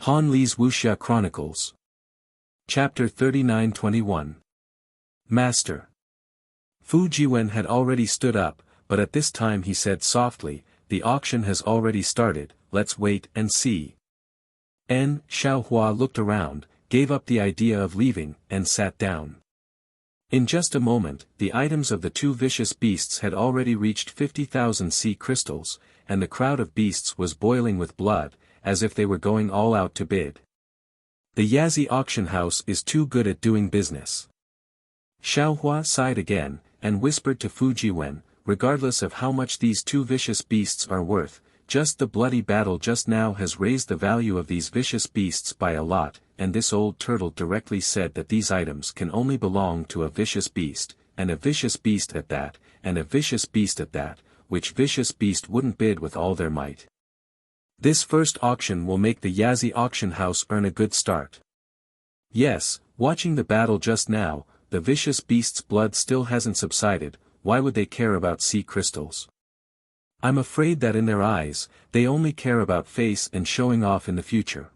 Han Li's Wuxia Chronicles. Chapter 39-21. Master. Fu Jiwen had already stood up, but at this time he said softly, "The auction has already started, let's wait and see." Xiaohua looked around, gave up the idea of leaving, and sat down. In just a moment, the items of the two vicious beasts had already reached 50,000 sea crystals, and the crowd of beasts was boiling with blood, as if they were going all out to bid. The Yazi auction house is too good at doing business. Xiaohua sighed again, and whispered to Fu Jiwen, "Regardless of how much these two vicious beasts are worth, just the bloody battle just now has raised the value of these vicious beasts by a lot, and this old turtle directly said that these items can only belong to a vicious beast, and a vicious beast at that, and a vicious beast at that, which vicious beast wouldn't bid with all their might. This first auction will make the Yazi auction house earn a good start." Yes, watching the battle just now, the vicious beast's blood still hasn't subsided. Why would they care about sea crystals? I'm afraid that in their eyes, they only care about face and showing off in the future.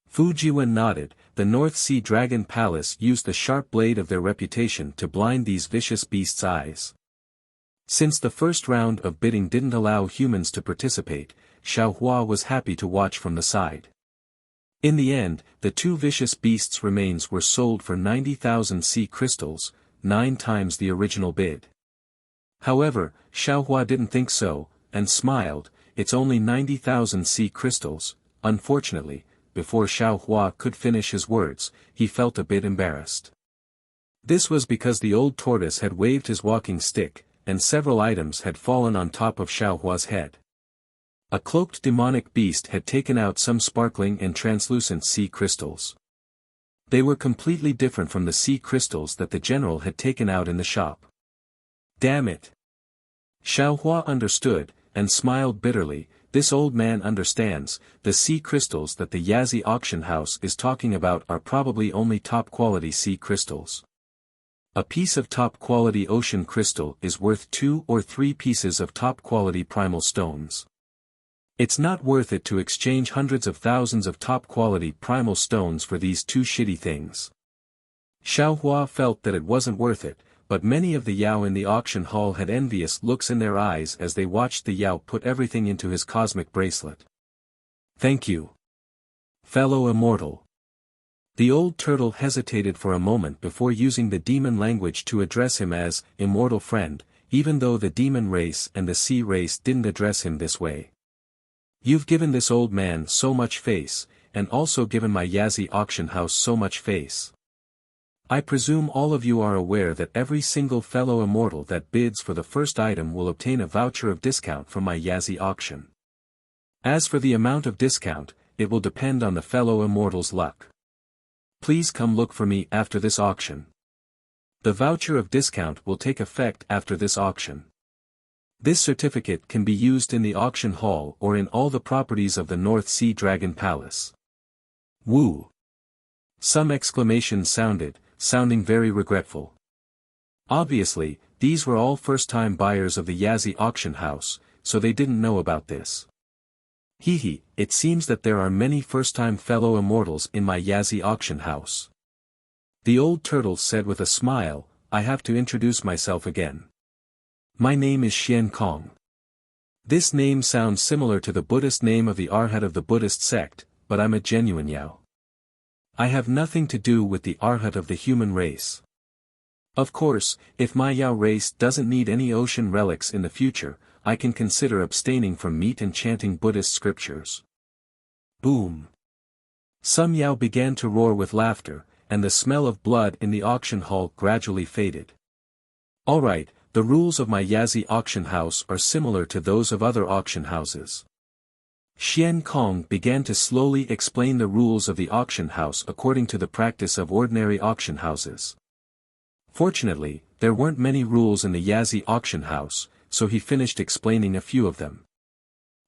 Fu Jiwen nodded. The North Sea Dragon Palace used the sharp blade of their reputation to blind these vicious beasts' eyes. Since the first round of bidding didn't allow humans to participate, Xiaohua was happy to watch from the side. In the end, the two vicious beasts' remains were sold for 90,000 sea crystals, 9 times the original bid. However, Xiaohua didn't think so, and smiled. "It's only 90,000 sea crystals." Unfortunately, before Xiaohua could finish his words, he felt a bit embarrassed. This was because the old tortoise had waved his walking stick, and several items had fallen on top of Xiaohua's head. A cloaked demonic beast had taken out some sparkling and translucent sea crystals. They were completely different from the sea crystals that the general had taken out in the shop. Damn it! Xiaohua understood, and smiled bitterly. This old man understands. The sea crystals that the Yazi auction house is talking about are probably only top-quality sea crystals. A piece of top-quality ocean crystal is worth 2 or 3 pieces of top-quality primal stones. It's not worth it to exchange hundreds of thousands of top-quality primal stones for these two shitty things. Xiaohua felt that it wasn't worth it, but many of the Yao in the auction hall had envious looks in their eyes as they watched the Yao put everything into his cosmic bracelet. "Thank you, fellow immortal." The old turtle hesitated for a moment before using the demon language to address him as immortal friend, even though the demon race and the sea race didn't address him this way. "You've given this old man so much face, and also given my Yazi auction house so much face. I presume all of you are aware that every single fellow immortal that bids for the first item will obtain a voucher of discount from my Yazi auction. As for the amount of discount, it will depend on the fellow immortal's luck. Please come look for me after this auction. The voucher of discount will take effect after this auction. This certificate can be used in the auction hall or in all the properties of the North Sea Dragon Palace." Woo! Some exclamations sounding very regretful. Obviously, these were all first-time buyers of the Yazi auction house, so they didn't know about this. "Hee, it seems that there are many first-time fellow immortals in my Yazi auction house." The old turtle said with a smile, "I have to introduce myself again. My name is Xian Kong. This name sounds similar to the Buddhist name of the Arhat of the Buddhist sect, but I'm a genuine Yao. I have nothing to do with the Arhat of the human race. Of course, if my Yao race doesn't need any ocean relics in the future, I can consider abstaining from meat and chanting Buddhist scriptures." Boom! Some Yao began to roar with laughter, and the smell of blood in the auction hall gradually faded. "Alright, the rules of my Yazi auction house are similar to those of other auction houses." Xian Kong began to slowly explain the rules of the auction house according to the practice of ordinary auction houses. Fortunately, there weren't many rules in the Yazi auction house, so he finished explaining a few of them.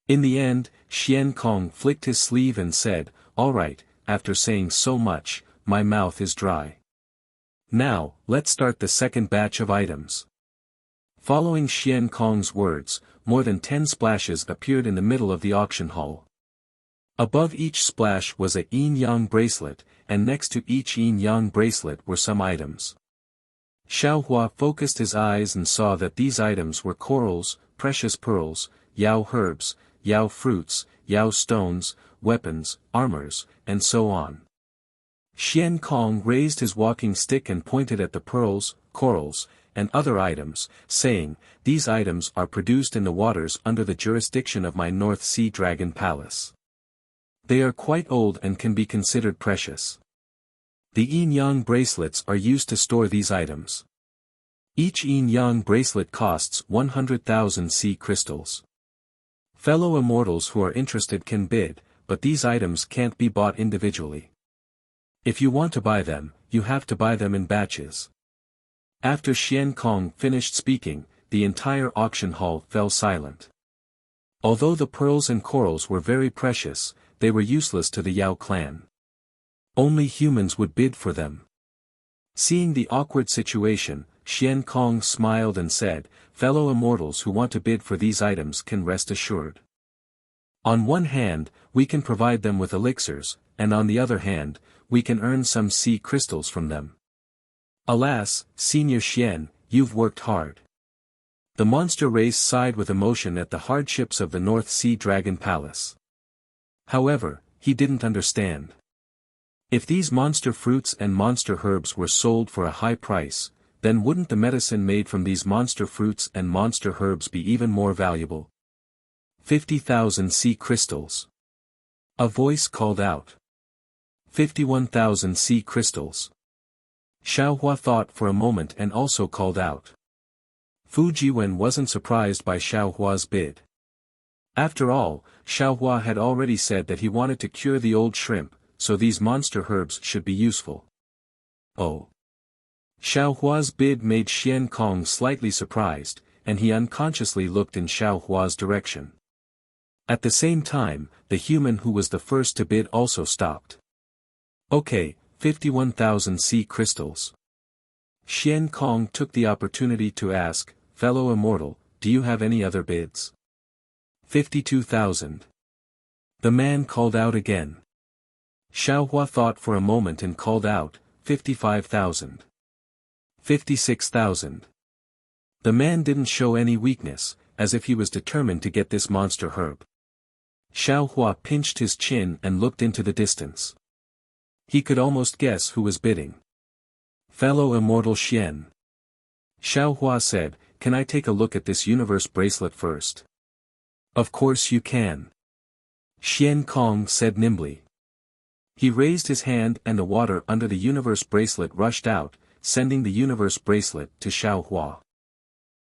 In the end, Xian Kong flicked his sleeve and said, "Alright, after saying so much, my mouth is dry. Now, let's start the second batch of items." Following Xian Kong's words, more than 10 splashes appeared in the middle of the auction hall. Above each splash was a yin-yang bracelet, and next to each yin-yang bracelet were some items. Xiaohua focused his eyes and saw that these items were corals, precious pearls, yao herbs, yao fruits, yao stones, weapons, armors, and so on. Xian Kong raised his walking stick and pointed at the pearls, corals, and other items, saying, "These items are produced in the waters under the jurisdiction of my North Sea Dragon Palace. They are quite old and can be considered precious. The yin-yang bracelets are used to store these items. Each yin-yang bracelet costs 100,000 sea crystals. Fellow immortals who are interested can bid, but these items can't be bought individually. If you want to buy them, you have to buy them in batches." After Xian Kong finished speaking, the entire auction hall fell silent. Although the pearls and corals were very precious, they were useless to the Yao clan. Only humans would bid for them. Seeing the awkward situation, Xian Kong smiled and said, "Fellow immortals who want to bid for these items can rest assured. On one hand, we can provide them with elixirs, and on the other hand, we can earn some sea crystals from them. Alas, Senior Xian, you've worked hard." The monster race sighed with emotion at the hardships of the North Sea Dragon Palace. However, he didn't understand. If these monster fruits and monster herbs were sold for a high price, then wouldn't the medicine made from these monster fruits and monster herbs be even more valuable? 50,000 sea crystals. A voice called out. 51,000 sea crystals. Xiaohua thought for a moment and also called out. Fu Jiwen wasn't surprised by Xiaohua's bid. After all, Xiaohua had already said that he wanted to cure the old shrimp, so these monster herbs should be useful. Oh. Xiaohua's bid made Xian Kong slightly surprised, and he unconsciously looked in Xiaohua's direction. At the same time, the human who was the first to bid also stopped. "Okay, 51,000 sea crystals." Xian Kong took the opportunity to ask, "Fellow immortal, do you have any other bids?" 52,000. The man called out again. Xiaohua thought for a moment and called out, 55,000. 56,000. The man didn't show any weakness, as if he was determined to get this monster herb. Xiaohua pinched his chin and looked into the distance. He could almost guess who was bidding. "Fellow immortal Xian." Xiaohua said, "Can I take a look at this universe bracelet first?" "Of course you can." Xian Kong said nimbly. He raised his hand and the water under the universe bracelet rushed out, sending the universe bracelet to Xiaohua.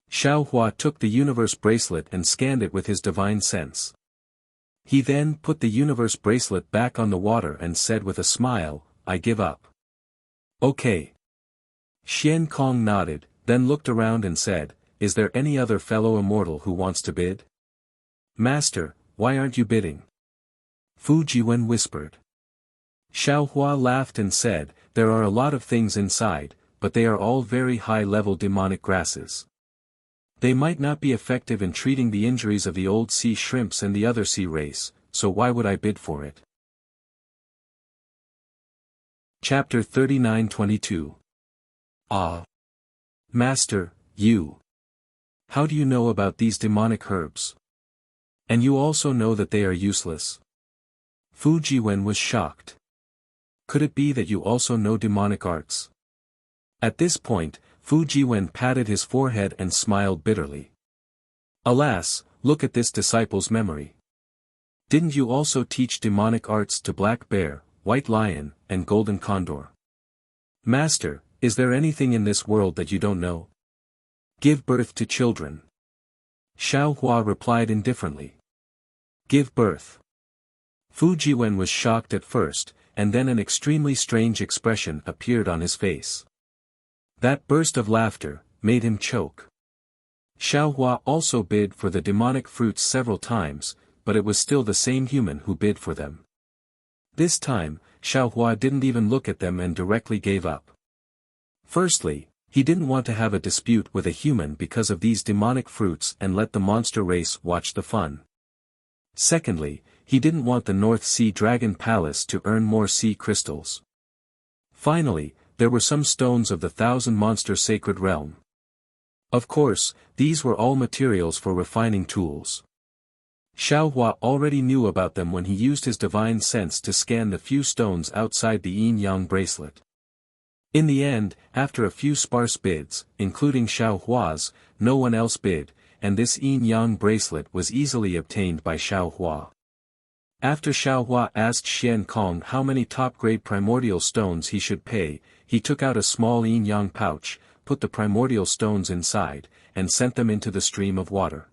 Xiaohua took the universe bracelet and scanned it with his divine sense. He then put the universe bracelet back on the water and said with a smile, "I give up." "Okay." Xian Kong nodded, then looked around and said, "Is there any other fellow immortal who wants to bid?" "Master, why aren't you bidding?" Fu Jiwen whispered. Xiaohua laughed and said, "There are a lot of things inside, but they are all very high-level demonic grasses. They might not be effective in treating the injuries of the old sea shrimps and the other sea race, so why would I bid for it?" Chapter 39-22. Ah! Master, you! How do you know about these demonic herbs? And you also know that they are useless? Fu Jiwen was shocked. Could it be that you also know demonic arts? At this point, Fu Jiwen patted his forehead and smiled bitterly. Alas, look at this disciple's memory. Didn't you also teach demonic arts to Black Bear, White Lion, and Golden Condor? Master, is there anything in this world that you don't know? Give birth to children. Xiaohua replied indifferently. Give birth. Fu Jiwen was shocked at first, and then an extremely strange expression appeared on his face. That burst of laughter made him choke. Xiaohua also bid for the demonic fruits several times, but it was still the same human who bid for them. This time, Xiaohua didn't even look at them and directly gave up. Firstly, he didn't want to have a dispute with a human because of these demonic fruits and let the monster race watch the fun. Secondly, he didn't want the North Sea Dragon Palace to earn more sea crystals. Finally, there were some stones of the Thousand Monster Sacred Realm. Of course, these were all materials for refining tools. Xiaohua already knew about them when he used his divine sense to scan the few stones outside the yin-yang bracelet. In the end, after a few sparse bids, including Xiaohua's, no one else bid, and this yin-yang bracelet was easily obtained by Xiaohua. After Xiaohua asked Xian Kong how many top-grade primordial stones he should pay, he took out a small yin-yang pouch, put the primordial stones inside, and sent them into the stream of water.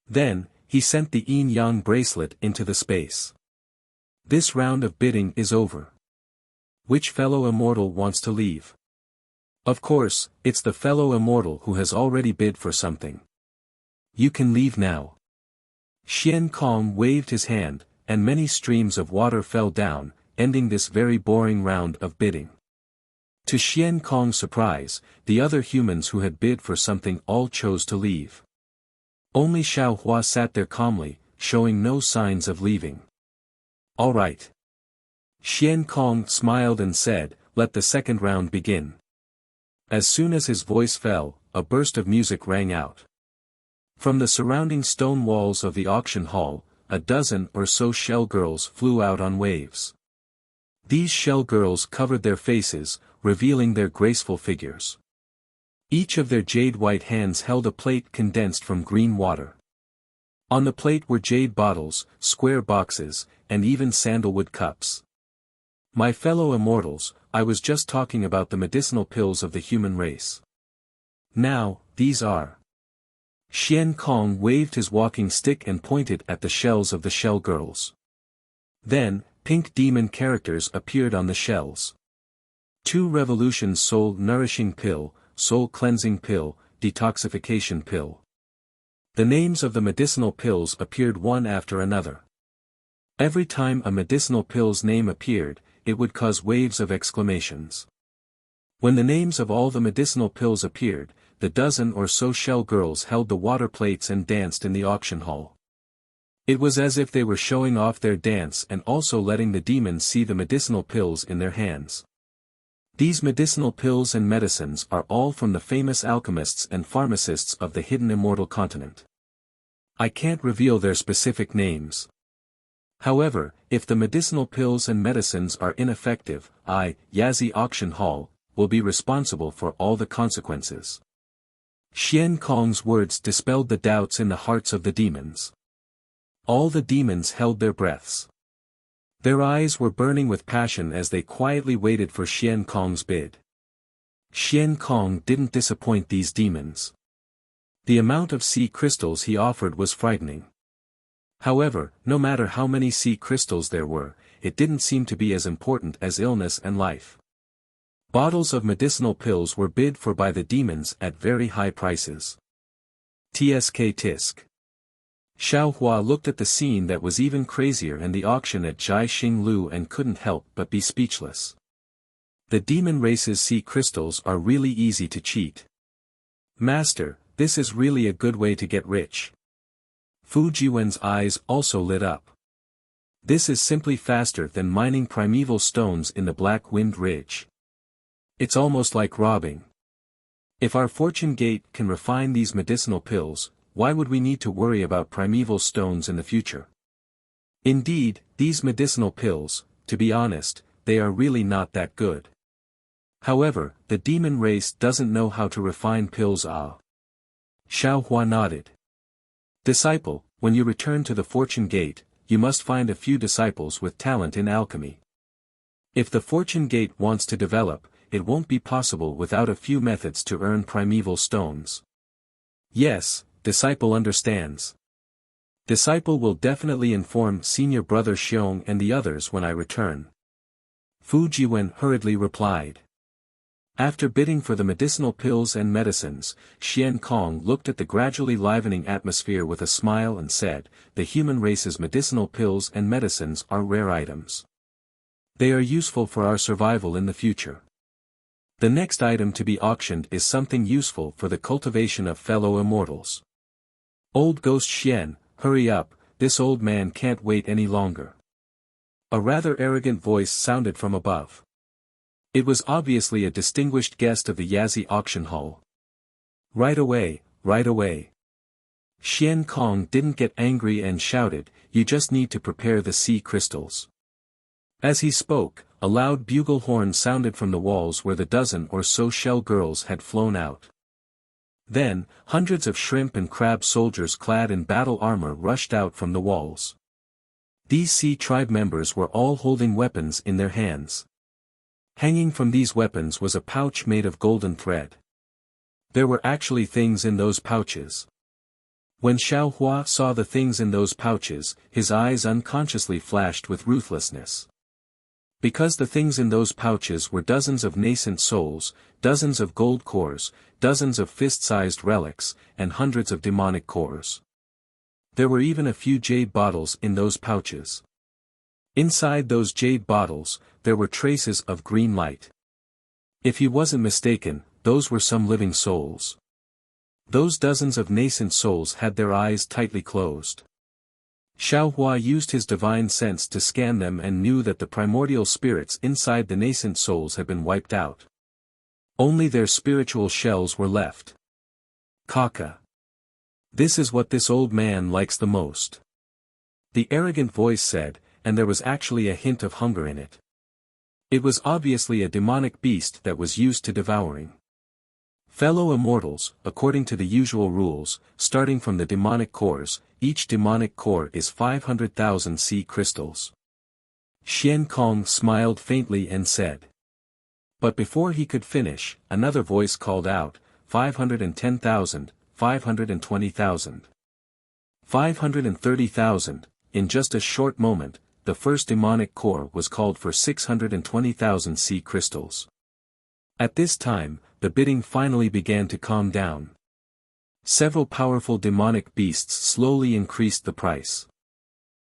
Then, he sent the yin-yang bracelet into the space. This round of bidding is over. Which fellow immortal wants to leave? Of course, it's the fellow immortal who has already bid for something. You can leave now. Xian Kong waved his hand, and many streams of water fell down, ending this very boring round of bidding. To Xian Kong's surprise, the other humans who had bid for something all chose to leave. Only Xiaohua sat there calmly, showing no signs of leaving. All right. Xian Kong smiled and said, "Let the second round begin." As soon as his voice fell, a burst of music rang out. From the surrounding stone walls of the auction hall, a dozen or so shell girls flew out on waves. These shell girls covered their faces, revealing their graceful figures. Each of their jade-white hands held a plate condensed from green water. On the plate were jade bottles, square boxes, and even sandalwood cups. My fellow immortals, I was just talking about the medicinal pills of the human race. Now, these are. Xian Kong waved his walking stick and pointed at the shells of the shell girls. Then, pink demon characters appeared on the shells. 2 Revolutions Soul Nourishing Pill, Soul Cleansing Pill, Detoxification Pill. The names of the medicinal pills appeared one after another. Every time a medicinal pill's name appeared, it would cause waves of exclamations. When the names of all the medicinal pills appeared, the dozen or so shell girls held the water plates and danced in the auction hall. It was as if they were showing off their dance and also letting the demons see the medicinal pills in their hands. These medicinal pills and medicines are all from the famous alchemists and pharmacists of the hidden immortal continent. I can't reveal their specific names. However, if the medicinal pills and medicines are ineffective, Yazi Auction Hall, will be responsible for all the consequences. Xian Kong's words dispelled the doubts in the hearts of the demons. All the demons held their breaths. Their eyes were burning with passion as they quietly waited for Xian Kong's bid. Xian Kong didn't disappoint these demons. The amount of sea crystals he offered was frightening. However, no matter how many sea crystals there were, it didn't seem to be as important as illness and life. Bottles of medicinal pills were bid for by the demons at very high prices. Tsk tisk. Xiaohua looked at the scene that was even crazier and the auction at Jai Xinglu and couldn't help but be speechless. The demon race's sea crystals are really easy to cheat. Master, this is really a good way to get rich. Fu Jiwen's eyes also lit up. This is simply faster than mining primeval stones in the Black Wind Ridge. It's almost like robbing. If our fortune gate can refine these medicinal pills, why would we need to worry about primeval stones in the future? Indeed, these medicinal pills, to be honest, they are really not that good. However, the demon race doesn't know how to refine pills. Xiaohua nodded. Disciple, when you return to the fortune gate, you must find a few disciples with talent in alchemy. If the fortune gate wants to develop, it won't be possible without a few methods to earn primeval stones. Yes, disciple understands. Disciple will definitely inform senior brother Xiong and the others when I return. Fu Jiwen hurriedly replied. After bidding for the medicinal pills and medicines, Xian Kong looked at the gradually livening atmosphere with a smile and said, the human race's medicinal pills and medicines are rare items. They are useful for our survival in the future. The next item to be auctioned is something useful for the cultivation of fellow immortals. Old Ghost Xian, hurry up, this old man can't wait any longer." A rather arrogant voice sounded from above. It was obviously a distinguished guest of the Yazi auction hall. "Right away, right away." Xian Kong didn't get angry and shouted, "You just need to prepare the sea crystals." As he spoke, a loud bugle horn sounded from the walls where the dozen or so shell girls had flown out. Then, hundreds of shrimp and crab soldiers clad in battle armor rushed out from the walls. These sea tribe members were all holding weapons in their hands. Hanging from these weapons was a pouch made of golden thread. There were actually things in those pouches. When Xiao Hua saw the things in those pouches, his eyes unconsciously flashed with ruthlessness. Because the things in those pouches were dozens of nascent souls, dozens of gold cores, dozens of fist-sized relics, and hundreds of demonic cores. There were even a few jade bottles in those pouches. Inside those jade bottles, there were traces of green light. If he wasn't mistaken, those were some living souls. Those dozens of nascent souls had their eyes tightly closed. Xiao Hua used his divine sense to scan them and knew that the primordial spirits inside the nascent souls had been wiped out. Only their spiritual shells were left. "Kaka. This is what this old man likes the most," the arrogant voice said, and there was actually a hint of hunger in it. It was obviously a demonic beast that was used to devouring. Fellow immortals, according to the usual rules, starting from the demonic cores, each demonic core is 500,000 sea crystals. Xian Kong smiled faintly and said. But before he could finish, another voice called out, 510,000, 520,000. 530,000, in just a short moment, the first demonic core was called for 620,000 sea crystals. At this time, the bidding finally began to calm down. Several powerful demonic beasts slowly increased the price.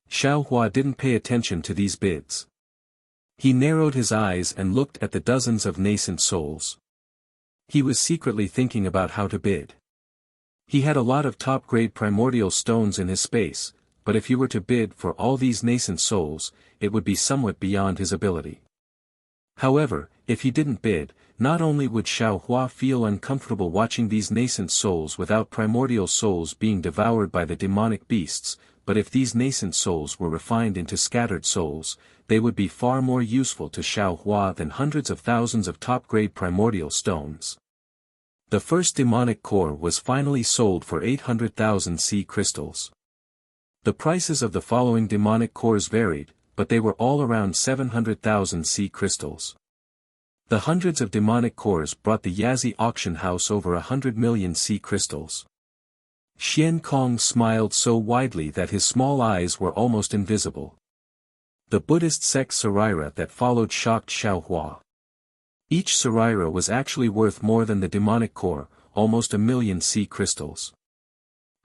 Xiao Hua didn't pay attention to these bids. He narrowed his eyes and looked at the dozens of nascent souls. He was secretly thinking about how to bid. He had a lot of top-grade primordial stones in his space, but if he were to bid for all these nascent souls, it would be somewhat beyond his ability. However, if he didn't bid, not only would Xiao Hua feel uncomfortable watching these nascent souls without primordial souls being devoured by the demonic beasts, but if these nascent souls were refined into scattered souls, they would be far more useful to Xiao Hua than hundreds of thousands of top-grade primordial stones. The first demonic core was finally sold for 800,000 sea crystals. The prices of the following demonic cores varied, but they were all around 700,000 sea crystals. The hundreds of demonic cores brought the Yazi auction house over 100 million sea crystals. Xian Kong smiled so widely that his small eyes were almost invisible. The Buddhist sect Saraira that followed shocked Xiao Hua. Each Saraira was actually worth more than the demonic core, almost 1 million sea crystals.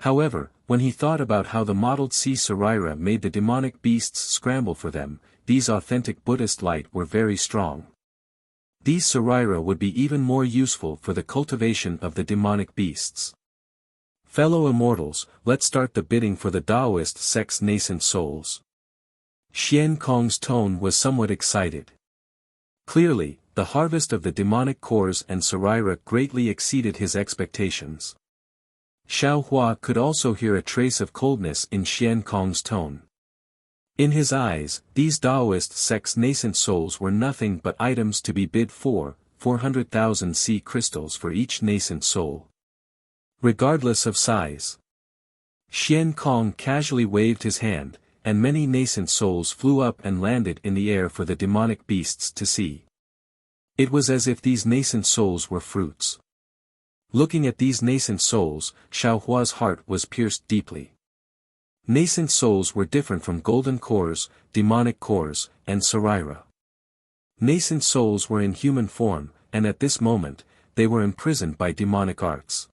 However, when he thought about how the modeled sea Saraira made the demonic beasts scramble for them, these authentic Buddhist light were very strong. These Saraira would be even more useful for the cultivation of the demonic beasts. Fellow immortals, let's start the bidding for the Taoist sect's nascent souls. Xian Kong's tone was somewhat excited. Clearly, the harvest of the demonic cores and Saraira greatly exceeded his expectations. Xiao Hua could also hear a trace of coldness in Xian Kong's tone. In his eyes, these Taoist sect's nascent souls were nothing but items to be bid for, 400,000 sea crystals for each nascent soul. Regardless of size. Xian Kong casually waved his hand, and many nascent souls flew up and landed in the air for the demonic beasts to see. It was as if these nascent souls were fruits. Looking at these nascent souls, Xiao Hua's heart was pierced deeply. Nascent souls were different from golden cores, demonic cores, and Saraira. Nascent souls were in human form, and at this moment, they were imprisoned by demonic arts.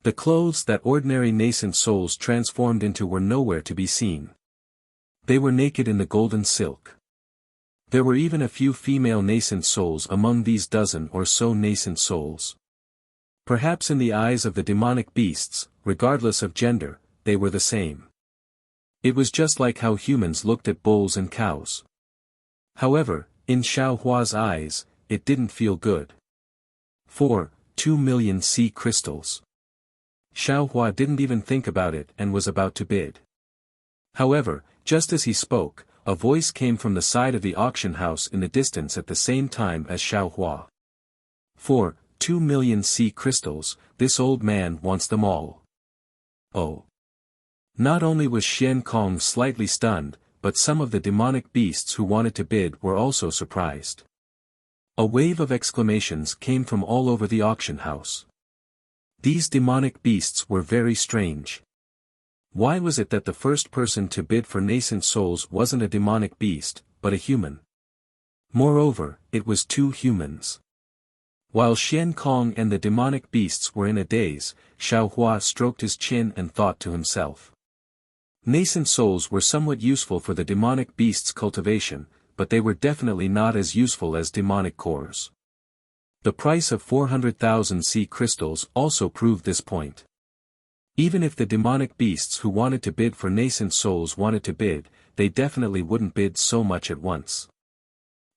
The clothes that ordinary nascent souls transformed into were nowhere to be seen. They were naked in the golden silk. There were even a few female nascent souls among these dozen or so nascent souls. Perhaps in the eyes of the demonic beasts, regardless of gender, they were the same. It was just like how humans looked at bulls and cows. However, in Xiao Hua's eyes, it didn't feel good. 2 million sea crystals. Xiao Hua didn't even think about it and was about to bid. However, just as he spoke, a voice came from the side of the auction house in the distance at the same time as Xiao Hua. 2 million sea crystals, this old man wants them all. Oh. Not only was Xian Kong slightly stunned, but some of the demonic beasts who wanted to bid were also surprised. A wave of exclamations came from all over the auction house. These demonic beasts were very strange. Why was it that the first person to bid for nascent souls wasn't a demonic beast, but a human? Moreover, it was two humans. While Xian Kong and the demonic beasts were in a daze, Xiao Hua stroked his chin and thought to himself. Nascent souls were somewhat useful for the demonic beast's cultivation, but they were definitely not as useful as demonic cores. The price of 400,000 sea crystals also proved this point. Even if the demonic beasts who wanted to bid for nascent souls wanted to bid, they definitely wouldn't bid so much at once.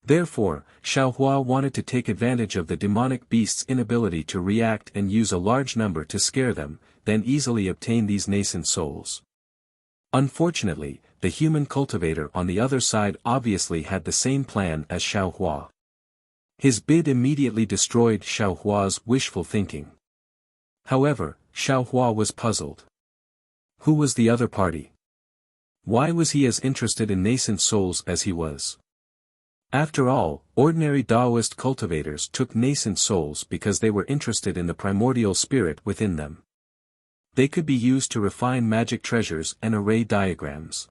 Therefore, Xiao Hua wanted to take advantage of the demonic beast's inability to react and use a large number to scare them, then easily obtain these nascent souls. Unfortunately, the human cultivator on the other side obviously had the same plan as Xiao Hua. His bid immediately destroyed Xiao Hua's wishful thinking. However, Xiao Hua was puzzled. Who was the other party? Why was he as interested in nascent souls as he was? After all, ordinary Taoist cultivators took nascent souls because they were interested in the primordial spirit within them. They could be used to refine magic treasures and array diagrams.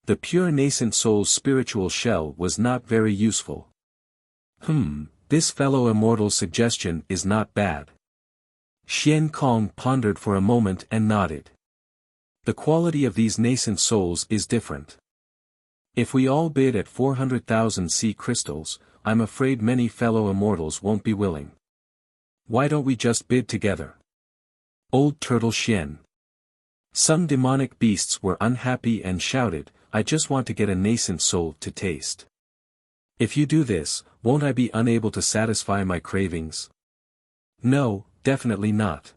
The pure nascent soul's spiritual shell was not very useful. This fellow immortal's suggestion is not bad. Xian Kong pondered for a moment and nodded. The quality of these nascent souls is different. If we all bid at 400,000 sea crystals, I'm afraid many fellow immortals won't be willing. Why don't we just bid together? Old Turtle Xian. Some demonic beasts were unhappy and shouted, I just want to get a nascent soul to taste. If you do this, won't I be unable to satisfy my cravings? No, definitely not.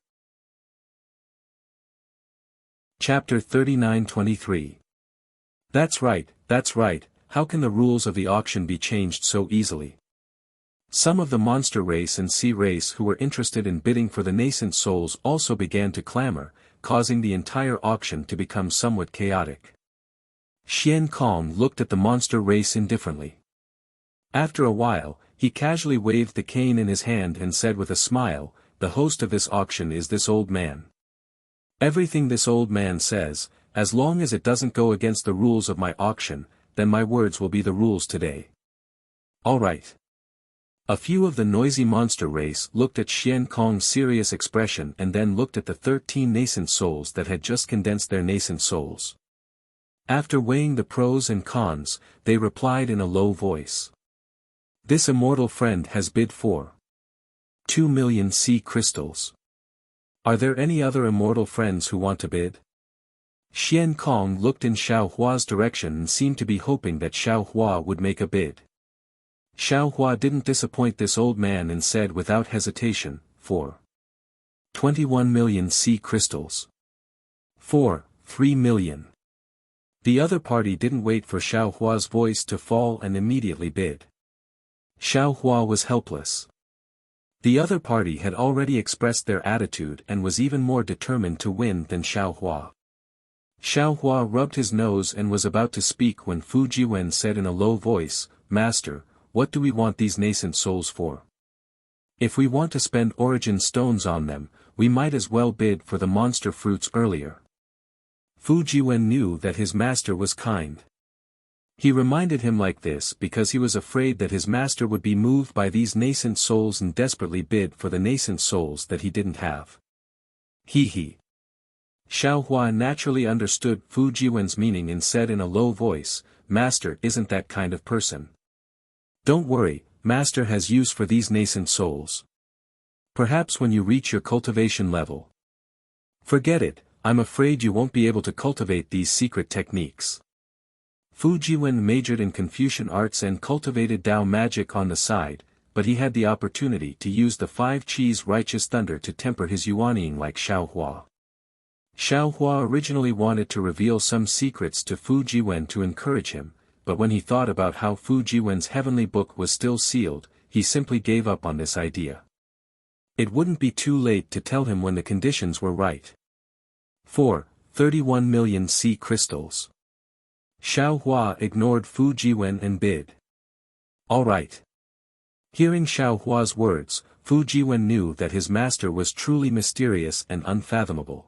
Chapter 39-23. That's right, how can the rules of the auction be changed so easily? Some of the monster race and sea race who were interested in bidding for the nascent souls also began to clamor, causing the entire auction to become somewhat chaotic. Xian Kong looked at the monster race indifferently. After a while, he casually waved the cane in his hand and said with a smile, the host of this auction is this old man. Everything this old man says, as long as it doesn't go against the rules of my auction, then my words will be the rules today. All right. A few of the noisy monster race looked at Xian Kong's serious expression and then looked at the 13 nascent souls that had just condensed their nascent souls. After weighing the pros and cons, they replied in a low voice. This immortal friend has bid for 2 million sea crystals. Are there any other immortal friends who want to bid? Xian Kong looked in Xiao Hua's direction and seemed to be hoping that Xiao Hua would make a bid. Xiao Hua didn't disappoint this old man and said without hesitation, 21 million sea crystals. 3 million. The other party didn't wait for Xiao Hua's voice to fall and immediately bid. Xiao Hua was helpless. The other party had already expressed their attitude and was even more determined to win than Xiao Hua. Xiao Hua rubbed his nose and was about to speak when Fu Jiwen said in a low voice, Master, what do we want these nascent souls for? If we want to spend origin stones on them, we might as well bid for the monster fruits earlier. Fu Jiwen knew that his master was kind. He reminded him like this because he was afraid that his master would be moved by these nascent souls and desperately bid for the nascent souls that he didn't have. He. Xiao Hua naturally understood Fu Jiwen's meaning and said in a low voice, Master isn't that kind of person. Don't worry, Master has use for these nascent souls. Perhaps when you reach your cultivation level. Forget it, I'm afraid you won't be able to cultivate these secret techniques. Fu Jiwen majored in Confucian arts and cultivated Tao magic on the side, but he had the opportunity to use the 5 Qis righteous thunder to temper his yuanying like Xiaohua. Xiaohua originally wanted to reveal some secrets to Fu Jiwen to encourage him, but when he thought about how Fu Jiwen's heavenly book was still sealed, he simply gave up on this idea. It wouldn't be too late to tell him when the conditions were right. 4. 31 million sea crystals. Xiaohua ignored Fu Jiwen and bid. All right. Hearing Xiaohua's words, Fu Jiwen knew that his master was truly mysterious and unfathomable.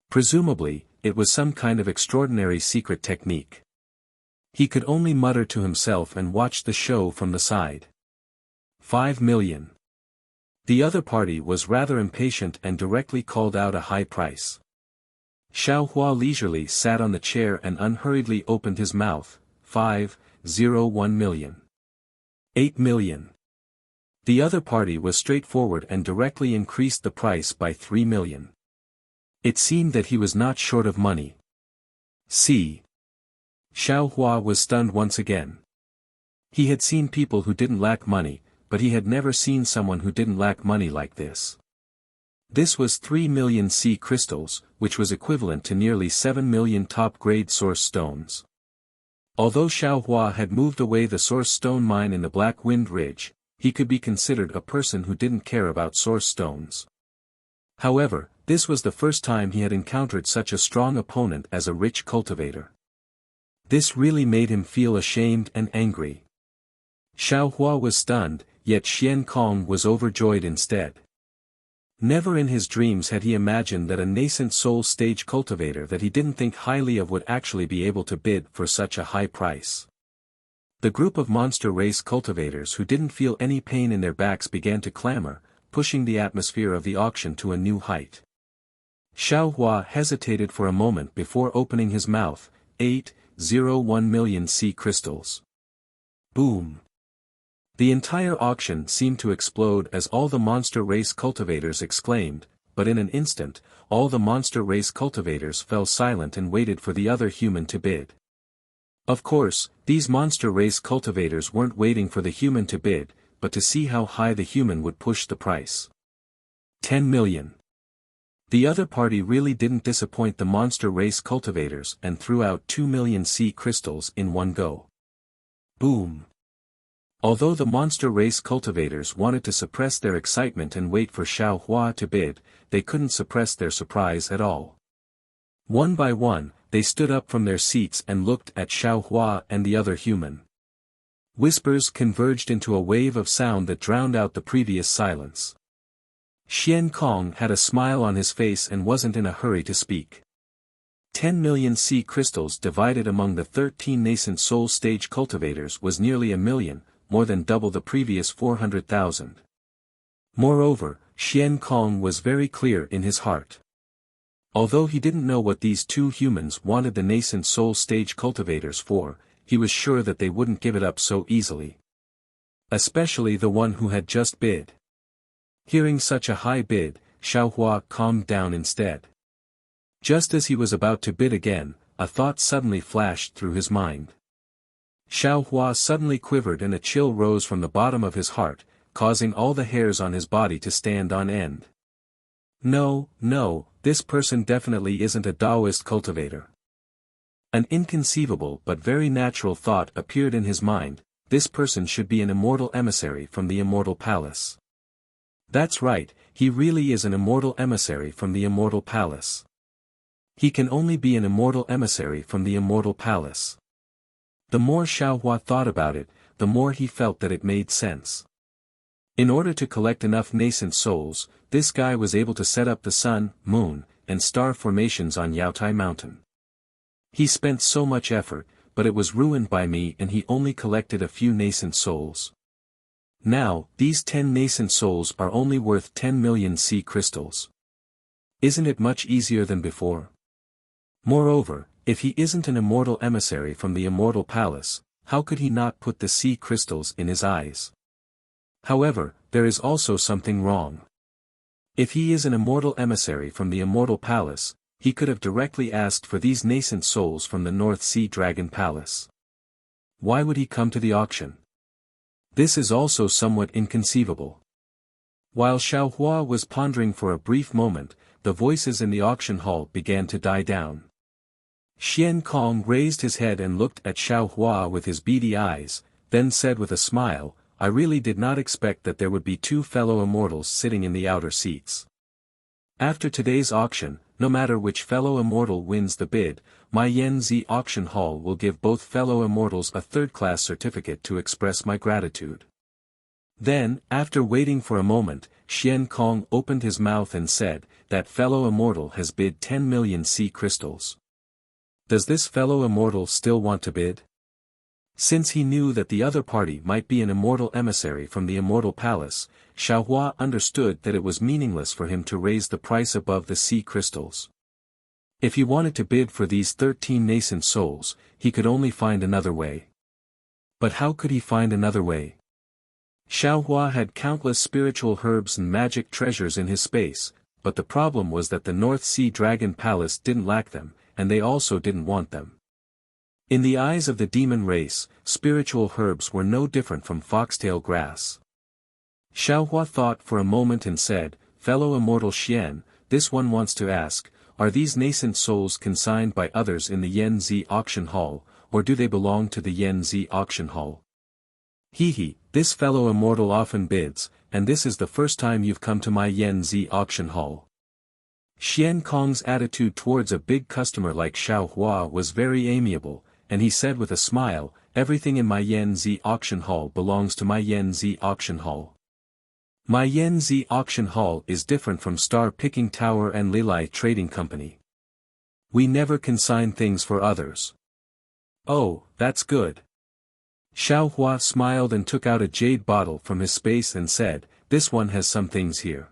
Presumably, it was some kind of extraordinary secret technique. He could only mutter to himself and watch the show from the side. 5 million. The other party was rather impatient and directly called out a high price. Xiaohua leisurely sat on the chair and unhurriedly opened his mouth. 501 million. 8 million. The other party was straightforward and directly increased the price by 3 million. It seemed that he was not short of money. See. Xiaohua was stunned once again. He had seen people who didn't lack money, but he had never seen someone who didn't lack money like this. This was 3 million sea crystals, which was equivalent to nearly 7 million top-grade source stones. Although Xiaohua had moved away the source stone mine in the Black Wind Ridge, he could be considered a person who didn't care about source stones. However, this was the first time he had encountered such a strong opponent as a rich cultivator. This really made him feel ashamed and angry. Xiaohua was stunned, yet Xian Kong was overjoyed instead. Never in his dreams had he imagined that a nascent soul stage cultivator that he didn't think highly of would actually be able to bid for such a high price. The group of monster race cultivators who didn't feel any pain in their backs began to clamor, pushing the atmosphere of the auction to a new height. Xiaohua hesitated for a moment before opening his mouth. 801 million sea crystals. Boom. The entire auction seemed to explode as all the monster race cultivators exclaimed, but in an instant, all the monster race cultivators fell silent and waited for the other human to bid. Of course, these monster race cultivators weren't waiting for the human to bid, but to see how high the human would push the price. 10 million. The other party really didn't disappoint the monster race cultivators and threw out 2 million sea crystals in one go. Boom. Although the monster race cultivators wanted to suppress their excitement and wait for Xiaohua to bid, they couldn't suppress their surprise at all. One by one, they stood up from their seats and looked at Xiaohua and the other human. Whispers converged into a wave of sound that drowned out the previous silence. Xian Kong had a smile on his face and wasn't in a hurry to speak. 10 million sea crystals divided among the 13 nascent soul stage cultivators was nearly a million, more than double the previous 400,000. Moreover, Xian Kong was very clear in his heart. Although he didn't know what these two humans wanted the nascent soul stage cultivators for, he was sure that they wouldn't give it up so easily. Especially the one who had just bid. Hearing such a high bid, Xiaohua calmed down instead. Just as he was about to bid again, a thought suddenly flashed through his mind. Xiaohua suddenly quivered and a chill rose from the bottom of his heart, causing all the hairs on his body to stand on end. No, this person definitely isn't a Taoist cultivator. An inconceivable but very natural thought appeared in his mind: this person should be an immortal emissary from the immortal palace. That's right, he really is an immortal emissary from the immortal palace. He can only be an immortal emissary from the immortal palace. The more Xiaohua thought about it, the more he felt that it made sense. In order to collect enough nascent souls, this guy was able to set up the sun, moon, and star formations on Yaotai Mountain. He spent so much effort, but it was ruined by me and he only collected a few nascent souls. Now, these 10 nascent souls are only worth 10 million sea crystals. Isn't it much easier than before? Moreover, if he isn't an immortal emissary from the immortal palace, how could he not put the sea crystals in his eyes? However, there is also something wrong. If he is an immortal emissary from the immortal palace, he could have directly asked for these nascent souls from the North Sea Dragon Palace. Why would he come to the auction? This is also somewhat inconceivable. While Xiaohua was pondering for a brief moment, the voices in the auction hall began to die down. Xian Kong raised his head and looked at Xiaohua with his beady eyes, then said with a smile, "I really did not expect that there would be two fellow immortals sitting in the outer seats. After today's auction, no matter which fellow immortal wins the bid, my Yanzi auction hall will give both fellow immortals a third-class certificate to express my gratitude." Then, after waiting for a moment, Xian Kong opened his mouth and said, "That fellow immortal has bid 10 million sea crystals. Does this fellow immortal still want to bid?" Since he knew that the other party might be an immortal emissary from the immortal palace, Xiaohua understood that it was meaningless for him to raise the price above the sea crystals. If he wanted to bid for these 13 nascent souls, he could only find another way. But how could he find another way? Xiaohua had countless spiritual herbs and magic treasures in his space, but the problem was that the North Sea Dragon Palace didn't lack them, and they also didn't want them. In the eyes of the demon race, spiritual herbs were no different from foxtail grass. Xiaohua thought for a moment and said, "Fellow immortal Xian, this one wants to ask, are these nascent souls consigned by others in the Yanzi auction hall, or do they belong to the Yanzi auction hall?" This fellow immortal often bids, and this is the first time you've come to my Yanzi auction hall." Xian Kong's attitude towards a big customer like Xiaohua was very amiable, and he said with a smile, "Everything in my Yanzi auction hall belongs to my Yanzi auction hall. My Yanzi auction hall is different from Star Picking Tower and Lilai Trading Company. We never consign things for others." "Oh, that's good." Xiaohua smiled and took out a jade bottle from his space and said, "This one has some things here.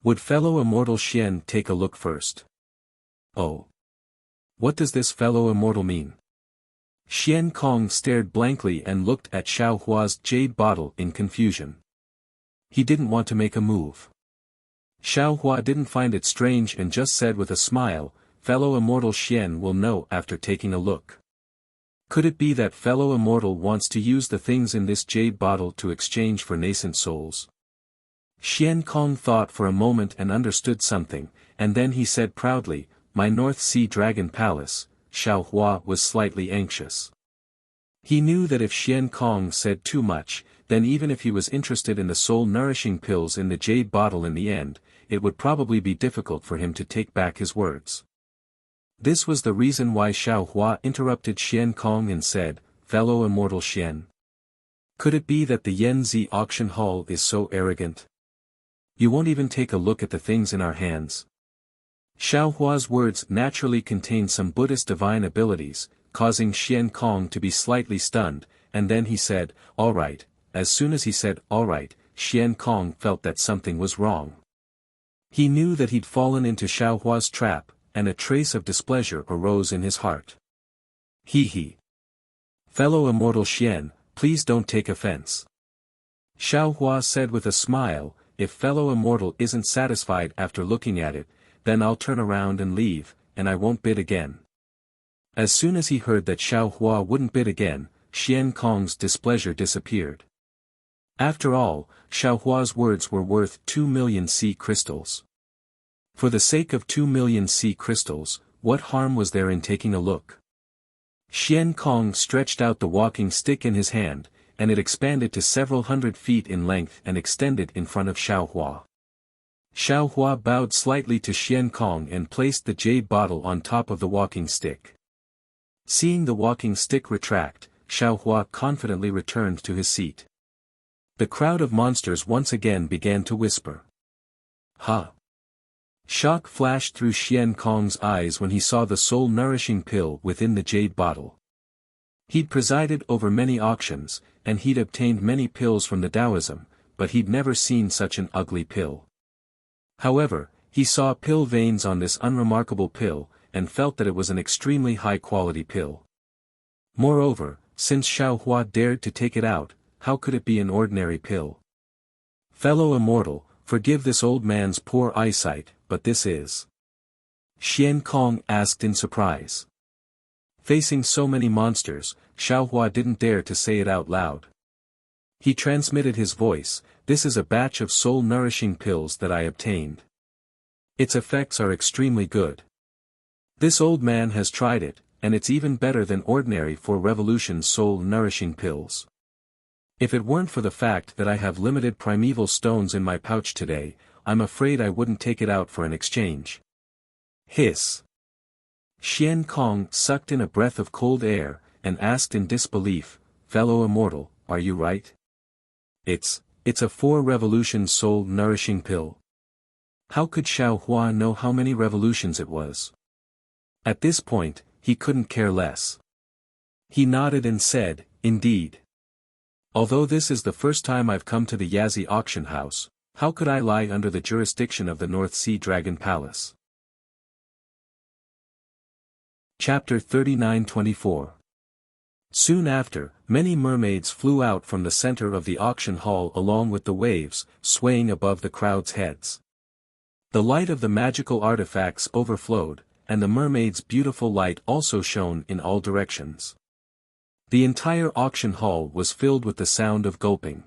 Would fellow immortal Xian take a look first?" "Oh. What does this fellow immortal mean?" Xian Kong stared blankly and looked at Xiaohua's jade bottle in confusion. He didn't want to make a move. Xiaohua didn't find it strange and just said with a smile, "Fellow immortal Xian will know after taking a look." Could it be that fellow immortal wants to use the things in this jade bottle to exchange for nascent souls? Xian Kong thought for a moment and understood something, and then he said proudly, "My North Sea Dragon Palace." Xiaohua was slightly anxious. He knew that if Xian Kong said too much, then even if he was interested in the soul-nourishing pills in the jade bottle in the end, it would probably be difficult for him to take back his words. This was the reason why Xiaohua interrupted Xian Kong and said, "Fellow immortal Xian. Could it be that the Yanzi auction hall is so arrogant? You won't even take a look at the things in our hands?" Xiaohua's words naturally contained some Buddhist divine abilities, causing Xian Kong to be slightly stunned, and then he said, "All right." As soon as he said, "All right," Xian Kong felt that something was wrong. He knew that he'd fallen into Xiaohua's trap, and a trace of displeasure arose in his heart. "Fellow immortal Xian, please don't take offense." Xiaohua said with a smile, "If fellow immortal isn't satisfied after looking at it, then I'll turn around and leave, and I won't bid again." As soon as he heard that Xiaohua wouldn't bid again, Xian Kong's displeasure disappeared. After all, Xiaohua's words were worth 2 million sea crystals. For the sake of 2 million sea crystals, what harm was there in taking a look? Xian Kong stretched out the walking stick in his hand, and it expanded to several hundred feet in length and extended in front of Xiaohua. Xiaohua bowed slightly to Xian Kong and placed the jade bottle on top of the walking stick. Seeing the walking stick retract, Xiaohua confidently returned to his seat. The crowd of monsters once again began to whisper. "Ha!" Shock flashed through Xian Kong's eyes when he saw the soul-nourishing pill within the jade bottle. He'd presided over many auctions, and he'd obtained many pills from the Taoism, but he'd never seen such an ugly pill. However, he saw pill veins on this unremarkable pill, and felt that it was an extremely high-quality pill. Moreover, since Xiaohua dared to take it out, how could it be an ordinary pill? "Fellow immortal, forgive this old man's poor eyesight, but this is Xian Kong asked in surprise. Facing so many monsters, Xiaohua didn't dare to say it out loud. He transmitted his voice, "This is a batch of soul-nourishing pills that I obtained. Its effects are extremely good. This old man has tried it, and it's even better than ordinary for revolution soul-nourishing pills. If it weren't for the fact that I have limited primeval stones in my pouch today, I'm afraid I wouldn't take it out for an exchange." Hiss. Xian Kong sucked in a breath of cold air, and asked in disbelief, "Fellow immortal, are you right? It's a 4-revolution soul-nourishing pill." How could Xiaohua know how many revolutions it was? At this point, he couldn't care less. He nodded and said, "Indeed. Although this is the first time I've come to the Yazi auction house, how could I lie under the jurisdiction of the North Sea Dragon Palace?" Chapter 39-24. Soon after, many mermaids flew out from the center of the auction hall along with the waves, swaying above the crowd's heads. The light of the magical artifacts overflowed, and the mermaids' beautiful light also shone in all directions. The entire auction hall was filled with the sound of gulping.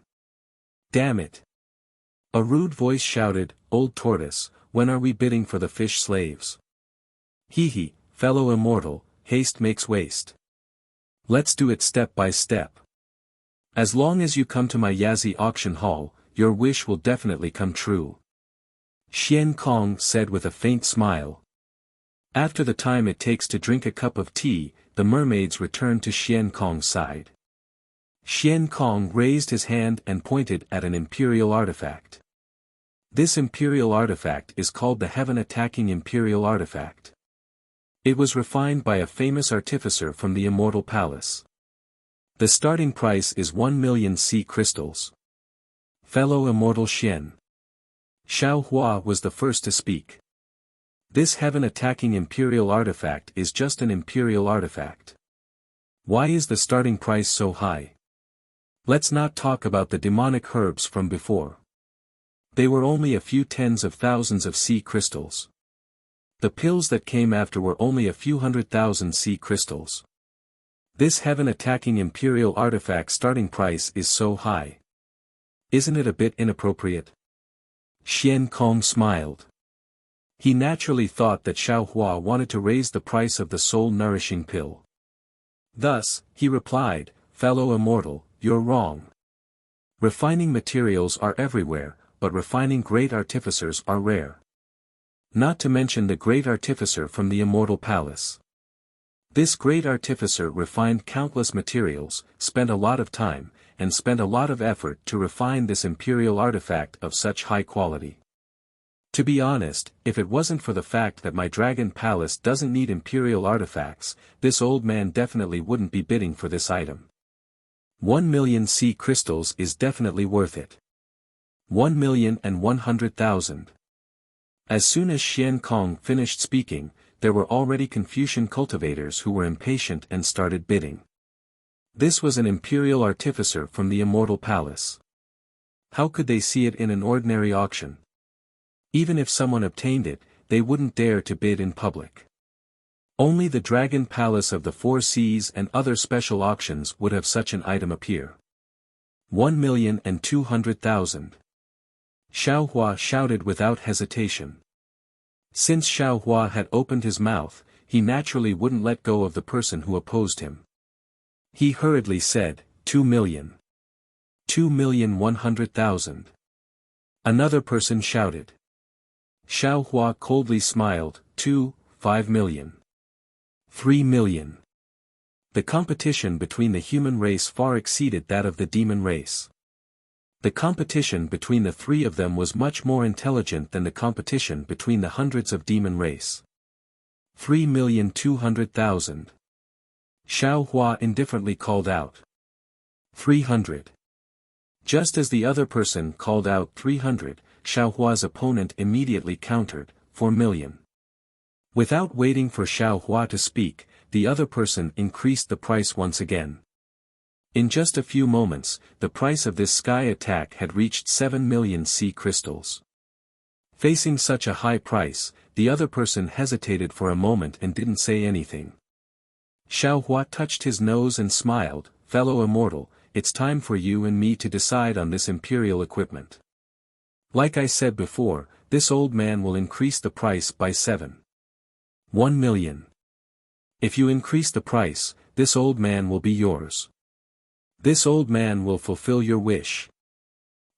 "Damn it!" A rude voice shouted, "Old tortoise, when are we bidding for the fish slaves?" "Hee, fellow immortal, haste makes waste. Let's do it step by step. As long as you come to my Yazi auction hall, your wish will definitely come true," Xian Kong said with a faint smile. After the time it takes to drink a cup of tea, the mermaids returned to Xian Kong's side. Xian Kong raised his hand and pointed at an imperial artifact. This imperial artifact is called the Heaven-Attacking Imperial Artifact. It was refined by a famous artificer from the Immortal Palace. The starting price is 1,000,000 sea crystals. Fellow Immortal Xian. Xiaohua was the first to speak. This heaven-attacking imperial artifact is just an imperial artifact. Why is the starting price so high? Let's not talk about the demonic herbs from before. They were only a few tens of thousands of sea crystals. The pills that came after were only a few 100,000 sea crystals. This heaven-attacking imperial artifact starting price is so high. Isn't it a bit inappropriate? Xian Kong smiled. He naturally thought that Xiaohua wanted to raise the price of the soul-nourishing pill. Thus, he replied, "Fellow immortal, you're wrong. Refining materials are everywhere, but refining great artificers are rare. Not to mention the great artificer from the Immortal Palace. This great artificer refined countless materials, spent a lot of time, and spent a lot of effort to refine this imperial artifact of such high quality. To be honest, if it wasn't for the fact that my Dragon Palace doesn't need imperial artifacts, this old man definitely wouldn't be bidding for this item. 1,000,000 sea crystals is definitely worth it. 1,100,000. As soon as Xian Kong finished speaking, there were already Confucian cultivators who were impatient and started bidding. This was an imperial artificer from the Immortal Palace. How could they see it in an ordinary auction? Even if someone obtained it, they wouldn't dare to bid in public. Only the Dragon Palace of the Four Seas and other special auctions would have such an item appear. 1,200,000. Xiaohua shouted without hesitation. Since Xiaohua had opened his mouth, he naturally wouldn't let go of the person who opposed him. He hurriedly said, 2,000,000. 2,100,000. Another person shouted. Xiaohua coldly smiled, 5,000,000. 3,000,000. The competition between the human race far exceeded that of the demon race. The competition between the three of them was much more intelligent than the competition between the hundreds of demon race. 3,200,000. Xiaohua indifferently called out. 300. Just as the other person called out 300, Xiaohua's opponent immediately countered, 4,000,000. Without waiting for Xiaohua to speak, the other person increased the price once again. In just a few moments, the price of this sky attack had reached 7,000,000 sea crystals. Facing such a high price, the other person hesitated for a moment and didn't say anything. Xiao Hua touched his nose and smiled, "Fellow immortal, it's time for you and me to decide on this imperial equipment. Like I said before, this old man will increase the price by 1 million. If you increase the price, this old man will be yours. This old man will fulfill your wish."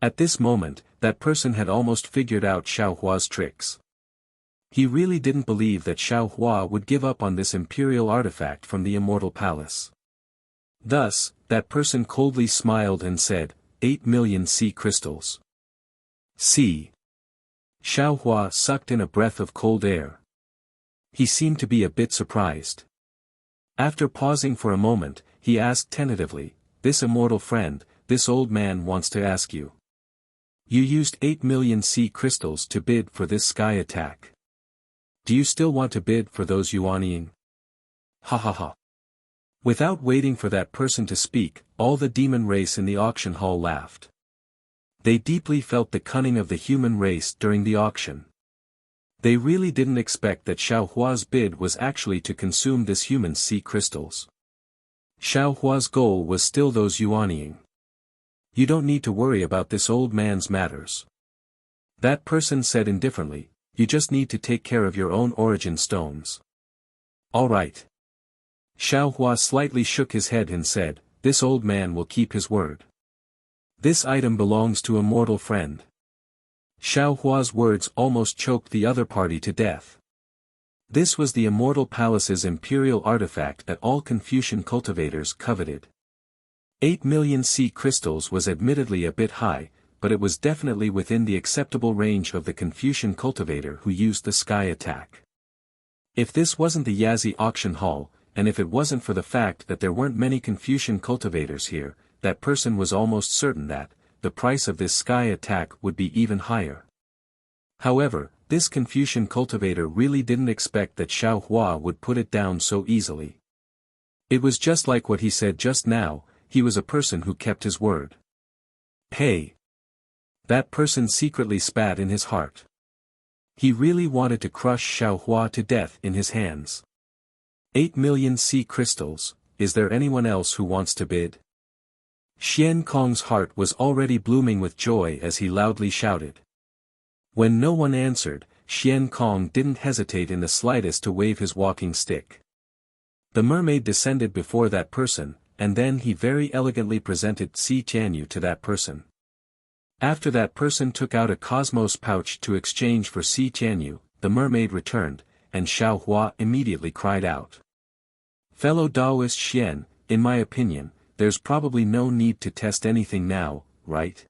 At this moment, that person had almost figured out Xiao Hua's tricks. He really didn't believe that Xiao Hua would give up on this imperial artifact from the immortal palace. Thus, that person coldly smiled and said, 8 million sea crystals. See. Xiao Hua sucked in a breath of cold air. He seemed to be a bit surprised. After pausing for a moment, he asked tentatively, "This immortal friend, this old man wants to ask you. You used 8 million sea crystals to bid for this sky attack. Do you still want to bid for those yuanying?" Ha ha ha. Without waiting for that person to speak, all the demon race in the auction hall laughed. They deeply felt the cunning of the human race during the auction. They really didn't expect that Xiao Hua's bid was actually to consume this human's sea crystals. Xiao Hua's goal was still those yuanying. "You don't need to worry about this old man's matters," that person said indifferently, "you just need to take care of your own origin stones." "All right." Xiao Hua slightly shook his head and said, "This old man will keep his word. This item belongs to a mortal friend." Xiao Hua's words almost choked the other party to death. This was the immortal palace's imperial artifact that all Confucian cultivators coveted. 8 million sea crystals was admittedly a bit high, but it was definitely within the acceptable range of the Confucian cultivator who used the sky attack. If this wasn't the Yazi auction hall, and if it wasn't for the fact that there weren't many Confucian cultivators here, that person was almost certain that the price of this sky attack would be even higher. However, this Confucian cultivator really didn't expect that Xiao Hua would put it down so easily. It was just like what he said just now, he was a person who kept his word. Hey! That person secretly spat in his heart. He really wanted to crush Xiao Hua to death in his hands. 8 million sea crystals, is there anyone else who wants to bid? Xian Kong's heart was already blooming with joy as he loudly shouted. When no one answered, Xian Kong didn't hesitate in the slightest to wave his walking stick. The mermaid descended before that person, and then he very elegantly presented Si Tianyu to that person. After that person took out a cosmos pouch to exchange for Si Tianyu, the mermaid returned, and Xiao Hua immediately cried out. "Fellow Taoist Xian, in my opinion, there's probably no need to test anything now, right?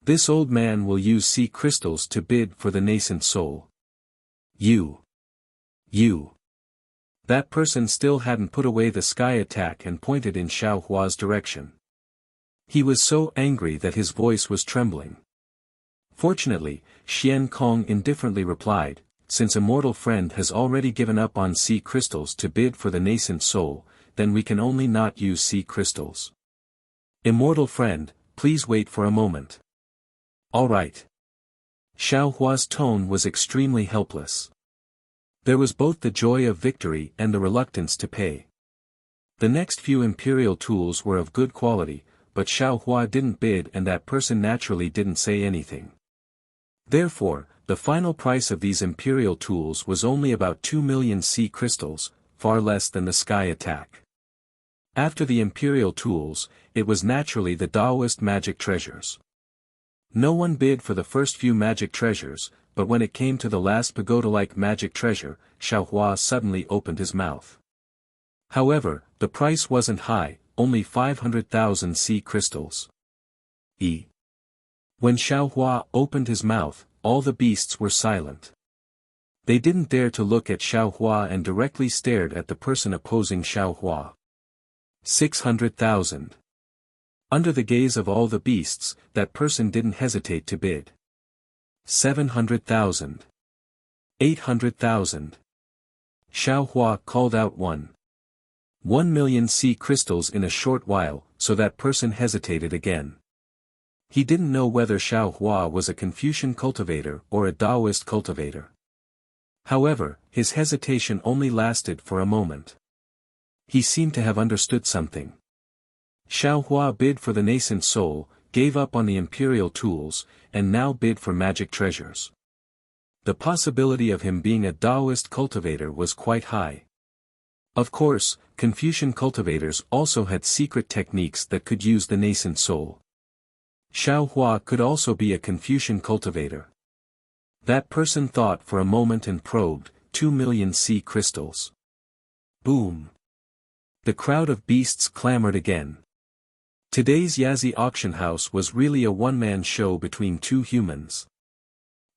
This old man will use sea crystals to bid for the nascent soul. You. That person still hadn't put away the sky attack and pointed in Xiao Hua's direction. He was so angry that his voice was trembling. Fortunately, Xian Kong indifferently replied, "Since a mortal friend has already given up on sea crystals to bid for the nascent soul, then we can only not use sea crystals. Immortal friend, please wait for a moment." "All right." Xiao Hua's tone was extremely helpless. There was both the joy of victory and the reluctance to pay. The next few imperial tools were of good quality, but Xiao Hua didn't bid and that person naturally didn't say anything. Therefore, the final price of these imperial tools was only about 2 million sea crystals, far less than the sky attack. After the imperial tools, it was naturally the Taoist magic treasures. No one bid for the first few magic treasures, but when it came to the last pagoda-like magic treasure, Xiao Hua suddenly opened his mouth. However, the price wasn't high, only 500,000 sea crystals. When Xiao Hua opened his mouth, all the beasts were silent. They didn't dare to look at Xiao Hua and directly stared at the person opposing Xiao Hua. 600,000. Under the gaze of all the beasts, that person didn't hesitate to bid. 700,000. 800,000. Xiao Hua called out 1 million sea crystals in a short while, so that person hesitated again. He didn't know whether Xiao Hua was a Confucian cultivator or a Taoist cultivator. However, his hesitation only lasted for a moment. He seemed to have understood something. Xiao Hua bid for the nascent soul, gave up on the imperial tools, and now bid for magic treasures. The possibility of him being a Taoist cultivator was quite high. Of course, Confucian cultivators also had secret techniques that could use the nascent soul. Xiao Hua could also be a Confucian cultivator. That person thought for a moment and probed, 2 million sea crystals. Boom! The crowd of beasts clamored again. Today's Yazi auction house was really a one-man show between two humans.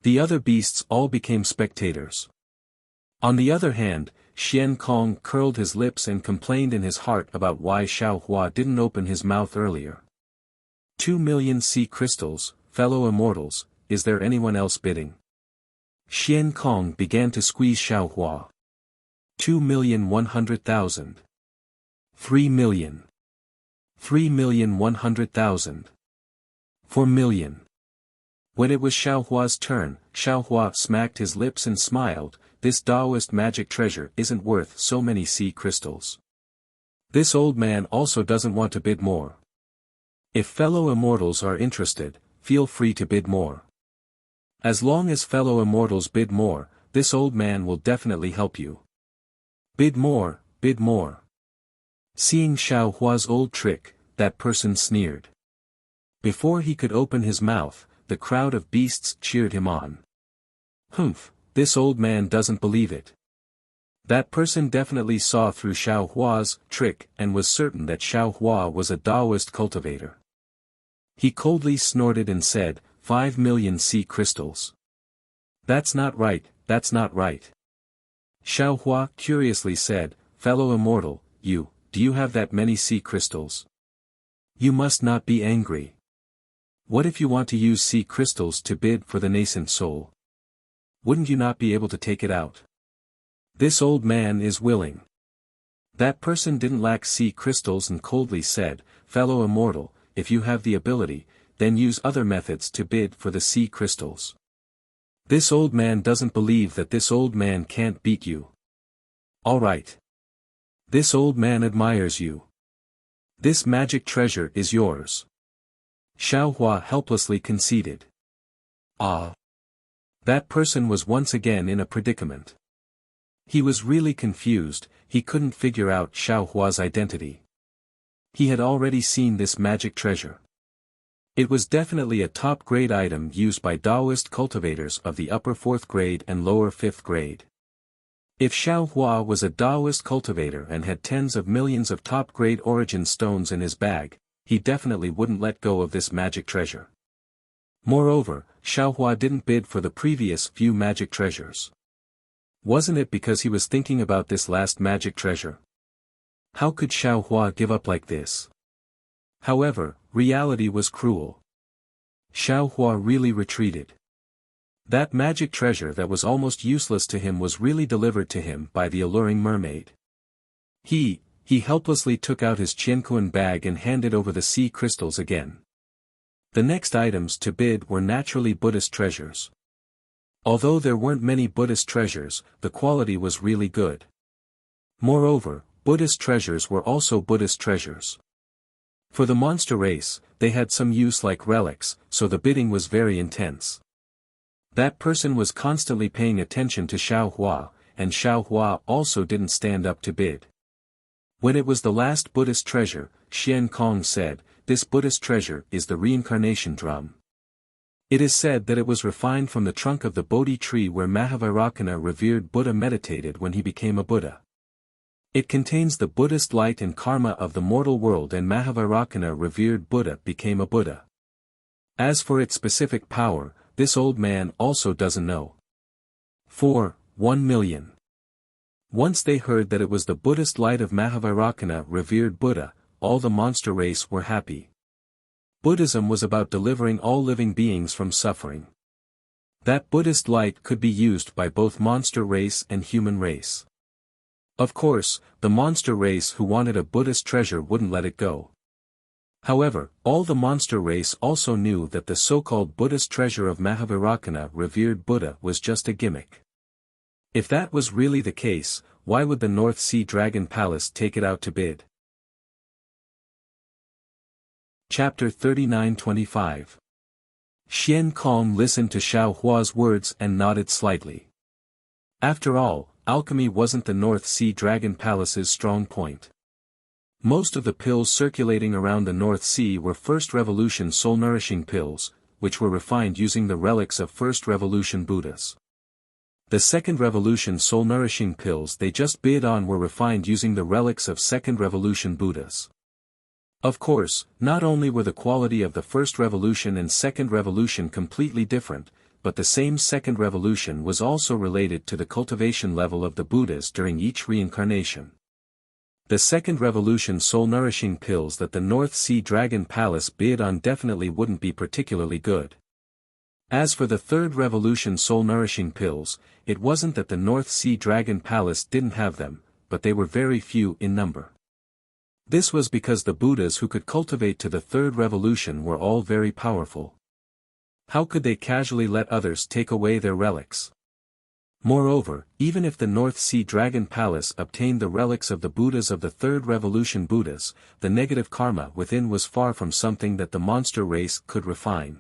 The other beasts all became spectators. On the other hand, Xian Kong curled his lips and complained in his heart about why Xiao Hua didn't open his mouth earlier. 2 million sea crystals, fellow immortals, is there anyone else bidding? Xian Kong began to squeeze Xiao Hua. 2,100,000. 3 million. 3,100,000. 4 million. When it was Xiao Hua's turn, Xiao Hua smacked his lips and smiled, this Taoist magic treasure isn't worth so many sea crystals. This old man also doesn't want to bid more. If fellow immortals are interested, feel free to bid more. As long as fellow immortals bid more, this old man will definitely help you. Bid more, bid more. Seeing Xiao Hua's old trick, that person sneered. Before he could open his mouth, the crowd of beasts cheered him on. Humph, this old man doesn't believe it. That person definitely saw through Xiao Hua's trick and was certain that Xiao Hua was a Taoist cultivator. He coldly snorted and said, 5 million sea crystals. That's not right, that's not right. Xiao Hua curiously said, fellow immortal, do you have that many sea crystals? You must not be angry. What if you want to use sea crystals to bid for the nascent soul? Wouldn't you not be able to take it out? This old man is willing. That person didn't lack sea crystals and coldly said, fellow immortal, if you have the ability, then use other methods to bid for the sea crystals. This old man doesn't believe that this old man can't beat you. All right. This old man admires you. This magic treasure is yours. Xiao Hua helplessly conceded. Ah! That person was once again in a predicament. He was really confused, he couldn't figure out Xiao Hua's identity. He had already seen this magic treasure. It was definitely a top-grade item used by Taoist cultivators of the upper 4th grade and lower 5th grade. If Xiao Hua was a Taoist cultivator and had tens of millions of top-grade origin stones in his bag, he definitely wouldn't let go of this magic treasure. Moreover, Xiao Hua didn't bid for the previous few magic treasures. Wasn't it because he was thinking about this last magic treasure? How could Xiao Hua give up like this? However, reality was cruel. Xiao Hua really retreated. That magic treasure that was almost useless to him was really delivered to him by the alluring mermaid. He helplessly took out his Qianquan bag and handed over the sea crystals again. The next items to bid were naturally Buddhist treasures. Although there weren't many Buddhist treasures, the quality was really good. Moreover, Buddhist treasures were also Buddhist treasures. For the monster race, they had some use like relics, so the bidding was very intense. That person was constantly paying attention to Xiao Hua, and Xiao Hua also didn't stand up to bid. When it was the last Buddhist treasure, Xian Kong said, this Buddhist treasure is the reincarnation drum. It is said that it was refined from the trunk of the Bodhi tree where Mahavairakana revered Buddha meditated when he became a Buddha. It contains the Buddhist light and karma of the mortal world, and Mahavairakana revered Buddha became a Buddha. As for its specific power, this old man also doesn't know. 1 million. Once they heard that it was the Buddhist light of Mahavairakana revered Buddha, all the monster race were happy. Buddhism was about delivering all living beings from suffering. That Buddhist light could be used by both monster race and human race. Of course, the monster race who wanted a Buddhist treasure wouldn't let it go. However, all the monster race also knew that the so-called Buddhist treasure of Mahavairakana, revered Buddha, was just a gimmick. If that was really the case, why would the North Sea Dragon Palace take it out to bid? Chapter 39-25. Xian Kong listened to Xiao Hua's words and nodded slightly. After all, alchemy wasn't the North Sea Dragon Palace's strong point. Most of the pills circulating around the North Sea were First Revolution soul-nourishing pills, which were refined using the relics of First Revolution Buddhas. The Second Revolution soul-nourishing pills they just bid on were refined using the relics of Second Revolution Buddhas. Of course, not only were the quality of the First Revolution and Second Revolution completely different, but the same Second Revolution was also related to the cultivation level of the Buddhas during each reincarnation. The Second Revolution soul-nourishing pills that the North Sea Dragon Palace bid on definitely wouldn't be particularly good. As for the Third Revolution soul-nourishing pills, it wasn't that the North Sea Dragon Palace didn't have them, but they were very few in number. This was because the Buddhas who could cultivate to the Third Revolution were all very powerful. How could they casually let others take away their relics? Moreover, even if the North Sea Dragon Palace obtained the relics of the Buddhas of the Third Revolution Buddhas, the negative karma within was far from something that the monster race could refine.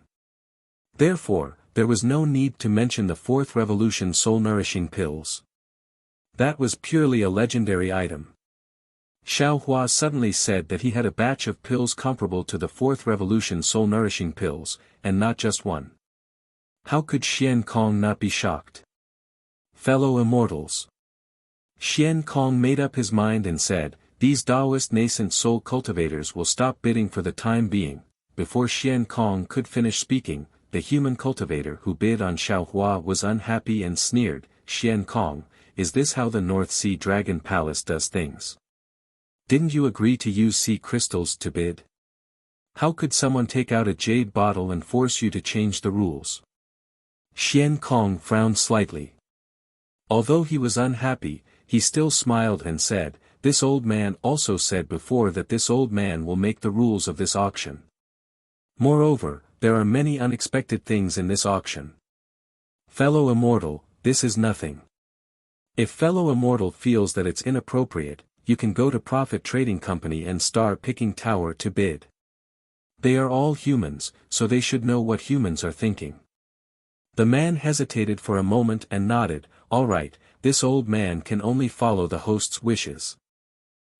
Therefore, there was no need to mention the Fourth Revolution soul-nourishing pills. That was purely a legendary item. Xiao Hua suddenly said that he had a batch of pills comparable to the Fourth Revolution soul-nourishing pills, and not just one. How could Xian Kong not be shocked? Fellow immortals. Xian Kong made up his mind and said, these Taoist nascent soul cultivators will stop bidding for the time being. Before Xian Kong could finish speaking, the human cultivator who bid on Xiao Hua was unhappy and sneered, Xian Kong, is this how the North Sea Dragon Palace does things? Didn't you agree to use sea crystals to bid? How could someone take out a jade bottle and force you to change the rules? Xian Kong frowned slightly. Although he was unhappy, he still smiled and said, this old man also said before that this old man will make the rules of this auction. Moreover, there are many unexpected things in this auction. Fellow immortal, this is nothing. If fellow immortal feels that it's inappropriate, you can go to Profit Trading Company and Star Picking Tower to bid. They are all humans, so they should know what humans are thinking. The man hesitated for a moment and nodded, all right, this old man can only follow the host's wishes.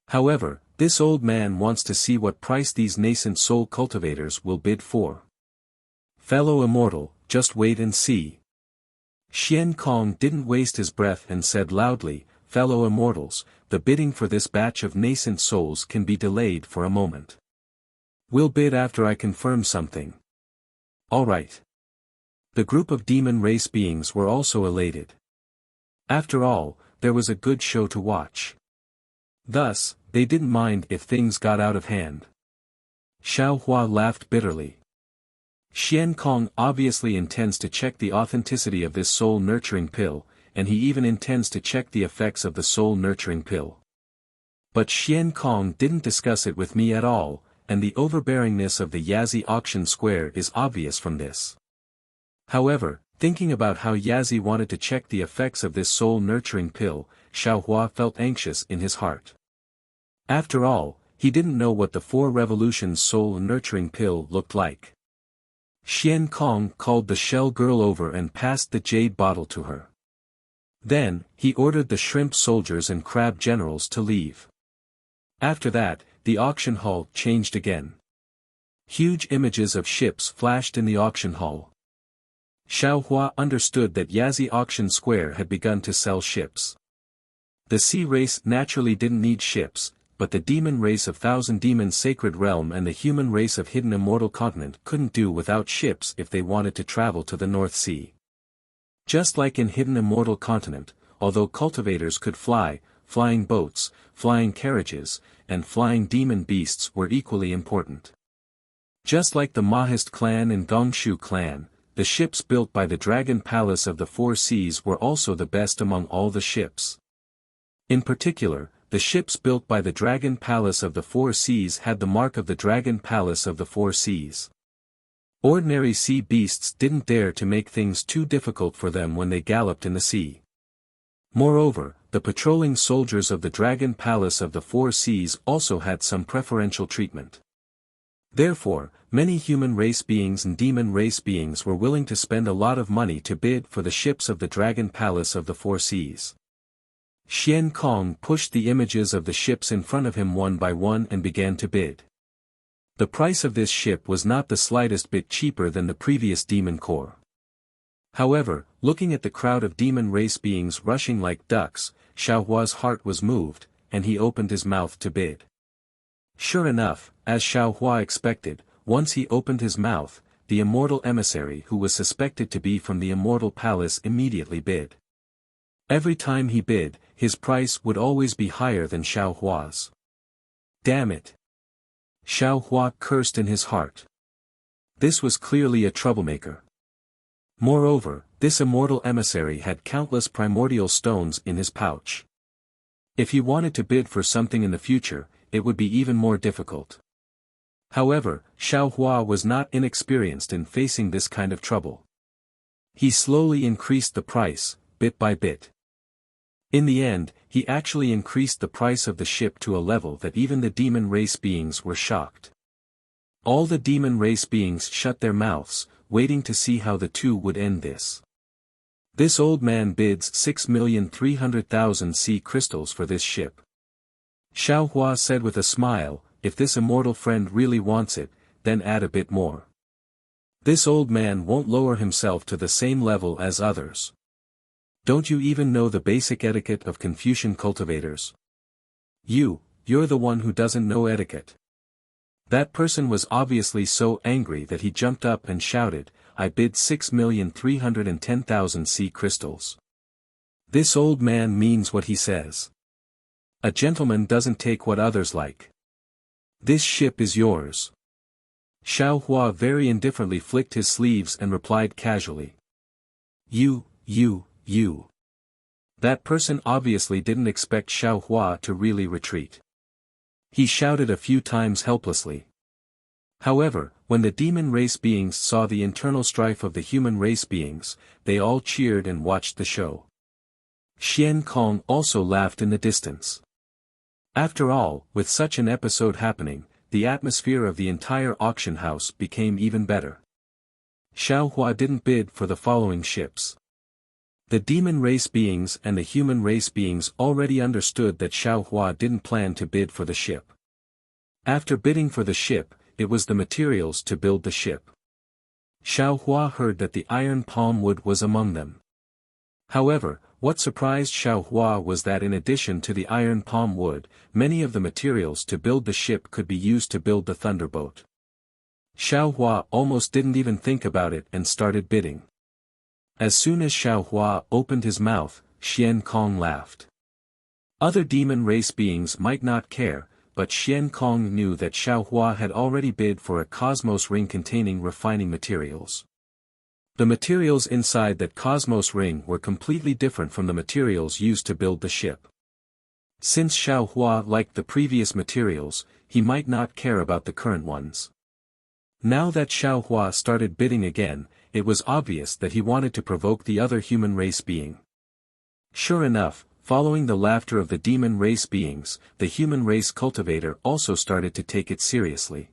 However, this old man wants to see what price these nascent soul cultivators will bid for. Fellow immortal, just wait and see. Xian Kong didn't waste his breath and said loudly, fellow immortals, the bidding for this batch of nascent souls can be delayed for a moment. We'll bid after I confirm something. All right. The group of demon race beings were also elated. After all, there was a good show to watch. Thus, they didn't mind if things got out of hand. Xiao Hua laughed bitterly. Xian Kong obviously intends to check the authenticity of this soul-nurturing pill, and he even intends to check the effects of the soul-nurturing pill. But Xian Kong didn't discuss it with me at all, and the overbearingness of the Yazi auction square is obvious from this. However, thinking about how Yazi wanted to check the effects of this soul-nurturing pill, Xiao Hua felt anxious in his heart. After all, he didn't know what the Four Revolutions soul-nurturing pill looked like. Xian Kong called the shell girl over and passed the jade bottle to her. Then, he ordered the shrimp soldiers and crab generals to leave. After that, the auction hall changed again. Huge images of ships flashed in the auction hall. Xiao Hua understood that Yazi Auction Square had begun to sell ships. The sea race naturally didn't need ships, but the demon race of Thousand Demons Sacred Realm and the human race of Hidden Immortal Continent couldn't do without ships if they wanted to travel to the North Sea. Just like in Hidden Immortal Continent, although cultivators could fly, flying boats, flying carriages, and flying demon beasts were equally important. Just like the Mahist clan and Gongshu clan, the ships built by the Dragon Palace of the Four Seas were also the best among all the ships. In particular, the ships built by the Dragon Palace of the Four Seas had the mark of the Dragon Palace of the Four Seas. Ordinary sea beasts didn't dare to make things too difficult for them when they galloped in the sea. Moreover, the patrolling soldiers of the Dragon Palace of the Four Seas also had some preferential treatment. Therefore, many human race beings and demon race beings were willing to spend a lot of money to bid for the ships of the Dragon Palace of the Four Seas. Xian Kong pushed the images of the ships in front of him one by one and began to bid. The price of this ship was not the slightest bit cheaper than the previous demon core. However, looking at the crowd of demon race beings rushing like ducks, Xiaohua's heart was moved, and he opened his mouth to bid. Sure enough, as Xiaohua expected, once he opened his mouth, the immortal emissary who was suspected to be from the immortal palace immediately bid. Every time he bid, his price would always be higher than Xiaohua's. Damn it! Xiaohua cursed in his heart. This was clearly a troublemaker. Moreover, this immortal emissary had countless primordial stones in his pouch. If he wanted to bid for something in the future, it would be even more difficult. However, Xiaohua was not inexperienced in facing this kind of trouble. He slowly increased the price, bit by bit. In the end, he actually increased the price of the ship to a level that even the demon race beings were shocked. All the demon race beings shut their mouths, waiting to see how the two would end this. This old man bids 6,300,000 sea crystals for this ship. Xiaohua said with a smile, if this immortal friend really wants it, then add a bit more. This old man won't lower himself to the same level as others. Don't you even know the basic etiquette of Confucian cultivators? You're the one who doesn't know etiquette. That person was obviously so angry that he jumped up and shouted, I bid 6,310,000 sea crystals. This old man means what he says. A gentleman doesn't take what others like. This ship is yours. Xiaohua very indifferently flicked his sleeves and replied casually. You. That person obviously didn't expect Xiaohua to really retreat. He shouted a few times helplessly. However, when the demon race beings saw the internal strife of the human race beings, they all cheered and watched the show. Xian Kong also laughed in the distance. After all, with such an episode happening, the atmosphere of the entire auction house became even better. Xiaohua didn't bid for the following ships. The demon race beings and the human race beings already understood that Xiaohua didn't plan to bid for the ship. After bidding for the ship, it was the materials to build the ship. Xiaohua heard that the iron palm wood was among them. However, what surprised Xiaohua was that in addition to the iron palm wood, many of the materials to build the ship could be used to build the thunderboat. Xiaohua almost didn't even think about it and started bidding. As soon as Xiaohua opened his mouth, Xian Kong laughed. Other demon race beings might not care, but Xian Kong knew that Xiaohua had already bid for a cosmos ring containing refining materials. The materials inside that cosmos ring were completely different from the materials used to build the ship. Since Xiaohua liked the previous materials, he might not care about the current ones. Now that Xiaohua started bidding again, it was obvious that he wanted to provoke the other human race being. Sure enough, following the laughter of the demon race beings, the human race cultivator also started to take it seriously.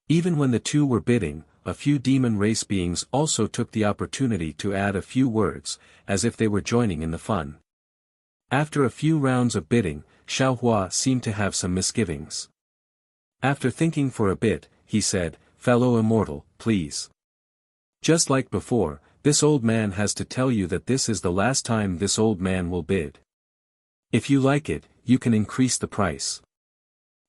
Even when the two were bidding, a few demon race beings also took the opportunity to add a few words, as if they were joining in the fun. After a few rounds of bidding, Xiaohua seemed to have some misgivings. After thinking for a bit, he said, "Fellow immortal, please. Just like before, this old man has to tell you that this is the last time this old man will bid. If you like it, you can increase the price.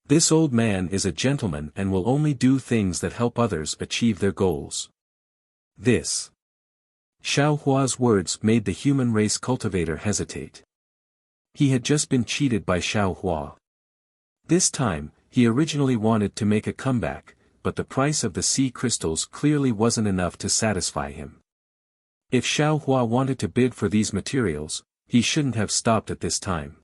This old man is a gentleman and will only do things that help others achieve their goals." This. Xiaohua's words made the human race cultivator hesitate. He had just been cheated by Xiaohua. This time, he originally wanted to make a comeback, but the price of the sea crystals clearly wasn't enough to satisfy him. If Xiaohua wanted to bid for these materials, he shouldn't have stopped at this time.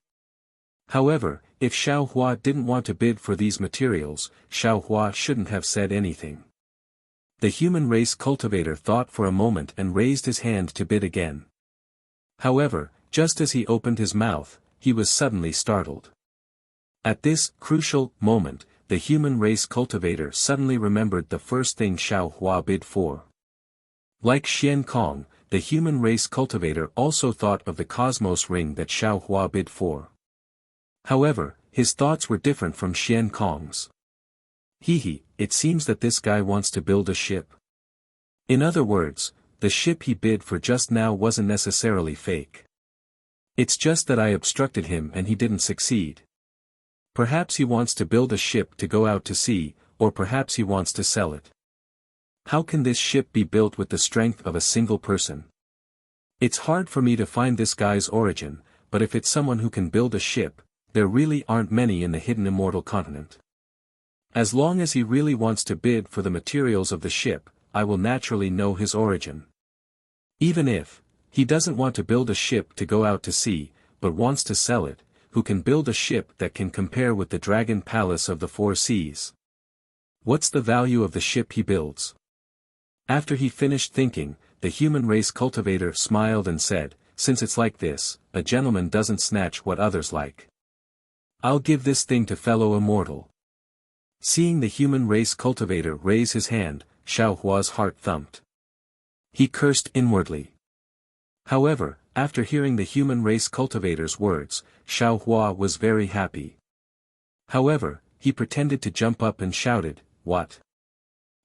However, if Xiao Hua didn't want to bid for these materials, Xiao Hua shouldn't have said anything. The human race cultivator thought for a moment and raised his hand to bid again. However, just as he opened his mouth, he was suddenly startled. At this crucial moment, the human race cultivator suddenly remembered the first thing Xiao Hua bid for. Like Xian Kong, the human race cultivator also thought of the cosmos ring that Xiao Hua bid for. However, his thoughts were different from Xian Kong's. It seems that this guy wants to build a ship. In other words, the ship he bid for just now wasn't necessarily fake. It's just that I obstructed him and he didn't succeed. Perhaps he wants to build a ship to go out to sea, or perhaps he wants to sell it. How can this ship be built with the strength of a single person? It's hard for me to find this guy's origin, but if it's someone who can build a ship, there really aren't many in the hidden immortal continent. As long as he really wants to bid for the materials of the ship, I will naturally know his origin. Even if he doesn't want to build a ship to go out to sea, but wants to sell it, who can build a ship that can compare with the Dragon Palace of the Four Seas? What's the value of the ship he builds? After he finished thinking, the human race cultivator smiled and said, "Since it's like this, a gentleman doesn't snatch what others like. I'll give this thing to fellow immortal." Seeing the human race cultivator raise his hand, Xiao Hua's heart thumped. He cursed inwardly. However, after hearing the human race cultivator's words, Xiao Hua was very happy. However, he pretended to jump up and shouted, "What?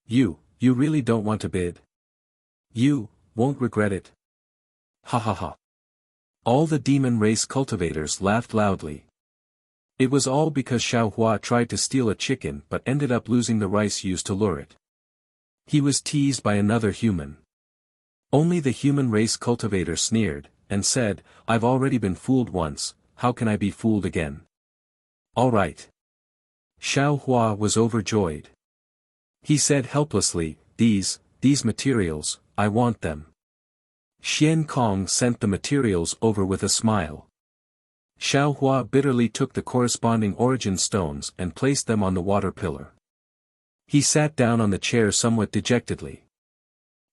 You really don't want to bid? You won't regret it." Ha ha ha. All the demon race cultivators laughed loudly. It was all because Xiao Hua tried to steal a chicken but ended up losing the rice used to lure it. He was teased by another human. Only the human race cultivator sneered, and said, "I've already been fooled once, how can I be fooled again?" All right. Xiao Hua was overjoyed. He said helplessly, These materials, I want them." Xian Kong sent the materials over with a smile. Xiao Hua bitterly took the corresponding origin stones and placed them on the water pillar. He sat down on the chair somewhat dejectedly.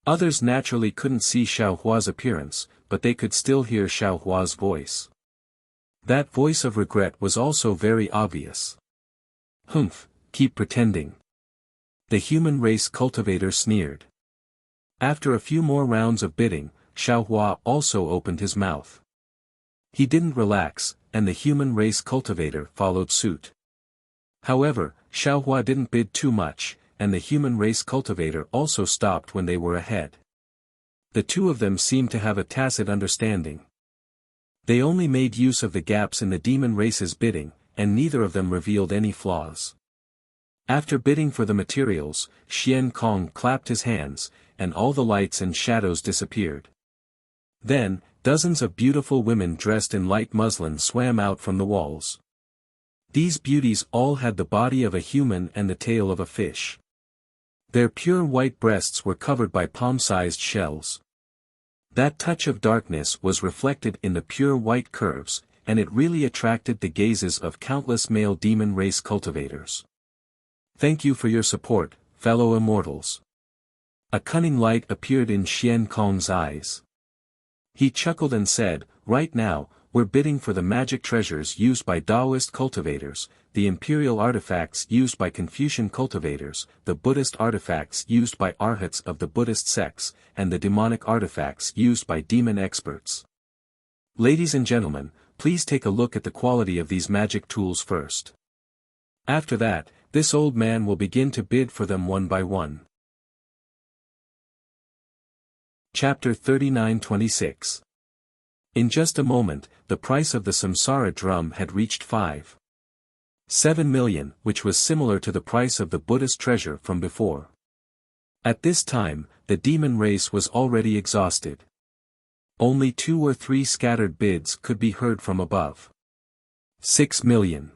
Others naturally couldn't see Xiao Hua's appearance, but they could still hear Xiao Hua's voice. That voice of regret was also very obvious. "Humph, keep pretending." The human race cultivator sneered. After a few more rounds of bidding, Xiao Hua also opened his mouth. He didn't relax, and the human race cultivator followed suit. However, Xiao Hua didn't bid too much, and the human race cultivator also stopped when they were ahead. The two of them seemed to have a tacit understanding. They only made use of the gaps in the demon race's bidding, and neither of them revealed any flaws. After bidding for the materials, Xian Kong clapped his hands, and all the lights and shadows disappeared. Then, dozens of beautiful women dressed in light muslin swam out from the walls. These beauties all had the body of a human and the tail of a fish. Their pure white breasts were covered by palm-sized shells. That touch of darkness was reflected in the pure white curves, and it really attracted the gazes of countless male demon race cultivators. "Thank you for your support, fellow immortals." A cunning light appeared in Xian Kong's eyes. He chuckled and said, "Right now, we're bidding for the magic treasures used by Taoist cultivators, the imperial artifacts used by Confucian cultivators, the Buddhist artifacts used by arhats of the Buddhist sects, and the demonic artifacts used by demon experts. Ladies and gentlemen, please take a look at the quality of these magic tools first. After that, this old man will begin to bid for them one by one." Chapter 39-26. In just a moment, the price of the samsara drum had reached 5.7 million, which was similar to the price of the Buddhist treasure from before. At this time, the demon race was already exhausted. Only 2 or 3 scattered bids could be heard from above. 6 million.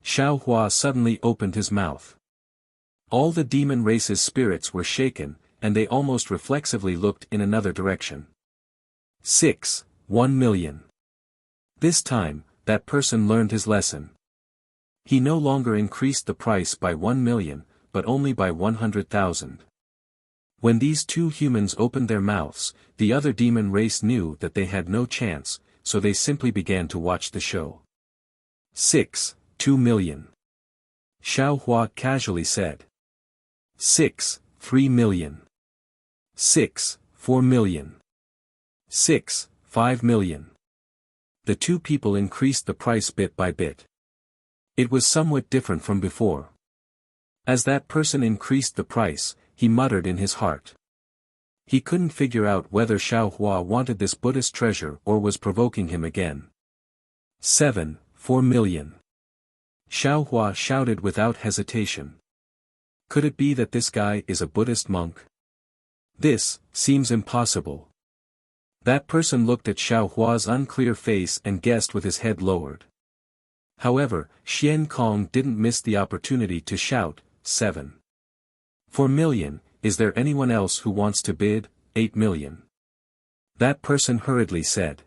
Xiao Hua suddenly opened his mouth. All the demon race's spirits were shaken, and they almost reflexively looked in another direction. 1 million. This time, that person learned his lesson. He no longer increased the price by 1 million, but only by 100,000. When these two humans opened their mouths, the other demon race knew that they had no chance, so they simply began to watch the show. 6, 2 million. Xiao Hua casually said. 6, 3 million. 6, 4 million. 6, 5 million. The two people increased the price bit by bit. It was somewhat different from before. As that person increased the price, he muttered in his heart. He couldn't figure out whether Xiao Hua wanted this Buddhist treasure or was provoking him again. 7, 4 million. Xiao Hua shouted without hesitation. Could it be that this guy is a Buddhist monk? This seems impossible. That person looked at Xiao Hua's unclear face and guessed with his head lowered. However, Xian Kong didn't miss the opportunity to shout, 7. 4 million, is there anyone else who wants to bid? 8 million. That person hurriedly said.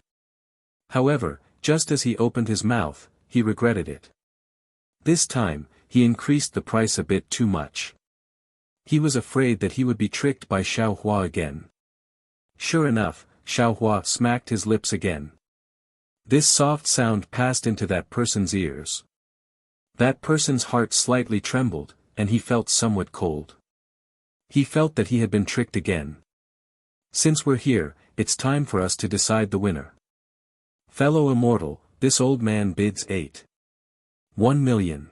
However, just as he opened his mouth, he regretted it. This time, he increased the price a bit too much. He was afraid that he would be tricked by Xiao Hua again. Sure enough, Xiao Hua smacked his lips again. This soft sound passed into that person's ears. That person's heart slightly trembled, and he felt somewhat cold. He felt that he had been tricked again. Since we're here, it's time for us to decide the winner. Fellow immortal, this old man bids 8. 1 million.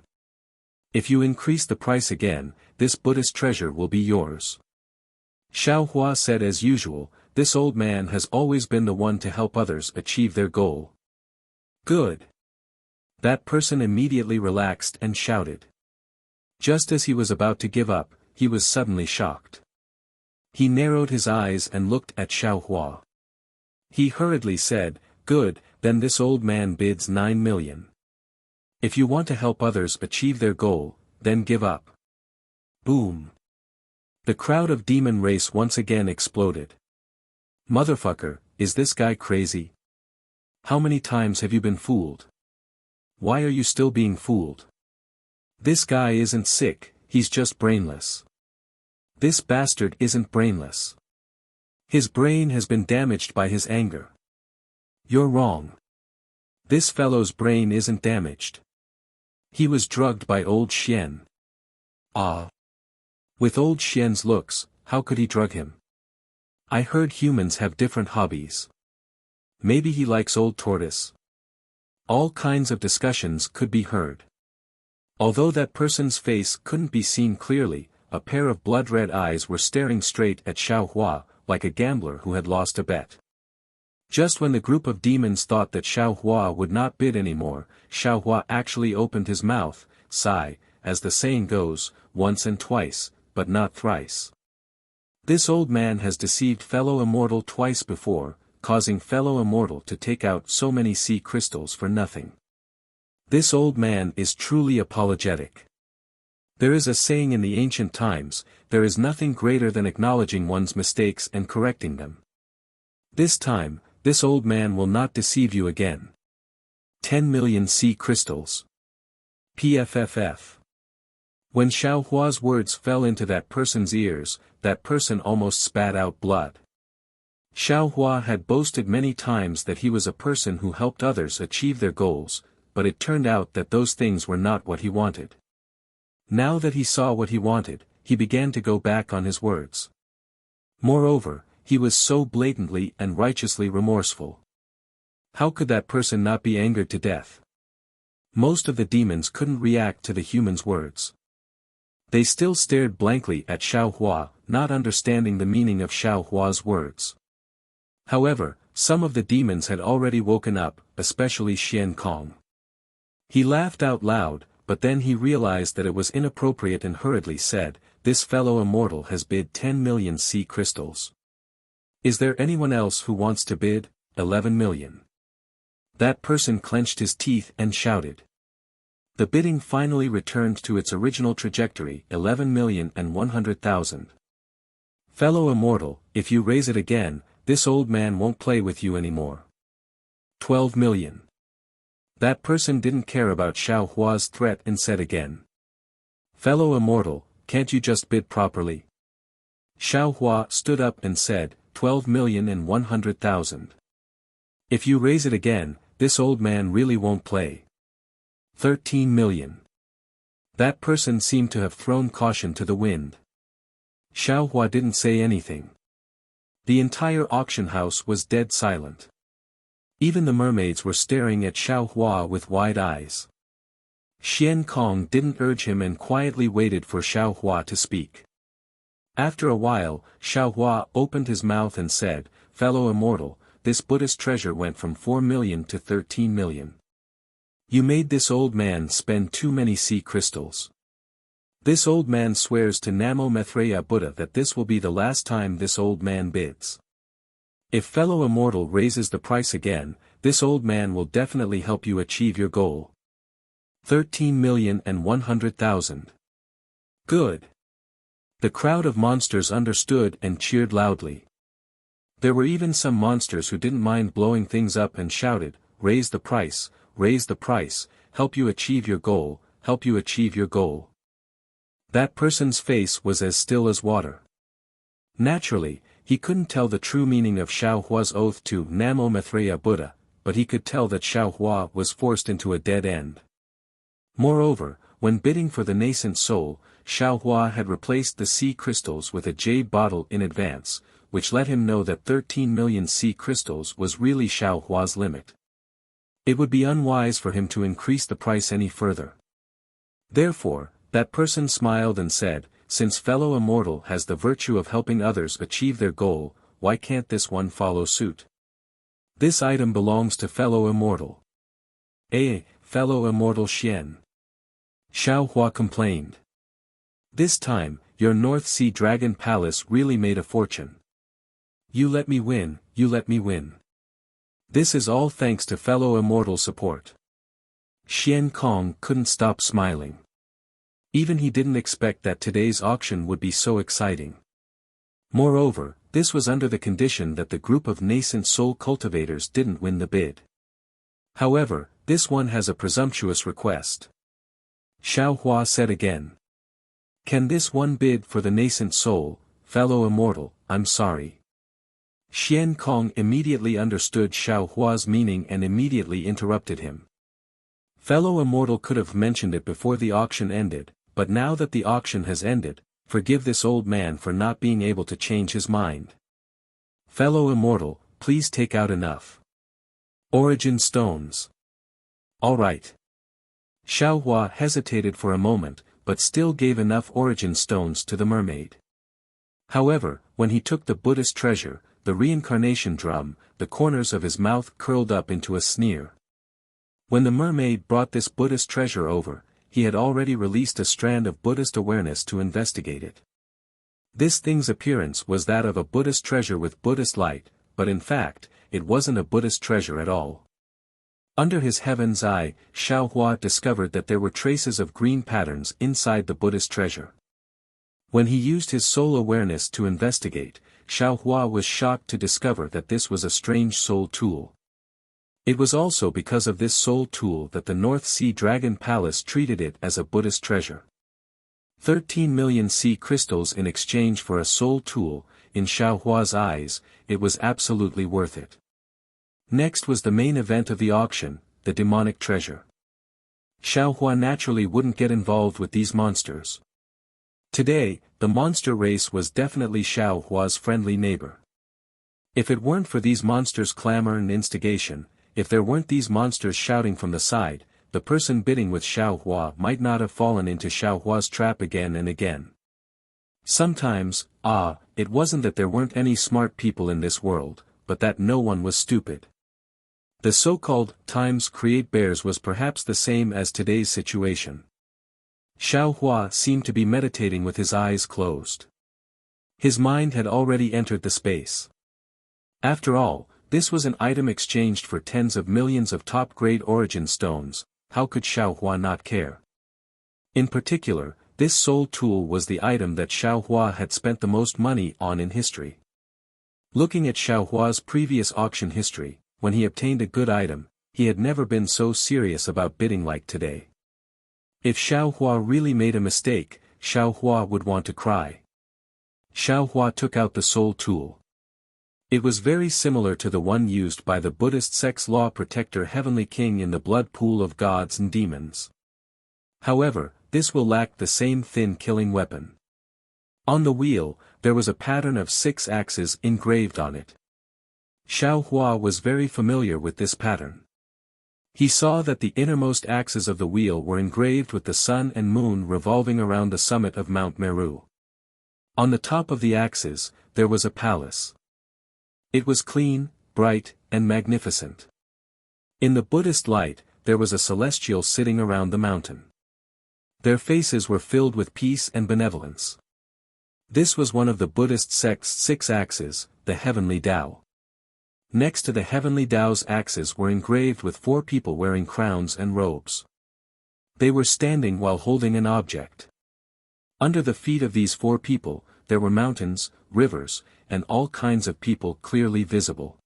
If you increase the price again, this Buddhist treasure will be yours. Xiao Hua said as usual, this old man has always been the one to help others achieve their goal. Good. That person immediately relaxed and shouted. Just as he was about to give up, he was suddenly shocked. He narrowed his eyes and looked at Xiao Hua. He hurriedly said, good, then this old man bids 9 million. If you want to help others achieve their goal, then give up. Boom. The crowd of demon race once again exploded. Motherfucker, is this guy crazy? How many times have you been fooled? Why are you still being fooled? This guy isn't sick, he's just brainless. This bastard isn't brainless. His brain has been damaged by his anger. You're wrong. This fellow's brain isn't damaged. He was drugged by old Xian. Ah. With old Xian's looks, how could he drug him? I heard humans have different hobbies. Maybe he likes old tortoise. All kinds of discussions could be heard. Although that person's face couldn't be seen clearly, a pair of blood-red eyes were staring straight at Xiao Hua, like a gambler who had lost a bet. Just when the group of demons thought that Xiao Hua would not bid anymore, Xiao Hua actually opened his mouth, sigh, as the saying goes, once and twice, but not thrice. This old man has deceived fellow immortal twice before, causing fellow immortal to take out so many sea crystals for nothing. This old man is truly apologetic. There is a saying in the ancient times, there is nothing greater than acknowledging one's mistakes and correcting them. This time, this old man will not deceive you again. 10 million sea crystals. PFFF. When Xiao Hua's words fell into that person's ears, that person almost spat out blood. Xiao Hua had boasted many times that he was a person who helped others achieve their goals, but it turned out that those things were not what he wanted. Now that he saw what he wanted, he began to go back on his words. Moreover, he was so blatantly and righteously remorseful. How could that person not be angered to death? Most of the demons couldn't react to the human's words. They still stared blankly at Xiao Hua, not understanding the meaning of Xiao Hua's words. However, some of the demons had already woken up, especially Xian Kong. He laughed out loud, but then he realized that it was inappropriate and hurriedly said, this fellow immortal has bid 10 million sea crystals. Is there anyone else who wants to bid? 11 million. That person clenched his teeth and shouted. The bidding finally returned to its original trajectory, 11,100,000. Fellow immortal, if you raise it again, this old man won't play with you anymore. 12 million. That person didn't care about Xiao Hua's threat and said again. Fellow immortal, can't you just bid properly? Xiao Hua stood up and said, 12,100,000. If you raise it again, this old man really won't play. 13 million. That person seemed to have thrown caution to the wind. Xiao Hua didn't say anything. The entire auction house was dead silent. Even the mermaids were staring at Xiao Hua with wide eyes. Xian Kong didn't urge him and quietly waited for Xiao Hua to speak. After a while, Xiao Hua opened his mouth and said, Fellow immortal, this Buddhist treasure went from 4 million to 13 million. You made this old man spend too many sea crystals. This old man swears to Namo Maitreya Buddha that this will be the last time this old man bids. If fellow immortal raises the price again, this old man will definitely help you achieve your goal. 13,100,000. Good. The crowd of monsters understood and cheered loudly. There were even some monsters who didn't mind blowing things up and shouted, raise the price, help you achieve your goal, help you achieve your goal. That person's face was as still as water. Naturally, he couldn't tell the true meaning of Xiao Hua's oath to Namo Maitreya Buddha, but he could tell that Xiao Hua was forced into a dead end. Moreover, when bidding for the nascent soul, Xiao Hua had replaced the sea crystals with a jade bottle in advance, which let him know that 13 million sea crystals was really Xiao Hua's limit. It would be unwise for him to increase the price any further. Therefore, that person smiled and said, since fellow immortal has the virtue of helping others achieve their goal, why can't this one follow suit? This item belongs to fellow immortal. Fellow immortal Xian. Xiao Hua complained. This time, your North Sea Dragon Palace really made a fortune. You let me win, you let me win. This is all thanks to fellow immortal support. Xian Kong couldn't stop smiling. Even he didn't expect that today's auction would be so exciting. Moreover, this was under the condition that the group of nascent soul cultivators didn't win the bid. However, this one has a presumptuous request. Xiao Hua said again. Can this one bid for the nascent soul, fellow immortal? I'm sorry. Xian Kong immediately understood Xiao Hua's meaning and immediately interrupted him. Fellow immortal could have mentioned it before the auction ended, but now that the auction has ended, forgive this old man for not being able to change his mind. Fellow immortal, please take out enough origin stones. All right. Xiao Hua hesitated for a moment, but still gave enough origin stones to the mermaid. However, when he took the Buddhist treasure, the reincarnation drum, the corners of his mouth curled up into a sneer. When the mermaid brought this Buddhist treasure over, he had already released a strand of Buddhist awareness to investigate it. This thing's appearance was that of a Buddhist treasure with Buddhist light, but in fact, it wasn't a Buddhist treasure at all. Under his heaven's eye, Xiao Hua discovered that there were traces of green patterns inside the Buddhist treasure. When he used his soul awareness to investigate, Xiao Hua was shocked to discover that this was a strange soul tool. It was also because of this soul tool that the North Sea Dragon Palace treated it as a Buddhist treasure. 13 million sea crystals in exchange for a soul tool, in Xiao Hua's eyes, it was absolutely worth it. Next was the main event of the auction, the demonic treasure. Xiao Hua naturally wouldn't get involved with these monsters. Today, the monster race was definitely Xiao Hua's friendly neighbor. If it weren't for these monsters' clamor and instigation, if there weren't these monsters shouting from the side, the person bidding with Xiao Hua might not have fallen into Xiao Hua's trap again and again. Sometimes, it wasn't that there weren't any smart people in this world, but that no one was stupid. The so-called times create bears was perhaps the same as today's situation. Xiao Hua seemed to be meditating with his eyes closed. His mind had already entered the space. After all, this was an item exchanged for tens of millions of top-grade origin stones, how could Xiao Hua not care? In particular, this soul tool was the item that Xiao Hua had spent the most money on in history. Looking at Xiao Hua's previous auction history, when he obtained a good item, he had never been so serious about bidding like today. If Xiao Hua really made a mistake, Xiao Hua would want to cry. Xiao Hua took out the soul tool. It was very similar to the one used by the Buddhist sex law protector Heavenly King in the blood pool of gods and demons. However, this will lack the same thin killing weapon. On the wheel, there was a pattern of 6 axes engraved on it. Xiao Hua was very familiar with this pattern. He saw that the innermost axes of the wheel were engraved with the sun and moon revolving around the summit of Mount Meru. On the top of the axes, there was a palace. It was clean, bright, and magnificent. In the Buddhist light, there was a celestial sitting around the mountain. Their faces were filled with peace and benevolence. This was one of the Buddhist sect's 6 axes, the heavenly Tao. Next to the heavenly Tao's axes were engraved with 4 people wearing crowns and robes. They were standing while holding an object. Under the feet of these 4 people, there were mountains, rivers, and all kinds of people clearly visible.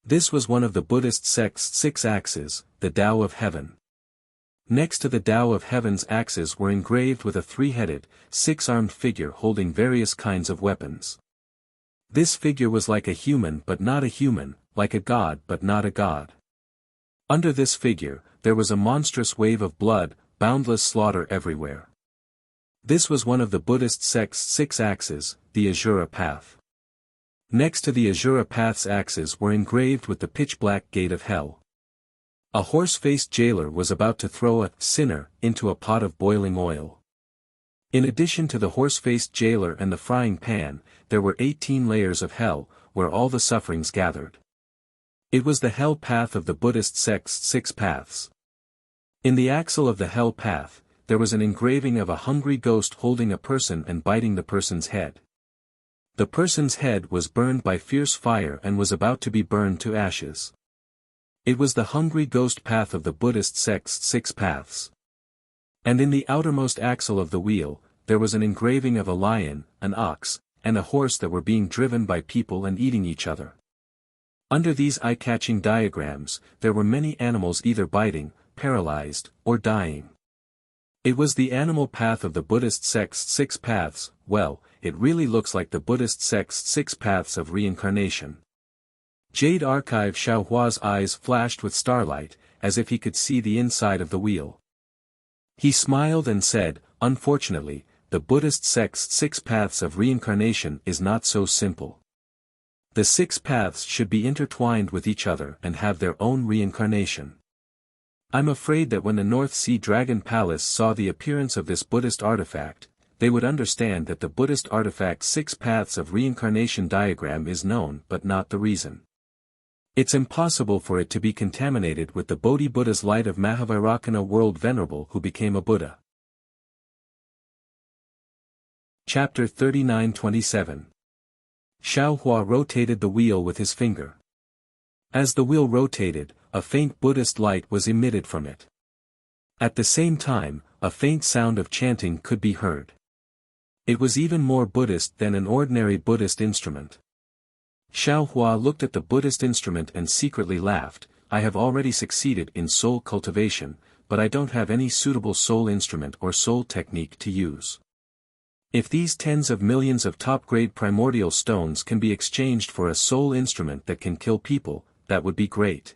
This was one of the Buddhist sect's 6 axes, the Tao of Heaven. Next to the Tao of Heaven's axes were engraved with a 3-headed, 6-armed figure holding various kinds of weapons. This figure was like a human but not a human, like a god but not a god. Under this figure, there was a monstrous wave of blood, boundless slaughter everywhere. This was one of the Buddhist sect's 6 axes, the Asura Path. Next to the Asura Path's axes were engraved with the pitch-black gate of hell. A horse-faced jailer was about to throw a sinner into a pot of boiling oil. In addition to the horse-faced jailer and the frying pan, there were 18 layers of hell, where all the sufferings gathered. It was the hell path of the Buddhist sect's 6 paths. In the axle of the hell path, there was an engraving of a hungry ghost holding a person and biting the person's head. The person's head was burned by fierce fire and was about to be burned to ashes. It was the hungry ghost path of the Buddhist sect's 6 paths. And in the outermost axle of the wheel, there was an engraving of a lion, an ox, and a horse that were being driven by people and eating each other. Under these eye-catching diagrams, there were many animals either biting, paralyzed, or dying. It was the animal path of the Buddhist sect's 6 paths. Well, it really looks like the Buddhist sect's 6 paths of reincarnation. Jade Archive Xiao Hua's eyes flashed with starlight, as if he could see the inside of the wheel. He smiled and said, "Unfortunately, the Buddhist sect's 6 paths of reincarnation is not so simple. The 6 paths should be intertwined with each other and have their own reincarnation. I'm afraid that when the North Sea Dragon Palace saw the appearance of this Buddhist artifact, they would understand that the Buddhist artifact's 6 paths of reincarnation diagram is known but not the reason. It's impossible for it to be contaminated with the Bodhi Buddha's light of Mahavairakana world venerable who became a Buddha." Chapter 39-27. Xiao Hua rotated the wheel with his finger. As the wheel rotated, a faint Buddhist light was emitted from it. At the same time, a faint sound of chanting could be heard. It was even more Buddhist than an ordinary Buddhist instrument. Xiao Hua looked at the Buddhist instrument and secretly laughed. "I have already succeeded in soul cultivation, but I don't have any suitable soul instrument or soul technique to use. If these tens of millions of top-grade primordial stones can be exchanged for a soul instrument that can kill people, that would be great.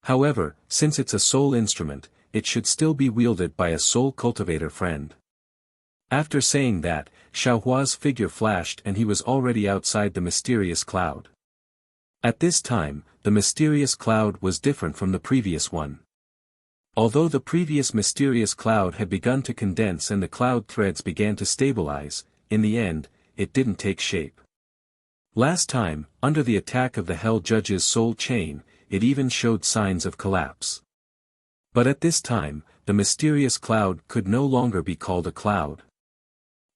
However, since it's a soul instrument, it should still be wielded by a soul cultivator friend." After saying that, Xiao Hua's figure flashed and he was already outside the mysterious cloud. At this time, the mysterious cloud was different from the previous one. Although the previous mysterious cloud had begun to condense and the cloud threads began to stabilize, in the end, it didn't take shape. Last time, under the attack of the Hell Judge's soul chain, it even showed signs of collapse. But at this time, the mysterious cloud could no longer be called a cloud.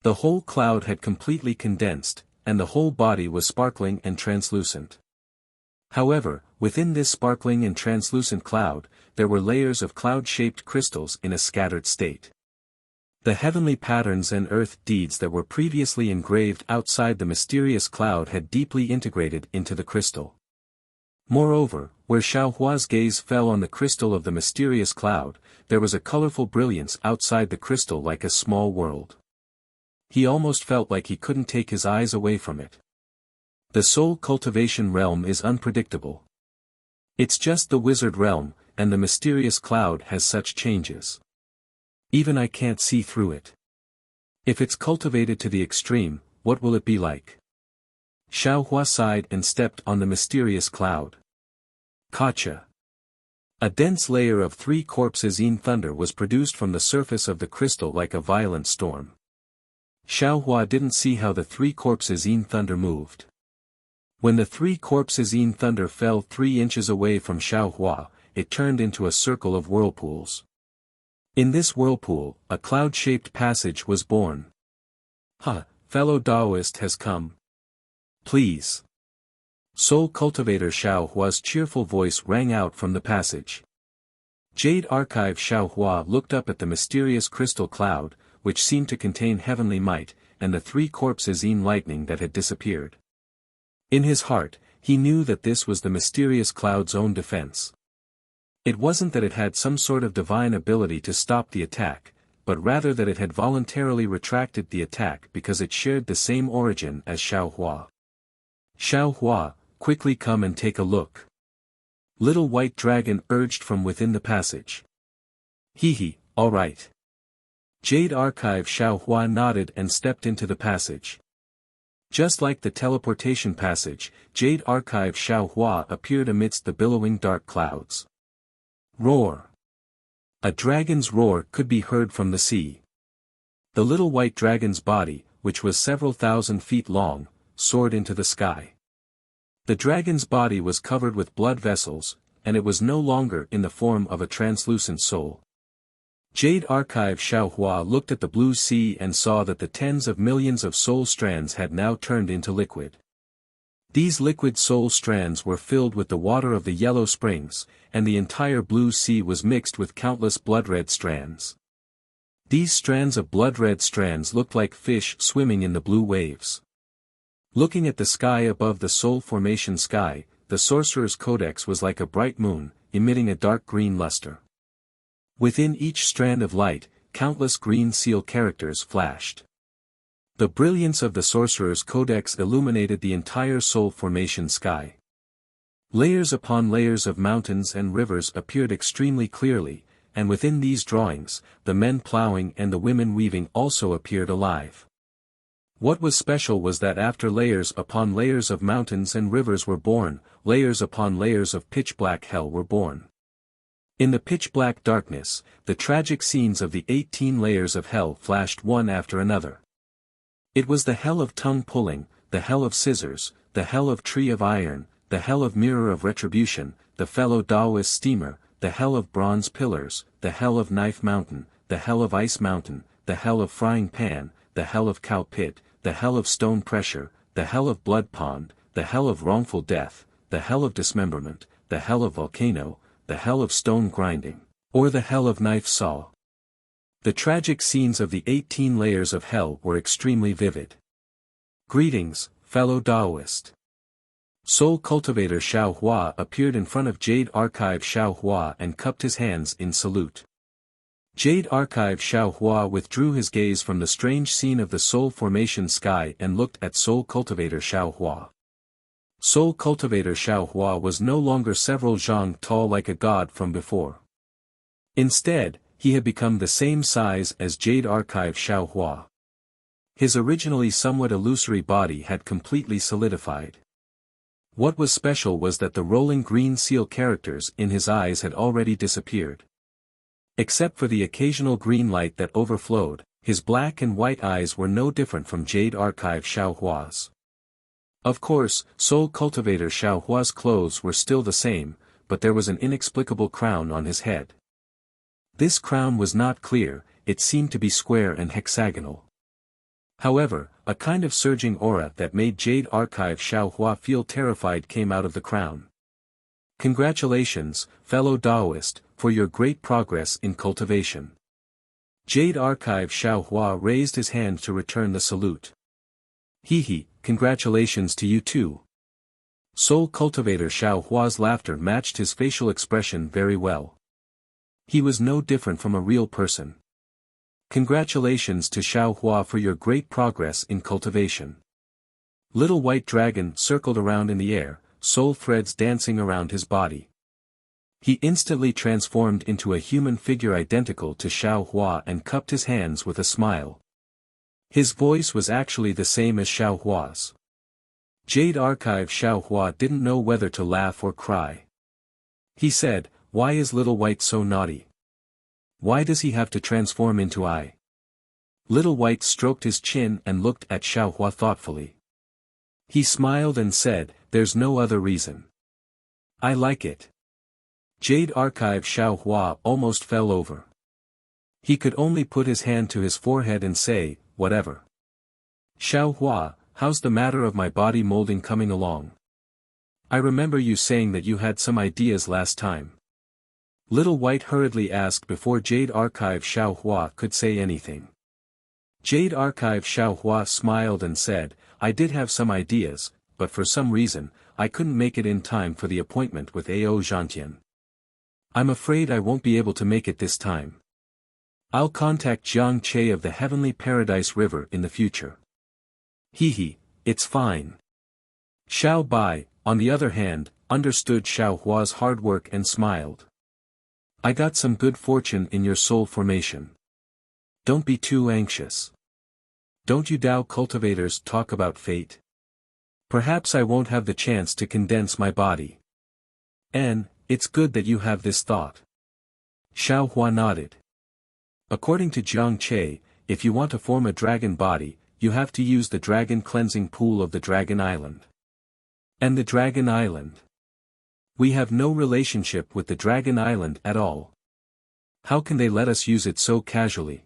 The whole cloud had completely condensed, and the whole body was sparkling and translucent. However, within this sparkling and translucent cloud, there were layers of cloud-shaped crystals in a scattered state. The heavenly patterns and earth deeds that were previously engraved outside the mysterious cloud had deeply integrated into the crystal. Moreover, where Xiao Hua's gaze fell on the crystal of the mysterious cloud, there was a colorful brilliance outside the crystal like a small world. He almost felt like he couldn't take his eyes away from it. The soul cultivation realm is unpredictable. It's just the wizard realm, and the mysterious cloud has such changes. Even I can't see through it. If it's cultivated to the extreme, what will it be like? Xiao Hua sighed and stepped on the mysterious cloud. Kacha. A dense layer of 3 corpses in thunder was produced from the surface of the crystal like a violent storm. Xiao Hua didn't see how the 3 corpses in thunder moved. When the 3 corpses in thunder fell 3 inches away from Xiao Hua, it turned into a circle of whirlpools. In this whirlpool, a cloud-shaped passage was born. Fellow Taoist has come. Please. Soul cultivator Xiao Hua's cheerful voice rang out from the passage. Jade Archive Xiao Hua looked up at the mysterious crystal cloud, which seemed to contain heavenly might, and the 3 corpses in lightning that had disappeared. In his heart, he knew that this was the mysterious cloud's own defense. It wasn't that it had some sort of divine ability to stop the attack, but rather that it had voluntarily retracted the attack because it shared the same origin as Xiao Hua. Xiao Hua, quickly come and take a look. Little White Dragon urged from within the passage. All right. Jade Archive Xiao Hua nodded and stepped into the passage. Just like the teleportation passage, Jade Archive Xiao Hua appeared amidst the billowing dark clouds. Roar. A dragon's roar could be heard from the sea. The little white dragon's body, which was several thousand feet long, soared into the sky. The dragon's body was covered with blood vessels, and it was no longer in the form of a translucent soul. Jade Archive Xiao Hua looked at the blue sea and saw that the tens of millions of soul strands had now turned into liquid. These liquid soul strands were filled with the water of the yellow springs, and the entire blue sea was mixed with countless blood-red strands. These strands of blood-red strands looked like fish swimming in the blue waves. Looking at the sky above the soul formation sky, the sorcerer's codex was like a bright moon, emitting a dark green luster. Within each strand of light, countless green seal characters flashed. The brilliance of the sorcerer's codex illuminated the entire soul formation sky. Layers upon layers of mountains and rivers appeared extremely clearly, and within these drawings, the men plowing and the women weaving also appeared alive. What was special was that after layers upon layers of mountains and rivers were born, layers upon layers of pitch-black hell were born. In the pitch-black darkness, the tragic scenes of the 18 layers of hell flashed one after another. It was the hell of tongue pulling, the hell of scissors, the hell of tree of iron, the hell of mirror of retribution, the fellow Taoist steamer, the hell of bronze pillars, the hell of knife mountain, the hell of ice mountain, the hell of frying pan, the hell of cow pit, the hell of stone pressure, the hell of blood pond, the hell of wrongful death, the hell of dismemberment, the hell of volcano, the hell of stone grinding, or the hell of knife saw. The tragic scenes of the 18 layers of hell were extremely vivid. Greetings, fellow Taoist. Soul cultivator Xiao Hua appeared in front of Jade Archive Xiao Hua and cupped his hands in salute. Jade Archive Xiao Hua withdrew his gaze from the strange scene of the soul formation sky and looked at Soul cultivator Xiao Hua. Soul cultivator Xiao Hua was no longer several zhang tall like a god from before. Instead, he had become the same size as Jade Archive Xiao Hua. His originally somewhat illusory body had completely solidified. What was special was that the rolling green seal characters in his eyes had already disappeared. Except for the occasional green light that overflowed, his black and white eyes were no different from Jade Archive Xiao Hua's. Of course, Soul cultivator Xiao Hua's clothes were still the same, but there was an inexplicable crown on his head. This crown was not clear, it seemed to be square and hexagonal. However, a kind of surging aura that made Jade Archive Xiao Hua feel terrified came out of the crown. Congratulations, fellow Taoist, for your great progress in cultivation. Jade Archive Xiao Hua raised his hand to return the salute. Congratulations to you too. Soul Cultivator Xiao Hua's laughter matched his facial expression very well. He was no different from a real person. Congratulations to Xiao Hua for your great progress in cultivation. Little White Dragon circled around in the air, soul threads dancing around his body. He instantly transformed into a human figure identical to Xiao Hua and cupped his hands with a smile. His voice was actually the same as Xiao Hua's. Jade Archive Xiao Hua didn't know whether to laugh or cry. He said, "Why is Little White so naughty? Why does he have to transform into I?" Little White stroked his chin and looked at Xiao Hua thoughtfully. He smiled and said, "There's no other reason. I like it." Jade Archive Xiao Hua almost fell over. He could only put his hand to his forehead and say, "Whatever." "Xiao Hua, how's the matter of my body molding coming along? I remember you saying that you had some ideas last time." Little White hurriedly asked before Jade Archive Xiao Hua could say anything. Jade Archive Xiao Hua smiled and said, "I did have some ideas, but for some reason, I couldn't make it in time for the appointment with Ao Zhantian. I'm afraid I won't be able to make it this time. I'll contact Jiang Che of the Heavenly Paradise River in the future." Hee, it's fine. Xiao Bai, on the other hand, understood Xiao Hua's hard work and smiled. "I got some good fortune in your soul formation. Don't be too anxious. Don't you Tao cultivators talk about fate? Perhaps I won't have the chance to condense my body. And, it's good that you have this thought." Xiao Hua nodded. According to Jiang Che, if you want to form a dragon body, you have to use the dragon cleansing pool of the Dragon Island. And the Dragon Island? We have no relationship with the Dragon Island at all. How can they let us use it so casually?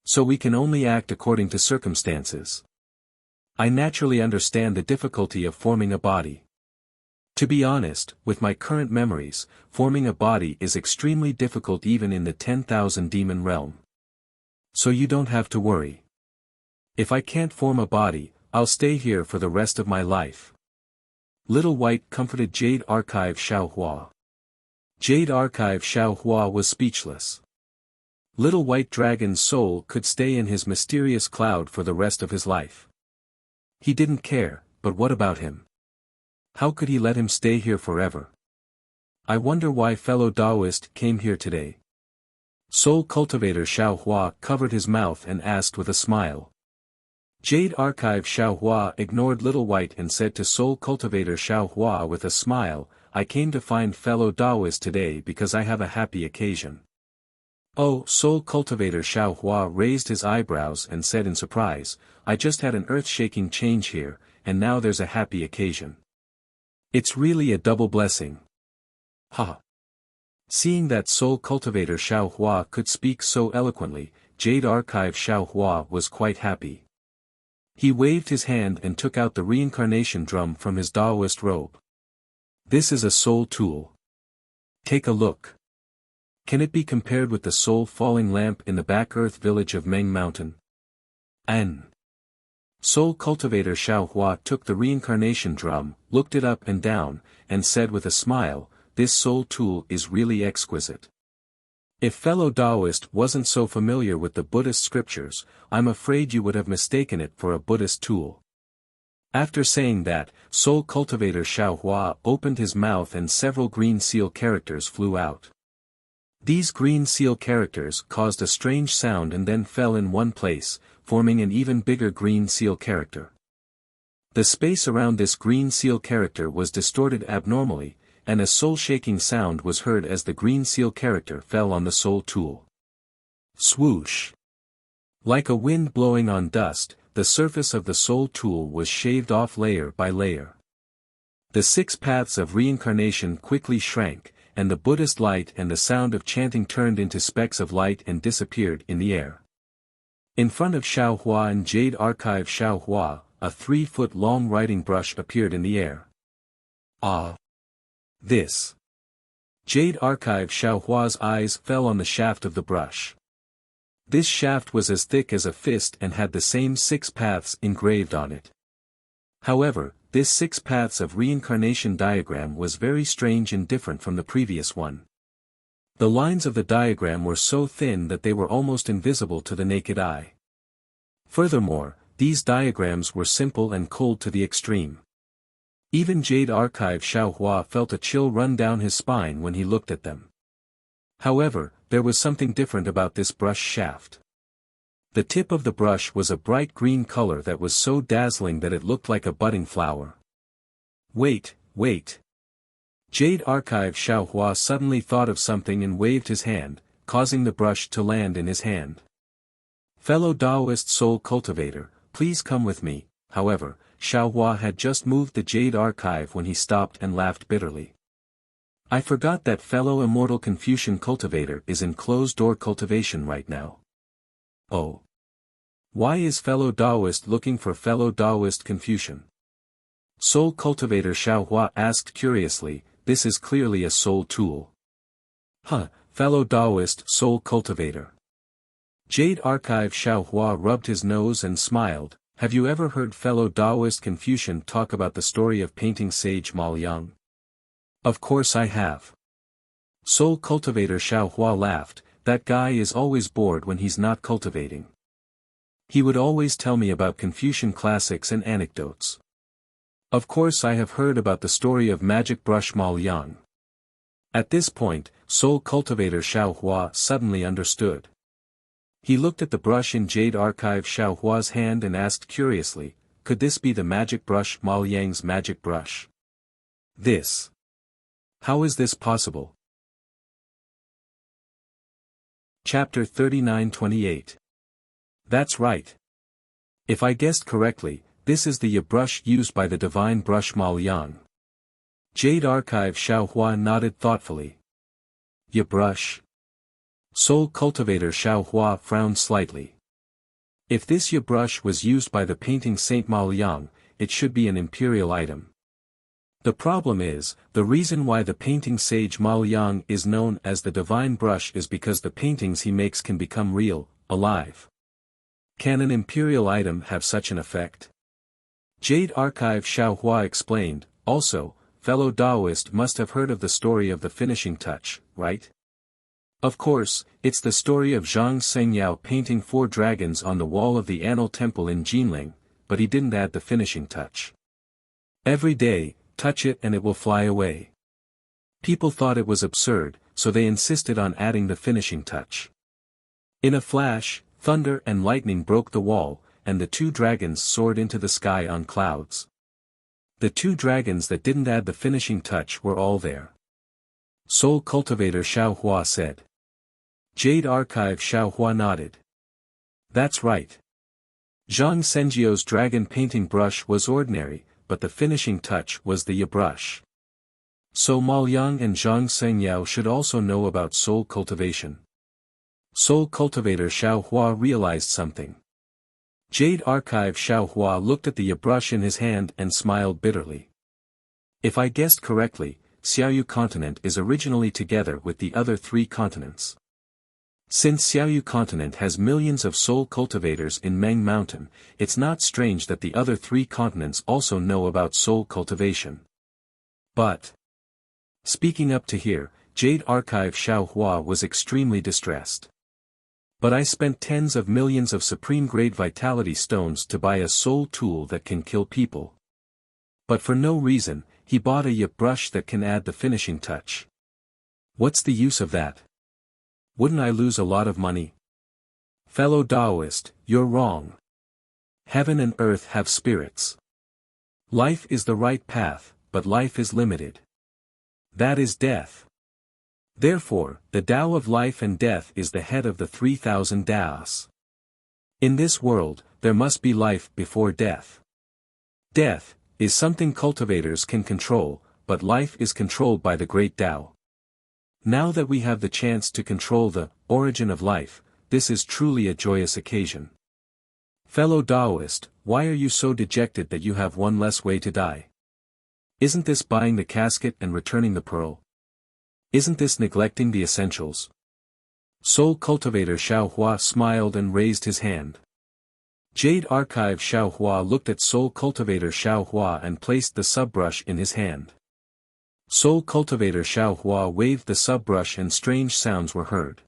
So we can only act according to circumstances. I naturally understand the difficulty of forming a body. To be honest, with my current memories, forming a body is extremely difficult even in the 10,000 demon realm. So you don't have to worry. If I can't form a body, I'll stay here for the rest of my life. Little White comforted Jade Archive Xiao Hua. Jade Archive Xiao Hua was speechless. Little White Dragon's soul could stay in his mysterious cloud for the rest of his life. He didn't care, but what about him? How could he let him stay here forever? I wonder why fellow Taoist came here today. Soul Cultivator Xiao Hua covered his mouth and asked with a smile. Jade Archive Xiao Hua ignored Little White and said to Soul Cultivator Xiao Hua with a smile, "I came to find fellow Taoist today because I have a happy occasion." Oh, Soul Cultivator Xiao Hua raised his eyebrows and said in surprise, "I just had an earth-shaking change here, and now there's a happy occasion. It's really a double blessing." Ha! Seeing that Soul Cultivator Xiao Hua could speak so eloquently, Jade Archive Xiao Hua was quite happy. He waved his hand and took out the reincarnation drum from his Taoist robe. "This is a soul tool. Take a look. Can it be compared with the soul falling lamp in the back earth village of Meng Mountain?" N. Soul Cultivator Xiao Hua took the reincarnation drum, looked it up and down, and said with a smile, "This soul tool is really exquisite. If fellow Taoist wasn't so familiar with the Buddhist scriptures, I'm afraid you would have mistaken it for a Buddhist tool." After saying that, Soul Cultivator Xiao Hua opened his mouth and several green seal characters flew out. These green seal characters caused a strange sound and then fell in one place, forming an even bigger green seal character. The space around this green seal character was distorted abnormally, and a soul-shaking sound was heard as the green seal character fell on the soul tool. Swoosh! Like a wind blowing on dust, the surface of the soul tool was shaved off layer by layer. The 6 paths of reincarnation quickly shrank, and the Buddhist light and the sound of chanting turned into specks of light and disappeared in the air. In front of Xiao Hua and Jade Archive Xiao Hua, a 3-foot-long writing brush appeared in the air. Ah! This! Jade Archive Xiao Hua's eyes fell on the shaft of the brush. This shaft was as thick as a fist and had the same 6 paths engraved on it. However, this 6 paths of reincarnation diagram was very strange and different from the previous one. The lines of the diagram were so thin that they were almost invisible to the naked eye. Furthermore, these diagrams were simple and cold to the extreme. Even Jade Archive Xiaohua felt a chill run down his spine when he looked at them. However, there was something different about this brush shaft. The tip of the brush was a bright green color that was so dazzling that it looked like a budding flower. Wait, wait. Jade Archive Xiaohua suddenly thought of something and waved his hand, causing the brush to land in his hand. Fellow Taoist soul cultivator, please come with me. However, Xiaohua had just moved the Jade Archive when he stopped and laughed bitterly. I forgot that fellow immortal Confucian cultivator is in closed-door cultivation right now. Oh. Why is fellow Taoist looking for fellow Taoist Confucian? Soul cultivator Xiaohua asked curiously, this is clearly a soul tool. Huh, fellow Taoist soul cultivator. Jade Archive Xiaohua rubbed his nose and smiled. Have you ever heard fellow Taoist Confucian talk about the story of painting sage Mal Yang? Of course I have. Soul cultivator Xiaohua laughed, that guy is always bored when he's not cultivating. He would always tell me about Confucian classics and anecdotes. Of course I have heard about the story of magic brush Mal Yang. At this point, soul cultivator Xiaohua suddenly understood. He looked at the brush in Jade Archive Xiaohua's hand and asked curiously, could this be the magic brush Mal Yang's magic brush? This. How is this possible? Chapter 39-28. That's right. If I guessed correctly, this is the Ya brush used by the divine brush Mal Yang. Jade Archive Xiaohua nodded thoughtfully. Ya brush? Soul cultivator Xiaohua frowned slightly. If this Ya brush was used by the painting Saint Mal Yang, it should be an imperial item. The problem is, the reason why the painting sage Mal Yang is known as the divine brush is because the paintings he makes can become real, alive. Can an imperial item have such an effect? Jade Archive Xiaohua explained, also, fellow Taoist must have heard of the story of the finishing touch, right? Of course, it's the story of Zhang Sengyao painting 4 dragons on the wall of the Annal Temple in Jinling, but he didn't add the finishing touch. Every day, touch it and it will fly away. People thought it was absurd, so they insisted on adding the finishing touch. In a flash, thunder and lightning broke the wall, and the 2 dragons soared into the sky on clouds. The 2 dragons that didn't add the finishing touch were all there. Soul cultivator Xiaohua said. Jade Archive Xiaohua nodded. That's right. Zhang Senjiao's dragon painting brush was ordinary, but the finishing touch was the Ya brush. So Mal Yang and Zhang Sengyao should also know about soul cultivation. Soul cultivator Xiaohua realized something. Jade Archive Xiaohua looked at the Ya brush in his hand and smiled bitterly. If I guessed correctly, Xiaoyu continent is originally together with the other 3 continents. Since Xiaoyu continent has millions of soul cultivators in Meng Mountain, it's not strange that the other 3 continents also know about soul cultivation. But, speaking up to here, Jade Archive Xiaohua was extremely distressed. But I spent tens of millions of supreme-grade vitality stones to buy a soul tool that can kill people. But for no reason, he bought a Ya brush that can add the finishing touch. What's the use of that? Wouldn't I lose a lot of money? Fellow Taoist, you're wrong. Heaven and earth have spirits. Life is the right path, but life is limited. That is death. Therefore, the Tao of life and death is the head of the 3,000 Taos. In this world, there must be life before death. Death is something cultivators can control, but life is controlled by the great Tao. Now that we have the chance to control the origin of life, this is truly a joyous occasion. Fellow Taoist, why are you so dejected that you have one less way to die? Isn't this buying the casket and returning the pearl? Isn't this neglecting the essentials? Soul cultivator Xiaohua smiled and raised his hand. Jade Archive Xiao Hua looked at Soul Cultivator Xiao Hua and placed the subbrush in his hand. Soul Cultivator Xiao Hua waved the subbrush and strange sounds were heard.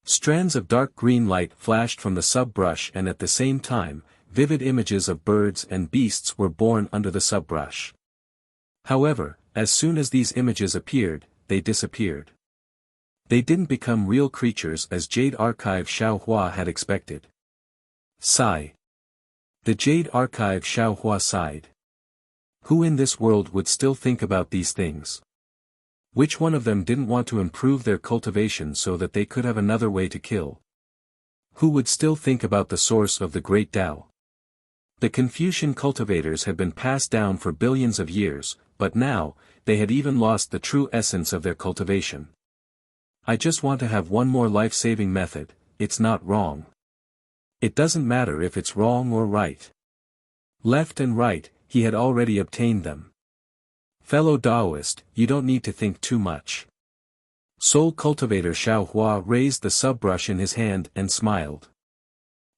Strands of dark green light flashed from the subbrush and at the same time, vivid images of birds and beasts were born under the subbrush. However, as soon as these images appeared, they disappeared. They didn't become real creatures as Jade Archive Xiao Hua had expected. Sigh. The Jade Archive Xiao Hua sighed. Who in this world would still think about these things? Which one of them didn't want to improve their cultivation so that they could have another way to kill? Who would still think about the source of the great Tao? The Confucian cultivators had been passed down for billions of years, but now, they had even lost the true essence of their cultivation. I just want to have one more life-saving method, it's not wrong. It doesn't matter if it's wrong or right. Left and right, he had already obtained them. Fellow Taoist, you don't need to think too much. Soul Cultivator Xiao Hua raised the subbrush in his hand and smiled.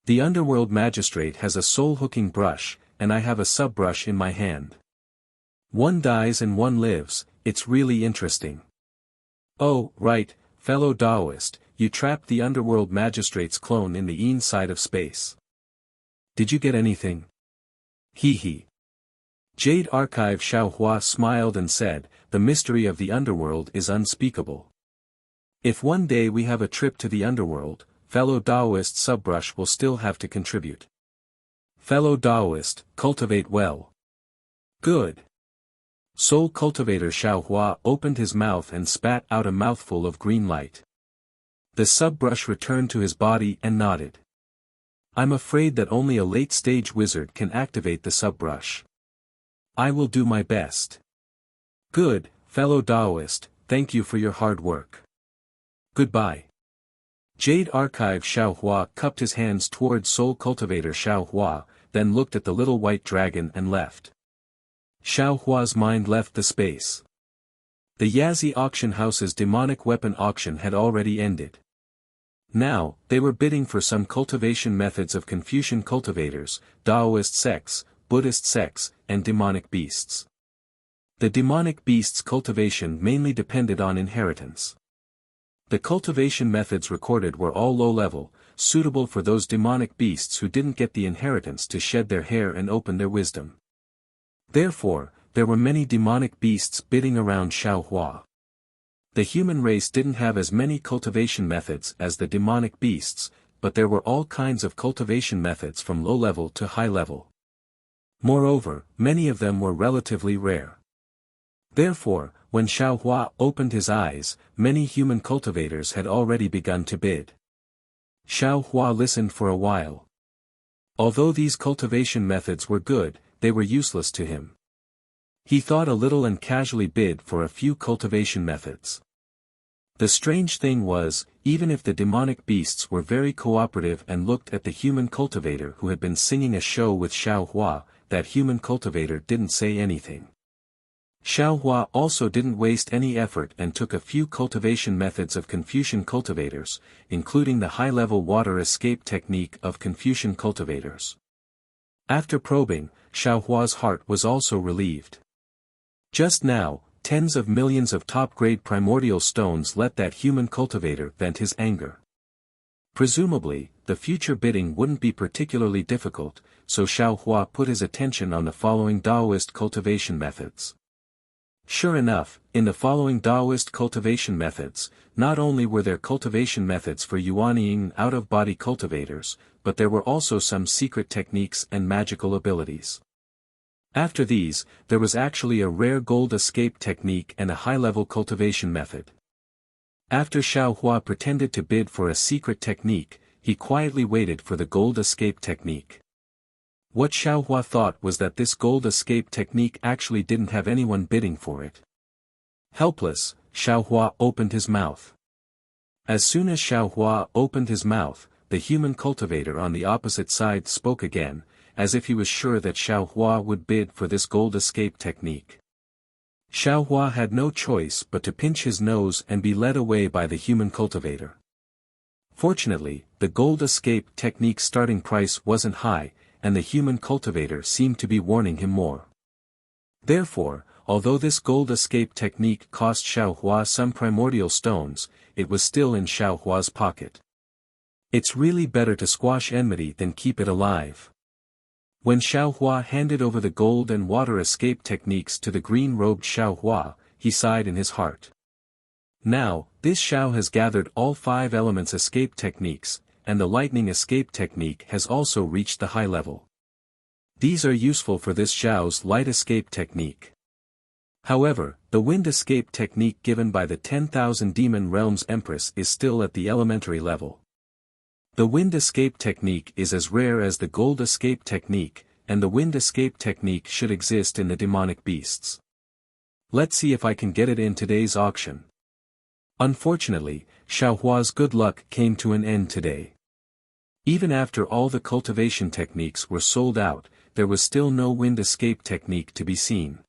The Underworld Magistrate has a soul-hooking brush, and I have a subbrush in my hand. One dies and one lives, it's really interesting. Oh, right, fellow Taoist, you trapped the Underworld Magistrate's clone in the inside of space. Did you get anything? Hee hee. Jade Archive Xiao Hua smiled and said, the mystery of the underworld is unspeakable. If one day we have a trip to the underworld, fellow Taoist subbrush will still have to contribute. Fellow Taoist, cultivate well. Good. Soul Cultivator Xiao Hua opened his mouth and spat out a mouthful of green light. The subbrush returned to his body and nodded. I'm afraid that only a late-stage wizard can activate the subbrush. I will do my best. Good, fellow Taoist, thank you for your hard work. Goodbye. Jade Archive Xiao Hua cupped his hands toward Soul Cultivator Xiao Hua, then looked at the little white dragon and left. Xiao Hua's mind left the space. The Yazi auction house's demonic weapon auction had already ended. Now, they were bidding for some cultivation methods of Confucian cultivators, Taoist sects, Buddhist sects, and demonic beasts. The demonic beasts' cultivation mainly depended on inheritance. The cultivation methods recorded were all low-level, suitable for those demonic beasts who didn't get the inheritance to shed their hair and open their wisdom. Therefore, there were many demonic beasts bidding around Xiao Hua. The human race didn't have as many cultivation methods as the demonic beasts, but there were all kinds of cultivation methods from low-level to high-level. Moreover, many of them were relatively rare. Therefore, when Xiao Hua opened his eyes, many human cultivators had already begun to bid. Xiao Hua listened for a while. Although these cultivation methods were good, they were useless to him. He thought a little and casually bid for a few cultivation methods. The strange thing was, even if the demonic beasts were very cooperative and looked at the human cultivator who had been singing a show with Xiao Hua, that human cultivator didn't say anything. Xiao Hua also didn't waste any effort and took a few cultivation methods of Confucian cultivators, including the high-level water escape technique of Confucian cultivators. After probing, Xiao Hua's heart was also relieved. Just now, tens of millions of top-grade primordial stones let that human cultivator vent his anger. Presumably, the future bidding wouldn't be particularly difficult, so Xiao Hua put his attention on the following Taoist cultivation methods. Sure enough, in the following Taoist cultivation methods, not only were there cultivation methods for Yuanying out-of-body cultivators, but there were also some secret techniques and magical abilities. After these, there was actually a rare gold escape technique and a high-level cultivation method. After Xiao Hua pretended to bid for a secret technique, he quietly waited for the gold escape technique. What Xiao Hua thought was that this gold escape technique actually didn't have anyone bidding for it. Helpless, Xiao Hua opened his mouth. As soon as Xiao Hua opened his mouth, the human cultivator on the opposite side spoke again, as if he was sure that Xiao Hua would bid for this gold escape technique. Xiao Hua had no choice but to pinch his nose and be led away by the human cultivator. Fortunately, the gold escape technique's starting price wasn't high, and the human cultivator seemed to be warning him more. Therefore, although this gold escape technique cost Xiaohua some primordial stones, it was still in Xiaohua's pocket. It's really better to squash enmity than keep it alive. When Xiaohua handed over the gold and water escape techniques to the green-robed Xiaohua, he sighed in his heart. Now, this Xiao has gathered all 5 elements escape techniques, and the lightning escape technique has also reached the high level. These are useful for this Xiao's light escape technique. However, the wind escape technique given by the 10,000 Demon Realms Empress is still at the elementary level. The wind escape technique is as rare as the gold escape technique, and the wind escape technique should exist in the demonic beasts. Let's see if I can get it in today's auction. Unfortunately, Xiaohua's good luck came to an end today. Even after all the cultivation techniques were sold out, there was still no wind escape technique to be seen.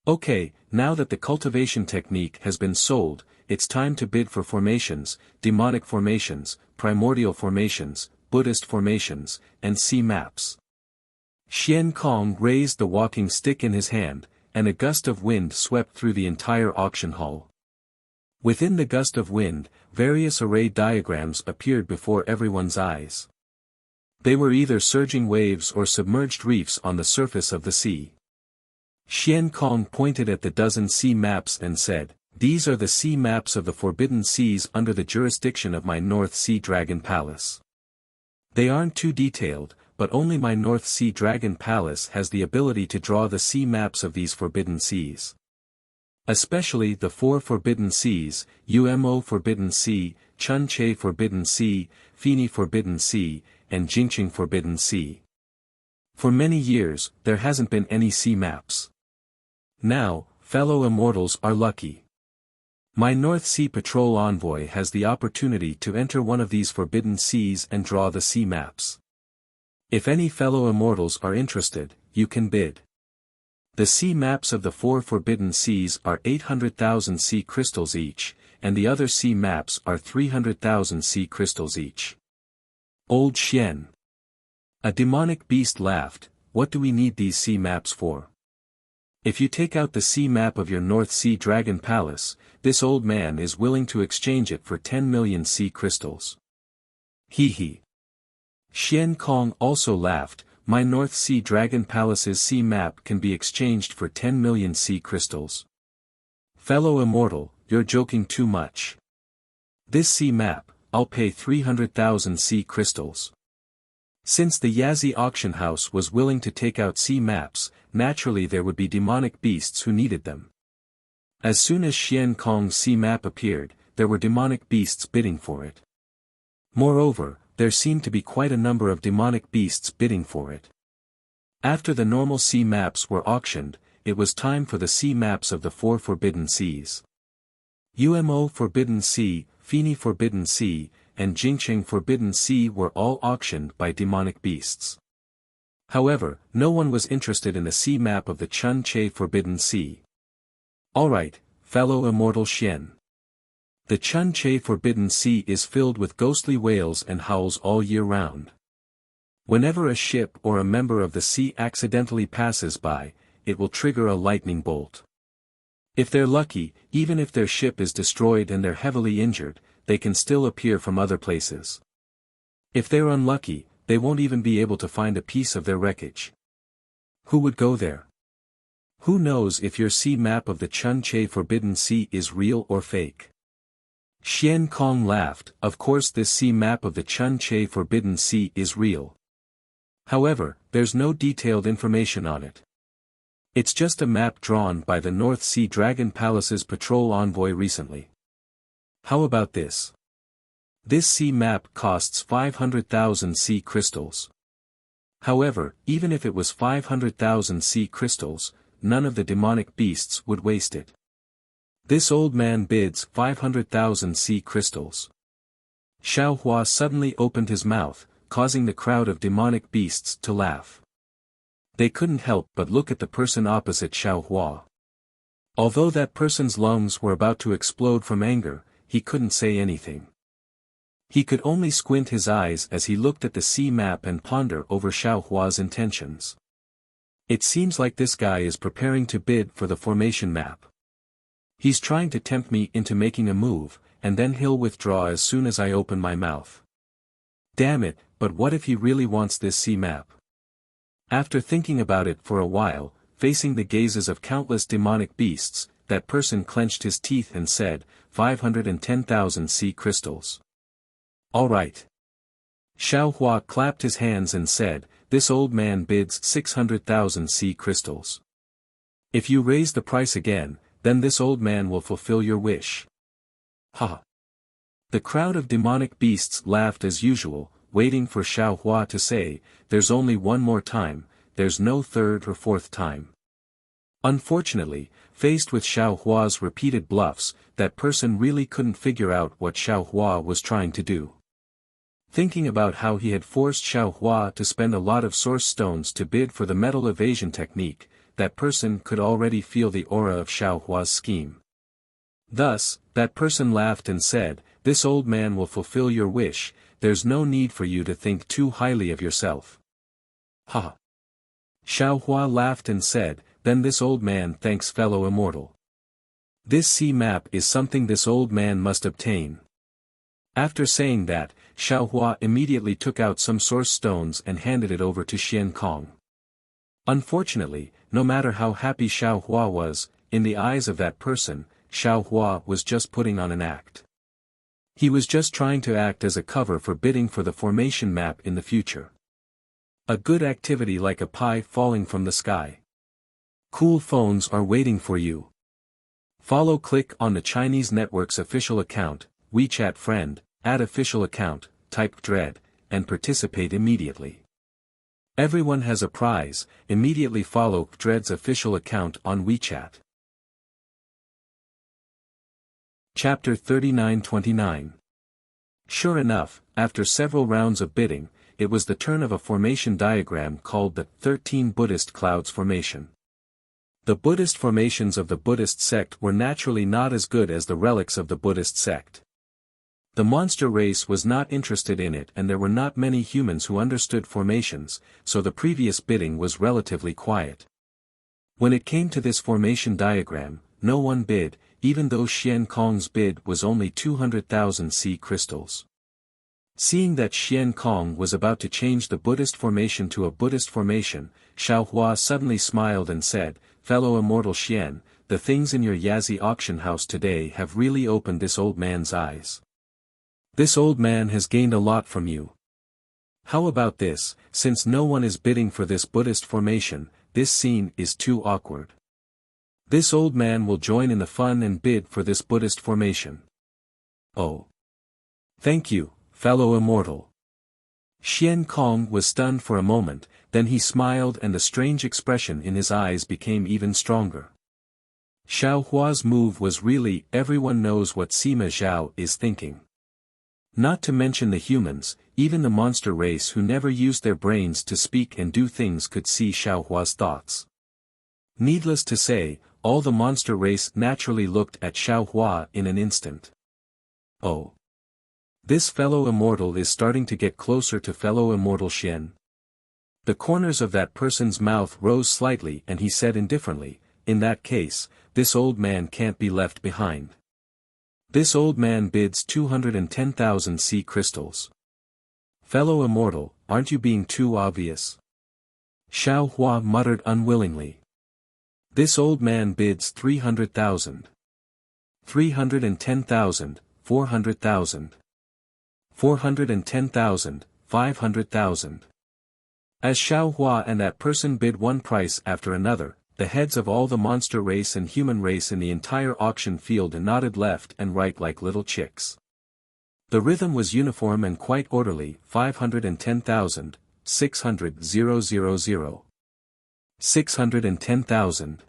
Okay, now that the cultivation technique has been sold, it's time to bid for formations, demonic formations, primordial formations, Buddhist formations, and sea maps. Xian Kong raised the walking stick in his hand, and a gust of wind swept through the entire auction hall. Within the gust of wind, various array diagrams appeared before everyone's eyes. They were either surging waves or submerged reefs on the surface of the sea. Xian Kong pointed at the dozen sea maps and said, "These are the sea maps of the forbidden seas under the jurisdiction of my North Sea Dragon Palace. They aren't too detailed, but only my North Sea Dragon Palace has the ability to draw the sea maps of these forbidden seas. Especially the 4 forbidden seas, Umo Forbidden Sea, Chunche Forbidden Sea, Fini Forbidden Sea, and Jingqing Forbidden Sea. For many years, there hasn't been any sea maps. Now, fellow immortals are lucky. My North Sea Patrol envoy has the opportunity to enter one of these forbidden seas and draw the sea maps. If any fellow immortals are interested, you can bid. The sea maps of the 4 forbidden seas are 800,000 sea crystals each, and the other sea maps are 300,000 sea crystals each." Old Xian. A demonic beast laughed, "What do we need these sea maps for? If you take out the sea map of your North Sea Dragon Palace, this old man is willing to exchange it for 10 million sea crystals." Hee hee. Xian Kong also laughed, "My North Sea Dragon Palace's sea map can be exchanged for 10 million sea crystals. Fellow immortal, you're joking too much. This sea map, I'll pay 300,000 sea crystals." Since the Yazi auction house was willing to take out sea maps, naturally there would be demonic beasts who needed them. As soon as Xian Kong's sea map appeared, there were demonic beasts bidding for it. Moreover, there seemed to be quite a number of demonic beasts bidding for it. After the normal sea maps were auctioned, it was time for the sea maps of the 4 forbidden seas. Umo Forbidden Sea, Fini Forbidden Sea, and Jingqing Forbidden Sea were all auctioned by demonic beasts. However, no one was interested in the sea map of the Chunche Forbidden Sea. Alright, fellow immortal Xian. The Chunche Forbidden Sea is filled with ghostly whales and howls all year round. Whenever a ship or a member of the sea accidentally passes by, it will trigger a lightning bolt. If they're lucky, even if their ship is destroyed and they're heavily injured, they can still appear from other places. If they're unlucky, they won't even be able to find a piece of their wreckage. Who would go there? Who knows if your sea map of the Chunche Forbidden Sea is real or fake? Xian Kong laughed, "Of course this sea map of the Chunche Forbidden Sea is real. However, there's no detailed information on it. It's just a map drawn by the North Sea Dragon Palace's patrol envoy recently. How about this? This sea map costs 500,000 sea crystals. However, even if it was 500,000 sea crystals, none of the demonic beasts would waste it. This old man bids 500,000 sea crystals." Xiaohua suddenly opened his mouth, causing the crowd of demonic beasts to laugh. They couldn't help but look at the person opposite Xiaohua. Although that person's lungs were about to explode from anger, he couldn't say anything. He could only squint his eyes as he looked at the sea map and ponder over Xiao Hua's intentions. It seems like this guy is preparing to bid for the formation map. He's trying to tempt me into making a move, and then he'll withdraw as soon as I open my mouth. Damn it, but what if he really wants this sea map? After thinking about it for a while, facing the gazes of countless demonic beasts, that person clenched his teeth and said, 510,000 sea crystals. All right. Xiao Hua clapped his hands and said, this old man bids 600,000 sea crystals. If you raise the price again, then this old man will fulfill your wish. Ha! The crowd of demonic beasts laughed as usual, waiting for Xiao Hua to say, there's only one more time, there's no third or fourth time. Unfortunately, faced with Xiao Hua's repeated bluffs, that person really couldn't figure out what Xiao Hua was trying to do. Thinking about how he had forced Xiao Hua to spend a lot of source stones to bid for the metal evasion technique, that person could already feel the aura of Xiao Hua's scheme. Thus, that person laughed and said, this old man will fulfill your wish, there's no need for you to think too highly of yourself. Ha! Xiao Hua laughed and said, then this old man thanks fellow immortal. This sea map is something this old man must obtain. After saying that, Xiao Hua immediately took out some source stones and handed it over to Xian Kong. Unfortunately, no matter how happy Xiao Hua was, in the eyes of that person, Xiao Hua was just putting on an act. He was just trying to act as a cover for bidding for the formation map in the future. A good activity like a pie falling from the sky. Cool phones are waiting for you. Click on the Chinese network's official account, WeChat friend, add official account, type Dread, and participate immediately. Everyone has a prize, immediately follow Dread's official account on WeChat. Chapter 39-29. Sure enough, after several rounds of bidding, it was the turn of a formation diagram called the 13 Buddhist Clouds Formation. The Buddhist formations of the Buddhist sect were naturally not as good as the relics of the Buddhist sect. The monster race was not interested in it and there were not many humans who understood formations, so the previous bidding was relatively quiet. When it came to this formation diagram, no one bid, even though Xian Kong's bid was only 200,000 sea crystals. Seeing that Xian Kong was about to change the Buddhist formation to a Buddhist formation, Xiao Hua suddenly smiled and said, fellow immortal Xian, the things in your Yazi auction house today have really opened this old man's eyes. This old man has gained a lot from you. How about this, since no one is bidding for this Buddhist formation, this scene is too awkward. This old man will join in the fun and bid for this Buddhist formation. Oh. Thank you, fellow immortal. Xian Kong was stunned for a moment, then he smiled and the strange expression in his eyes became even stronger. Xiao Hua's move was really, everyone knows what Sima Zhao is thinking. Not to mention the humans, even the monster race who never used their brains to speak and do things could see Xiao Hua's thoughts. Needless to say, all the monster race naturally looked at Xiao Hua in an instant. Oh. This fellow immortal is starting to get closer to fellow immortal Xian. The corners of that person's mouth rose slightly and he said indifferently, in that case, this old man can't be left behind. This old man bids 210,000 sea crystals. Fellow immortal, aren't you being too obvious? Xiao Hua muttered unwillingly. This old man bids 300,000. 310,000, 400,000. 410,000, 500,000. As Xiao Hua and that person bid one price after another, the heads of all the monster race and human race in the entire auction field nodded left and right like little chicks. The rhythm was uniform and quite orderly, 510,000, 600,000. 610,000.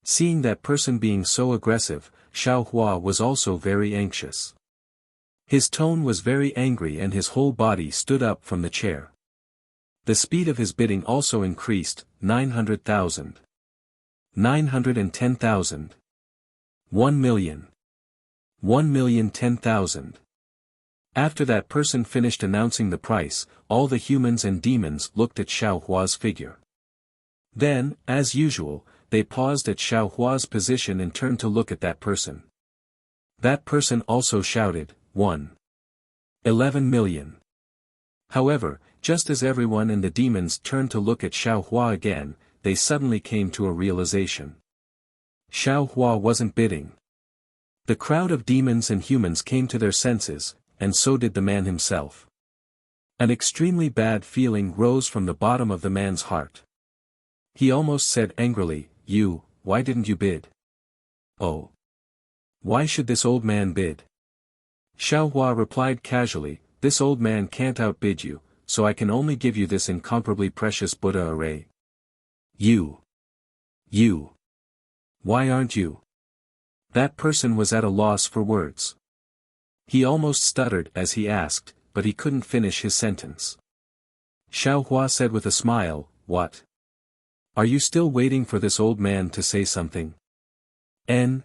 Seeing that person being so aggressive, Xiao Hua was also very anxious. His tone was very angry and his whole body stood up from the chair. The speed of his bidding also increased, 900,000. 910,000. 1 million. 1,010,000. After that person finished announcing the price, all the humans and demons looked at Xiao Hua's figure. Then, as usual, they paused at Xiao Hua's position and turned to look at that person. That person also shouted, 11 million. However, just as everyone and the demons turned to look at Xiao Hua again, they suddenly came to a realization. Xiao Hua wasn't bidding. The crowd of demons and humans came to their senses, and so did the man himself. An extremely bad feeling rose from the bottom of the man's heart. He almost said angrily, why didn't you bid? Oh. Why should this old man bid? Xiao Hua replied casually, this old man can't outbid you, so I can only give you this incomparably precious Buddha array. You. Why aren't you? That person was at a loss for words. He almost stuttered as he asked, but he couldn't finish his sentence. Xiao Hua said with a smile, what? Are you still waiting for this old man to say something? N.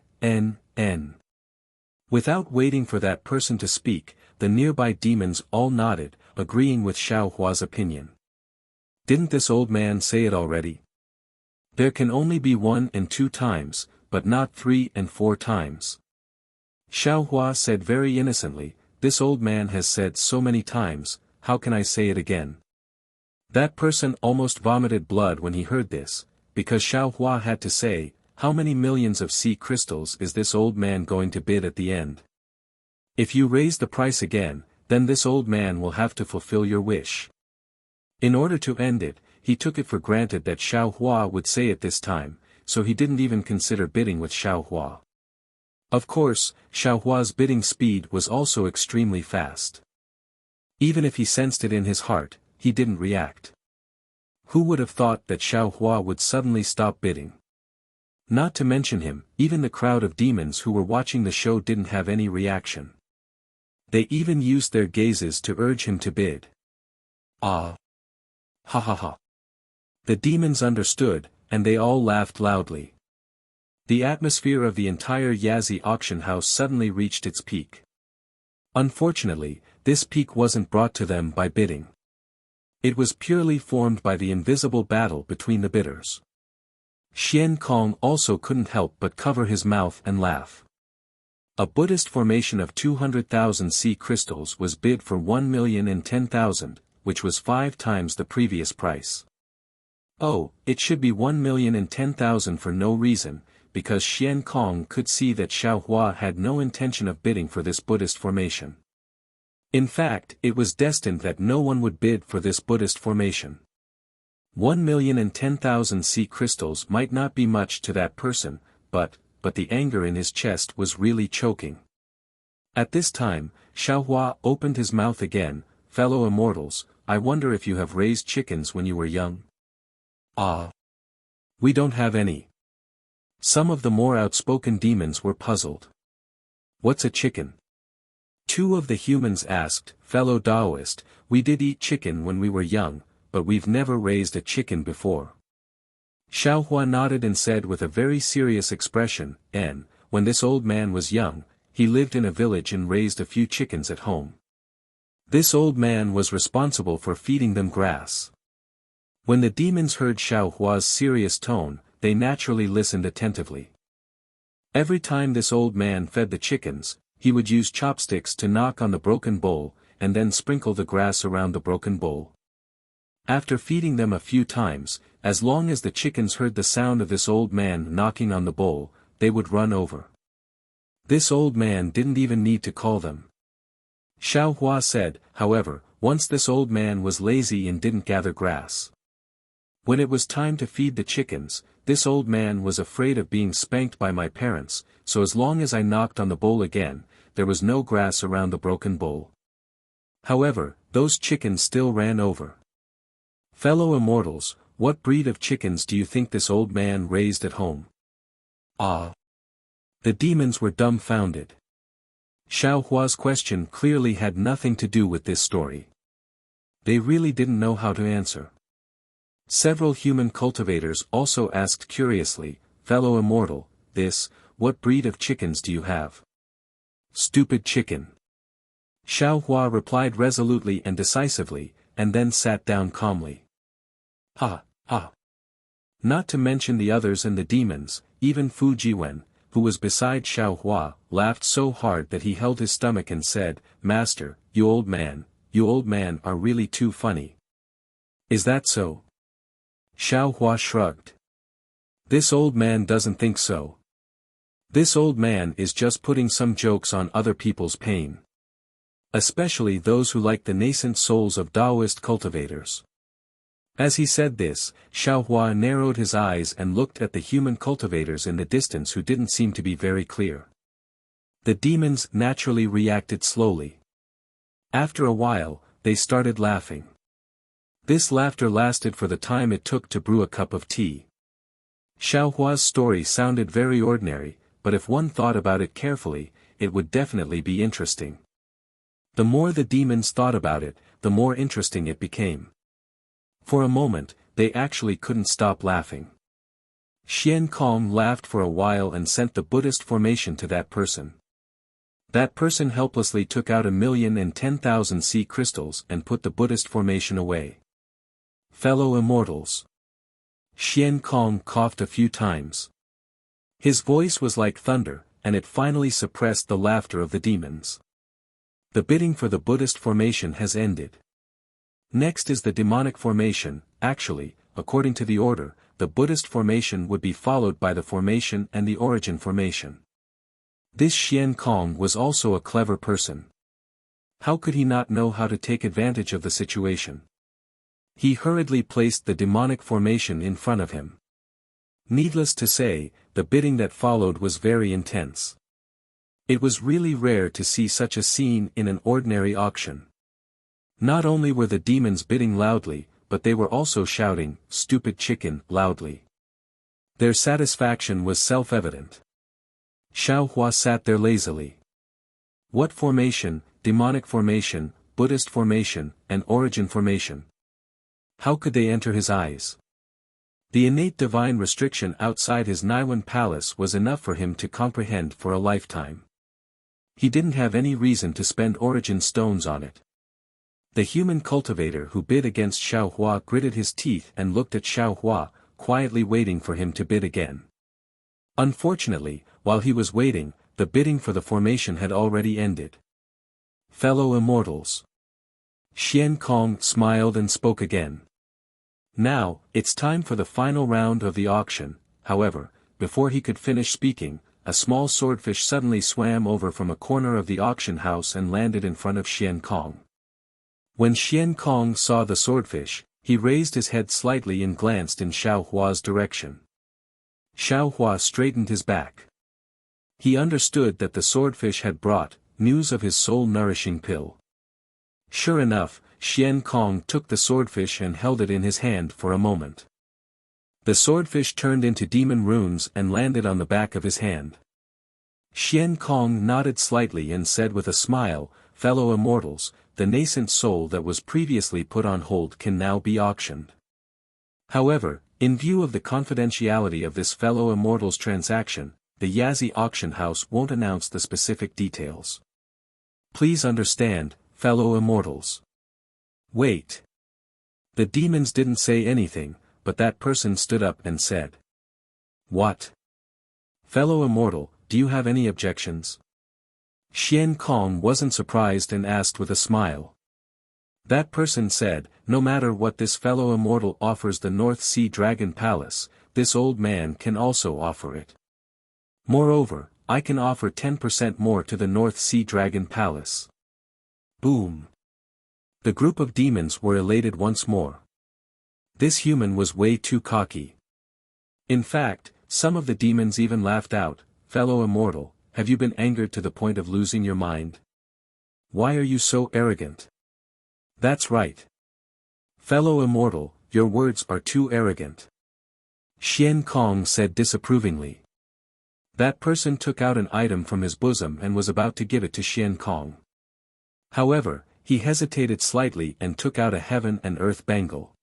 Without waiting for that person to speak, the nearby demons all nodded, agreeing with Xiao Hua's opinion. Didn't this old man say it already? There can only be 1 and 2 times, but not 3 and 4 times. Xiao Hua said very innocently, this old man has said so many times, how can I say it again? That person almost vomited blood when he heard this, because Xiao Hua had to say, how many millions of sea crystals is this old man going to bid at the end? If you raise the price again, then this old man will have to fulfill your wish. In order to end it, he took it for granted that Xiao Hua would say it this time, so he didn't even consider bidding with Xiao Hua. Of course, Xiao Hua's bidding speed was also extremely fast. Even if he sensed it in his heart, he didn't react. Who would have thought that Xiao Hua would suddenly stop bidding? Not to mention him, even the crowd of demons who were watching the show didn't have any reaction. They even used their gazes to urge him to bid. Ah! Ha ha ha! The demons understood, and they all laughed loudly. The atmosphere of the entire Yazi auction house suddenly reached its peak. Unfortunately, this peak wasn't brought to them by bidding. It was purely formed by the invisible battle between the bidders. Xian Kong also couldn't help but cover his mouth and laugh. A Buddhist formation of 200,000 sea crystals was bid for 1,010,000, which was 5 times the previous price. Oh, it should be 1,010,000 for no reason, because Xian Kong could see that Xiao Hua had no intention of bidding for this Buddhist formation. In fact, it was destined that no one would bid for this Buddhist formation. 1,010,000 sea crystals might not be much to that person, but the anger in his chest was really choking. At this time, Xiao Hua opened his mouth again, fellow immortals, I wonder if you have raised chickens when you were young? Ah! We don't have any. Some of the more outspoken demons were puzzled. What's a chicken? 2 of the humans asked, fellow Taoist, we did eat chicken when we were young, but we've never raised a chicken before. Xiao Hua nodded and said with a very serious expression, when this old man was young, he lived in a village and raised a few chickens at home. This old man was responsible for feeding them grass. When the demons heard Xiao Hua's serious tone, they naturally listened attentively. Every time this old man fed the chickens, he would use chopsticks to knock on the broken bowl, and then sprinkle the grass around the broken bowl. After feeding them a few times, as long as the chickens heard the sound of this old man knocking on the bowl, they would run over. This old man didn't even need to call them. Xiao Hua said, however, once this old man was lazy and didn't gather grass. When it was time to feed the chickens, this old man was afraid of being spanked by my parents, so as long as I knocked on the bowl again, there was no grass around the broken bowl. However, those chickens still ran over. Fellow immortals, what breed of chickens do you think this old man raised at home? Ah! The demons were dumbfounded. Xiao Hua's question clearly had nothing to do with this story. They really didn't know how to answer. Several human cultivators also asked curiously, fellow immortal, what breed of chickens do you have? Stupid chicken. Xiao Hua replied resolutely and decisively, and then sat down calmly. Ha, ha. Not to mention the others and the demons, even Fu Jiwen, who was beside Xiao Hua, laughed so hard that he held his stomach and said, "Master, you old man are really too funny." "Is that so?" Xiao Hua shrugged. "This old man doesn't think so. This old man is just putting some jokes on other people's pain. Especially those who like the nascent souls of Taoist cultivators." As he said this, Xiao Hua narrowed his eyes and looked at the human cultivators in the distance who didn't seem to be very clear. The demons naturally reacted slowly. After a while, they started laughing. This laughter lasted for the time it took to brew a cup of tea. Xiao Hua's story sounded very ordinary, but if one thought about it carefully, it would definitely be interesting. The more the demons thought about it, the more interesting it became. For a moment, they actually couldn't stop laughing. Xian Kong laughed for a while and sent the Buddhist formation to that person. That person helplessly took out 1,010,000 sea crystals and put the Buddhist formation away. "Fellow immortals." Xian Kong coughed a few times. His voice was like thunder, and it finally suppressed the laughter of the demons. "The bidding for the Buddhist formation has ended. Next is the demonic formation. Actually, according to the order, the Buddhist formation would be followed by the formation and the origin formation." This Xian Kong was also a clever person. How could he not know how to take advantage of the situation? He hurriedly placed the demonic formation in front of him. Needless to say, the bidding that followed was very intense. It was really rare to see such a scene in an ordinary auction. Not only were the demons bidding loudly, but they were also shouting, "Stupid chicken," loudly. Their satisfaction was self-evident. Xiao Hua sat there lazily. What formation, demonic formation, Buddhist formation, and origin formation? How could they enter his eyes? The innate divine restriction outside his Naiwan palace was enough for him to comprehend for a lifetime. He didn't have any reason to spend origin stones on it. The human cultivator who bid against Xiao Hua gritted his teeth and looked at Xiao Hua, quietly waiting for him to bid again. Unfortunately, while he was waiting, the bidding for the formation had already ended. "Fellow immortals." Xian Kong smiled and spoke again. "Now, it's time for the final round of the auction." However, before he could finish speaking, a small swordfish suddenly swam over from a corner of the auction house and landed in front of Xian Kong. When Xian Kong saw the swordfish, he raised his head slightly and glanced in Xiao Hua's direction. Xiao Hua straightened his back. He understood that the swordfish had brought news of his soul-nourishing pill. Sure enough, Xian Kong took the swordfish and held it in his hand for a moment. The swordfish turned into demon runes and landed on the back of his hand. Xian Kong nodded slightly and said with a smile, "Fellow immortals, the nascent soul that was previously put on hold can now be auctioned. However, in view of the confidentiality of this fellow immortals transaction, the Yazi auction house won't announce the specific details. Please understand, fellow immortals." "Wait." The demons didn't say anything, but that person stood up and said, "What? Fellow immortal, do you have any objections?" Xian Kong wasn't surprised and asked with a smile. That person said, "No matter what this fellow immortal offers the North Sea Dragon Palace, this old man can also offer it. Moreover, I can offer 10% more to the North Sea Dragon Palace." Boom. The group of demons were elated once more. This human was way too cocky. In fact, some of the demons even laughed out, "Fellow immortal, have you been angered to the point of losing your mind? Why are you so arrogant?" "That's right. Fellow immortal, your words are too arrogant," Xian Kong said disapprovingly. That person took out an item from his bosom and was about to give it to Xian Kong. However, he hesitated slightly and took out a heaven and earth bangle.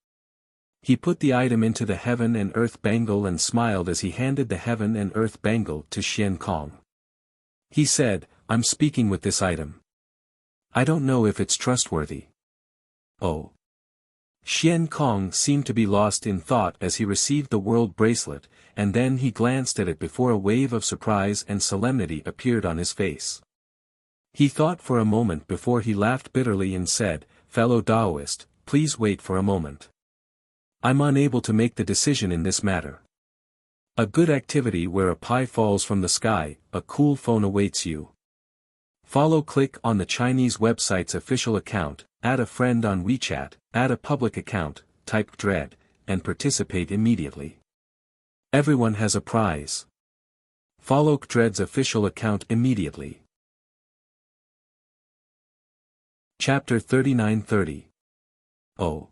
He put the item into the heaven and earth bangle and smiled as he handed the heaven and earth bangle to Xian Kong. He said, "I'm speaking with this item. I don't know if it's trustworthy. Oh. Xian Kong seemed to be lost in thought as he received the world bracelet, and then he glanced at it before a wave of surprise and solemnity appeared on his face. He thought for a moment before he laughed bitterly and said, "Fellow Taoist, please wait for a moment. I'm unable to make the decision in this matter. A good activity where a pie falls from the sky, a cool phone awaits you. Click on the Chinese website's official account, add a friend on WeChat, add a public account, type Dread, and participate immediately. Everyone has a prize. Follow Dread's official account immediately." Chapter 3930. Oh.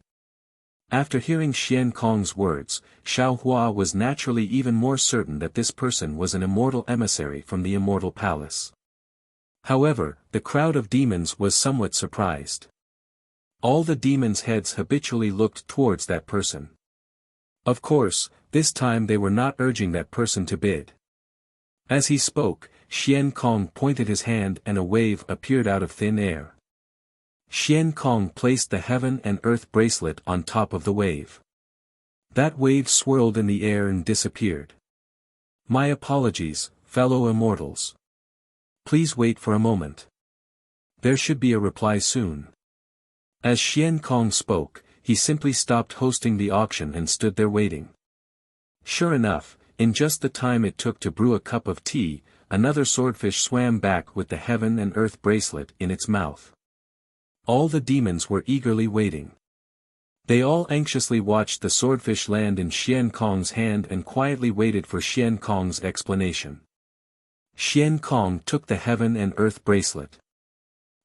After hearing Xian Kong's words, Xiao Hua was naturally even more certain that this person was an immortal emissary from the immortal palace. However, the crowd of demons was somewhat surprised. All the demons' heads habitually looked towards that person. Of course, this time they were not urging that person to bid. As he spoke, Xian Kong pointed his hand and a wave appeared out of thin air. Xian Kong placed the heaven and earth bracelet on top of the wave. That wave swirled in the air and disappeared. "My apologies, fellow immortals. Please wait for a moment. There should be a reply soon." As Xian Kong spoke, he simply stopped hosting the auction and stood there waiting. Sure enough, in just the time it took to brew a cup of tea, another swordfish swam back with the heaven and earth bracelet in its mouth. All the demons were eagerly waiting. They all anxiously watched the swordfish land in Xian Kong's hand and quietly waited for Xian Kong's explanation. Xian Kong took the heaven and earth bracelet.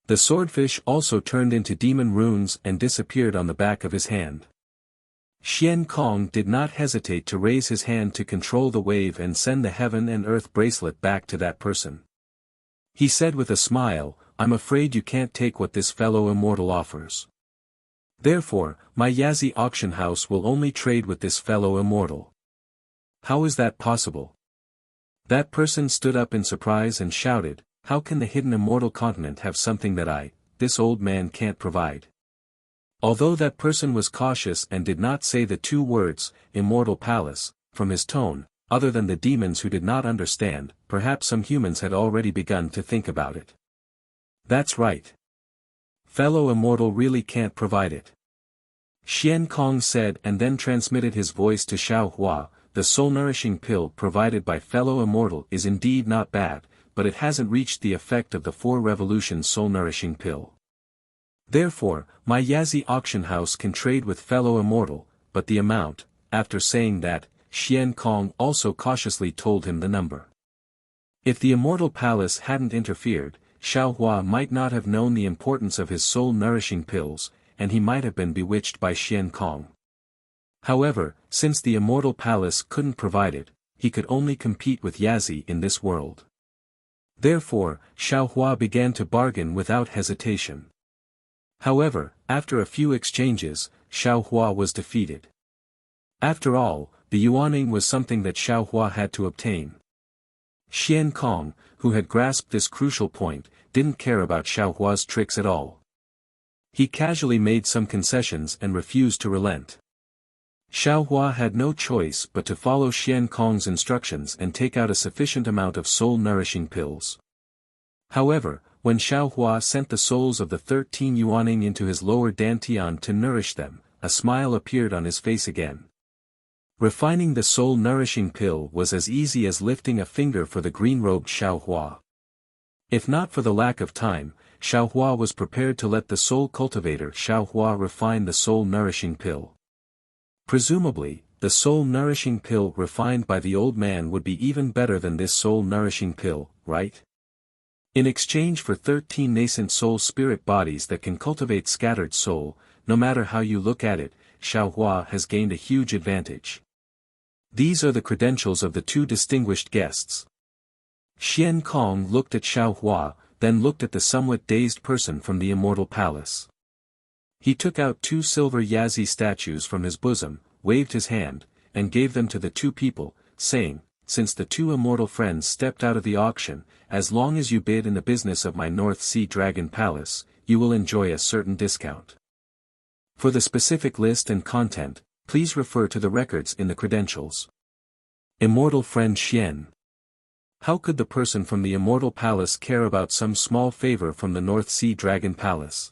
The swordfish also turned into demon runes and disappeared on the back of his hand. Xian Kong did not hesitate to raise his hand to control the wave and send the heaven and earth bracelet back to that person. He said with a smile, "I'm afraid you can't take what this fellow immortal offers. Therefore, my Yazi auction house will only trade with this fellow immortal." "How is that possible?" That person stood up in surprise and shouted, "How can the hidden immortal continent have something that this old man can't provide?" Although that person was cautious and did not say the two words, "immortal palace," from his tone, other than the demons who did not understand, perhaps some humans had already begun to think about it. "That's right. Fellow immortal really can't provide it," Xian Kong said and then transmitted his voice to Xiao Hua. "The soul-nourishing pill provided by fellow immortal is indeed not bad, but it hasn't reached the effect of the 4 revolution soul-nourishing pill. Therefore, my Yazi auction house can trade with fellow immortal, but the amount." After saying that, Xian Kong also cautiously told him the number. If the immortal palace hadn't interfered, Xiao Hua might not have known the importance of his soul-nourishing pills, and he might have been bewitched by Xian Kong. However, since the immortal palace couldn't provide it, he could only compete with Yazi in this world. Therefore, Xiao Hua began to bargain without hesitation. However, after a few exchanges, Xiao Hua was defeated. After all, the yuaning was something that Xiao Hua had to obtain. Xian Kong, who had grasped this crucial point, didn't care about Xiao Hua's tricks at all. He casually made some concessions and refused to relent. Xiao Hua had no choice but to follow Xian Kong's instructions and take out a sufficient amount of soul-nourishing pills. However, when Xiao Hua sent the souls of the 13 yuaning into his lower dantian to nourish them, a smile appeared on his face again. Refining the soul-nourishing pill was as easy as lifting a finger for the green-robed Xiao Hua. If not for the lack of time, Xiao Hua was prepared to let the soul cultivator Xiao Hua refine the soul-nourishing pill. Presumably, the soul-nourishing pill refined by the old man would be even better than this soul-nourishing pill, right? In exchange for 13 nascent soul-spirit bodies that can cultivate scattered soul, no matter how you look at it, Xiao Hua has gained a huge advantage. These are the credentials of the 2 distinguished guests. Xian Kong looked at Xiao Hua, then looked at the somewhat dazed person from the immortal palace. He took out 2 silver Yazi statues from his bosom, waved his hand, and gave them to the 2 people, saying, "Since the 2 immortal friends stepped out of the auction, as long as you bid in the business of my North Sea Dragon Palace, you will enjoy a certain discount. For the specific list and content, please refer to the records in the credentials. Immortal Friend Xian. How could the person from the Immortal Palace care about some small favor from the North Sea Dragon Palace?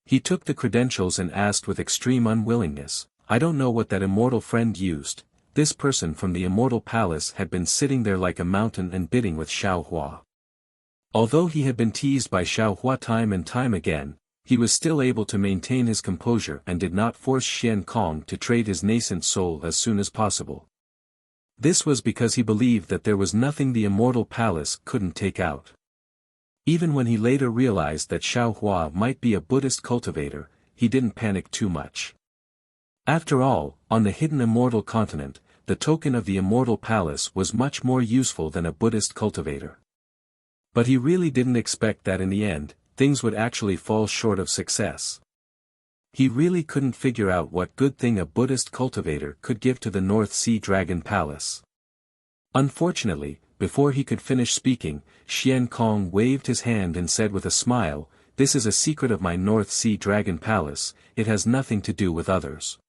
He took the credentials and asked with extreme unwillingness, I don't know what that immortal friend used. This person from the Immortal Palace had been sitting there like a mountain and bidding with Xiao Hua. Although he had been teased by Xiao Hua time and time again, he was still able to maintain his composure and did not force Xian Kong to trade his nascent soul as soon as possible. This was because he believed that there was nothing the Immortal Palace couldn't take out. Even when he later realized that Xiao Hua might be a Buddhist cultivator, he didn't panic too much. After all, on the hidden Immortal Continent, the token of the Immortal Palace was much more useful than a Buddhist cultivator. But he really didn't expect that in the end, things would actually fall short of success. He really couldn't figure out what good thing a Buddhist cultivator could give to the North Sea Dragon Palace. Unfortunately, before he could finish speaking, Xian Kong waved his hand and said with a smile, "This is a secret of my North Sea Dragon Palace, it has nothing to do with others."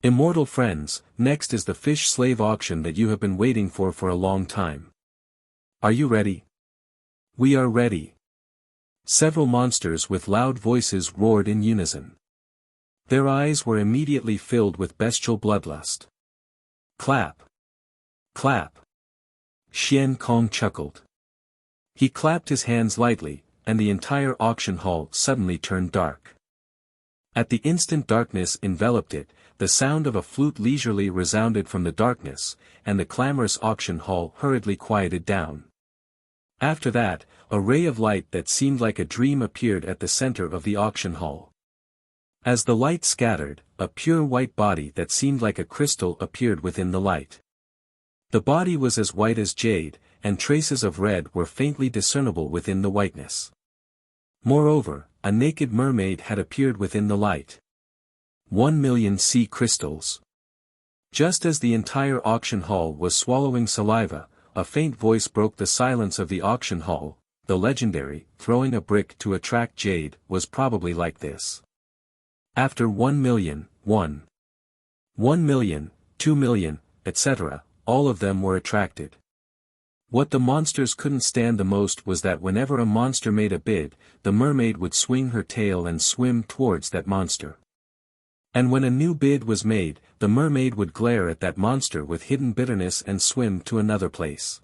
Immortal friends, next is the fish slave auction that you have been waiting for a long time. Are you ready? We are ready. Several monsters with loud voices roared in unison. Their eyes were immediately filled with bestial bloodlust. Clap! Clap! Xian Kong chuckled. He clapped his hands lightly, and the entire auction hall suddenly turned dark. At the instant darkness enveloped it, the sound of a flute leisurely resounded from the darkness, and the clamorous auction hall hurriedly quieted down. After that, a ray of light that seemed like a dream appeared at the center of the auction hall. As the light scattered, a pure white body that seemed like a crystal appeared within the light. The body was as white as jade, and traces of red were faintly discernible within the whiteness. Moreover, a naked mermaid had appeared within the light. 1,000,000 sea crystals. Just as the entire auction hall was swallowing saliva, a faint voice broke the silence of the auction hall. The legendary, throwing a brick to attract jade, was probably like this. After 1,000,000, 1,000,000, 2,000,000, etc., all of them were attracted. What the monsters couldn't stand the most was that whenever a monster made a bid, the mermaid would swing her tail and swim towards that monster. And when a new bid was made, the mermaid would glare at that monster with hidden bitterness and swim to another place.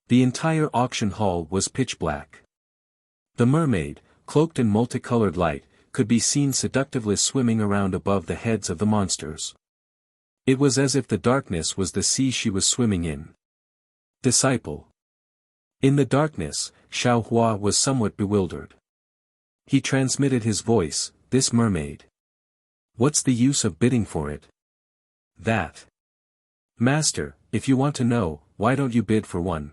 The entire auction hall was pitch black. The mermaid, cloaked in multicolored light, could be seen seductively swimming around above the heads of the monsters. It was as if the darkness was the sea she was swimming in. Disciple. In the darkness, Xiao Hua was somewhat bewildered. He transmitted his voice, "This mermaid. What's the use of bidding for it?" That. "Master, if you want to know, why don't you bid for one?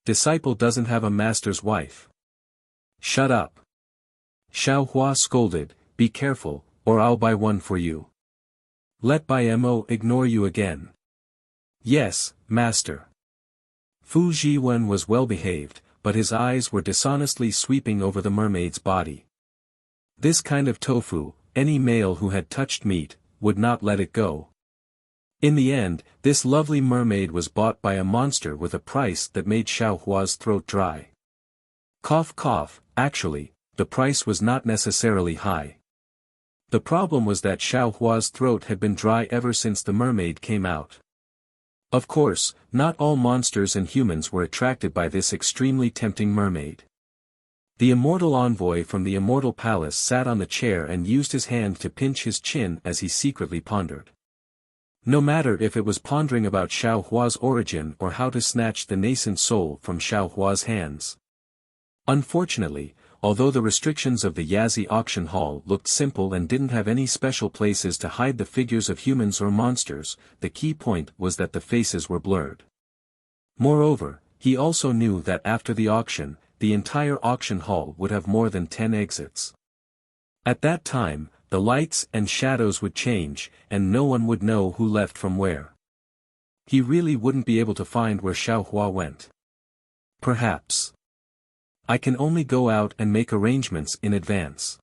Disciple doesn't have a master's wife." "Shut up." Xiao Hua scolded, "Be careful, or I'll buy one for you. Let Mo ignore you again." "Yes, master." Fu Jiwen was well behaved, but his eyes were dishonestly sweeping over the mermaid's body. This kind of tofu, any male who had touched meat, would not let it go. In the end, this lovely mermaid was bought by a monster with a price that made Xiao Hua's throat dry. Cough cough, actually, the price was not necessarily high. The problem was that Xiao Hua's throat had been dry ever since the mermaid came out. Of course, not all monsters and humans were attracted by this extremely tempting mermaid. The immortal envoy from the Immortal Palace sat on the chair and used his hand to pinch his chin as he secretly pondered. No matter if it was pondering about Xiao Hua's origin or how to snatch the nascent soul from Xiao Hua's hands. Unfortunately, although the restrictions of the Yazi auction hall looked simple and didn't have any special places to hide the figures of humans or monsters, the key point was that the faces were blurred. Moreover, he also knew that after the auction, the entire auction hall would have more than 10 exits. At that time, the lights and shadows would change, and no one would know who left from where. He really wouldn't be able to find where Xiao Hua went. Perhaps. I can only go out and make arrangements in advance.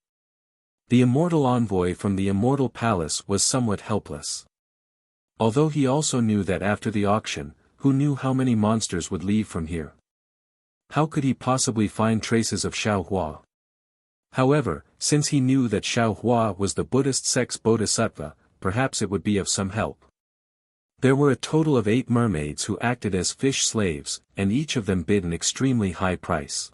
The immortal envoy from the immortal palace was somewhat helpless. Although he also knew that after the auction, who knew how many monsters would leave from here? How could he possibly find traces of Xiaohua? However, since he knew that Xiaohua was the Buddhist sect's bodhisattva, perhaps it would be of some help. There were a total of 8 mermaids who acted as fish slaves, and each of them bid an extremely high price.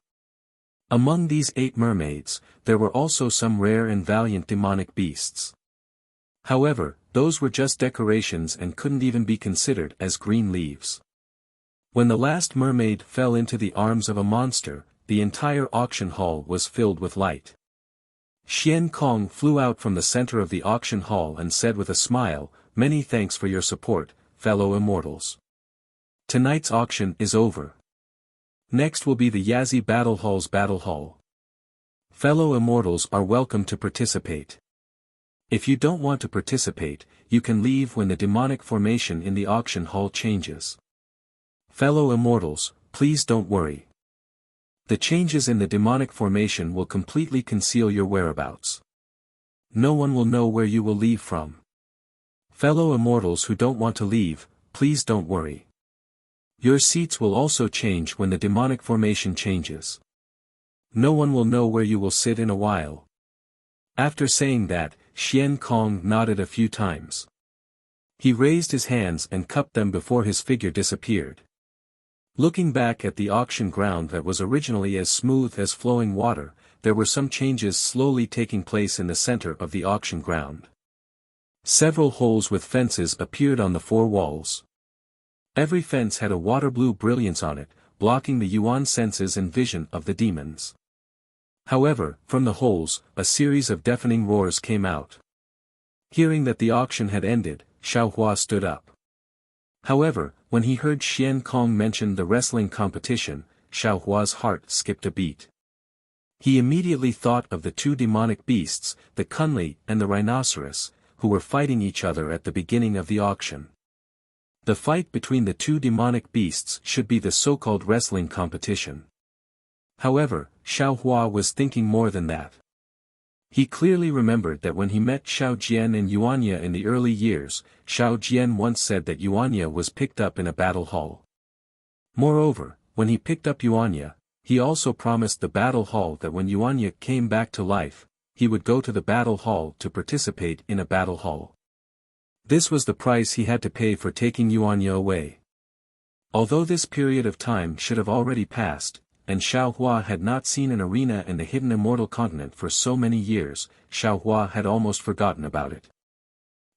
Among these 8 mermaids, there were also some rare and valiant demonic beasts. However, those were just decorations and couldn't even be considered as green leaves. When the last mermaid fell into the arms of a monster, the entire auction hall was filled with light. Xian Kong flew out from the center of the auction hall and said with a smile, "Many thanks for your support, fellow immortals. Tonight's auction is over. Next will be the Yazi Battle Hall's Battle Hall. Fellow immortals are welcome to participate. If you don't want to participate, you can leave when the demonic formation in the auction hall changes. Fellow immortals, please don't worry. The changes in the demonic formation will completely conceal your whereabouts. No one will know where you will leave from. Fellow immortals who don't want to leave, please don't worry. Your seats will also change when the demonic formation changes. No one will know where you will sit in a while." After saying that, Xian Kong nodded a few times. He raised his hands and cupped them before his figure disappeared. Looking back at the auction ground that was originally as smooth as flowing water, there were some changes slowly taking place in the center of the auction ground. Several holes with fences appeared on the 4 walls. Every fence had a water-blue brilliance on it, blocking the yuan senses and vision of the demons. However, from the holes, a series of deafening roars came out. Hearing that the auction had ended, Xiaohua stood up. However, when he heard Xian Kong mention the wrestling competition, Xiaohua's heart skipped a beat. He immediately thought of the 2 demonic beasts, the Kunli and the rhinoceros, who were fighting each other at the beginning of the auction. The fight between the 2 demonic beasts should be the so-called wrestling competition. However, Xiaohua was thinking more than that. He clearly remembered that when he met Xiao Jian and Yuanya in the early years, Xiao Jian once said that Yuanya was picked up in a battle hall. Moreover, when he picked up Yuanya, he also promised the battle hall that when Yuanya came back to life, he would go to the battle hall to participate in a battle hall. This was the price he had to pay for taking Yuanya away. Although this period of time should have already passed, and Xiaohua had not seen an arena in the hidden immortal continent for so many years, Xiaohua had almost forgotten about it.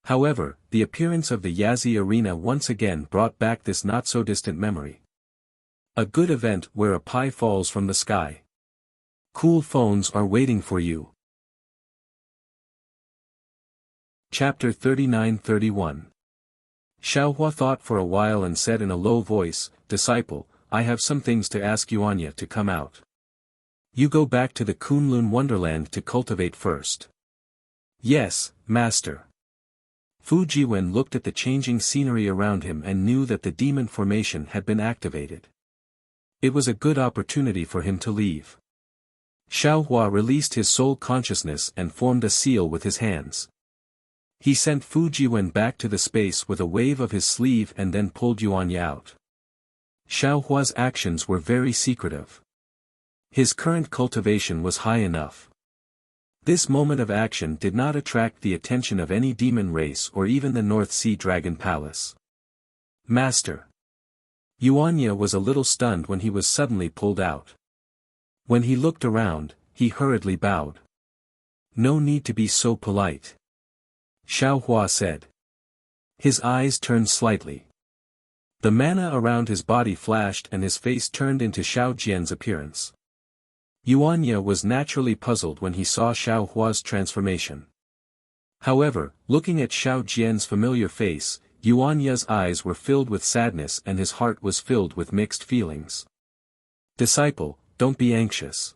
However, the appearance of the Yazi arena once again brought back this not-so-distant memory. A good event where a pie falls from the sky. Cool phones are waiting for you. Chapter 39-31. Xiaohua thought for a while and said in a low voice, "Disciple, I have some things to ask Yuanya to come out. You go back to the Kunlun Wonderland to cultivate first." "Yes, master." Fu Jiwen looked at the changing scenery around him and knew that the demon formation had been activated. It was a good opportunity for him to leave. Xiaohua released his soul consciousness and formed a seal with his hands. He sent Fu Jiwen back to the space with a wave of his sleeve and then pulled Yuanya out. Xiaohua's actions were very secretive. His current cultivation was high enough. This moment of action did not attract the attention of any demon race or even the North Sea Dragon Palace. "Master." Yuanya was a little stunned when he was suddenly pulled out. When he looked around, he hurriedly bowed. "No need to be so polite," Xiaohua said. His eyes turned slightly. The mana around his body flashed and his face turned into Xiao Jian's appearance. Yuanya was naturally puzzled when he saw Xiaohua's transformation. However, looking at Xiao Jian's familiar face, Yuanya's eyes were filled with sadness and his heart was filled with mixed feelings. "Disciple, don't be anxious.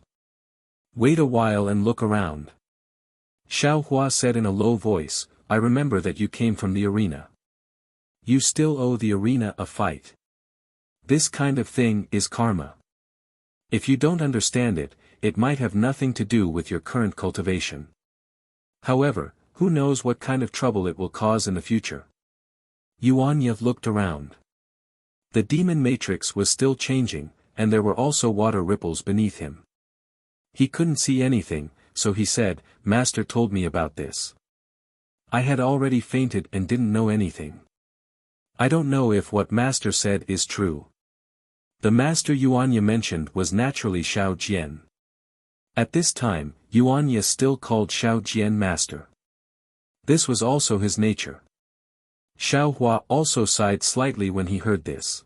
Wait a while and look around." Xiaohua said in a low voice, "I remember that you came from the arena. You still owe the arena a fight. This kind of thing is karma." If you don't understand it, it might have nothing to do with your current cultivation. However, who knows what kind of trouble it will cause in the future. Yuanya looked around. The demon matrix was still changing, and there were also water ripples beneath him. He couldn't see anything, so he said, "Master told me about this. I had already fainted and didn't know anything. I don't know if what Master said is true." The master Yuanya mentioned was naturally Xiao Jian. At this time, Yuanya still called Xiao Jian master. This was also his nature. Xiao Hua also sighed slightly when he heard this.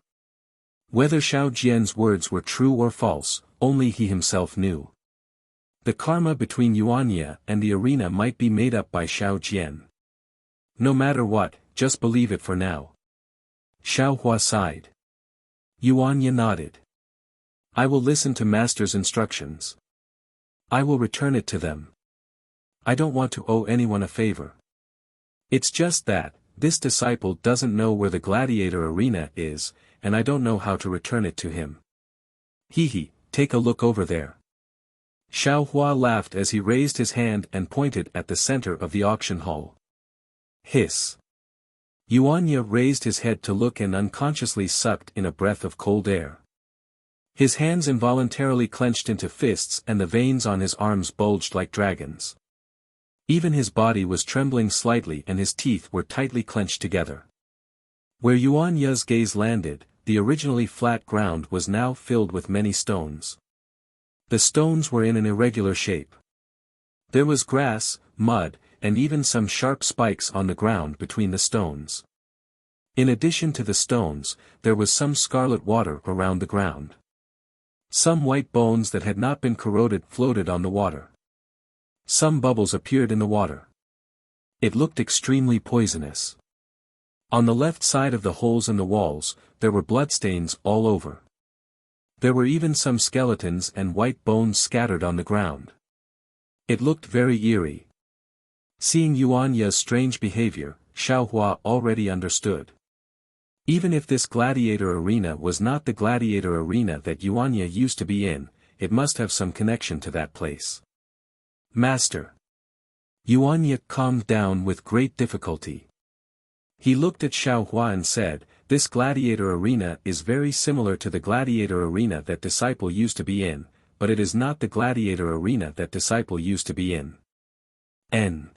Whether Xiao Jian's words were true or false, only he himself knew. The karma between Yuanya and the arena might be made up by Xiao Jian. No matter what, just believe it for now. Xiao Hua sighed. Yuanya nodded. I will listen to Master's instructions. I will return it to them. I don't want to owe anyone a favor. It's just that, this disciple doesn't know where the gladiator arena is, and I don't know how to return it to him. Hee, take a look over there. Xiao Hua laughed as he raised his hand and pointed at the center of the auction hall. Hiss. Yuanya raised his head to look and unconsciously sucked in a breath of cold air. His hands involuntarily clenched into fists and the veins on his arms bulged like dragons. Even his body was trembling slightly and his teeth were tightly clenched together. Where Yuanya's gaze landed, the originally flat ground was now filled with many stones. The stones were in an irregular shape. There was grass, mud, and even some sharp spikes on the ground between the stones. In addition to the stones, there was some scarlet water around the ground. Some white bones that had not been corroded floated on the water. Some bubbles appeared in the water. It looked extremely poisonous. On the left side of the holes in the walls, there were bloodstains all over. There were even some skeletons and white bones scattered on the ground. It looked very eerie. Seeing Yuanya's strange behavior, Xiao Hua already understood. Even if this gladiator arena was not the gladiator arena that Yuanya used to be in, it must have some connection to that place. Master. Yuanya calmed down with great difficulty. He looked at Xiao Hua and said, this gladiator arena is very similar to the gladiator arena that disciple used to be in, but it is not the gladiator arena that disciple used to be in. N.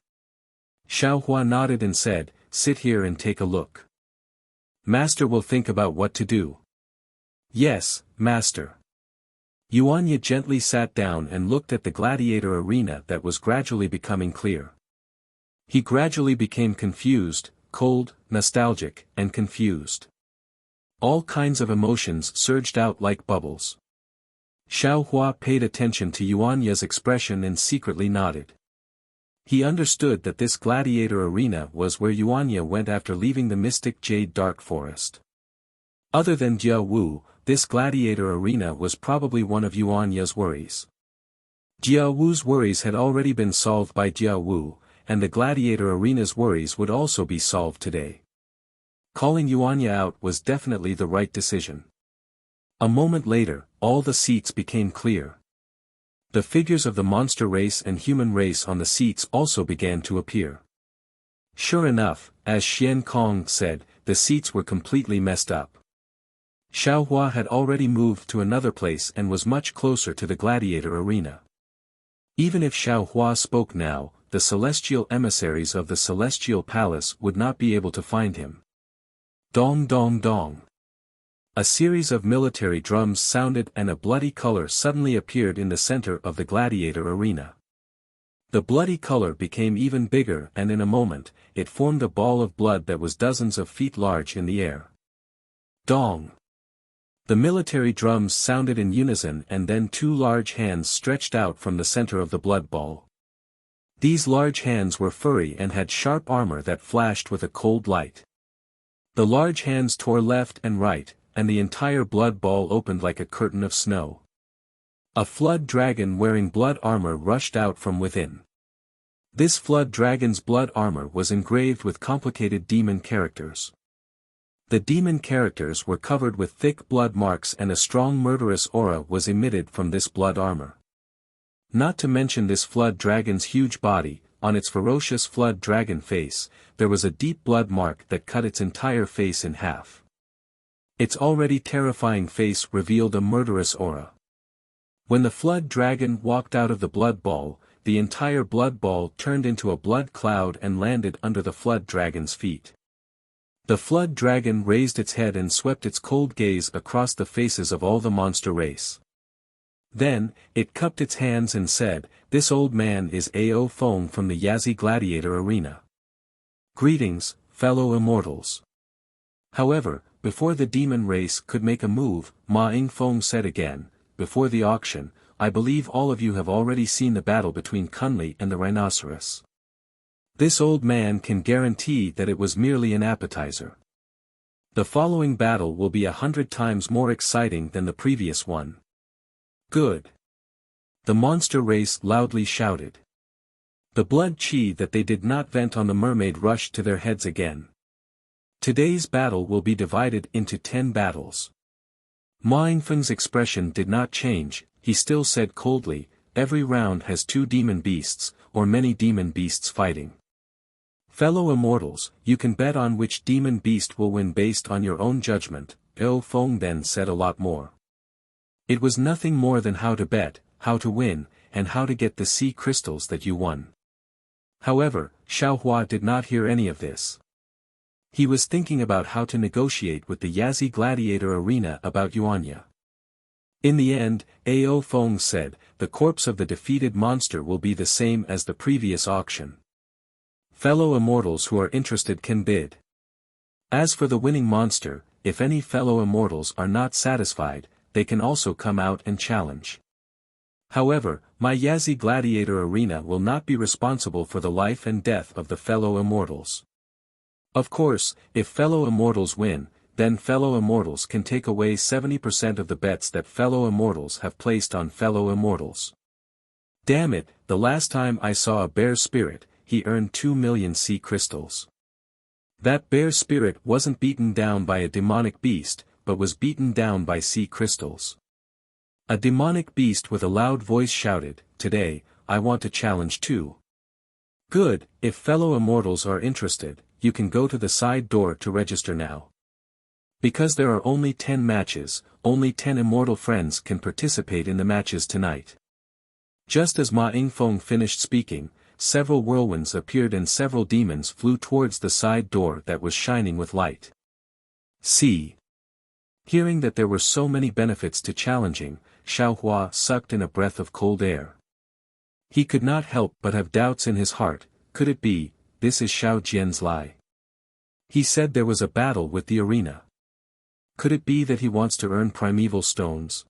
Xiao Hua nodded and said, sit here and take a look. Master will think about what to do. Yes, Master. Yuanya gently sat down and looked at the gladiator arena that was gradually becoming clear. He gradually became confused, cold, nostalgic, and confused. All kinds of emotions surged out like bubbles. Xiao Hua paid attention to Yuanya's expression and secretly nodded. He understood that this gladiator arena was where Yuanya went after leaving the mystic Jade Dark Forest. Other than Jia Wu, this gladiator arena was probably one of Yuanya's worries. Jia Wu's worries had already been solved by Jia Wu, and the gladiator arena's worries would also be solved today. Calling Yuanya out was definitely the right decision. A moment later, all the seats became clear. The figures of the monster race and human race on the seats also began to appear. Sure enough, as Xian Kong said, the seats were completely messed up. Xiao Hua had already moved to another place and was much closer to the gladiator arena. Even if Xiao Hua spoke now, the celestial emissaries of the celestial palace would not be able to find him. Dong dong dong. A series of military drums sounded and a bloody color suddenly appeared in the center of the gladiator arena. The bloody color became even bigger and in a moment, it formed a ball of blood that was dozens of feet large in the air. Dong. The military drums sounded in unison and then two large hands stretched out from the center of the blood ball. These large hands were furry and had sharp armor that flashed with a cold light. The large hands tore left and right, and the entire blood ball opened like a curtain of snow. A flood dragon wearing blood armor rushed out from within. This flood dragon's blood armor was engraved with complicated demon characters. The demon characters were covered with thick blood marks and a strong murderous aura was emitted from this blood armor. Not to mention this flood dragon's huge body, on its ferocious flood dragon face, there was a deep blood mark that cut its entire face in half. Its already terrifying face revealed a murderous aura. When the flood dragon walked out of the blood ball, the entire blood ball turned into a blood cloud and landed under the flood dragon's feet. The flood dragon raised its head and swept its cold gaze across the faces of all the monster race. Then, it cupped its hands and said, "This old man is Ao Feng from the Yazi Gladiator Arena. Greetings, fellow immortals." However, before the demon race could make a move, Ma Yingfeng said again, "Before the auction, I believe all of you have already seen the battle between Kunli and the rhinoceros. This old man can guarantee that it was merely an appetizer. The following battle will be 100 times more exciting than the previous one." "Good." The monster race loudly shouted. The blood chi that they did not vent on the mermaid rushed to their heads again. Today's battle will be divided into 10 battles. Ma Yingfeng's expression did not change, he still said coldly, "Every round has 2 demon beasts, or many demon beasts fighting. Fellow immortals, you can bet on which demon beast will win based on your own judgment." Ao Feng then said a lot more. It was nothing more than how to bet, how to win, and how to get the sea crystals that you won. However, Xiaohua did not hear any of this. He was thinking about how to negotiate with the Yazi Gladiator Arena about Yuanya. In the end, Ao Feng said, "The corpse of the defeated monster will be the same as the previous auction. Fellow immortals who are interested can bid. As for the winning monster, if any fellow immortals are not satisfied, they can also come out and challenge. However, my Yazi Gladiator Arena will not be responsible for the life and death of the fellow immortals. Of course, if fellow immortals win, then fellow immortals can take away 70% of the bets that fellow immortals have placed on fellow immortals. Damn it, the last time I saw a bear spirit, he earned 2 million sea crystals. That bear spirit wasn't beaten down by a demonic beast, but was beaten down by sea crystals." A demonic beast with a loud voice shouted, "Today, I want to challenge too." "Good, if fellow immortals are interested, you can go to the side door to register now. Because there are only 10 matches, only 10 immortal friends can participate in the matches tonight." Just as Ma Yingfeng finished speaking, several whirlwinds appeared and several demons flew towards the side door that was shining with light. See. Hearing that there were so many benefits to challenging, Xiaohua sucked in a breath of cold air. He could not help but have doubts in his heart. Could it be, this is Xiao Jian's lie? He said there was a battle with the arena. Could it be that he wants to earn primeval stones?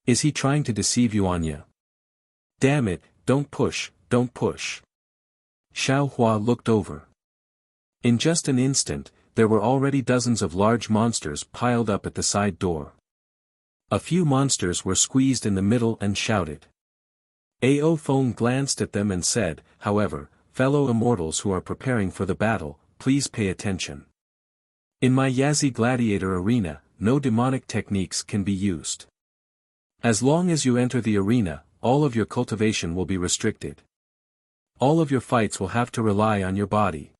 Is he trying to deceive Yuanya? Damn it, don't push, don't push. Xiaohua looked over. In just an instant, there were already dozens of large monsters piled up at the side door. A few monsters were squeezed in the middle and shouted. Ao Feng glanced at them and said, "However, fellow immortals who are preparing for the battle, please pay attention. In my Yazi Gladiator Arena, no demonic techniques can be used. As long as you enter the arena, all of your cultivation will be restricted. All of your fights will have to rely on your body.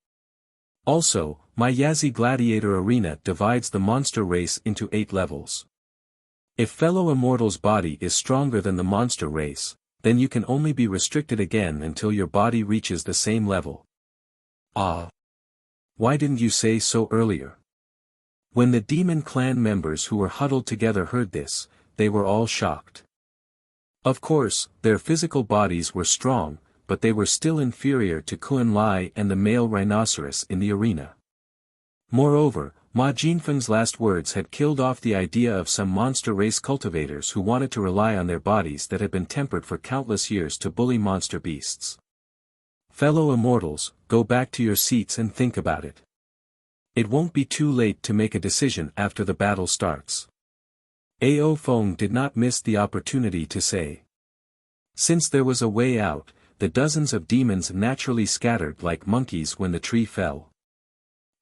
Also, my Yazi Gladiator Arena divides the monster race into 8 levels. If fellow immortal's body is stronger than the monster race, then you can only be restricted again until your body reaches the same level." Ah! Why didn't you say so earlier? When the demon clan members who were huddled together heard this, they were all shocked. Of course, their physical bodies were strong, but they were still inferior to Kuan Lai and the male rhinoceros in the arena. Moreover, Ma Jinfeng's last words had killed off the idea of some monster race cultivators who wanted to rely on their bodies that had been tempered for countless years to bully monster beasts. Fellow immortals, go back to your seats and think about it. It won't be too late to make a decision after the battle starts. Ao Feng did not miss the opportunity to say. Since there was a way out, the dozens of demons naturally scattered like monkeys when the tree fell.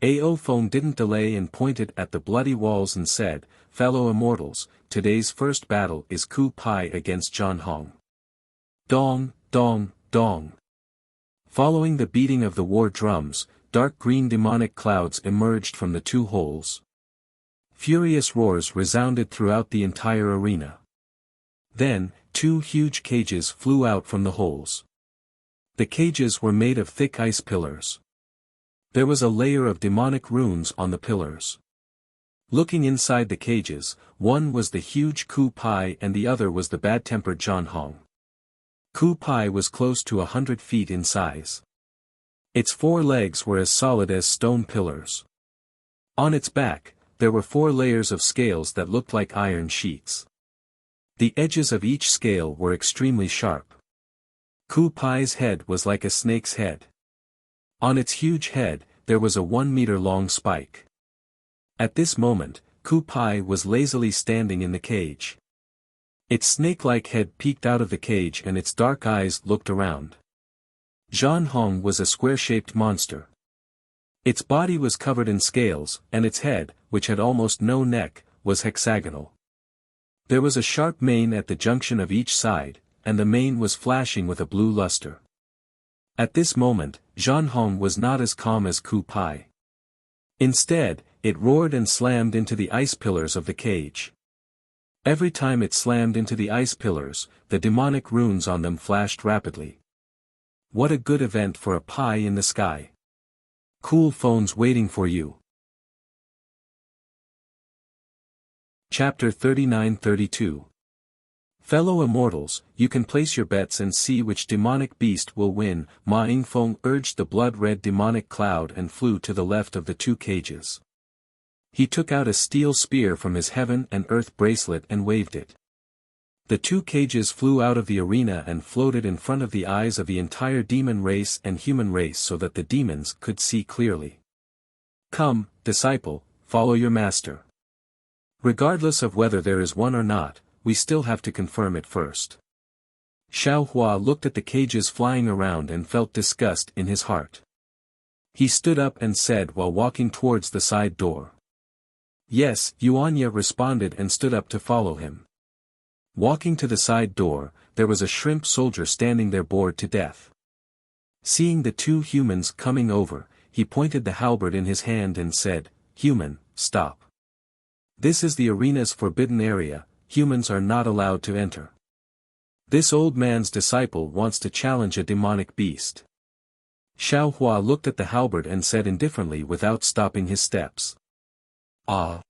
Ao Phone didn't delay and pointed at the bloody walls and said, "Fellow immortals, today's first battle is Ku Pai against John Hong." Dong, dong, dong. Following the beating of the war drums, dark green demonic clouds emerged from the two holes. Furious roars resounded throughout the entire arena. Then, two huge cages flew out from the holes. The cages were made of thick ice pillars. There was a layer of demonic runes on the pillars. Looking inside the cages, one was the huge Ku Pai and the other was the bad-tempered John Hong. Ku Pai was close to 100 feet in size. Its 4 legs were as solid as stone pillars. On its back, there were 4 layers of scales that looked like iron sheets. The edges of each scale were extremely sharp. Ku Pai's head was like a snake's head. On its huge head, there was a 1-meter-long spike. At this moment, Ku Pai was lazily standing in the cage. Its snake-like head peeked out of the cage and its dark eyes looked around. John Hong was a square-shaped monster. Its body was covered in scales, and its head, which had almost no neck, was hexagonal. There was a sharp mane at the junction of each side, and the mane was flashing with a blue luster. At this moment, John Hong was not as calm as Ku Pai. Instead, it roared and slammed into the ice pillars of the cage. Every time it slammed into the ice pillars, the demonic runes on them flashed rapidly. What a good event for a pie in the sky. Cool phones waiting for you. Chapter 39-32. Fellow immortals, you can place your bets and see which demonic beast will win. Ma Yingfeng urged the blood-red demonic cloud and flew to the left of the 2 cages. He took out a steel spear from his heaven and earth bracelet and waved it. The 2 cages flew out of the arena and floated in front of the eyes of the entire demon race and human race so that the demons could see clearly. Come, disciple, follow your master. Regardless of whether there is one or not, we still have to confirm it first. Xiao Hua looked at the cages flying around and felt disgust in his heart. He stood up and said while walking towards the side door. Yes, Yuanya responded and stood up to follow him. Walking to the side door, there was a shrimp soldier standing there bored to death. Seeing the 2 humans coming over, he pointed the halberd in his hand and said, "Human, stop. This is the arena's forbidden area, humans are not allowed to enter. This old man's disciple wants to challenge a demonic beast." Xiao Hua looked at the halberd and said indifferently without stopping his steps. "Ah.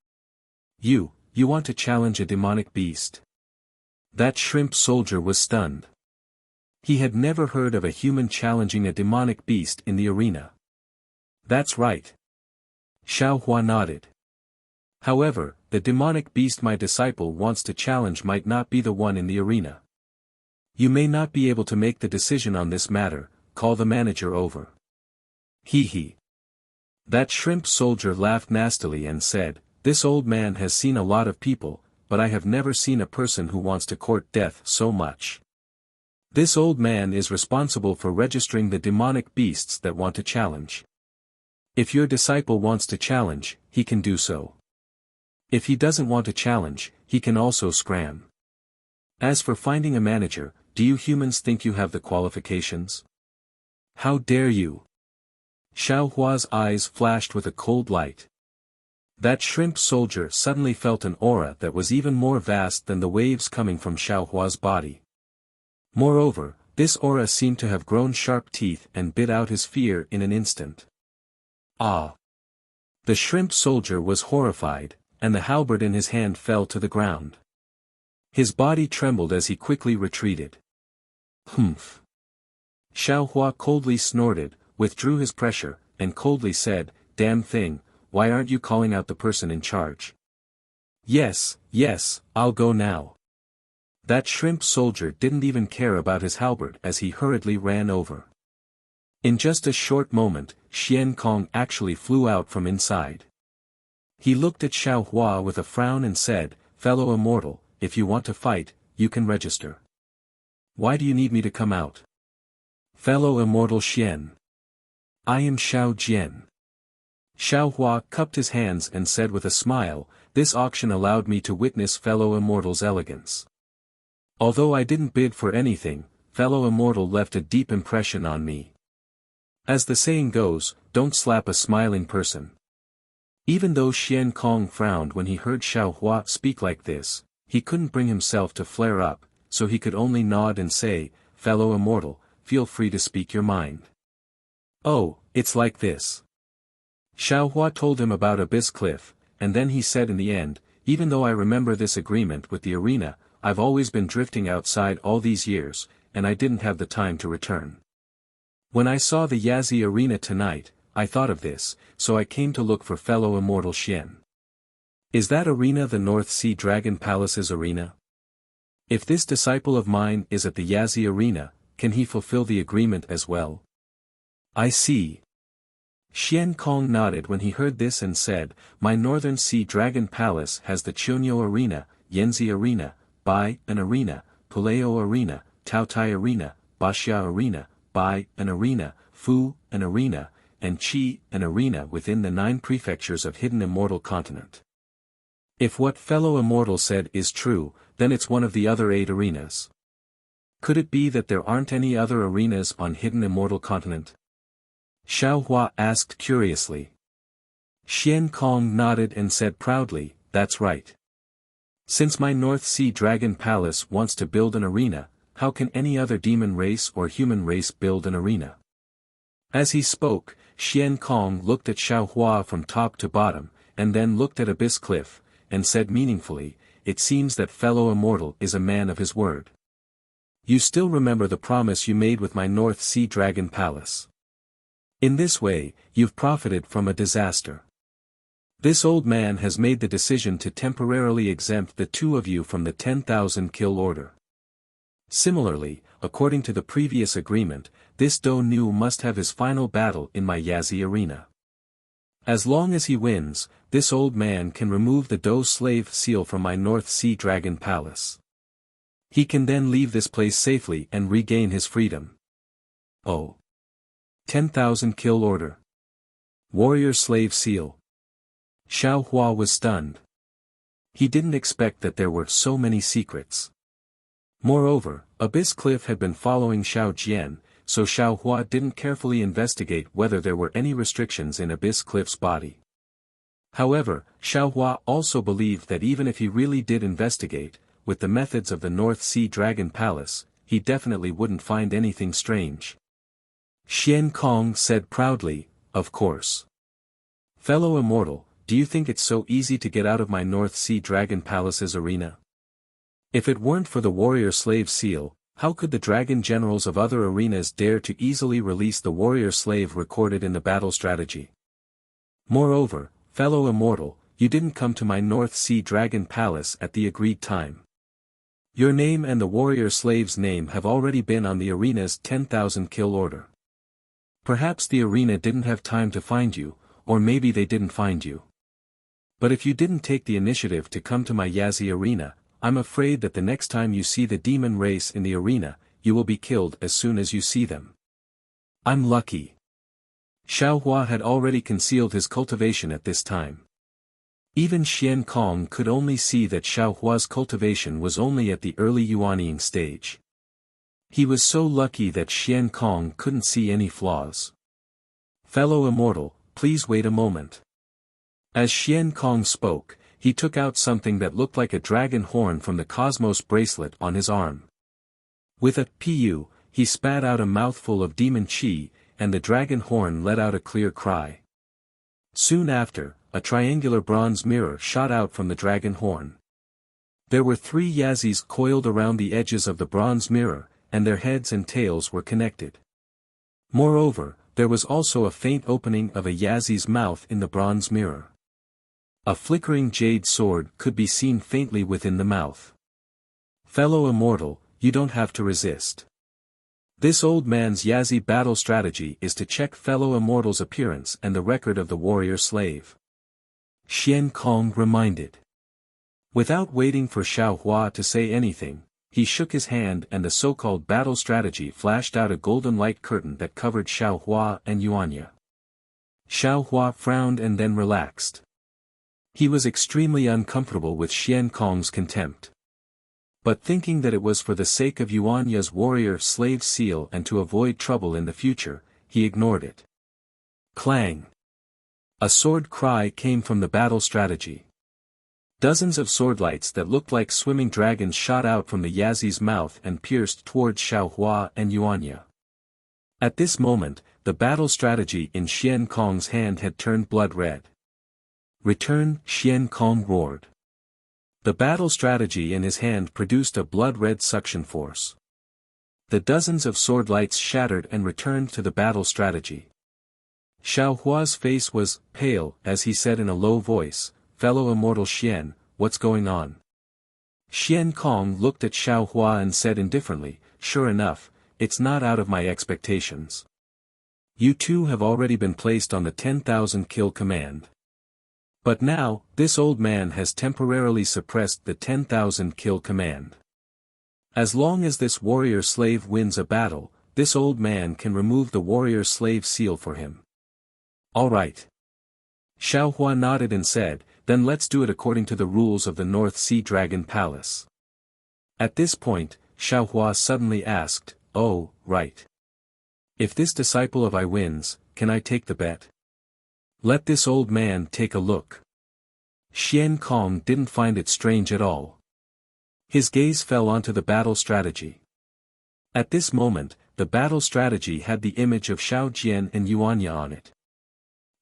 You want to challenge a demonic beast?" That shrimp soldier was stunned. He had never heard of a human challenging a demonic beast in the arena. "That's right." Xiao Hua nodded. "However, the demonic beast my disciple wants to challenge might not be the one in the arena. You may not be able to make the decision on this matter, call the manager over." Hee hee. That shrimp soldier laughed nastily and said, "This old man has seen a lot of people, but I have never seen a person who wants to court death so much. This old man is responsible for registering the demonic beasts that want to challenge. If your disciple wants to challenge, he can do so. If he doesn't want to challenge, he can also scram. As for finding a manager, do you humans think you have the qualifications? How dare you?" Xiao Hua's eyes flashed with a cold light. That shrimp soldier suddenly felt an aura that was even more vast than the waves coming from Xiao Hua's body. Moreover, this aura seemed to have grown sharp teeth and bit out his fear in an instant. Ah! The shrimp soldier was horrified, and the halberd in his hand fell to the ground. His body trembled as he quickly retreated. Humph! Xiao Hua coldly snorted, withdrew his pressure, and coldly said, "Damn thing, why aren't you calling out the person in charge?" Yes, I'll go now." That shrimp soldier didn't even care about his halberd as he hurriedly ran over. In just a short moment, Xian Kong actually flew out from inside. He looked at Xiao Hua with a frown and said, "Fellow immortal, if you want to fight, you can register." "Why do you need me to come out?" "Fellow immortal Xian. I am Xiao Jian." Xiao Hua cupped his hands and said with a smile, "This auction allowed me to witness fellow immortal's elegance. Although I didn't bid for anything, fellow immortal left a deep impression on me. As the saying goes, don't slap a smiling person." Even though Xian Kong frowned when he heard Xiao Hua speak like this, he couldn't bring himself to flare up, so he could only nod and say, "Fellow immortal, feel free to speak your mind." "Oh, it's like this." Xiao Hua told him about Abyss Cliff, and then he said in the end, "Even though I remember this agreement with the arena, I've always been drifting outside all these years, and I didn't have the time to return. When I saw the Yazi arena tonight, I thought of this, so I came to look for fellow immortal Xian. Is that arena the North Sea Dragon Palace's arena? If this disciple of mine is at the Yazi arena, can he fulfill the agreement as well?" "I see." Xian Kong nodded when he heard this and said, "My Northern Sea Dragon Palace has the Chunyo Arena, Yanzi Arena, Bai an Arena, Puleo Arena, Taotai Arena, Baxia Arena, Bai an Arena, Fu an Arena, and Qi an Arena within the 9 prefectures of Hidden Immortal Continent. If what fellow immortal said is true, then it's one of the other 8 arenas. Could it be that there aren't any other arenas on Hidden Immortal Continent?" Xiao Hua asked curiously. Xian Kong nodded and said proudly, "That's right. Since my North Sea Dragon Palace wants to build an arena, how can any other demon race or human race build an arena?" As he spoke, Xian Kong looked at Xiao Hua from top to bottom, and then looked at Abyss Cliff, and said meaningfully, "It seems that fellow immortal is a man of his word. You still remember the promise you made with my North Sea Dragon Palace. In this way, you've profited from a disaster. This old man has made the decision to temporarily exempt the 2 of you from the 10,000 kill order. Similarly, according to the previous agreement, this Do Nu must have his final battle in my Yazi arena. As long as he wins, this old man can remove the Do slave seal from my North Sea Dragon Palace. He can then leave this place safely and regain his freedom." "Oh. 10,000 kill order. Warrior slave seal." Xiao Hua was stunned. He didn't expect that there were so many secrets. Moreover, Abyss Cliff had been following Xiao Jian, so Xiao Hua didn't carefully investigate whether there were any restrictions in Abyss Cliff's body. However, Xiao Hua also believed that even if he really did investigate, with the methods of the North Sea Dragon Palace, he definitely wouldn't find anything strange. Xian Kong said proudly, "Of course. Fellow immortal, do you think it's so easy to get out of my North Sea Dragon Palace's arena? If it weren't for the warrior slave seal, how could the dragon generals of other arenas dare to easily release the warrior slave recorded in the battle strategy? Moreover, fellow immortal, you didn't come to my North Sea Dragon Palace at the agreed time. Your name and the warrior slave's name have already been on the arena's 10,000 kill order. Perhaps the arena didn't have time to find you, or maybe they didn't find you. But if you didn't take the initiative to come to my Yazi arena, I'm afraid that the next time you see the demon race in the arena, you will be killed as soon as you see them. I'm lucky." Xiao Hua had already concealed his cultivation at this time. Even Xian Kong could only see that Xiao Hua's cultivation was only at the early yuanying stage. He was so lucky that Xian Kong couldn't see any flaws. "Fellow immortal, please wait a moment." As Xian Kong spoke, he took out something that looked like a dragon horn from the Cosmos bracelet on his arm. With a pu, he spat out a mouthful of demon chi, and the dragon horn let out a clear cry. Soon after, a triangular bronze mirror shot out from the dragon horn. There were 3 Yazis coiled around the edges of the bronze mirror, and their heads and tails were connected. Moreover, there was also a faint opening of a Yazi's mouth in the bronze mirror. A flickering jade sword could be seen faintly within the mouth. "Fellow immortal, you don't have to resist. This old man's Yazi battle strategy is to check fellow immortal's appearance and the record of the warrior slave," Xian Kong reminded. Without waiting for Xiao Hua to say anything, he shook his hand and the so-called battle strategy flashed out a golden light curtain that covered Xiao Hua and Yuanya. Xiao Hua frowned and then relaxed. He was extremely uncomfortable with Xian Kong's contempt. But thinking that it was for the sake of Yuanya's warrior-slave seal and to avoid trouble in the future, he ignored it. Clang! A sword cry came from the battle strategy. Dozens of swordlights that looked like swimming dragons shot out from the Yazi's mouth and pierced towards Xiao Hua and Yuanya. At this moment, the battle strategy in Xian Kong's hand had turned blood red. Return, Xian Kong roared. The battle strategy in his hand produced a blood-red suction force. The dozens of swordlights shattered and returned to the battle strategy. Xiao Hua's face was pale as he said in a low voice, "Fellow immortal Xian, what's going on?" Xian Kong looked at Xiao Hua and said indifferently, "Sure enough, it's not out of my expectations. You two have already been placed on the 10,000 kill command. But now, this old man has temporarily suppressed the 10,000 kill command. As long as this warrior-slave wins a battle, this old man can remove the warrior-slave seal for him." "All right." Xiao Hua nodded and said, "Then let's do it according to the rules of the North Sea Dragon Palace." At this point, Xiao Hua suddenly asked, "Oh, right. If this disciple of I wins, can I take the bet? Let this old man take a look." Xian Kong didn't find it strange at all. His gaze fell onto the battle strategy. At this moment, the battle strategy had the image of Xiao Jian and Yuanya on it.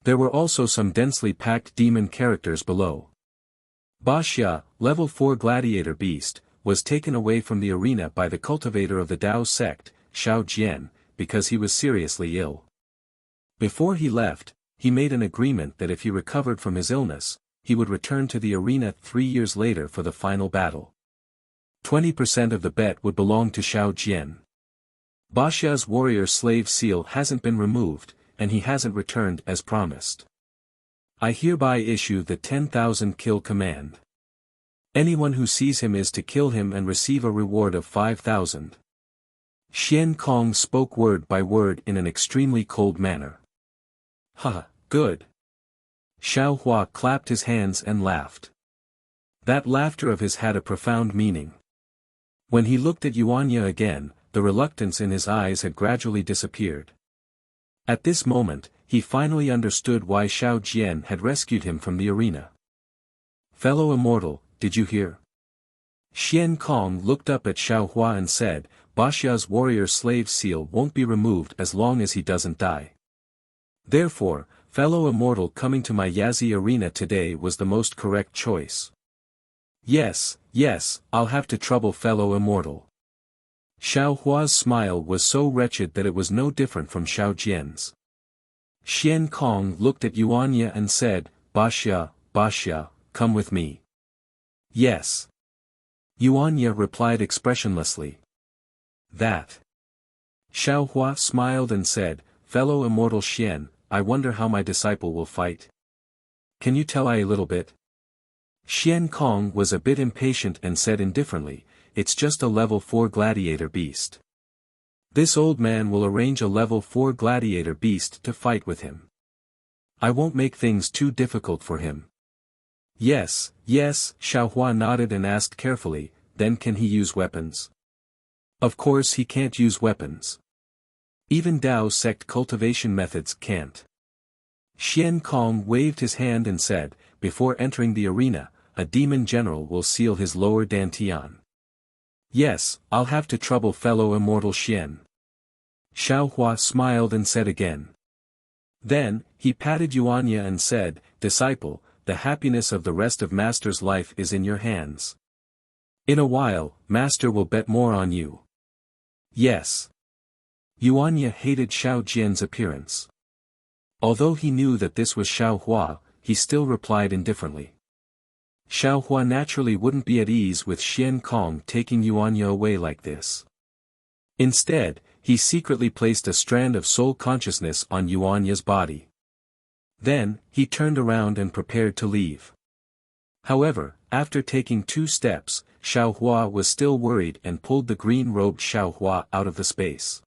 There were also some densely packed demon characters below. Baxia, level 4 gladiator beast, was taken away from the arena by the cultivator of the Dao sect, Xiao Jian, because he was seriously ill. Before he left, he made an agreement that if he recovered from his illness, he would return to the arena 3 years later for the final battle. 20% of the bet would belong to Xiao Jian. Baxia's warrior-slave seal hasn't been removed, and he hasn't returned as promised. I hereby issue the 10,000 kill command. Anyone who sees him is to kill him and receive a reward of 5,000. Xian Kong spoke word by word in an extremely cold manner. "Ha, good." Xiao Hua clapped his hands and laughed. That laughter of his had a profound meaning. When he looked at Yuanya again, the reluctance in his eyes had gradually disappeared. At this moment, he finally understood why Xiao Jian had rescued him from the arena. "Fellow immortal, did you hear?" Xian Kong looked up at Xiao Hua and said, "Baxia's warrior-slave seal won't be removed as long as he doesn't die. Therefore, fellow immortal coming to my Yazi arena today was the most correct choice." Yes, I'll have to trouble fellow immortal." Xiao Hua's smile was so wretched that it was no different from Xiao Jian's. Xian Kong looked at Yuanya and said, Baxia, come with me." "Yes." Yuanya replied expressionlessly. "That." Xiao Hua smiled and said, "Fellow immortal Xian, I wonder how my disciple will fight. Can you tell I a little bit?" Xian Kong was a bit impatient and said indifferently, "It's just a level 4 gladiator beast. This old man will arrange a level 4 gladiator beast to fight with him. I won't make things too difficult for him." Yes, Xiao Hua nodded and asked carefully, "Then can he use weapons?" "Of course he can't use weapons. Even Dao sect cultivation methods can't." Xian Kong waved his hand and said, "Before entering the arena, a demon general will seal his lower dantian." "Yes, I'll have to trouble fellow immortal Xian." Xiao Hua smiled and said again. Then, he patted Yuanya and said, "Disciple, the happiness of the rest of Master's life is in your hands. In a while, Master will bet more on you." "Yes." Yuanya hated Xiao Jian's appearance. Although he knew that this was Xiao Hua, he still replied indifferently. Xiao Hua naturally wouldn't be at ease with Xian Kong taking Yuanya away like this. Instead, he secretly placed a strand of soul consciousness on Yuanya's body. Then, he turned around and prepared to leave. However, after taking 2 steps, Xiao Hua was still worried and pulled the green-robed Xiao Hua out of the space.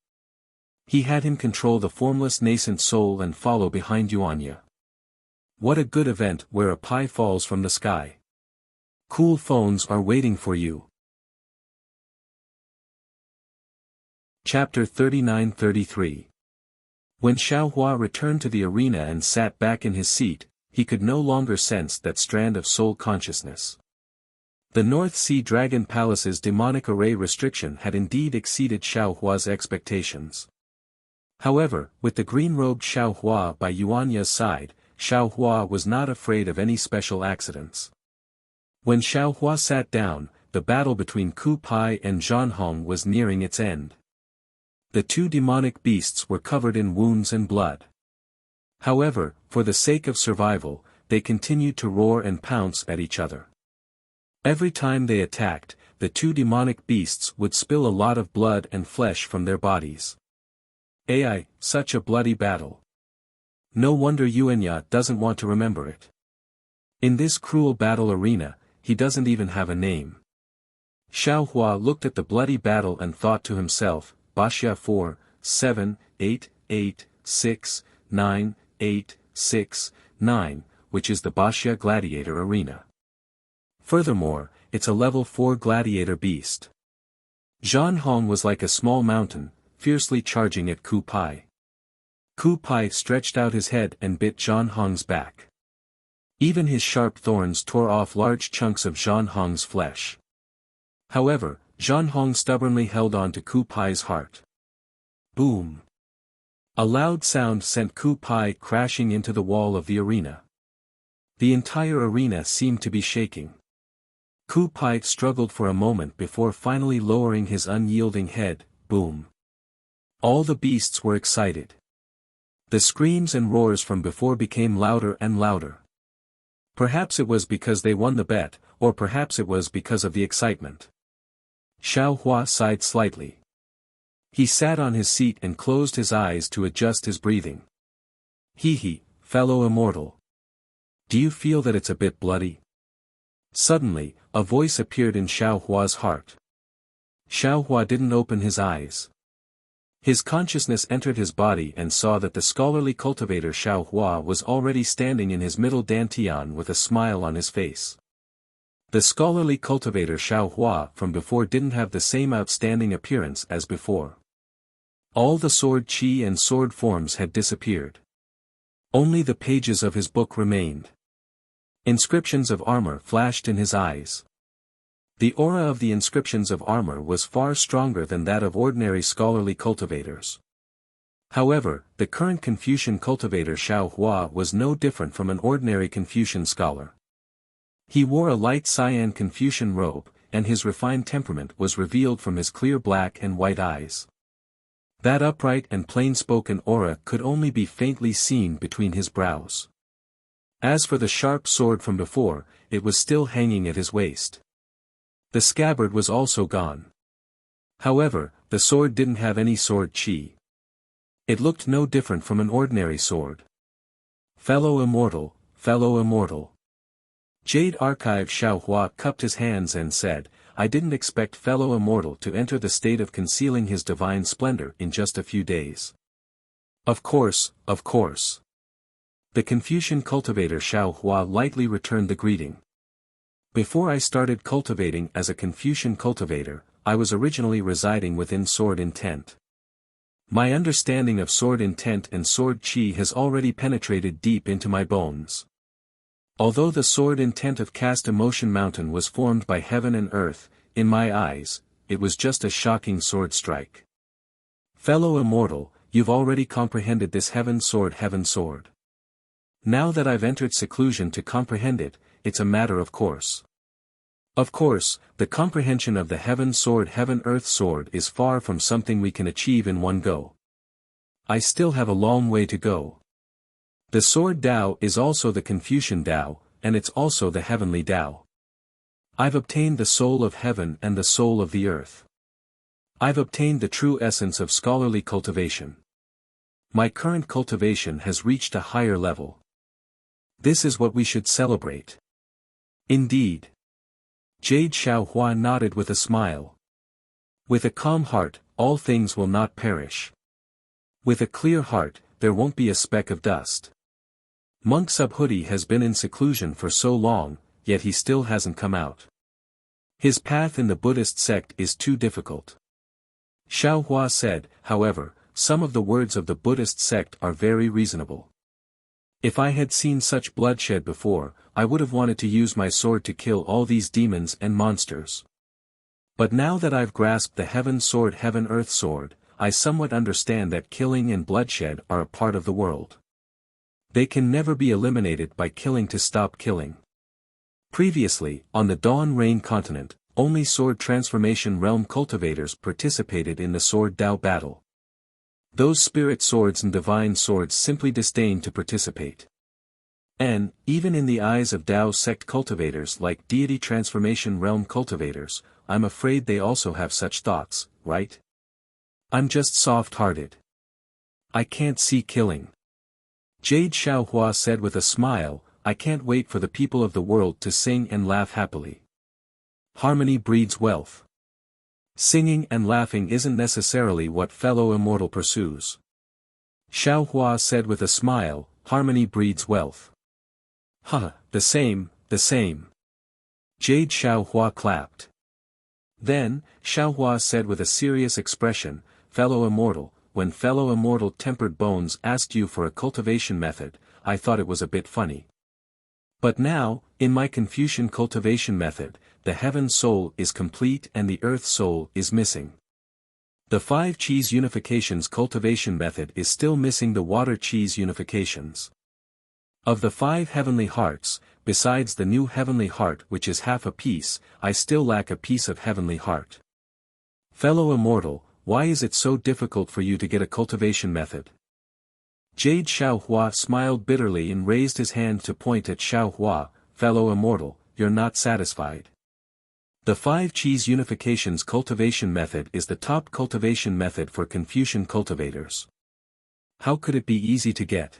He had him control the formless nascent soul and follow behind Yuanya. What a good event where a pie falls from the sky. Cool phones are waiting for you. Chapter 39-33. When Xiaohua returned to the arena and sat back in his seat, he could no longer sense that strand of soul consciousness. The North Sea Dragon Palace's demonic array restriction had indeed exceeded Xiaohua's expectations. However, with the green-robed Xiaohua by Yuanya's side, Xiaohua was not afraid of any special accidents. When Xiaohua sat down, the battle between Ku Pai and Zhanhong was nearing its end. The two demonic beasts were covered in wounds and blood. However, for the sake of survival, they continued to roar and pounce at each other. Every time they attacked, the two demonic beasts would spill a lot of blood and flesh from their bodies. Such a bloody battle. No wonder Yuanya doesn't want to remember it. In this cruel battle arena, he doesn't even have a name. Xiaohua looked at the bloody battle and thought to himself, Baxia 4, 7, 8, 8, 6, 9, 8, 6, 9, which is the Baxia Gladiator Arena. Furthermore, it's a level 4 gladiator beast. Zhanhong was like a small mountain, fiercely charging at Ku Pai. Ku Pai stretched out his head and bit Zhanhong's back. Even his sharp thorns tore off large chunks of Zhanhong's flesh. However, Zhanhong stubbornly held on to Ku Pai's heart. Boom! A loud sound sent Ku Pai crashing into the wall of the arena. The entire arena seemed to be shaking. Ku Pai struggled for a moment before finally lowering his unyielding head. Boom! All the beasts were excited. The screams and roars from before became louder and louder. Perhaps it was because they won the bet, or perhaps it was because of the excitement. Xiaohua sighed slightly. He sat on his seat and closed his eyes to adjust his breathing. Hee, fellow immortal. Do you feel that it's a bit bloody? Suddenly, a voice appeared in Xiaohua's heart. Xiaohua didn't open his eyes. His consciousness entered his body and saw that the scholarly cultivator Xiaohua was already standing in his middle dantian with a smile on his face. The scholarly cultivator Xiaohua from before didn't have the same outstanding appearance as before. All the sword chi and sword forms had disappeared. Only the pages of his book remained. Inscriptions of armor flashed in his eyes. The aura of the inscriptions of armor was far stronger than that of ordinary scholarly cultivators. However, the current Confucian cultivator Xiaohua was no different from an ordinary Confucian scholar. He wore a light cyan Confucian robe, and his refined temperament was revealed from his clear black and white eyes. That upright and plain-spoken aura could only be faintly seen between his brows. As for the sharp sword from before, it was still hanging at his waist. The scabbard was also gone. However, the sword didn't have any sword chi. It looked no different from an ordinary sword. Fellow immortal, fellow immortal. Jade Archive Xiaohua cupped his hands and said, I didn't expect fellow immortal to enter the state of concealing his divine splendor in just a few days. Of course, of course. The Confucian cultivator Xiaohua lightly returned the greeting. Before I started cultivating as a Confucian cultivator, I was originally residing within sword intent. My understanding of sword intent and sword chi has already penetrated deep into my bones. Although the sword intent of Cast Emotion Mountain was formed by heaven and earth, in my eyes, it was just a shocking sword strike. Fellow immortal, you've already comprehended this heaven sword. Now that I've entered seclusion to comprehend it, it's a matter of course. Of course, the comprehension of the heaven earth sword is far from something we can achieve in one go. I still have a long way to go. The sword Tao is also the Confucian Tao, and it's also the heavenly Tao. I've obtained the soul of heaven and the soul of the earth. I've obtained the true essence of scholarly cultivation. My current cultivation has reached a higher level. This is what we should celebrate. Indeed. Jade Xiaohua nodded with a smile. With a calm heart, all things will not perish. With a clear heart, there won't be a speck of dust. Monk Subhuti has been in seclusion for so long, yet he still hasn't come out. His path in the Buddhist sect is too difficult. Xiao Hua said, however, some of the words of the Buddhist sect are very reasonable. If I had seen such bloodshed before, I would have wanted to use my sword to kill all these demons and monsters. But now that I've grasped the Heaven Sword Heaven Earth Sword, I somewhat understand that killing and bloodshed are a part of the world. They can never be eliminated by killing to stop killing. Previously, on the Dawn Rain continent, only Sword Transformation Realm cultivators participated in the Sword Dao battle. Those spirit swords and divine swords simply disdained to participate. And, even in the eyes of Dao sect cultivators like Deity Transformation Realm cultivators, I'm afraid they also have such thoughts, right? I'm just soft-hearted. I can't see killing. Jade Xiaohua said with a smile, I can't wait for the people of the world to sing and laugh happily. Harmony breeds wealth. Singing and laughing isn't necessarily what fellow immortal pursues. Xiaohua said with a smile, harmony breeds wealth. The same. Jade Xiaohua clapped. Then, Xiaohua said with a serious expression, fellow immortal, when fellow immortal Tempered Bones asked you for a cultivation method, I thought it was a bit funny. But now, in my Confucian cultivation method, the heaven soul is complete and the earth soul is missing. The 5 cheese unifications cultivation method is still missing the water cheese unifications. Of the 5 heavenly hearts, besides the new heavenly heart which is half a piece, I still lack a piece of heavenly heart. Fellow immortal, why is it so difficult for you to get a cultivation method? Jade Xiaohua smiled bitterly and raised his hand to point at Xiaohua, fellow immortal, you're not satisfied. The 5 cheese unifications cultivation method is the top cultivation method for Confucian cultivators. How could it be easy to get?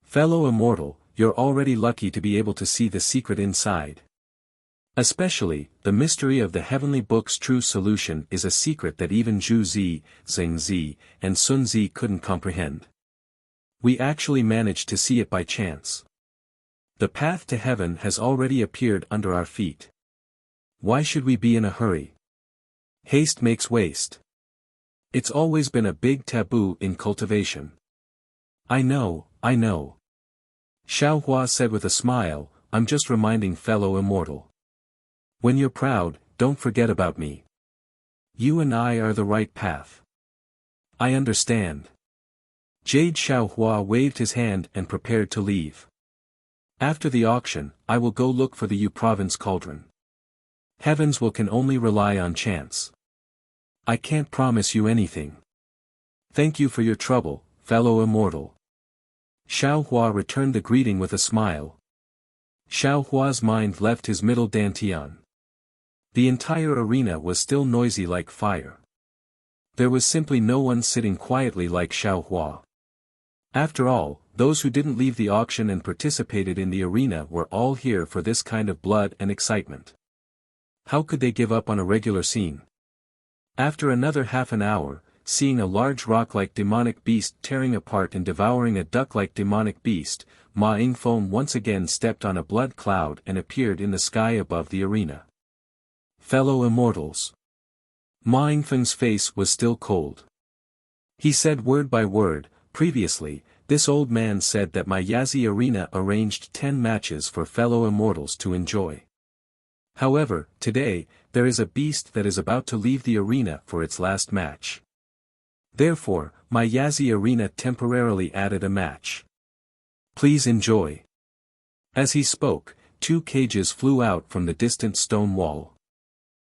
Fellow immortal, you're already lucky to be able to see the secret inside. Especially, the mystery of the heavenly book's true solution is a secret that even Zhu Zi, Xing Zi, and Sun Zi couldn't comprehend. We actually managed to see it by chance. The path to heaven has already appeared under our feet. Why should we be in a hurry? Haste makes waste. It's always been a big taboo in cultivation. I know. Xiaohua said with a smile, I'm just reminding fellow immortal. When you're proud, don't forget about me. You and I are the right path. I understand. Jade Xiaohua waved his hand and prepared to leave. After the auction, I will go look for the Yu province cauldron. Heavens will can only rely on chance. I can't promise you anything. Thank you for your trouble, fellow immortal. Xiaohua returned the greeting with a smile. Xiaohua's mind left his middle dantian. The entire arena was still noisy like fire. There was simply no one sitting quietly like Xiaohua. After all, those who didn't leave the auction and participated in the arena were all here for this kind of blood and excitement. How could they give up on a regular scene? After another half an hour, seeing a large rock-like demonic beast tearing apart and devouring a duck-like demonic beast, Ma Yingfeng once again stepped on a blood cloud and appeared in the sky above the arena. Fellow immortals. Ma Yingfeng's face was still cold. He said word by word, previously, this old man said that my Yazi arena arranged 10 matches for fellow immortals to enjoy. However, today, there is a beast that is about to leave the arena for its last match. Therefore, my Yazi arena temporarily added a match. Please enjoy. As he spoke, 2 cages flew out from the distant stone wall.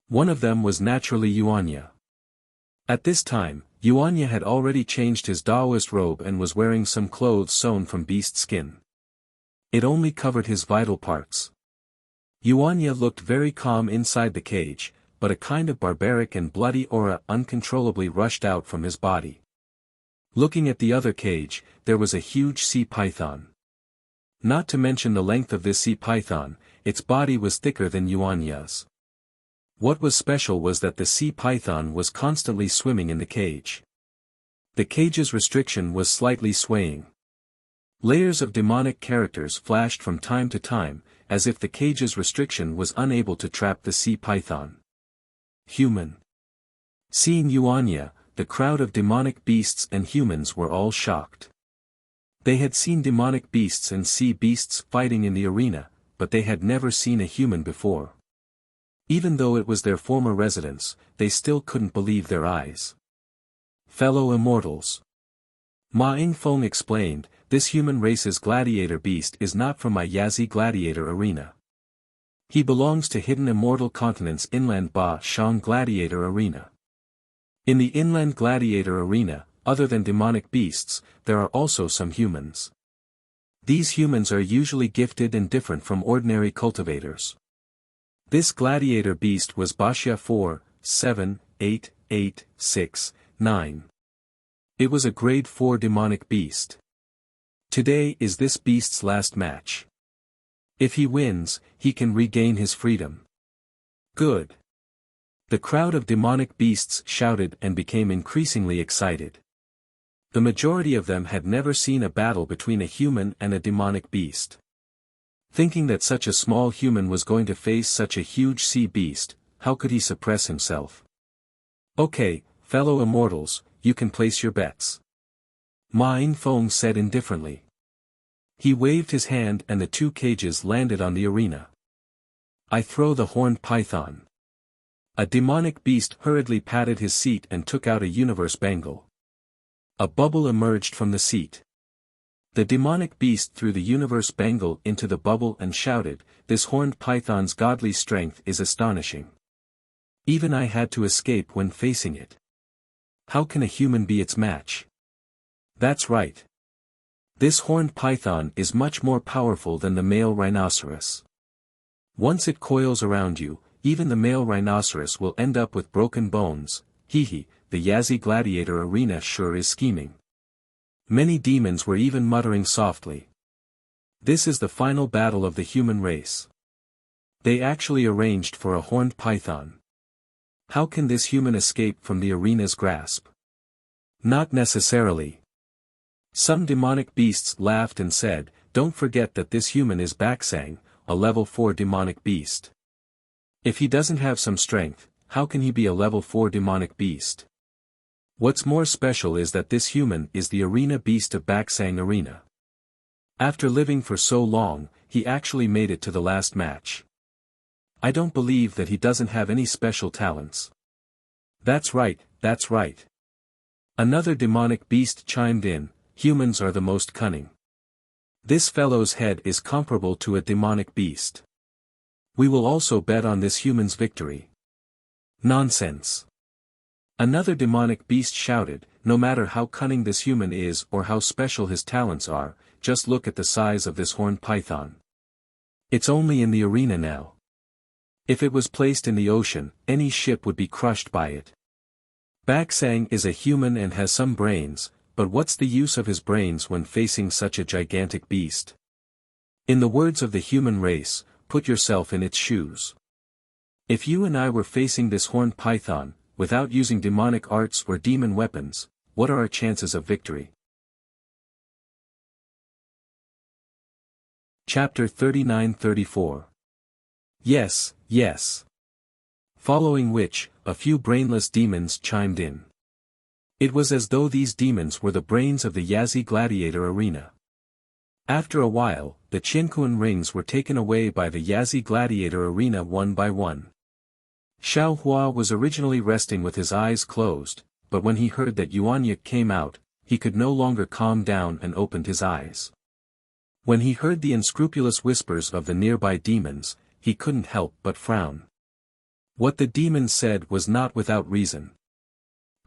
One of them was naturally Yuanya. At this time, Yuanya had already changed his Taoist robe and was wearing some clothes sewn from beast skin. It only covered his vital parts. Yuanya looked very calm inside the cage, but a kind of barbaric and bloody aura uncontrollably rushed out from his body. Looking at the other cage, there was a huge sea python. Not to mention the length of this sea python, its body was thicker than Yuanya's. What was special was that the sea python was constantly swimming in the cage. The cage's restriction was slightly swaying. Layers of demonic characters flashed from time to time, as if the cage's restriction was unable to trap the sea python. Human. Seeing Yuanya, the crowd of demonic beasts and humans were all shocked. They had seen demonic beasts and sea beasts fighting in the arena, but they had never seen a human before. Even though it was their former residence, they still couldn't believe their eyes. Fellow immortals. Ma Yingfeng explained, this human race's gladiator beast is not from my Yazi gladiator arena. He belongs to hidden immortal continent's inland Ba Shang gladiator arena. In the inland gladiator arena, other than demonic beasts, there are also some humans. These humans are usually gifted and different from ordinary cultivators. This gladiator beast was Wuxia 4, 7, 8, 8, 6, 9. It was a grade 4 demonic beast. Today is this beast's last match. If he wins, he can regain his freedom. Good. The crowd of demonic beasts shouted and became increasingly excited. The majority of them had never seen a battle between a human and a demonic beast. Thinking that such a small human was going to face such a huge sea beast, how could he suppress himself? Okay, fellow immortals, you can place your bets. Ma Yingfeng said indifferently. He waved his hand and the two cages landed on the arena. I throw the horned python. A demonic beast hurriedly patted his seat and took out a universe bangle. A bubble emerged from the seat. The demonic beast threw the universe bangle into the bubble and shouted, this horned python's godly strength is astonishing. Even I had to escape when facing it. How can a human be its match? That's right. This horned python is much more powerful than the male rhinoceros. Once it coils around you, even the male rhinoceros will end up with broken bones. Hee, the Yazi gladiator arena sure is scheming. Many demons were even muttering softly. This is the final battle of the human race. They actually arranged for a horned python. How can this human escape from the arena's grasp? Not necessarily. Some demonic beasts laughed and said, don't forget that this human is Baksang, a level 4 demonic beast. If he doesn't have some strength, how can he be a level 4 demonic beast? What's more special is that this human is the arena beast of Baksang Arena. After living for so long, he actually made it to the last match. I don't believe that he doesn't have any special talents. That's right, that's right. Another demonic beast chimed in, humans are the most cunning. This fellow's head is comparable to a demonic beast. We will also bet on this human's victory. Nonsense. Another demonic beast shouted, no matter how cunning this human is or how special his talents are, just look at the size of this horned python. It's only in the arena now. If it was placed in the ocean, any ship would be crushed by it. Baksang is a human and has some brains, but what's the use of his brains when facing such a gigantic beast? In the words of the human race, put yourself in its shoes. If you and I were facing this horned python, without using demonic arts or demon weapons, what are our chances of victory? Chapter 39-34. Yes, yes. Following which, a few brainless demons chimed in. It was as though these demons were the brains of the Yazi gladiator arena. After a while, the Qianquan rings were taken away by the Yazi gladiator arena one by one. Xiao Hua was originally resting with his eyes closed, but when he heard that Yuanya came out, he could no longer calm down and opened his eyes. When he heard the unscrupulous whispers of the nearby demons, he couldn't help but frown. What the demons said was not without reason.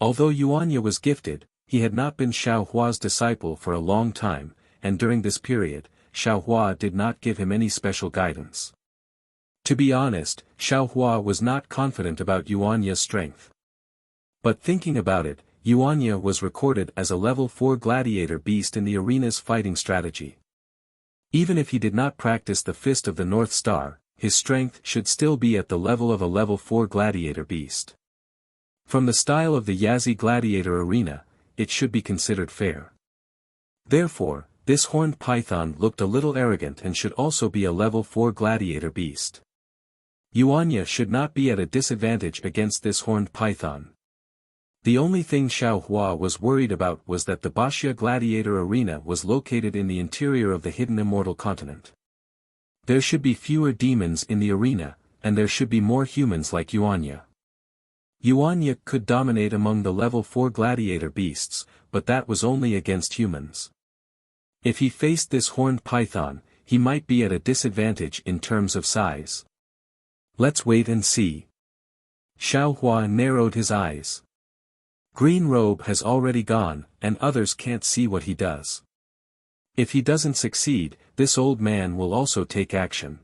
Although Yuanya was gifted, he had not been Xiao Hua's disciple for a long time, and during this period, Xiao Hua did not give him any special guidance. To be honest, Xiao Hua was not confident about Yuanya's strength. But thinking about it, Yuanya was recorded as a level 4 gladiator beast in the arena's fighting strategy. Even if he did not practice the Fist of the North Star, his strength should still be at the level of a level 4 gladiator beast. From the style of the Yazi gladiator arena, it should be considered fair. Therefore, this horned python looked a little arrogant and should also be a level 4 gladiator beast. Yuanya should not be at a disadvantage against this horned python. The only thing Xiao Hua was worried about was that the Wuxia gladiator arena was located in the interior of the hidden immortal continent. There should be fewer demons in the arena, and there should be more humans like Yuanya. Yuanya could dominate among the level 4 gladiator beasts, but that was only against humans. If he faced this horned python, he might be at a disadvantage in terms of size. Let's wait and see. Xiao Hua narrowed his eyes. Green Robe has already gone, and others can't see what he does. If he doesn't succeed, this old man will also take action.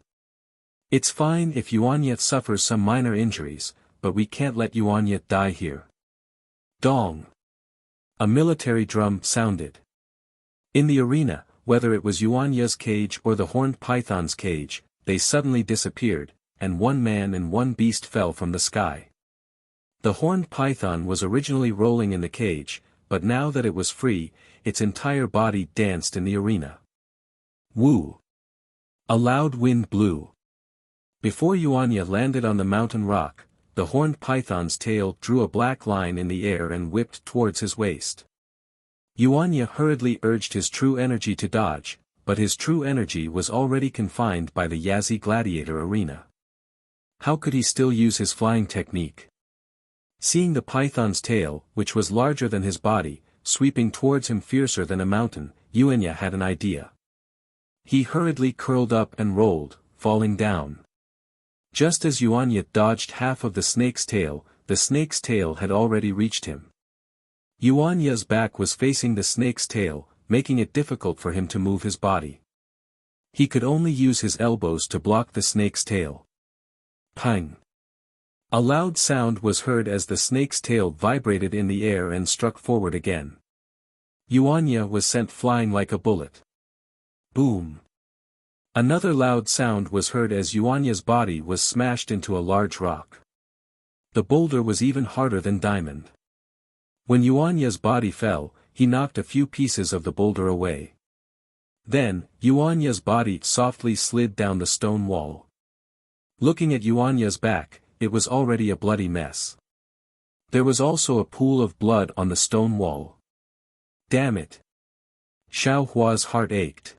It's fine if Yuanya suffers some minor injuries, but we can't let Yuanya die here. Dong! A military drum sounded. In the arena, whether it was Yuanya's cage or the horned python's cage, they suddenly disappeared, and one man and one beast fell from the sky. The horned python was originally rolling in the cage, but now that it was free, its entire body danced in the arena. Woo! A loud wind blew. Before Yuanya landed on the mountain rock, the horned python's tail drew a black line in the air and whipped towards his waist. Yuanya hurriedly urged his true energy to dodge, but his true energy was already confined by the Yazi gladiator arena. How could he still use his flying technique? Seeing the python's tail, which was larger than his body, sweeping towards him fiercer than a mountain, Yuanya had an idea. He hurriedly curled up and rolled, falling down. Just as Yuanya dodged half of the snake's tail had already reached him. Yuanya's back was facing the snake's tail, making it difficult for him to move his body. He could only use his elbows to block the snake's tail. Pang! A loud sound was heard as the snake's tail vibrated in the air and struck forward again. Yuanya was sent flying like a bullet. Boom! Another loud sound was heard as Yuanya's body was smashed into a large rock. The boulder was even harder than diamond. When Yuanya's body fell, he knocked a few pieces of the boulder away. Then, Yuanya's body softly slid down the stone wall. Looking at Yuanya's back, it was already a bloody mess. There was also a pool of blood on the stone wall. Damn it! Xiao Hua's heart ached.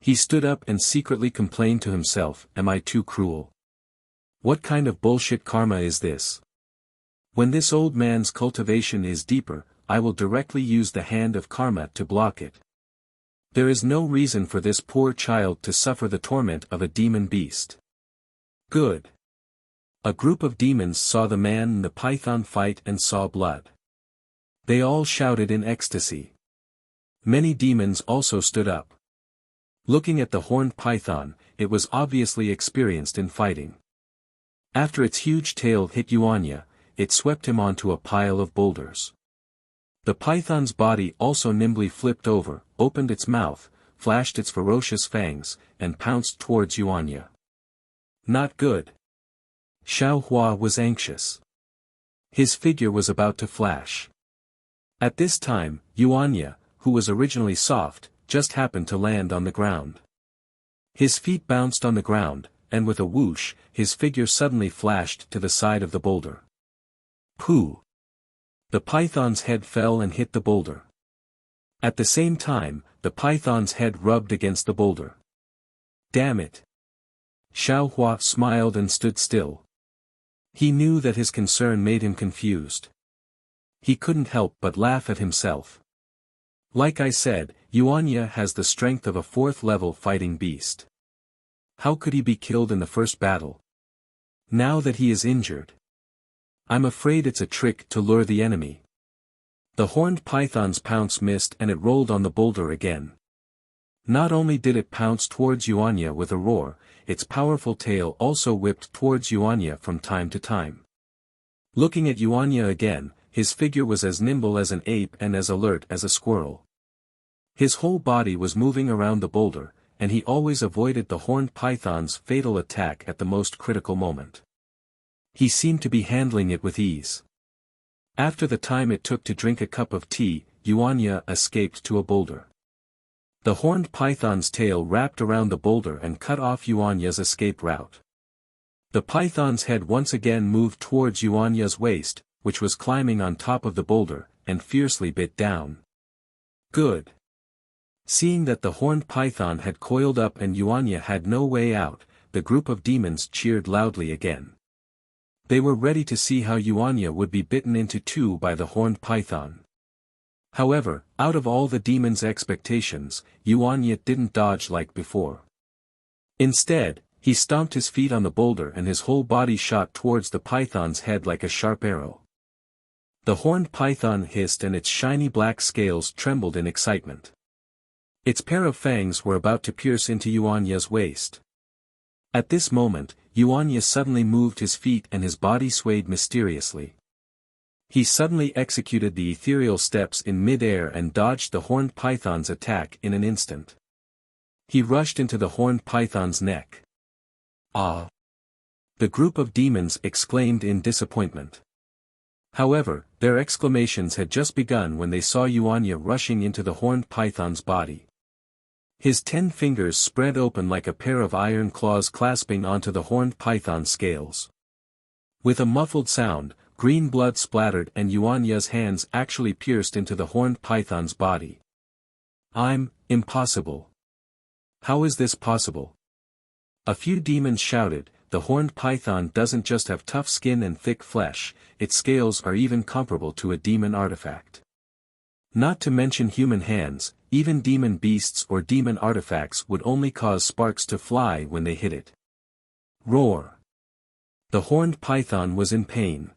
He stood up and secretly complained to himself, am I too cruel? What kind of bullshit karma is this? When this old man's cultivation is deeper, I will directly use the hand of karma to block it. There is no reason for this poor child to suffer the torment of a demon beast. Good. A group of demons saw the man and the python fight and saw blood. They all shouted in ecstasy. Many demons also stood up. Looking at the horned python, it was obviously experienced in fighting. After its huge tail hit Yuanya, it swept him onto a pile of boulders. The python's body also nimbly flipped over, opened its mouth, flashed its ferocious fangs, and pounced towards Yuanya. Not good. Xiao Hua was anxious. His figure was about to flash. At this time, Yuanya, who was originally soft, just happened to land on the ground. His feet bounced on the ground, and with a whoosh, his figure suddenly flashed to the side of the boulder. Pooh! The python's head fell and hit the boulder. At the same time, the python's head rubbed against the boulder. Damn it! Xiao Hua smiled and stood still. He knew that his concern made him confused. He couldn't help but laugh at himself. Like I said, Yuanya has the strength of a 4th-level fighting beast. How could he be killed in the first battle? Now that he is injured. I'm afraid it's a trick to lure the enemy. The horned python's pounce missed and it rolled on the boulder again. Not only did it pounce towards Yuanya with a roar, its powerful tail also whipped towards Yuanya from time to time. Looking at Yuanya again, his figure was as nimble as an ape and as alert as a squirrel. His whole body was moving around the boulder, and he always avoided the horned python's fatal attack at the most critical moment. He seemed to be handling it with ease. After the time it took to drink a cup of tea, Yuanya escaped to a boulder. The horned python's tail wrapped around the boulder and cut off Yuanya's escape route. The python's head once again moved towards Yuanya's waist, which was climbing on top of the boulder, and fiercely bit down. Good. Seeing that the horned python had coiled up and Yuanya had no way out, the group of demons cheered loudly again. They were ready to see how Yuanya would be bitten into two by the horned python. However, out of all the demons' expectations, Yuanya didn't dodge like before. Instead, he stomped his feet on the boulder and his whole body shot towards the python's head like a sharp arrow. The horned python hissed and its shiny black scales trembled in excitement. Its pair of fangs were about to pierce into Yuanya's waist. At this moment, Yuanya suddenly moved his feet and his body swayed mysteriously. He suddenly executed the ethereal steps in mid-air and dodged the horned python's attack in an instant. He rushed into the horned python's neck. Ah! The group of demons exclaimed in disappointment. However, their exclamations had just begun when they saw Yuanya rushing into the horned python's body. His 10 fingers spread open like a pair of iron claws clasping onto the horned python's scales. With a muffled sound, green blood splattered and Yuanya's hands actually pierced into the horned python's body. Impossible. How is this possible? A few demons shouted, the horned python doesn't just have tough skin and thick flesh, its scales are even comparable to a demon artifact. Not to mention human hands, even demon beasts or demon artifacts would only cause sparks to fly when they hit it. Roar! The horned python was in pain.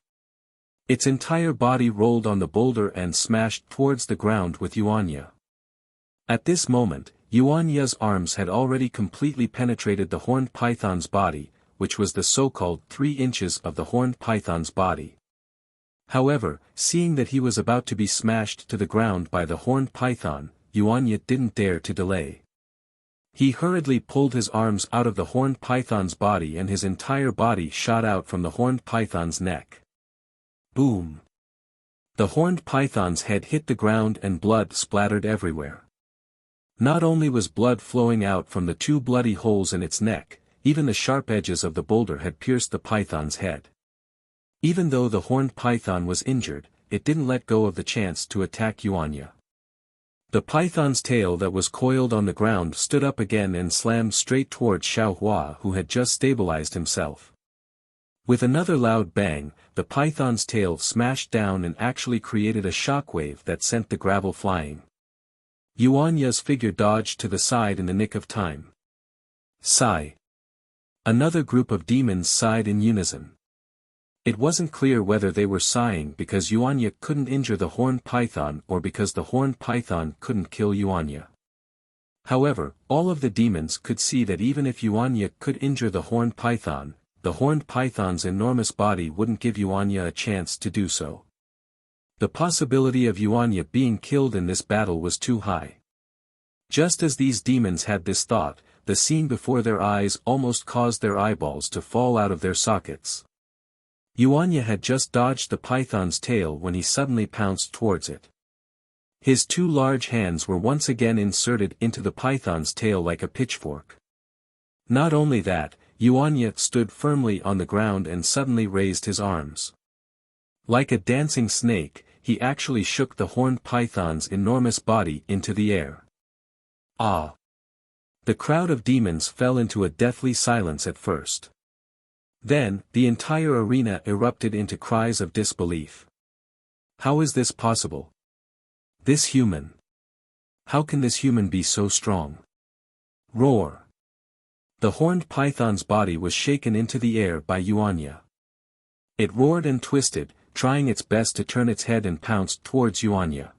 Its entire body rolled on the boulder and smashed towards the ground with Yuanya. At this moment, Yuanya's arms had already completely penetrated the horned python's body, which was the so-called 3 inches of the horned python's body. However, seeing that he was about to be smashed to the ground by the horned python, Yuanya didn't dare to delay. He hurriedly pulled his arms out of the horned python's body and his entire body shot out from the horned python's neck. Boom! The horned python's head hit the ground and blood splattered everywhere. Not only was blood flowing out from the 2 bloody holes in its neck, even the sharp edges of the boulder had pierced the python's head. Even though the horned python was injured, it didn't let go of the chance to attack Yuanya. The python's tail that was coiled on the ground stood up again and slammed straight towards Xiaohua, who had just stabilized himself. With another loud bang, the python's tail smashed down and actually created a shockwave that sent the gravel flying. Yuanya's figure dodged to the side in the nick of time. Sigh. Another group of demons sighed in unison. It wasn't clear whether they were sighing because Yuanya couldn't injure the horned python or because the horned python couldn't kill Yuanya. However, all of the demons could see that even if Yuanya could injure the horned python's enormous body wouldn't give Yuanya a chance to do so. The possibility of Yuanya being killed in this battle was too high. Just as these demons had this thought, the scene before their eyes almost caused their eyeballs to fall out of their sockets. Yuanya had just dodged the python's tail when he suddenly pounced towards it. His 2 large hands were once again inserted into the python's tail like a pitchfork. Not only that, Yuanya stood firmly on the ground and suddenly raised his arms. Like a dancing snake, he actually shook the horned python's enormous body into the air. Ah! The crowd of demons fell into a deathly silence at first. Then, the entire arena erupted into cries of disbelief. How is this possible? This human. How can this human be so strong? Roar! The horned python's body was shaken into the air by Yuanya. It roared and twisted, trying its best to turn its head and pounced towards Yuanya.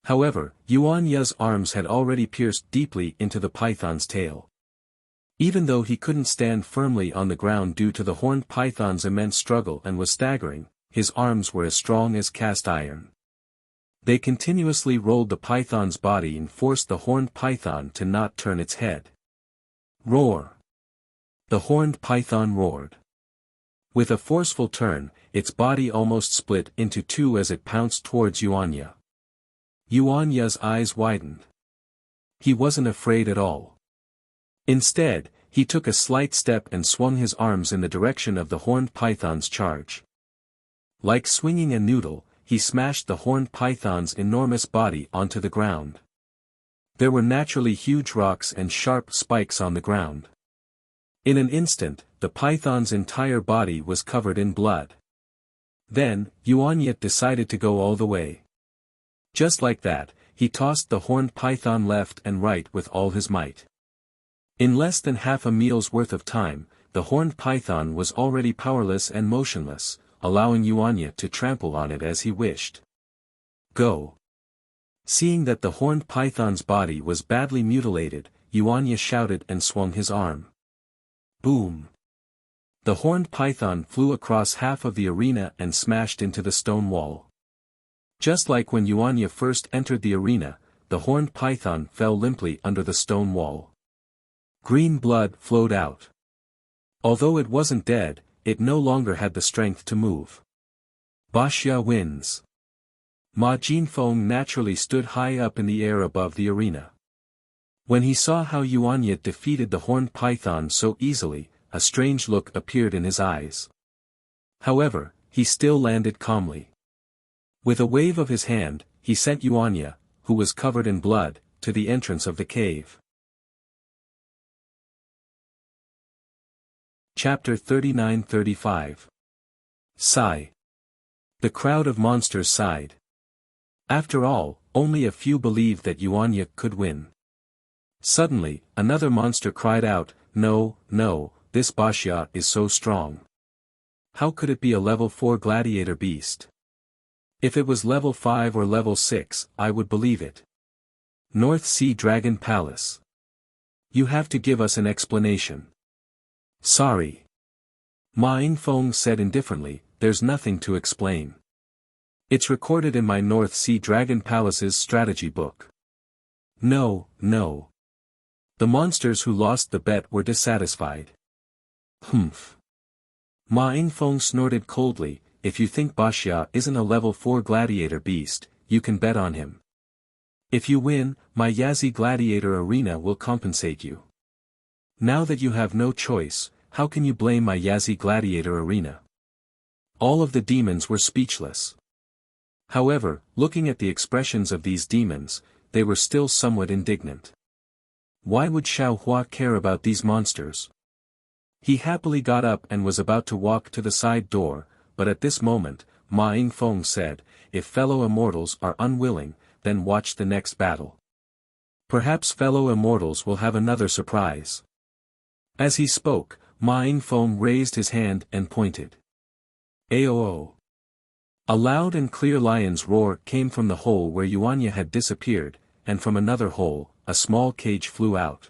However, Yuanya's arms had already pierced deeply into the python's tail. Even though he couldn't stand firmly on the ground due to the horned python's immense struggle and was staggering, his arms were as strong as cast iron. They continuously rolled the python's body and forced the horned python to not turn its head. Roar! The horned python roared. With a forceful turn, its body almost split into two as it pounced towards Yuanya. Yuanya's eyes widened. He wasn't afraid at all. Instead, he took a slight step and swung his arms in the direction of the horned python's charge. Like swinging a noodle, he smashed the horned python's enormous body onto the ground. There were naturally huge rocks and sharp spikes on the ground. In an instant, the python's entire body was covered in blood. Then, Yuanya decided to go all the way. Just like that, he tossed the horned python left and right with all his might. In less than half a meal's worth of time, the horned python was already powerless and motionless, allowing Yuanya to trample on it as he wished. Go! Seeing that the horned python's body was badly mutilated, Yuanya shouted and swung his arm. Boom! The horned python flew across half of the arena and smashed into the stone wall. Just like when Yuanya first entered the arena, the horned python fell limply under the stone wall. Green blood flowed out. Although it wasn't dead, it no longer had the strength to move. Wuxia wins. Ma Jinfeng naturally stood high up in the air above the arena. When he saw how Yuanya defeated the horned python so easily, a strange look appeared in his eyes. However, he still landed calmly. With a wave of his hand, he sent Yuanya, who was covered in blood, to the entrance of the cave. Chapter 39-35. Sigh. The crowd of monsters sighed. After all, only a few believed that Yuanya could win. Suddenly, another monster cried out, "No, no, this Wuxia is so strong. How could it be a level 4 gladiator beast? If it was level 5 or level 6, I would believe it. North Sea Dragon Palace. You have to give us an explanation." "Sorry." Ma Yingfeng said indifferently, "There's nothing to explain. It's recorded in my North Sea Dragon Palace's strategy book." No. The monsters who lost the bet were dissatisfied. "Humph." Ma Yingfeng snorted coldly, "If you think Wuxia isn't a level 4 gladiator beast, you can bet on him. If you win, my Yazi Gladiator Arena will compensate you. Now that you have no choice, how can you blame my Yazi Gladiator Arena?" All of the demons were speechless. However, looking at the expressions of these demons, they were still somewhat indignant. Why would Xiao Hua care about these monsters? He happily got up and was about to walk to the side door, but at this moment, Ma Yingfeng said, "If fellow immortals are unwilling, then watch the next battle. Perhaps fellow immortals will have another surprise." As he spoke, Ma Yingfeng raised his hand and pointed. Aoo! A loud and clear lion's roar came from the hole where Yuanya had disappeared, and from another hole, a small cage flew out.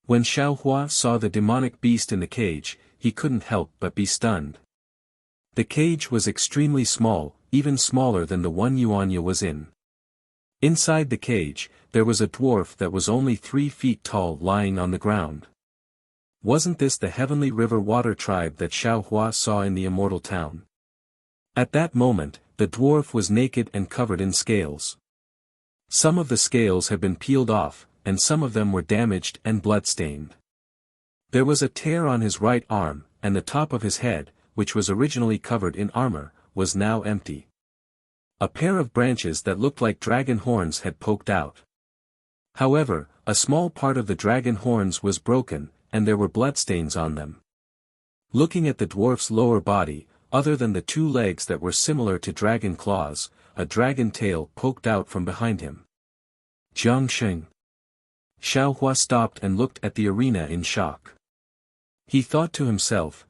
When Xiao Hua saw the demonic beast in the cage, he couldn't help but be stunned. The cage was extremely small, even smaller than the one Yuanya was in. Inside the cage, there was a dwarf that was only 3 feet tall lying on the ground. Wasn't this the heavenly river water tribe that Xiao Hua saw in the immortal town? At that moment, the dwarf was naked and covered in scales. Some of the scales had been peeled off, and some of them were damaged and blood-stained. There was a tear on his right arm, and the top of his head, which was originally covered in armor, was now empty. A pair of branches that looked like dragon horns had poked out. However, a small part of the dragon horns was broken, and there were bloodstains on them. Looking at the dwarf's lower body, other than the 2 legs that were similar to dragon claws, a dragon tail poked out from behind him. Jiangsheng. Xiao Hua stopped and looked at the arena in shock. He thought to himself,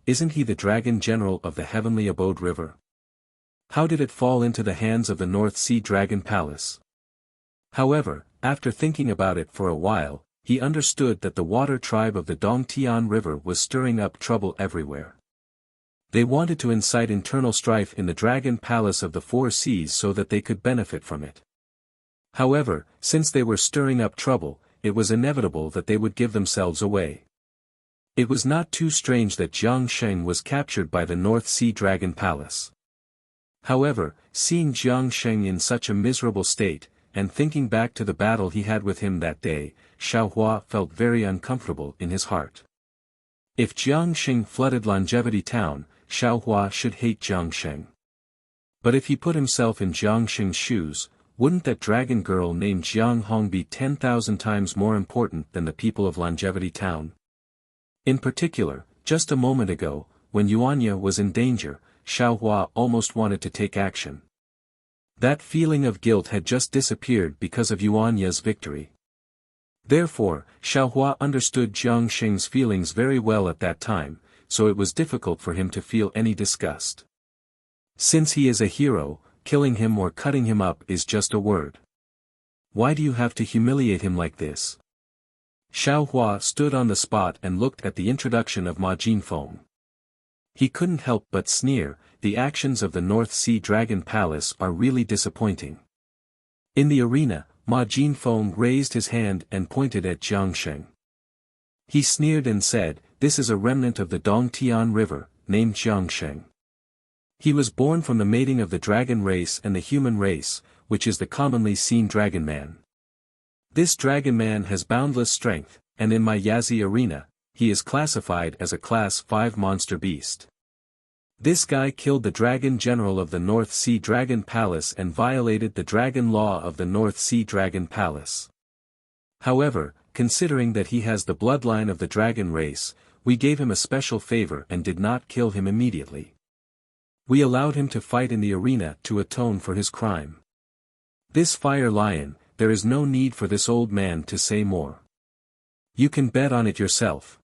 isn't he the dragon general of the heavenly abode river? How did it fall into the hands of the North Sea Dragon Palace? However, after thinking about it for a while, he understood that the water tribe of the Dongtian River was stirring up trouble everywhere. They wanted to incite internal strife in the Dragon Palace of the 4 Seas so that they could benefit from it. However, since they were stirring up trouble, it was inevitable that they would give themselves away. It was not too strange that Jiang Sheng was captured by the North Sea Dragon Palace. However, seeing Jiang Sheng in such a miserable state, and thinking back to the battle he had with him that day, Xiaohua felt very uncomfortable in his heart. If Jiang Sheng flooded Longevity Town, Xiaohua should hate Jiang Sheng. But if he put himself in Jiang Sheng's shoes, wouldn't that dragon girl named Jiang Hong be 10,000 times more important than the people of Longevity Town? In particular, just a moment ago, when Yuanya was in danger, Xiaohua almost wanted to take action. That feeling of guilt had just disappeared because of Yuanya's victory. Therefore, Xiaohua understood Jiang Sheng's feelings very well at that time, so it was difficult for him to feel any disgust. Since he is a hero, killing him or cutting him up is just a word. Why do you have to humiliate him like this? Xiaohua stood on the spot and looked at the introduction of Ma Jinfeng. He couldn't help but sneer. The actions of the North Sea Dragon Palace are really disappointing. In the arena, Ma Jinfeng raised his hand and pointed at Jiang Sheng. He sneered and said, "This is a remnant of the Dongtian River, named Jiang Sheng. He was born from the mating of the dragon race and the human race, which is the commonly seen dragon man. This dragon man has boundless strength, and in my Yazi arena, he is classified as a Class 5 monster beast. This guy killed the dragon general of the North Sea Dragon Palace and violated the dragon law of the North Sea Dragon Palace. However, considering that he has the bloodline of the dragon race, we gave him a special favor and did not kill him immediately. We allowed him to fight in the arena to atone for his crime. This fire lion, there is no need for this old man to say more. You can bet on it yourself."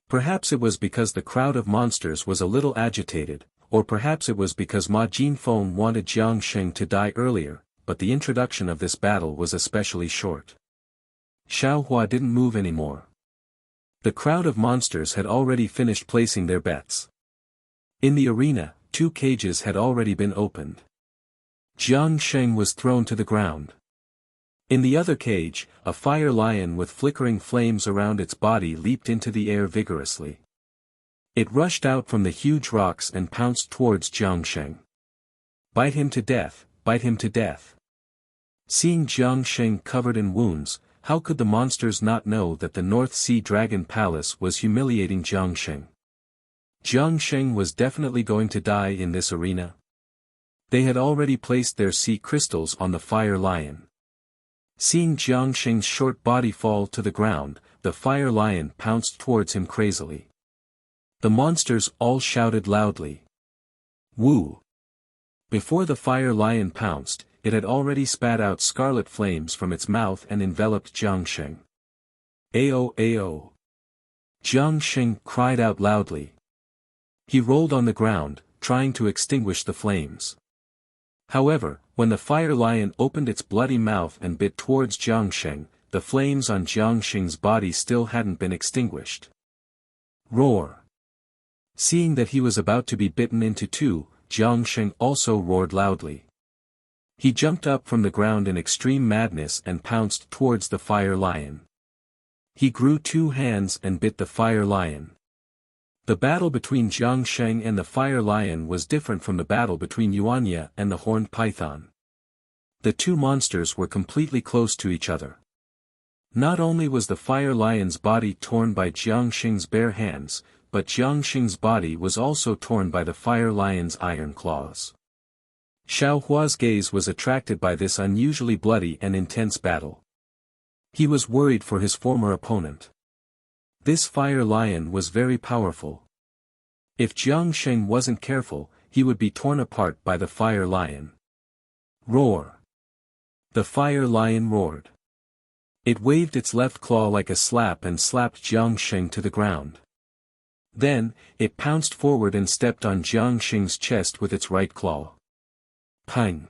Perhaps it was because the crowd of monsters was a little agitated, or perhaps it was because Ma Jinfeng wanted Jiang Sheng to die earlier, but the introduction of this battle was especially short. Xiaohua didn't move anymore. The crowd of monsters had already finished placing their bets. In the arena, 2 cages had already been opened. Jiang Sheng was thrown to the ground. In the other cage, a fire lion with flickering flames around its body leaped into the air vigorously. It rushed out from the huge rocks and pounced towards Jiang Sheng. "Bite him to death, bite him to death." Seeing Jiang Sheng covered in wounds, how could the monsters not know that the North Sea Dragon Palace was humiliating Jiang Sheng? Jiang Sheng was definitely going to die in this arena. They had already placed their sea crystals on the fire lion. Seeing Jiang Sheng's short body fall to the ground, the fire lion pounced towards him crazily. The monsters all shouted loudly. "Woo!" Before the fire lion pounced, it had already spat out scarlet flames from its mouth and enveloped Jiang Sheng. "Ao ao!" Jiang Sheng cried out loudly. He rolled on the ground, trying to extinguish the flames. However, when the fire lion opened its bloody mouth and bit towards Jiang Sheng, the flames on Jiang Sheng's body still hadn't been extinguished. Roar! Seeing that he was about to be bitten into 2, Jiang Sheng also roared loudly. He jumped up from the ground in extreme madness and pounced towards the fire lion. He grew 2 hands and bit the fire lion. The battle between Jiang Sheng and the fire lion was different from the battle between Yuanya and the horned python. The 2 monsters were completely close to each other. Not only was the fire lion's body torn by Jiang Sheng's bare hands, but Jiang Sheng's body was also torn by the fire lion's iron claws. Xiaohua's gaze was attracted by this unusually bloody and intense battle. He was worried for his former opponent. This fire lion was very powerful. If Jiang Sheng wasn't careful, he would be torn apart by the fire lion. Roar! The fire lion roared. It waved its left claw like a slap and slapped Jiang Sheng to the ground. Then, it pounced forward and stepped on Jiang Sheng's chest with its right claw. Pang!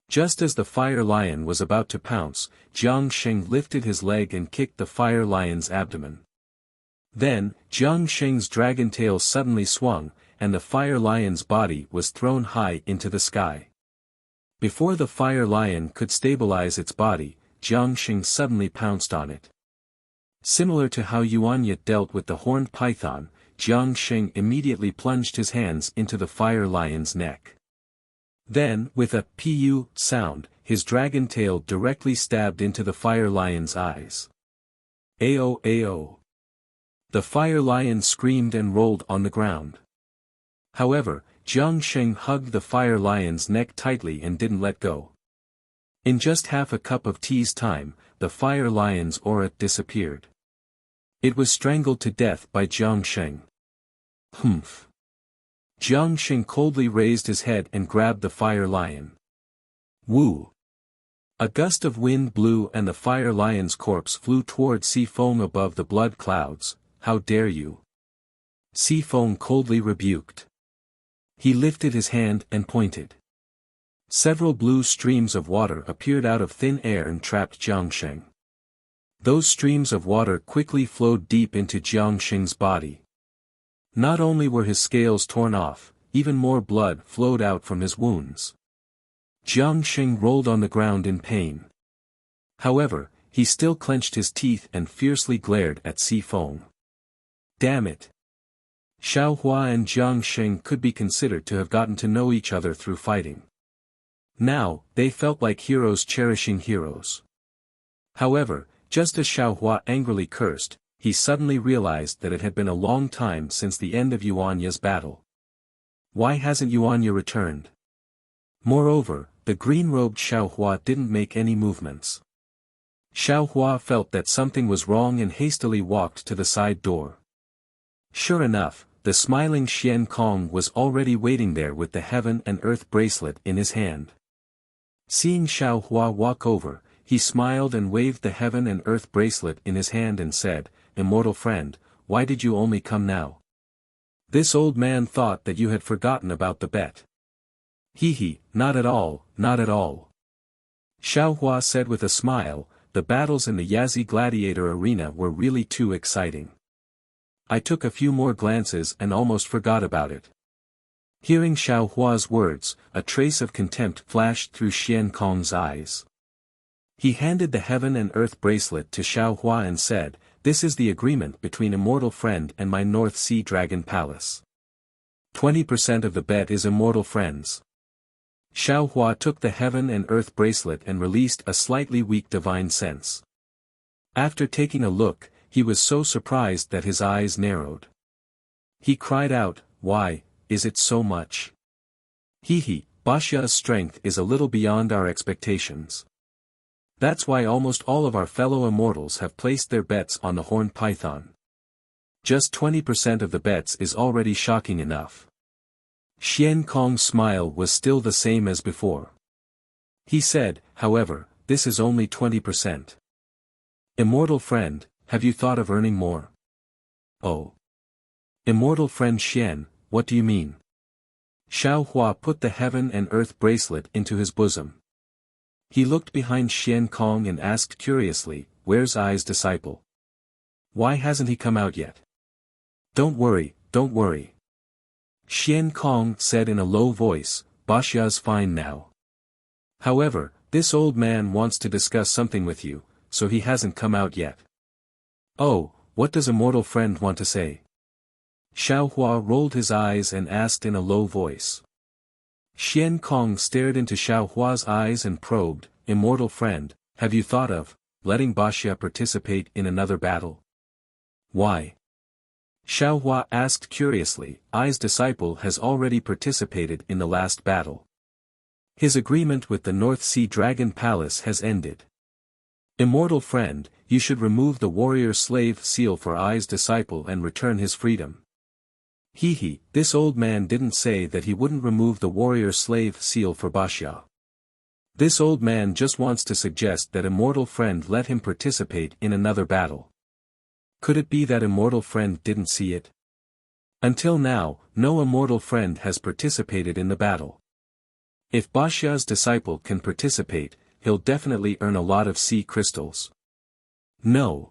Just as the fire lion was about to pounce, Jiang Sheng lifted his leg and kicked the fire lion's abdomen. Then, Jiang Sheng's dragon tail suddenly swung, and the fire lion's body was thrown high into the sky. Before the fire lion could stabilize its body, Jiang Sheng suddenly pounced on it. Similar to how Yuanya dealt with the horned python, Jiang Sheng immediately plunged his hands into the fire lion's neck. Then, with a pu sound, his dragon tail directly stabbed into the fire lion's eyes. Ao ao. The fire lion screamed and rolled on the ground. However, Jiang Sheng hugged the fire lion's neck tightly and didn't let go. In just half a cup of tea's time, the fire lion's aura disappeared. It was strangled to death by Jiang Sheng. Humph. Jiang Sheng coldly raised his head and grabbed the fire lion. Woo! A gust of wind blew and the fire lion's corpse flew toward Sifeng above the blood clouds. How dare you? Sifeng coldly rebuked. He lifted his hand and pointed. Several blue streams of water appeared out of thin air and trapped Jiang Sheng. Those streams of water quickly flowed deep into Jiang Sheng's body. Not only were his scales torn off, even more blood flowed out from his wounds. Jiang Sheng rolled on the ground in pain. However, he still clenched his teeth and fiercely glared at Sifeng. Damn it! Xiaohua and Jiang Sheng could be considered to have gotten to know each other through fighting. Now, they felt like heroes cherishing heroes. However, just as Xiaohua angrily cursed, he suddenly realized that it had been a long time since the end of Yuanya's battle. Why hasn't Yuanya returned? Moreover, the green-robed Xiaohua didn't make any movements. Xiaohua felt that something was wrong and hastily walked to the side door. Sure enough, the smiling Xian Kong was already waiting there with the heaven and earth bracelet in his hand. Seeing Xiaohua walk over, he smiled and waved the heaven and earth bracelet in his hand and said, "Immortal friend, why did you only come now? This old man thought that you had forgotten about the bet." "Hee, not at all, not at all." Xiaohua said with a smile, "The battles in the Yazi gladiator arena were really too exciting. I took a few more glances and almost forgot about it." Hearing Xiaohua's words, a trace of contempt flashed through Xian Kong's eyes. He handed the heaven and earth bracelet to Xiaohua and said, "This is the agreement between Immortal Friend and my North Sea Dragon Palace. 20% of the bet is Immortal Friend's." Xiaohua took the heaven and earth bracelet and released a slightly weak divine sense. After taking a look, he was so surprised that his eyes narrowed. He cried out, "Why, is it so much? Hee, Bashia's strength is a little beyond our expectations. That's why almost all of our fellow immortals have placed their bets on the horned python. Just 20% of the bets is already shocking enough." Xian Kong's smile was still the same as before. He said, "However, this is only 20%. Immortal friend, have you thought of earning more?" "Oh. Immortal friend Xian, what do you mean?" Xiaohua put the heaven and earth bracelet into his bosom. He looked behind Xian Kong and asked curiously, "Where's Ai's disciple? Why hasn't he come out yet?" Don't worry. Xian Kong said in a low voice, "Bashia's fine now. However, this old man wants to discuss something with you, so he hasn't come out yet." "Oh, what does Immortal Friend want to say?" Xiaohua rolled his eyes and asked in a low voice. Xian Kong stared into Xiaohua's eyes and probed, "Immortal Friend, have you thought of letting Baxia participate in another battle?" "Why?" Xiaohua asked curiously. "Ai's disciple has already participated in the last battle. His agreement with the North Sea Dragon Palace has ended. Immortal Friend, you should remove the warrior-slave seal for Ai's disciple and return his freedom." Hee, this old man didn't say that he wouldn't remove the warrior-slave seal for Baxia. This old man just wants to suggest that Immortal Friend let him participate in another battle. Could it be that Immortal Friend didn't see it? Until now, no Immortal Friend has participated in the battle. If Baxia's disciple can participate, he'll definitely earn a lot of sea crystals. No.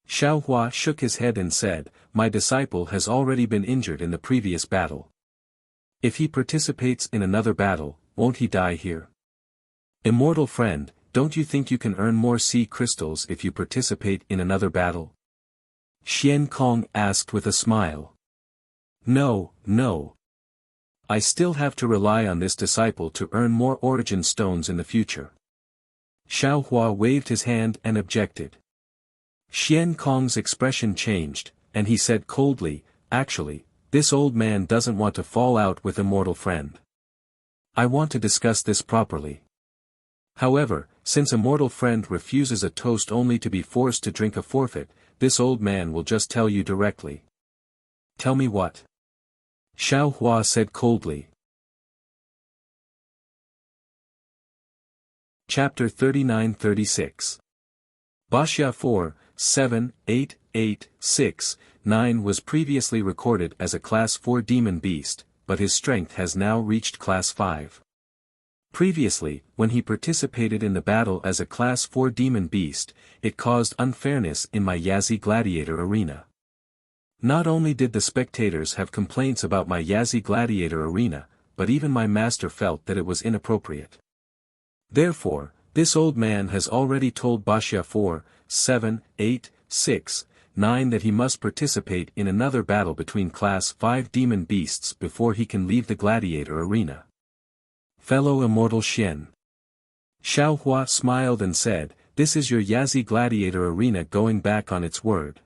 Xiaohua shook his head and said, "My disciple has already been injured in the previous battle. If he participates in another battle, won't he die here? Immortal Friend, don't you think you can earn more sea crystals if you participate in another battle? Xian Kong asked with a smile. No, no. I still have to rely on this disciple to earn more origin stones in the future. Xiao Hua waved his hand and objected. Xian Kong's expression changed, and he said coldly, actually, this old man doesn't want to fall out with a mortal friend. I want to discuss this properly. However, since a mortal friend refuses a toast only to be forced to drink a forfeit, this old man will just tell you directly. Tell me what? Xiao Hua said coldly. Chapter 39-36. Wuxia 4, 7, 8, 8, 6, 9 was previously recorded as a Class 4 demon beast, but his strength has now reached Class 5. Previously, when he participated in the battle as a Class 4 demon beast, it caused unfairness in my Yazi Gladiator arena. Not only did the spectators have complaints about my Yazi Gladiator arena, but even my master felt that it was inappropriate. Therefore, this old man has already told Wuxia 4, 7, 8, 6, 9 that he must participate in another battle between Class 5 demon beasts before he can leave the gladiator arena. Fellow immortal Xian. Xiao Hua smiled and said, this is your Yazi Gladiator arena going back on its word.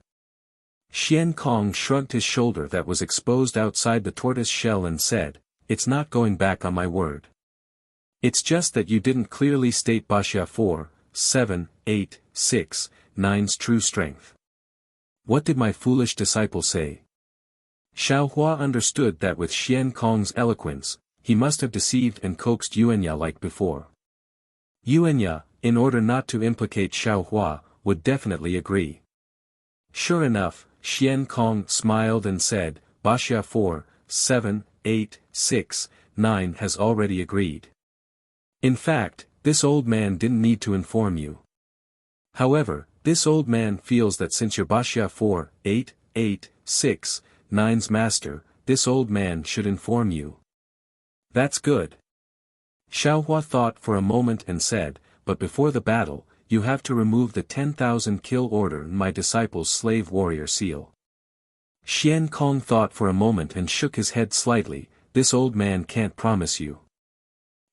Xian Kong shrugged his shoulder that was exposed outside the tortoise shell and said, it's not going back on my word. It's just that you didn't clearly state Wuxia 4, 7, 8, 6, 9's true strength. What did my foolish disciple say? Xiao Hua understood that with Xian Kong's eloquence, he must have deceived and coaxed Yuanya like before. Yuanya, in order not to implicate Xiao Hua, would definitely agree. Sure enough, Xian Kong smiled and said, Wuxia 4, 7, 8, 6, 9 has already agreed. In fact, this old man didn't need to inform you. However, this old man feels that since you're Wuxia 4, 8, 8, 6, 9's master, this old man should inform you. That's good. Xiao Hua thought for a moment and said, but before the battle, you have to remove the 10,000 kill order and my disciple's slave warrior seal. Xian Kong thought for a moment and shook his head slightly, this old man can't promise you.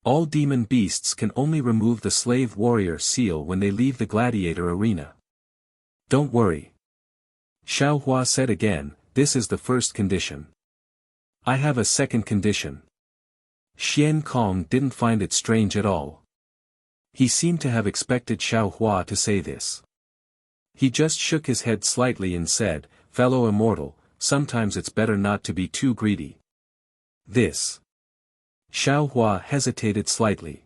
All demon beasts can only remove the slave warrior seal when they leave the gladiator arena. Don't worry. Xiao Hua said again, this is the first condition. I have a second condition. Xian Kong didn't find it strange at all. He seemed to have expected Xiao Hua to say this. He just shook his head slightly and said, fellow immortal, sometimes it's better not to be too greedy. This. Xiao Hua hesitated slightly.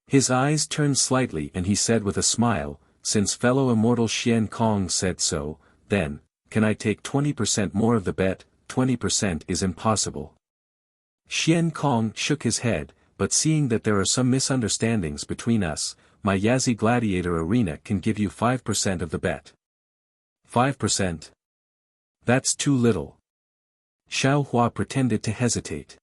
His eyes turned slightly and he said with a smile, since fellow immortal Xian Kong said so, then, can I take 20% more of the bet? 20% is impossible. Xian Kong shook his head, but seeing that there are some misunderstandings between us, my Yazi Gladiator arena can give you 5% of the bet. 5%? That's too little. Xiao Hua pretended to hesitate.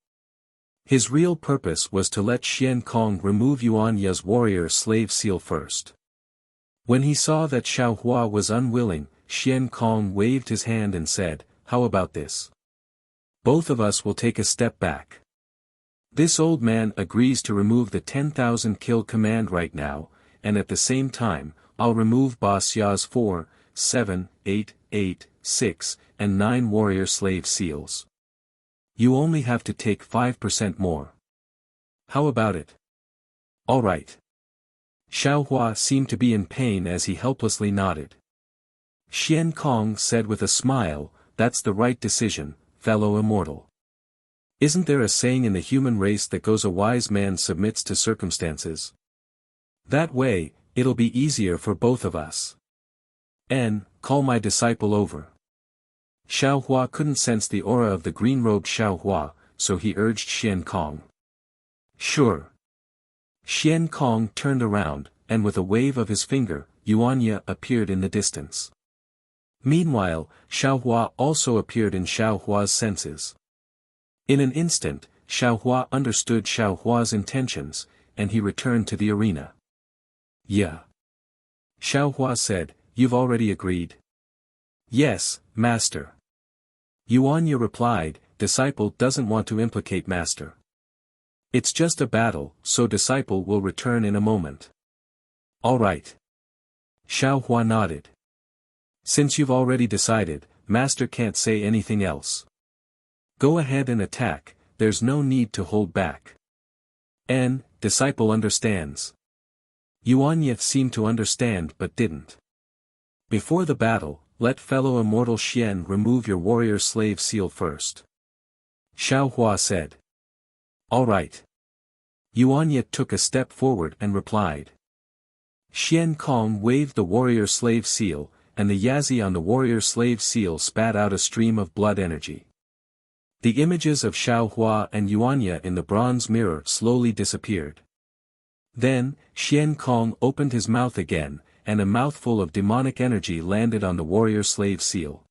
His real purpose was to let Xian Kong remove Yuanya's warrior slave seal first. When he saw that Xiao Hua was unwilling, Xian Kong waved his hand and said, how about this? Both of us will take a step back. This old man agrees to remove the 10,000 kill command right now, and at the same time, I'll remove Wuxia's 4, 7, 8, 8, 6, and 9 warrior slave seals. You only have to take 5% more. How about it? All right. Xiao Hua seemed to be in pain as he helplessly nodded. Xian Kong said with a smile, that's the right decision, fellow immortal. Isn't there a saying in the human race that goes a wise man submits to circumstances? That way, it'll be easier for both of us. Call my disciple over. Xiao Hua couldn't sense the aura of the green-robed Xiao Hua, so he urged Xian Kong. Sure. Xian Kong turned around, and with a wave of his finger, Yuanya appeared in the distance. Meanwhile, Xiao Hua also appeared in Xiao Hua's senses. In an instant, Xiao Hua understood Xiao Hua's intentions, and he returned to the arena. Yeah. Xiaohua said, "You've already agreed?" "Yes, master." Yuanya replied, "Disciple doesn't want to implicate master. It's just a battle, so disciple will return in a moment." "All right." Xiaohua nodded. "Since you've already decided, master can't say anything else. Go ahead and attack, there's no need to hold back." Disciple understands." Yuanya seemed to understand but didn't. "Before the battle, let fellow immortal Xian remove your warrior slave seal first," Xiaohua said. "All right." Yuanya took a step forward and replied. Xian Kong waved the warrior slave seal, and the Yazi on the warrior slave seal spat out a stream of blood energy. The images of Xiaohua and Yuanya in the bronze mirror slowly disappeared. Then, Xian Kong opened his mouth again, and a mouthful of demonic energy landed on the warrior slave seal.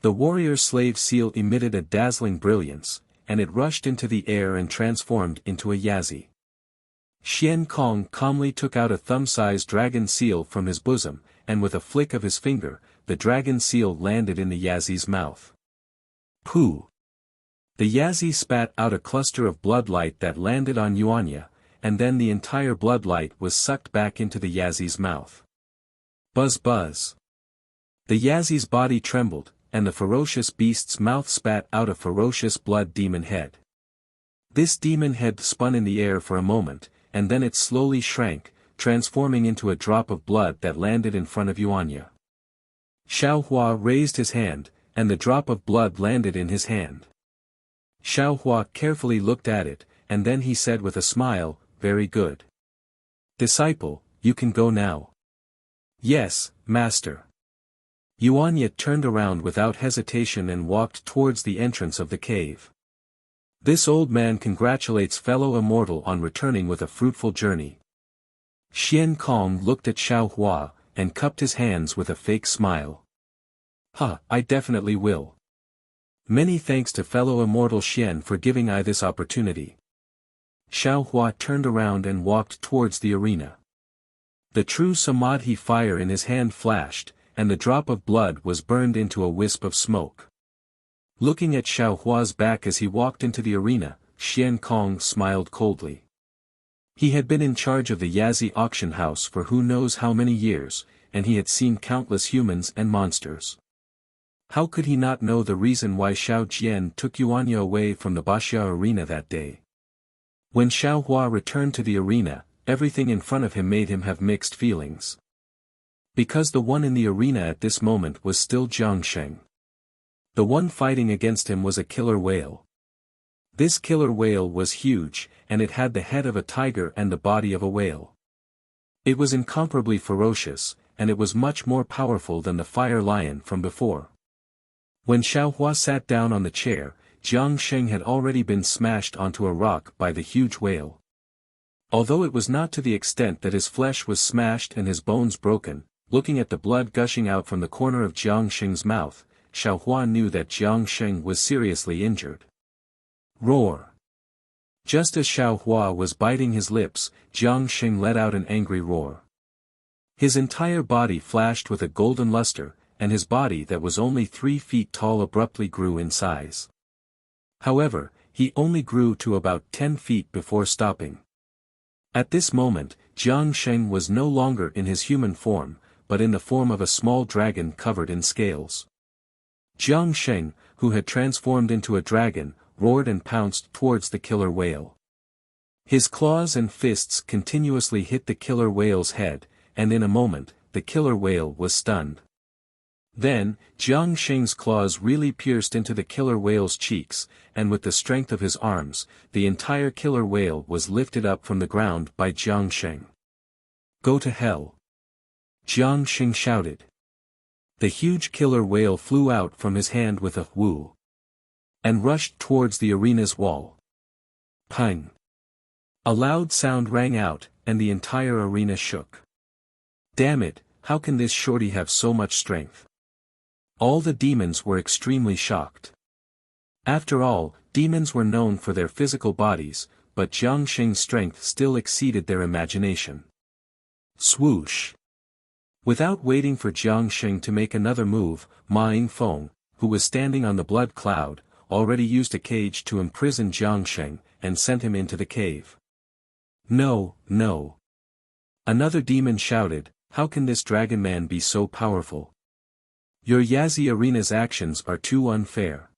The warrior slave seal emitted a dazzling brilliance, and it rushed into the air and transformed into a Yazi. Xian Kong calmly took out a thumb-sized dragon seal from his bosom, and with a flick of his finger, the dragon seal landed in the Yazi's mouth. Pooh! The Yazi spat out a cluster of blood light that landed on Yuanya, and then the entire blood light was sucked back into the Yazi's mouth. Buzz buzz! The Yazi's body trembled, and the ferocious beast's mouth spat out a ferocious blood demon head. This demon head spun in the air for a moment, and then it slowly shrank, transforming into a drop of blood that landed in front of Yuanya. Xiaohua raised his hand, and the drop of blood landed in his hand. Xiaohua carefully looked at it, and then he said with a smile, "Very good. Disciple, you can go now." "Yes, master." Yuanya turned around without hesitation and walked towards the entrance of the cave. This old man congratulates fellow immortal on returning with a fruitful journey. Xian Kong looked at Xiaohua, and cupped his hands with a fake smile. I definitely will. Many thanks to fellow immortal Xian for giving I this opportunity." Xiaohua turned around and walked towards the arena. The true Samadhi fire in his hand flashed, and the drop of blood was burned into a wisp of smoke. Looking at Xiaohua's back as he walked into the arena, Xian Kong smiled coldly. He had been in charge of the Yazi auction house for who knows how many years, and he had seen countless humans and monsters. How could he not know the reason why Xiao Jian took Yuanya away from the Baxia arena that day? When Xiaohua returned to the arena, everything in front of him made him have mixed feelings. Because the one in the arena at this moment was still Jiangsheng. The one fighting against him was a killer whale. This killer whale was huge, and it had the head of a tiger and the body of a whale. It was incomparably ferocious, and it was much more powerful than the fire lion from before. When Xiaohua sat down on the chair, Jiangsheng had already been smashed onto a rock by the huge whale. Although it was not to the extent that his flesh was smashed and his bones broken, looking at the blood gushing out from the corner of Jiangsheng's mouth, Xiaohua knew that Jiangsheng was seriously injured. Roar! Just as Xiaohua was biting his lips, Jiangsheng let out an angry roar. His entire body flashed with a golden luster, and his body that was only 3 feet tall abruptly grew in size. However, he only grew to about 10 feet before stopping. At this moment, Jiangsheng was no longer in his human form, but in the form of a small dragon covered in scales. Jiangsheng, who had transformed into a dragon, roared and pounced towards the killer whale. His claws and fists continuously hit the killer whale's head, and in a moment, the killer whale was stunned. Then, Jiangsheng's claws really pierced into the killer whale's cheeks, and with the strength of his arms, the entire killer whale was lifted up from the ground by Jiangsheng. "Go to hell!" Jiangsheng shouted. The huge killer whale flew out from his hand with a whoo, and rushed towards the arena's wall. Pang! A loud sound rang out, and the entire arena shook. Damn it, how can this shorty have so much strength? All the demons were extremely shocked. After all, demons were known for their physical bodies, but Jiangsheng's strength still exceeded their imagination. Swoosh! Without waiting for Jiang Sheng to make another move, Ma Yingfeng, who was standing on the blood cloud, already used a cage to imprison Jiang Sheng, and sent him into the cave. No, no. Another demon shouted, how can this dragon man be so powerful? Your Yazi Arena's actions are too unfair.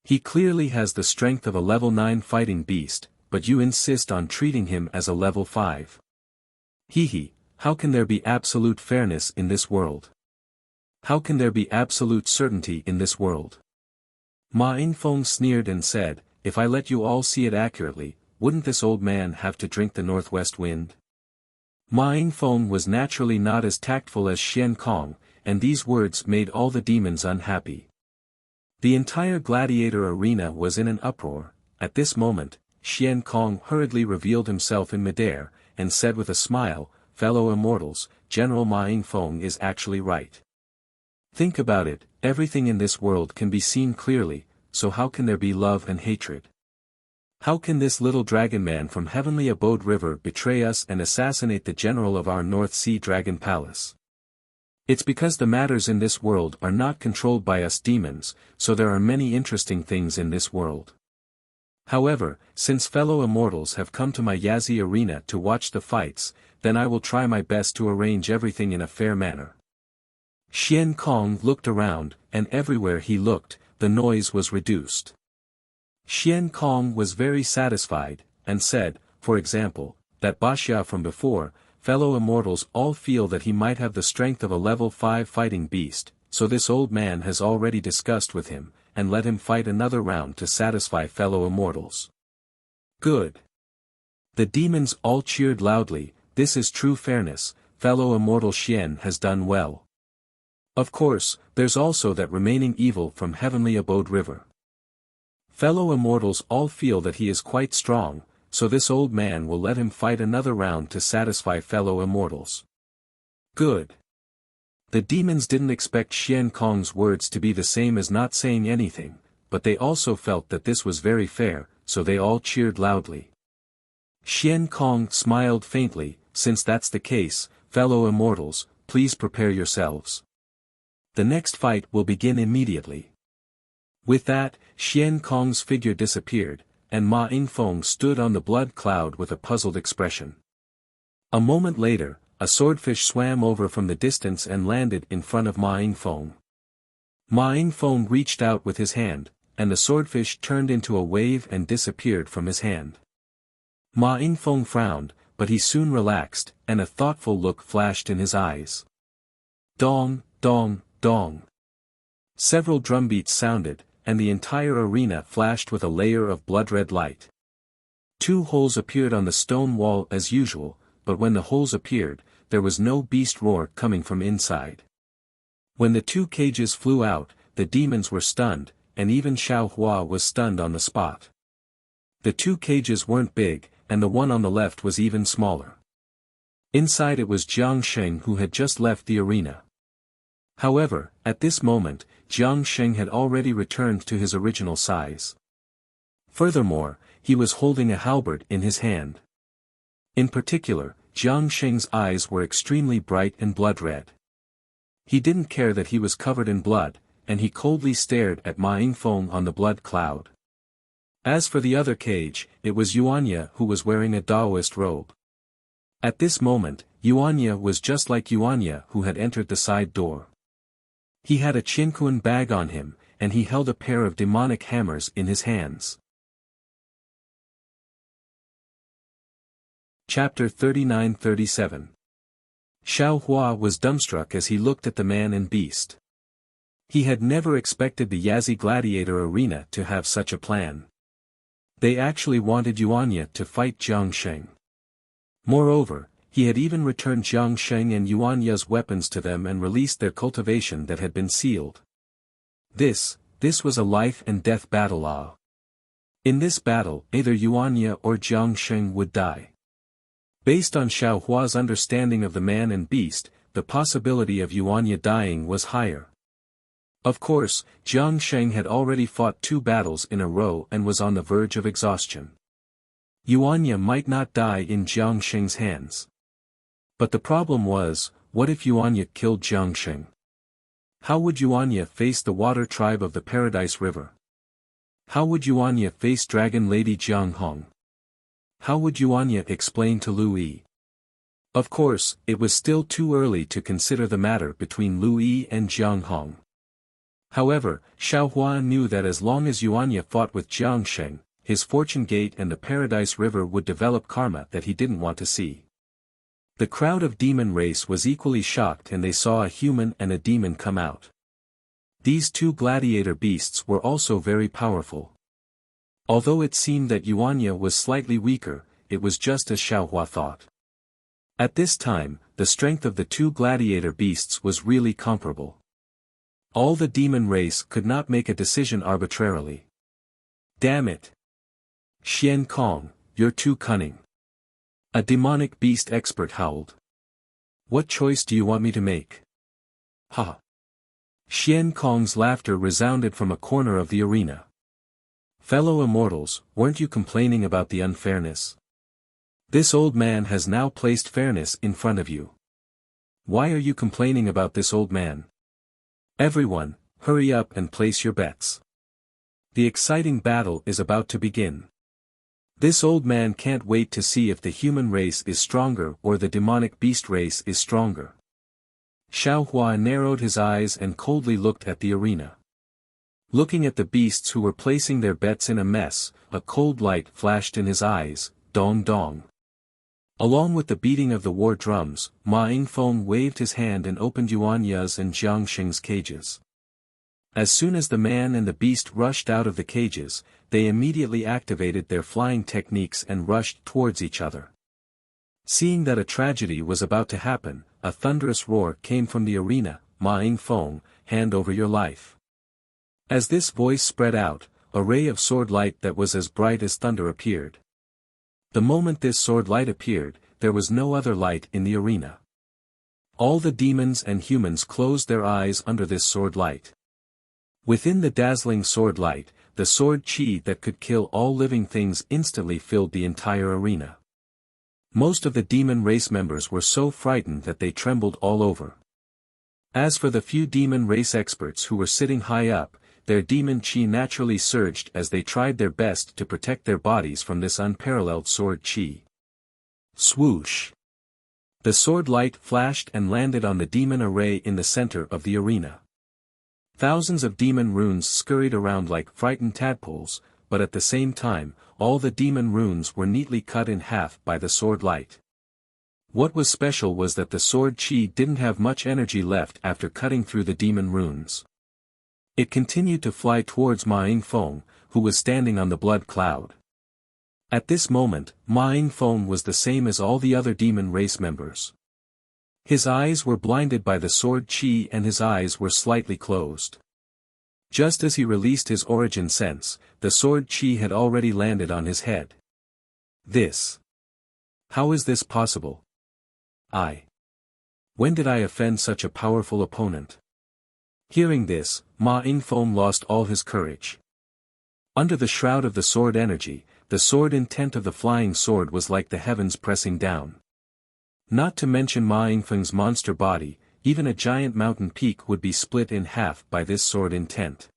He clearly has the strength of a level 9 fighting beast, but you insist on treating him as a level 5. Hehe, how can there be absolute fairness in this world? How can there be absolute certainty in this world? Ma Yingfeng sneered and said, if I let you all see it accurately, wouldn't this old man have to drink the northwest wind? Ma Yingfeng was naturally not as tactful as Xian Kong, and these words made all the demons unhappy. The entire gladiator arena was in an uproar. At this moment, Xian Kong hurriedly revealed himself in midair, and said with a smile, fellow immortals, General Ma Yingfeng is actually right. Think about it, everything in this world can be seen clearly, so how can there be love and hatred? How can this little dragon man from Heavenly Abode River betray us and assassinate the general of our North Sea Dragon Palace? It's because the matters in this world are not controlled by us demons, so there are many interesting things in this world. However, since fellow immortals have come to my Yazi arena to watch the fights, then I will try my best to arrange everything in a fair manner. Xian Kong looked around, and everywhere he looked, the noise was reduced. Xian Kong was very satisfied, and said, for example, that Baxia from before, fellow immortals all feel that he might have the strength of a level 5 fighting beast, so this old man has already discussed with him, and let him fight another round to satisfy fellow immortals. Good. The demons all cheered loudly, this is true fairness, fellow immortal Xian has done well. Of course, there's also that remaining evil from Heavenly Abode River. Fellow immortals all feel that he is quite strong, so this old man will let him fight another round to satisfy fellow immortals. Good. The demons didn't expect Xian Kong's words to be the same as not saying anything, but they also felt that this was very fair, so they all cheered loudly. Xian Kong smiled faintly, since that's the case, fellow immortals, please prepare yourselves. The next fight will begin immediately. With that, Xian Kong's figure disappeared, and Ma Yingfeng stood on the blood cloud with a puzzled expression. A moment later, a swordfish swam over from the distance and landed in front of Ma Yingfeng. Ma Yingfeng reached out with his hand, and the swordfish turned into a wave and disappeared from his hand. Ma Yingfeng frowned, but he soon relaxed, and a thoughtful look flashed in his eyes. Dong, dong, dong. Several drumbeats sounded, and the entire arena flashed with a layer of blood-red light. 2 holes appeared on the stone wall as usual, but when the holes appeared, there was no beast roar coming from inside. When the 2 cages flew out, the demons were stunned, and even Xiao Hua was stunned on the spot. The 2 cages weren't big, and the one on the left was even smaller. Inside it was Jiang Sheng who had just left the arena. However, at this moment, Jiang Sheng had already returned to his original size. Furthermore, he was holding a halberd in his hand. In particular, Jiang Sheng's eyes were extremely bright and blood-red. He didn't care that he was covered in blood, and he coldly stared at Ma Yingfeng on the blood cloud. As for the other cage, it was Yuanya who was wearing a Taoist robe. At this moment, Yuanya was just like Yuanya who had entered the side door. He had a Qinquan bag on him, and he held a pair of demonic hammers in his hands. Chapter 39-37. Xiao Hua was dumbstruck as he looked at the man and beast. He had never expected the Yazi Gladiator Arena to have such a plan. They actually wanted Yuanya to fight Jiang Sheng. Moreover, he had even returned Jiang Sheng and Yuanya's weapons to them and released their cultivation that had been sealed. This was a life and death battle. In this battle, either Yuanya or Jiang Sheng would die. Based on Xiao Hua's understanding of the man and beast, the possibility of Yuanya dying was higher. Of course, Jiang Sheng had already fought 2 battles in a row and was on the verge of exhaustion. Yuanya might not die in Jiang Sheng's hands. But the problem was, what if Yuanya killed Jiangsheng? How would Yuanya face the water tribe of the Paradise River? How would Yuanya face Dragon Lady Jianghong? How would Yuanya explain to Lu Yi? Of course, it was still too early to consider the matter between Lu Yi and Jianghong. However, Xiaohua knew that as long as Yuanya fought with Jiangsheng, his fortune gate and the Paradise River would develop karma that he didn't want to see. The crowd of demon race was equally shocked and they saw a human and a demon come out. These two gladiator beasts were also very powerful. Although it seemed that Yuanya was slightly weaker, it was just as Xiaohua thought. At this time, the strength of the two gladiator beasts was really comparable. All the demon race could not make a decision arbitrarily. Damn it! Xian Kong, you're too cunning. A demonic beast expert howled. What choice do you want me to make? Ha! Xian Kong's laughter resounded from a corner of the arena. Fellow immortals, weren't you complaining about the unfairness? This old man has now placed fairness in front of you. Why are you complaining about this old man? Everyone, hurry up and place your bets. The exciting battle is about to begin. This old man can't wait to see if the human race is stronger or the demonic beast race is stronger. Xiaohua narrowed his eyes and coldly looked at the arena. Looking at the beasts who were placing their bets in a mess, a cold light flashed in his eyes, dong dong. Along with the beating of the war drums, Ma Yingfeng waved his hand and opened Yuanya's and Jiangsheng's cages. As soon as the man and the beast rushed out of the cages, they immediately activated their flying techniques and rushed towards each other. Seeing that a tragedy was about to happen, a thunderous roar came from the arena, Ma Yingfeng, hand over your life. As this voice spread out, a ray of sword light that was as bright as thunder appeared. The moment this sword light appeared, there was no other light in the arena. All the demons and humans closed their eyes under this sword light. Within the dazzling sword light, the sword chi that could kill all living things instantly filled the entire arena. Most of the demon race members were so frightened that they trembled all over. As for the few demon race experts who were sitting high up, their demon chi naturally surged as they tried their best to protect their bodies from this unparalleled sword chi. Swoosh! The sword light flashed and landed on the demon array in the center of the arena. Thousands of demon runes scurried around like frightened tadpoles, but at the same time, all the demon runes were neatly cut in half by the sword light. What was special was that the sword chi didn't have much energy left after cutting through the demon runes. It continued to fly towards Ma Yingfeng, who was standing on the blood cloud. At this moment, Ma Yingfeng was the same as all the other demon race members. His eyes were blinded by the sword chi and his eyes were slightly closed. Just as he released his origin sense, the sword chi had already landed on his head. This. How is this possible? When did I offend such a powerful opponent? Hearing this, Ma Yingfeng lost all his courage. Under the shroud of the sword energy, the sword intent of the flying sword was like the heavens pressing down. Not to mention Ma Yingfeng's monster body, even a giant mountain peak would be split in half by this sword intent.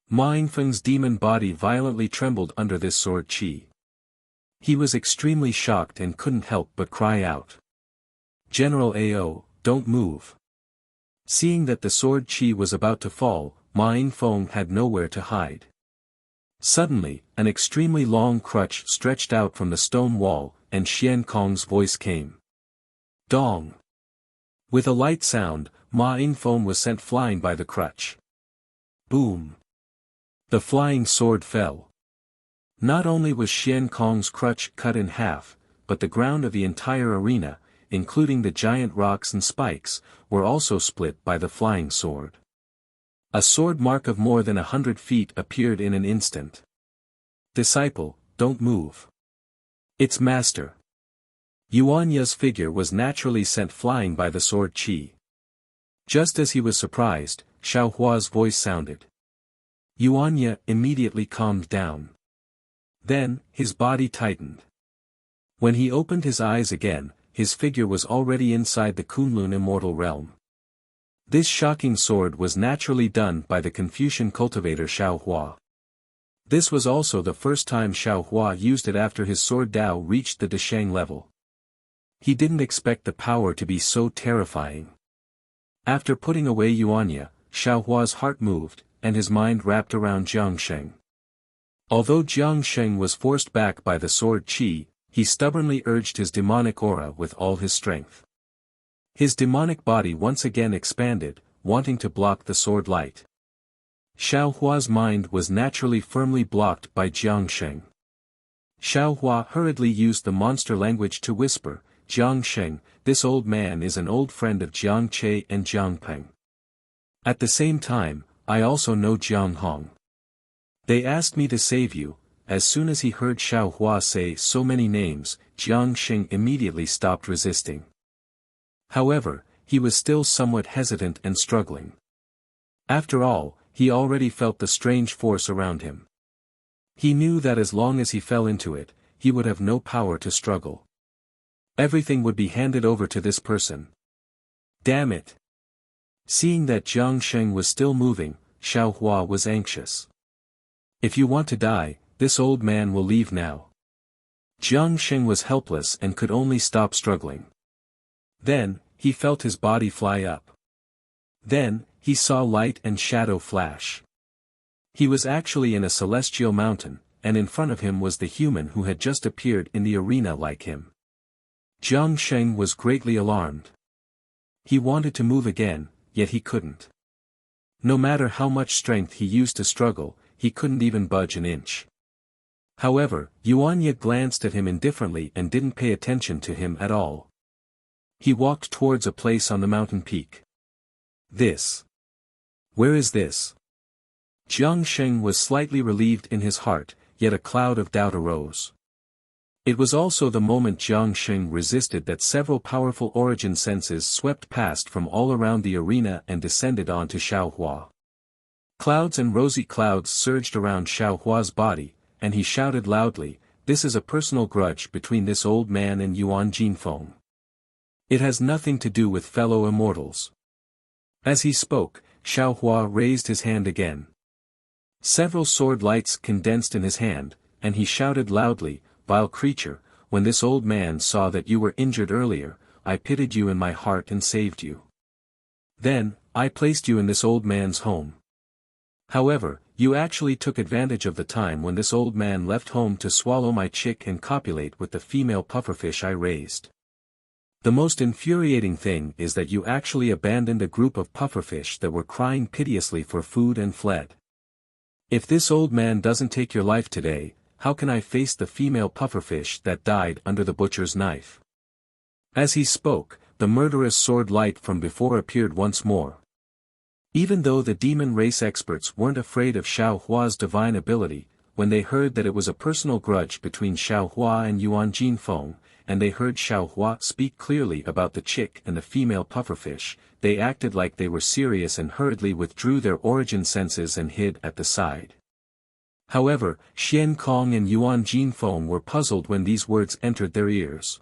Ma Yingfeng's demon body violently trembled under this sword chi. He was extremely shocked and couldn't help but cry out. General Ao, don't move. Seeing that the sword chi was about to fall, Ma Yingfeng had nowhere to hide. Suddenly, an extremely long crutch stretched out from the stone wall, and Xian Kong's voice came. Dong! With a light sound, Ma Yingfeng was sent flying by the crutch. Boom! The flying sword fell. Not only was Xian Kong's crutch cut in half, but the ground of the entire arena, including the giant rocks and spikes, were also split by the flying sword. A sword mark of more than 100 feet appeared in an instant. Disciple, don't move. It's master. Yuanya's figure was naturally sent flying by the sword chi. Just as he was surprised, Xiaohua's voice sounded. Yuanya immediately calmed down. Then, his body tightened. When he opened his eyes again, his figure was already inside the Kunlun immortal realm. This shocking sword was naturally done by the Confucian cultivator Xiao Hua. This was also the first time Xiao Hua used it after his sword Dao reached the Deshang level. He didn't expect the power to be so terrifying. After putting away Yuanya, Xiao Hua's heart moved, and his mind wrapped around Jiangsheng. Although Jiangsheng was forced back by the sword Qi, he stubbornly urged his demonic aura with all his strength. His demonic body once again expanded, wanting to block the sword light. Xiao Hua's mind was naturally firmly blocked by Jiangsheng. Xiao Hua hurriedly used the monster language to whisper, "Jiangsheng, this old man is an old friend of Jiang Che and Jiang Peng. At the same time, I also know Jiang Hong. They asked me to save you." As soon as he heard Xiao Hua say so many names, Jiangsheng immediately stopped resisting. However, he was still somewhat hesitant and struggling. After all, he already felt the strange force around him. He knew that as long as he fell into it, he would have no power to struggle. Everything would be handed over to this person. Damn it! Seeing that Jiangsheng was still moving, Xiao Hua was anxious. If you want to die, this old man will leave now. Jiangsheng was helpless and could only stop struggling. Then, he felt his body fly up. Then, he saw light and shadow flash. He was actually in a celestial mountain, and in front of him was the human who had just appeared in the arena like him. Jiangsheng was greatly alarmed. He wanted to move again, yet he couldn't. No matter how much strength he used to struggle, he couldn't even budge an inch. However, Yuanya glanced at him indifferently and didn't pay attention to him at all. He walked towards a place on the mountain peak. This. Where is this? Jiangsheng was slightly relieved in his heart, yet a cloud of doubt arose. It was also the moment Jiangsheng resisted that several powerful origin senses swept past from all around the arena and descended onto Xiao Hua. Clouds and rosy clouds surged around Xiao Hua's body, and he shouted loudly, "This is a personal grudge between this old man and Yuan Jinfeng. It has nothing to do with fellow immortals." As he spoke, Xiao Hua raised his hand again. Several sword lights condensed in his hand, and he shouted loudly, "Vile creature, when this old man saw that you were injured earlier, I pitied you in my heart and saved you. Then, I placed you in this old man's home. However, you actually took advantage of the time when this old man left home to swallow my chick and copulate with the female pufferfish I raised. The most infuriating thing is that you actually abandoned a group of pufferfish that were crying piteously for food and fled. If this old man doesn't take your life today, how can I face the female pufferfish that died under the butcher's knife?" As he spoke, the murderous sword light from before appeared once more. Even though the demon race experts weren't afraid of Xiao Hua's divine ability, when they heard that it was a personal grudge between Xiao Hua and Yuan Jinfeng, and they heard Xiao Hua speak clearly about the chick and the female pufferfish, they acted like they were serious and hurriedly withdrew their origin senses and hid at the side. However, Xian Kong and Yuan Jinfeng were puzzled when these words entered their ears.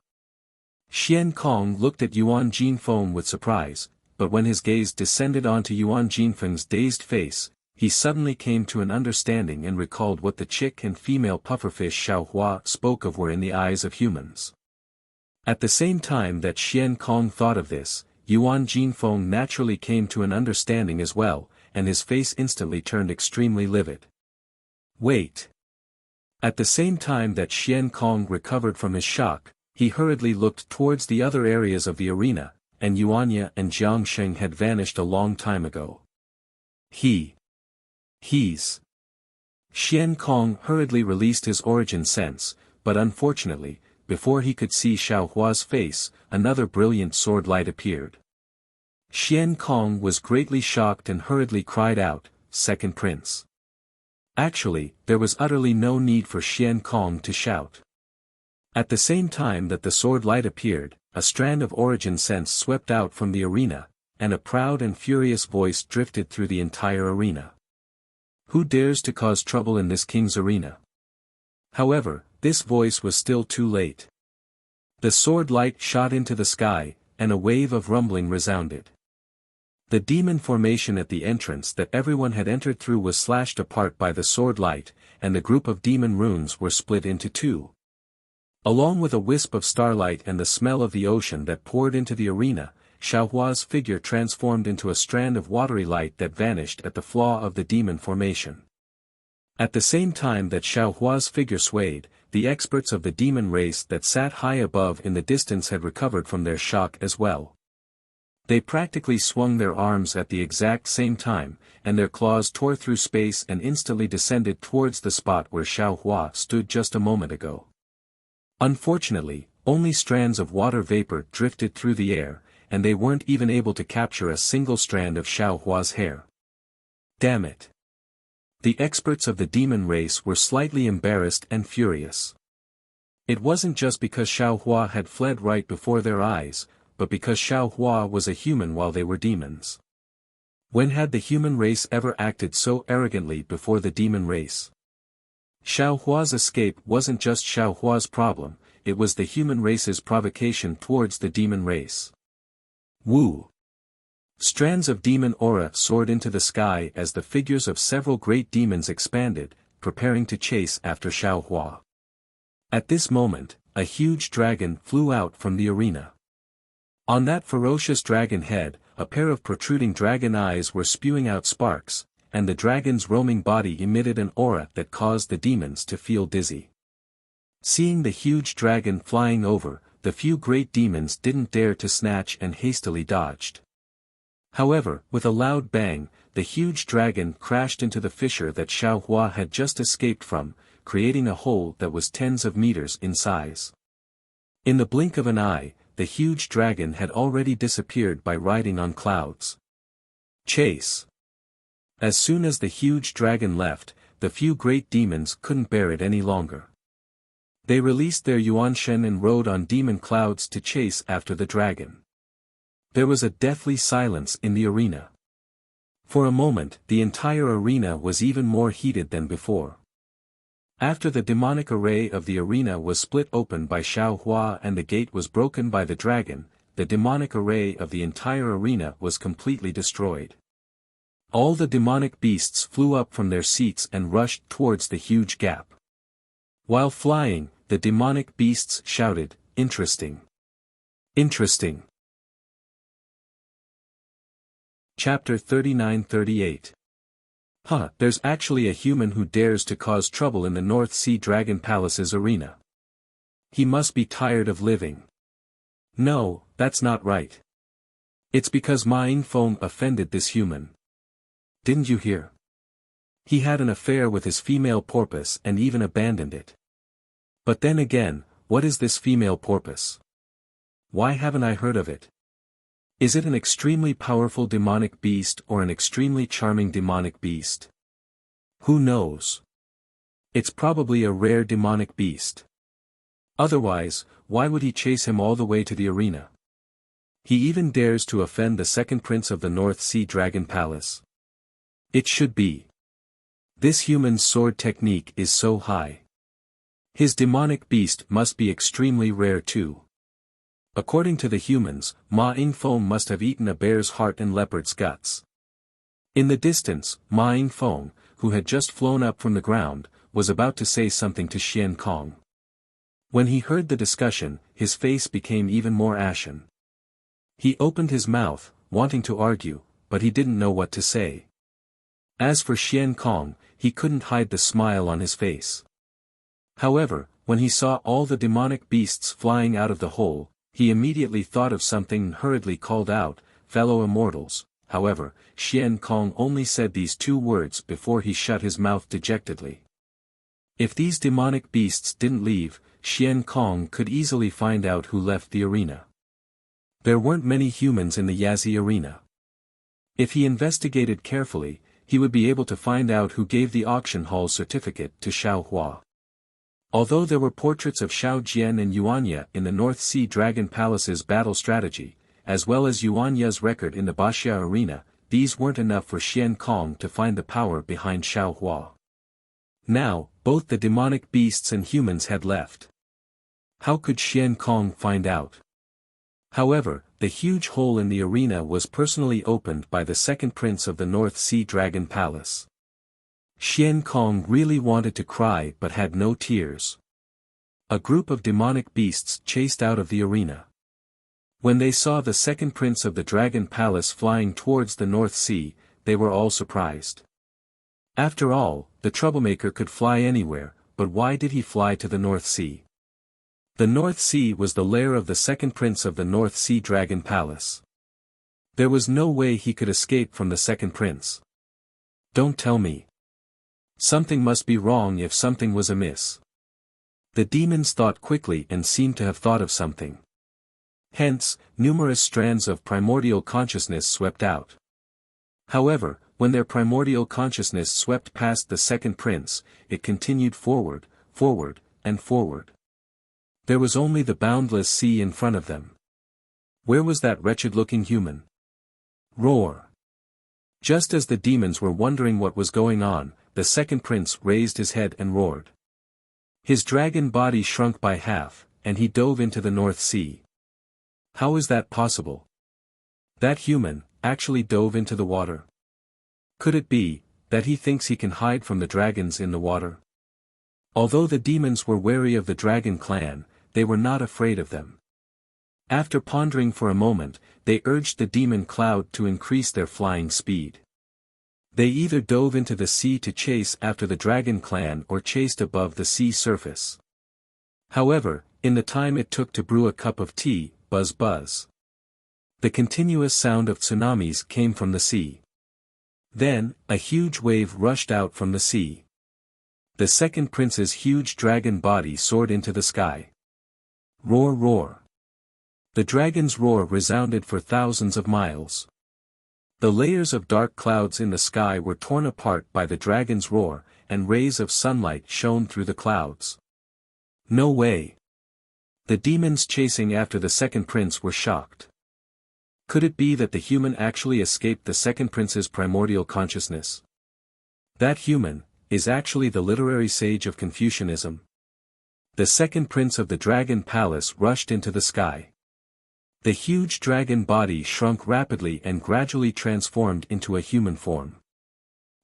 Xian Kong looked at Yuan Jinfeng with surprise, but when his gaze descended onto Yuan Jinfeng's dazed face, he suddenly came to an understanding and recalled what the chick and female pufferfish Xiao Hua spoke of were in the eyes of humans. At the same time that Xian Kong thought of this, Yuan Jinfeng naturally came to an understanding as well, and his face instantly turned extremely livid. Wait. At the same time that Xian Kong recovered from his shock, he hurriedly looked towards the other areas of the arena, and Yuanya and Jiangsheng had vanished a long time ago. He's. Xian Kong hurriedly released his origin sense, but unfortunately, before he could see Xiao Hua's face, another brilliant sword light appeared. Xian Kong was greatly shocked and hurriedly cried out, "Second Prince." Actually, there was utterly no need for Xian Kong to shout. At the same time that the sword light appeared, a strand of origin sense swept out from the arena, and a proud and furious voice drifted through the entire arena. "Who dares to cause trouble in this king's arena?" However, this voice was still too late. The sword light shot into the sky, and a wave of rumbling resounded. The demon formation at the entrance that everyone had entered through was slashed apart by the sword light, and the group of demon runes were split into two. Along with a wisp of starlight and the smell of the ocean that poured into the arena, Xiaohua's figure transformed into a strand of watery light that vanished at the flaw of the demon formation. At the same time that Xiaohua's figure swayed, the experts of the demon race that sat high above in the distance had recovered from their shock as well. They practically swung their arms at the exact same time, and their claws tore through space and instantly descended towards the spot where Xiaohua stood just a moment ago. Unfortunately, only strands of water vapor drifted through the air, and they weren't even able to capture a single strand of Xiaohua's hair. Damn it! The experts of the demon race were slightly embarrassed and furious. It wasn't just because Xiaohua had fled right before their eyes, but because Xiaohua was a human while they were demons. When had the human race ever acted so arrogantly before the demon race? Xiaohua's escape wasn't just Xiaohua's problem, it was the human race's provocation towards the demon race. Woo! Strands of demon aura soared into the sky as the figures of several great demons expanded, preparing to chase after Xiaohua. At this moment, a huge dragon flew out from the arena. On that ferocious dragon head, a pair of protruding dragon eyes were spewing out sparks, and the dragon's roaming body emitted an aura that caused the demons to feel dizzy. Seeing the huge dragon flying over, the few great demons didn't dare to snatch and hastily dodged. However, with a loud bang, the huge dragon crashed into the fissure that Xiaohua had just escaped from, creating a hole that was tens of meters in size. In the blink of an eye, the huge dragon had already disappeared by riding on clouds. Chase! As soon as the huge dragon left, the few great demons couldn't bear it any longer. They released their Yuanshen and rode on demon clouds to chase after the dragon. There was a deathly silence in the arena. For a moment, the entire arena was even more heated than before. After the demonic array of the arena was split open by Xiaohua and the gate was broken by the dragon, the demonic array of the entire arena was completely destroyed. All the demonic beasts flew up from their seats and rushed towards the huge gap. While flying, the demonic beasts shouted, "Interesting! Interesting!" Chapter 39-38. Huh, there's actually a human who dares to cause trouble in the North Sea Dragon Palace's arena. He must be tired of living. No, that's not right. It's because Ma Yingfeng offended this human. Didn't you hear? He had an affair with his female porpoise and even abandoned it. But then again, what is this female porpoise? Why haven't I heard of it? Is it an extremely powerful demonic beast or an extremely charming demonic beast? Who knows? It's probably a rare demonic beast. Otherwise, why would he chase him all the way to the arena? He even dares to offend the second prince of the North Sea Dragon Palace. It should be. This human's sword technique is so high. His demonic beast must be extremely rare too. According to the humans, Ma Yingfeng must have eaten a bear's heart and leopard's guts. In the distance, Ma Yingfeng, who had just flown up from the ground, was about to say something to Xian Kong. When he heard the discussion, his face became even more ashen. He opened his mouth, wanting to argue, but he didn't know what to say. As for Xian Kong, he couldn't hide the smile on his face. However, when he saw all the demonic beasts flying out of the hole, he immediately thought of something and hurriedly called out, "Fellow immortals." However, Xian Kong only said these two words before he shut his mouth dejectedly. If these demonic beasts didn't leave, Xian Kong could easily find out who left the arena. There weren't many humans in the Yazi arena. If he investigated carefully, he would be able to find out who gave the auction hall certificate to Xiaohua. Although there were portraits of Xiao Jian and Yuanya in the North Sea Dragon Palace's battle strategy, as well as Yuanya's record in the Baxia arena, these weren't enough for Xian Kong to find the power behind Xiaohua. Now, both the demonic beasts and humans had left. How could Xian Kong find out? However, the huge hole in the arena was personally opened by the second prince of the North Sea Dragon Palace. Xian Kong really wanted to cry but had no tears. A group of demonic beasts chased out of the arena. When they saw the second prince of the Dragon Palace flying towards the North Sea, they were all surprised. After all, the troublemaker could fly anywhere, but why did he fly to the North Sea? The North Sea was the lair of the second prince of the North Sea Dragon Palace. There was no way he could escape from the second prince. Don't tell me. Something must be wrong if something was amiss. The demons thought quickly and seemed to have thought of something. Hence, numerous strands of primordial consciousness swept out. However, when their primordial consciousness swept past the second prince, it continued forward, forward, and forward. There was only the boundless sea in front of them. Where was that wretched-looking human? Roar! Just as the demons were wondering what was going on, the second prince raised his head and roared. His dragon body shrunk by half, and he dove into the North Sea. How is that possible? That human actually dove into the water. Could it be that he thinks he can hide from the dragons in the water? Although the demons were wary of the dragon clan, they were not afraid of them. After pondering for a moment, they urged the demon cloud to increase their flying speed. They either dove into the sea to chase after the dragon clan or chased above the sea surface. However, in the time it took to brew a cup of tea, buzz buzz. The continuous sound of tsunamis came from the sea. Then, a huge wave rushed out from the sea. The second prince's huge dragon body soared into the sky. Roar roar. The dragon's roar resounded for thousands of miles. The layers of dark clouds in the sky were torn apart by the dragon's roar, and rays of sunlight shone through the clouds. No way. The demons chasing after the second prince were shocked. Could it be that the human actually escaped the second prince's primordial consciousness? That human is actually the literary sage of Confucianism. The second prince of the Dragon Palace rushed into the sky. The huge dragon body shrunk rapidly and gradually transformed into a human form.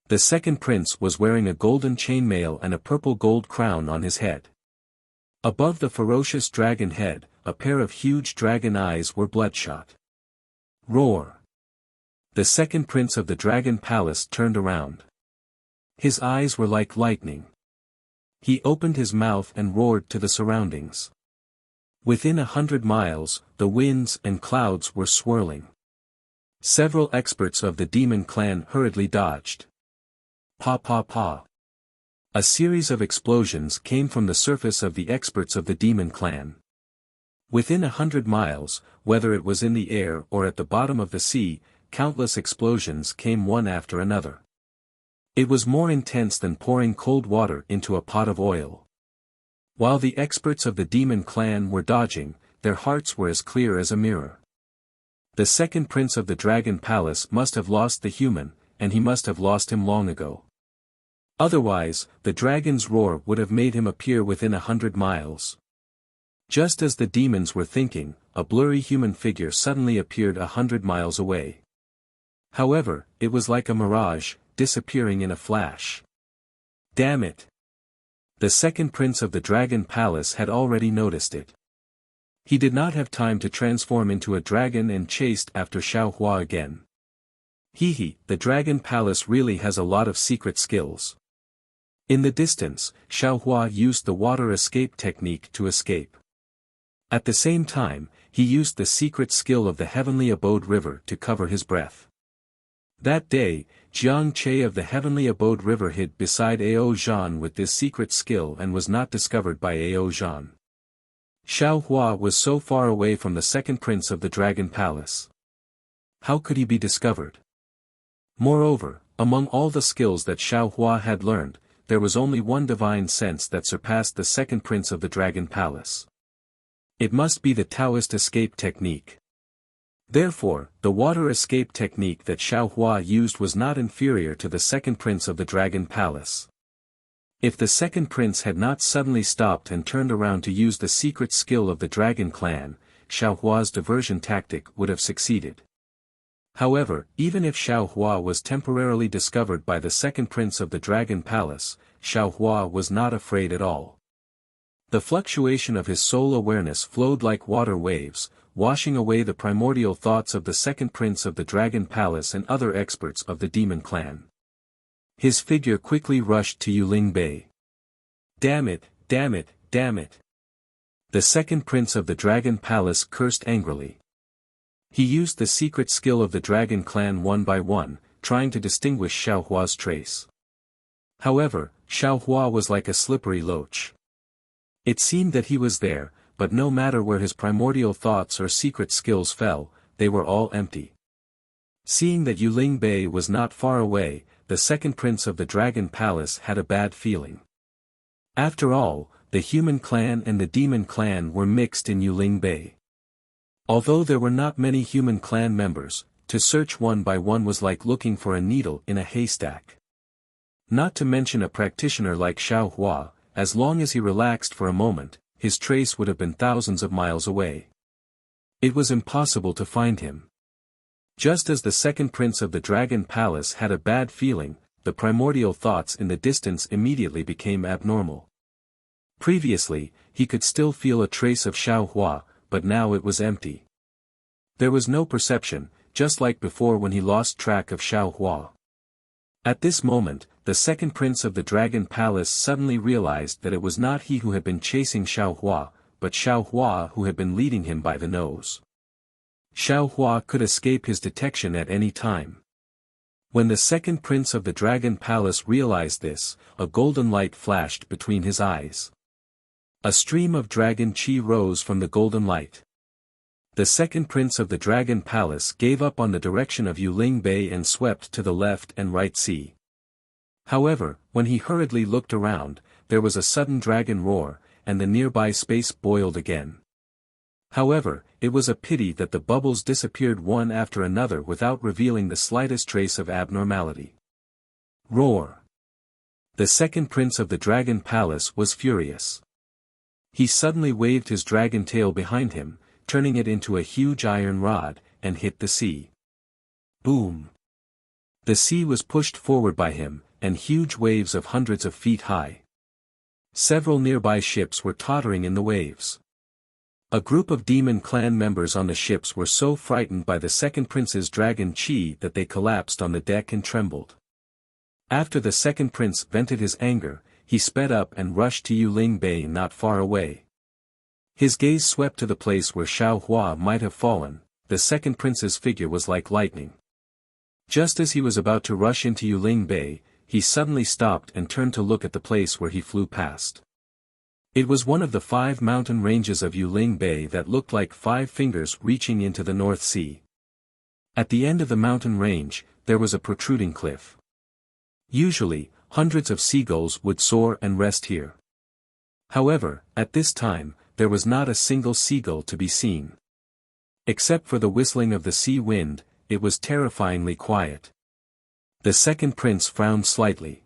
The second prince was wearing a golden chainmail and a purple gold crown on his head. Above the ferocious dragon head, a pair of huge dragon eyes were bloodshot. Roar! The second prince of the Dragon Palace turned around. His eyes were like lightning. He opened his mouth and roared to the surroundings. Within 100 miles, the winds and clouds were swirling. Several experts of the demon clan hurriedly dodged. Pa pa pa. A series of explosions came from the surface of the experts of the demon clan. Within 100 miles, whether it was in the air or at the bottom of the sea, countless explosions came one after another. It was more intense than pouring cold water into a pot of oil. While the experts of the demon clan were dodging, their hearts were as clear as a mirror. The second prince of the Dragon Palace must have lost the human, and he must have lost him long ago. Otherwise, the dragon's roar would have made him appear within 100 miles. Just as the demons were thinking, a blurry human figure suddenly appeared 100 miles away. However, it was like a mirage, disappearing in a flash. Damn it! The second prince of the Dragon Palace had already noticed it. He did not have time to transform into a dragon and chased after Xiaohua again. Hee, the Dragon Palace really has a lot of secret skills. In the distance, Xiaohua used the water escape technique to escape. At the same time, he used the secret skill of the Heavenly Abode River to cover his breath. That day, Jiang Che of the Heavenly Abode River hid beside Ao Zhan with this secret skill and was not discovered by Ao Zhan. Xiaohua was so far away from the second prince of the Dragon Palace. How could he be discovered? Moreover, among all the skills that Xiaohua had learned, there was only one divine sense that surpassed the second prince of the Dragon Palace. It must be the Taoist escape technique. Therefore, the water escape technique that Xiaohua used was not inferior to the second prince of the Dragon Palace. If the second prince had not suddenly stopped and turned around to use the secret skill of the dragon clan, Xiao Hua's diversion tactic would have succeeded. However, even if Xiao Hua was temporarily discovered by the second prince of the Dragon Palace, Xiao Hua was not afraid at all. The fluctuation of his soul awareness flowed like water waves, washing away the primordial thoughts of the second prince of the Dragon Palace and other experts of the demon clan. His figure quickly rushed to Yuling Bei. Damn it, damn it, damn it. The second prince of the Dragon Palace cursed angrily. He used the secret skill of the Dragon clan one by one, trying to distinguish Xiao Hua's trace. However, Xiao Hua was like a slippery loach. It seemed that he was there, but no matter where his primordial thoughts or secret skills fell, they were all empty. Seeing that Yuling Bei was not far away, the second prince of the Dragon Palace had a bad feeling. After all, the human clan and the demon clan were mixed in Yuling Bei. Although there were not many human clan members, to search one by one was like looking for a needle in a haystack. Not to mention a practitioner like Xiao Hua, as long as he relaxed for a moment, his trace would have been thousands of miles away. It was impossible to find him. Just as the second prince of the Dragon Palace had a bad feeling, the primordial thoughts in the distance immediately became abnormal. Previously, he could still feel a trace of Xiao Hua, but now it was empty. There was no perception, just like before when he lost track of Xiao Hua. At this moment, the second prince of the Dragon Palace suddenly realized that it was not he who had been chasing Xiao Hua, but Xiao Hua who had been leading him by the nose. Xiao Hua could escape his detection at any time. When the second prince of the Dragon Palace realized this, a golden light flashed between his eyes. A stream of dragon chi rose from the golden light. The second prince of the Dragon Palace gave up on the direction of Yuling Bei and swept to the left and right sea. However, when he hurriedly looked around, there was a sudden dragon roar, and the nearby space boiled again. However, it was a pity that the bubbles disappeared one after another without revealing the slightest trace of abnormality. Roar! The second prince of the Dragon Palace was furious. He suddenly waved his dragon tail behind him, turning it into a huge iron rod, and hit the sea. Boom! The sea was pushed forward by him, and huge waves of hundreds of feet high. Several nearby ships were tottering in the waves. A group of demon clan members on the ships were so frightened by the second prince's dragon chi that they collapsed on the deck and trembled. After the second prince vented his anger, he sped up and rushed to Yuling Bei not far away. His gaze swept to the place where Xiao Hua might have fallen. The second prince's figure was like lightning. Just as he was about to rush into Yuling Bei, he suddenly stopped and turned to look at the place where he flew past. It was one of the 5 mountain ranges of Yuling Bei that looked like 5 fingers reaching into the North Sea. At the end of the mountain range, there was a protruding cliff. Usually, hundreds of seagulls would soar and rest here. However, at this time, there was not a single seagull to be seen. Except for the whistling of the sea wind, it was terrifyingly quiet. The second prince frowned slightly.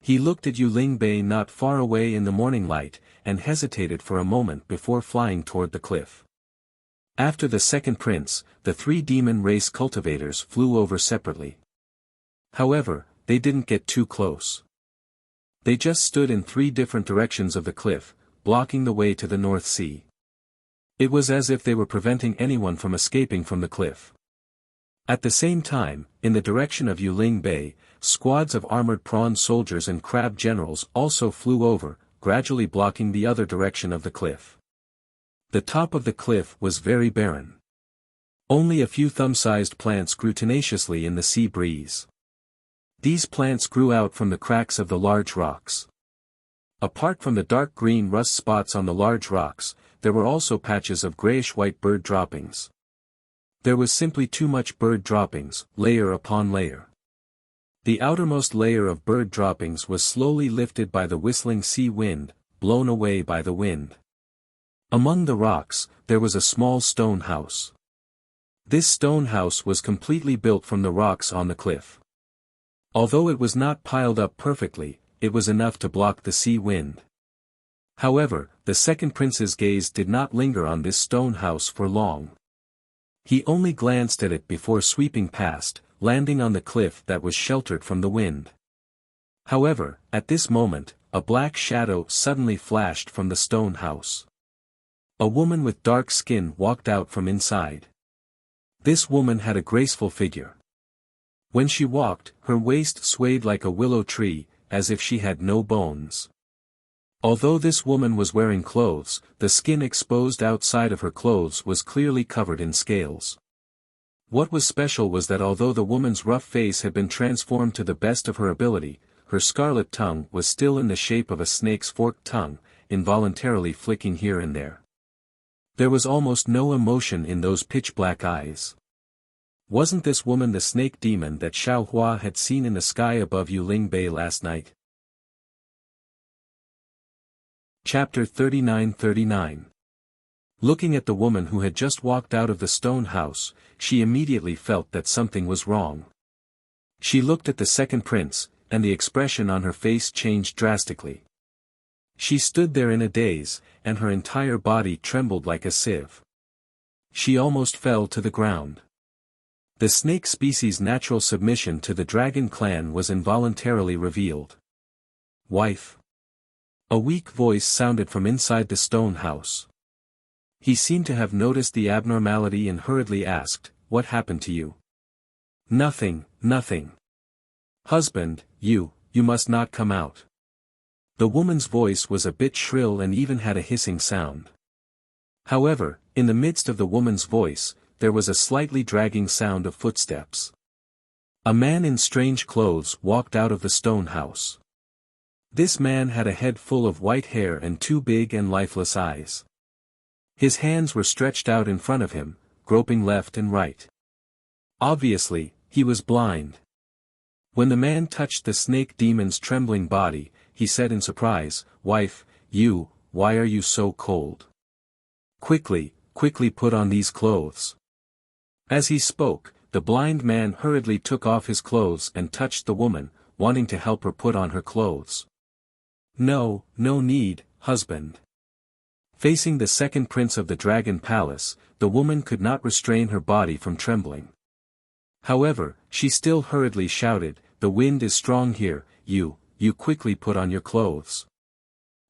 He looked at Yuling Bei not far away in the morning light, and hesitated for a moment before flying toward the cliff. After the second prince, the 3 demon race cultivators flew over separately. However, they didn't get too close. They just stood in 3 different directions of the cliff, blocking the way to the North Sea. It was as if they were preventing anyone from escaping from the cliff. At the same time, in the direction of Yuling Bei, squads of armored prawn soldiers and crab generals also flew over, gradually blocking the other direction of the cliff. The top of the cliff was very barren. Only a few thumb-sized plants grew tenaciously in the sea breeze. These plants grew out from the cracks of the large rocks. Apart from the dark green rust spots on the large rocks, there were also patches of grayish-white bird droppings. There was simply too much bird droppings, layer upon layer. The outermost layer of bird droppings was slowly lifted by the whistling sea wind, blown away by the wind. Among the rocks, there was a small stone house. This stone house was completely built from the rocks on the cliff. Although it was not piled up perfectly, it was enough to block the sea wind. However, the second prince's gaze did not linger on this stone house for long. He only glanced at it before sweeping past, landing on the cliff that was sheltered from the wind. However, at this moment, a black shadow suddenly flashed from the stone house. A woman with dark skin walked out from inside. This woman had a graceful figure. When she walked, her waist swayed like a willow tree, as if she had no bones. Although this woman was wearing clothes, the skin exposed outside of her clothes was clearly covered in scales. What was special was that although the woman's rough face had been transformed to the best of her ability, her scarlet tongue was still in the shape of a snake's forked tongue, involuntarily flicking here and there. There was almost no emotion in those pitch-black eyes. Wasn't this woman the snake demon that Xiao Hua had seen in the sky above Yuling Bay last night? Chapter 39-39. Looking at the woman who had just walked out of the stone house, she immediately felt that something was wrong. She looked at the second prince, and the expression on her face changed drastically. She stood there in a daze, and her entire body trembled like a sieve. She almost fell to the ground. The snake species' natural submission to the dragon clan was involuntarily revealed. Wife. A weak voice sounded from inside the stone house. He seemed to have noticed the abnormality and hurriedly asked, "What happened to you?" "Nothing, nothing." "Husband, you must not come out." The woman's voice was a bit shrill and even had a hissing sound. However, in the midst of the woman's voice, there was a slightly dragging sound of footsteps. A man in strange clothes walked out of the stone house. This man had a head full of white hair and two big and lifeless eyes. His hands were stretched out in front of him, groping left and right. Obviously, he was blind. When the man touched the snake demon's trembling body, he said in surprise, "Wife, why are you so cold? Quickly put on these clothes." As he spoke, the blind man hurriedly took off his clothes and touched the woman, wanting to help her put on her clothes. "No need, husband." Facing the second prince of the Dragon Palace, the woman could not restrain her body from trembling. However, she still hurriedly shouted, "The wind is strong here, you quickly put on your clothes."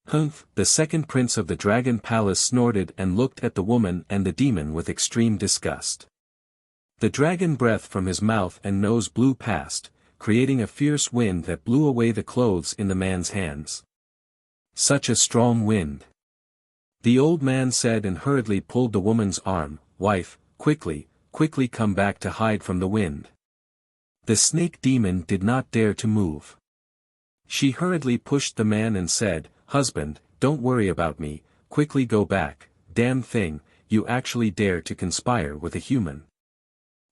"Humph!" The second prince of the Dragon Palace snorted and looked at the woman and the demon with extreme disgust. The dragon breath from his mouth and nose blew past, creating a fierce wind that blew away the clothes in the man's hands. Such a strong wind. The old man said and hurriedly pulled the woman's arm, "Wife, quickly come back to hide from the wind." The snake demon did not dare to move. She hurriedly pushed the man and said, "Husband, don't worry about me, quickly go back. Damn thing, you actually dare to conspire with a human."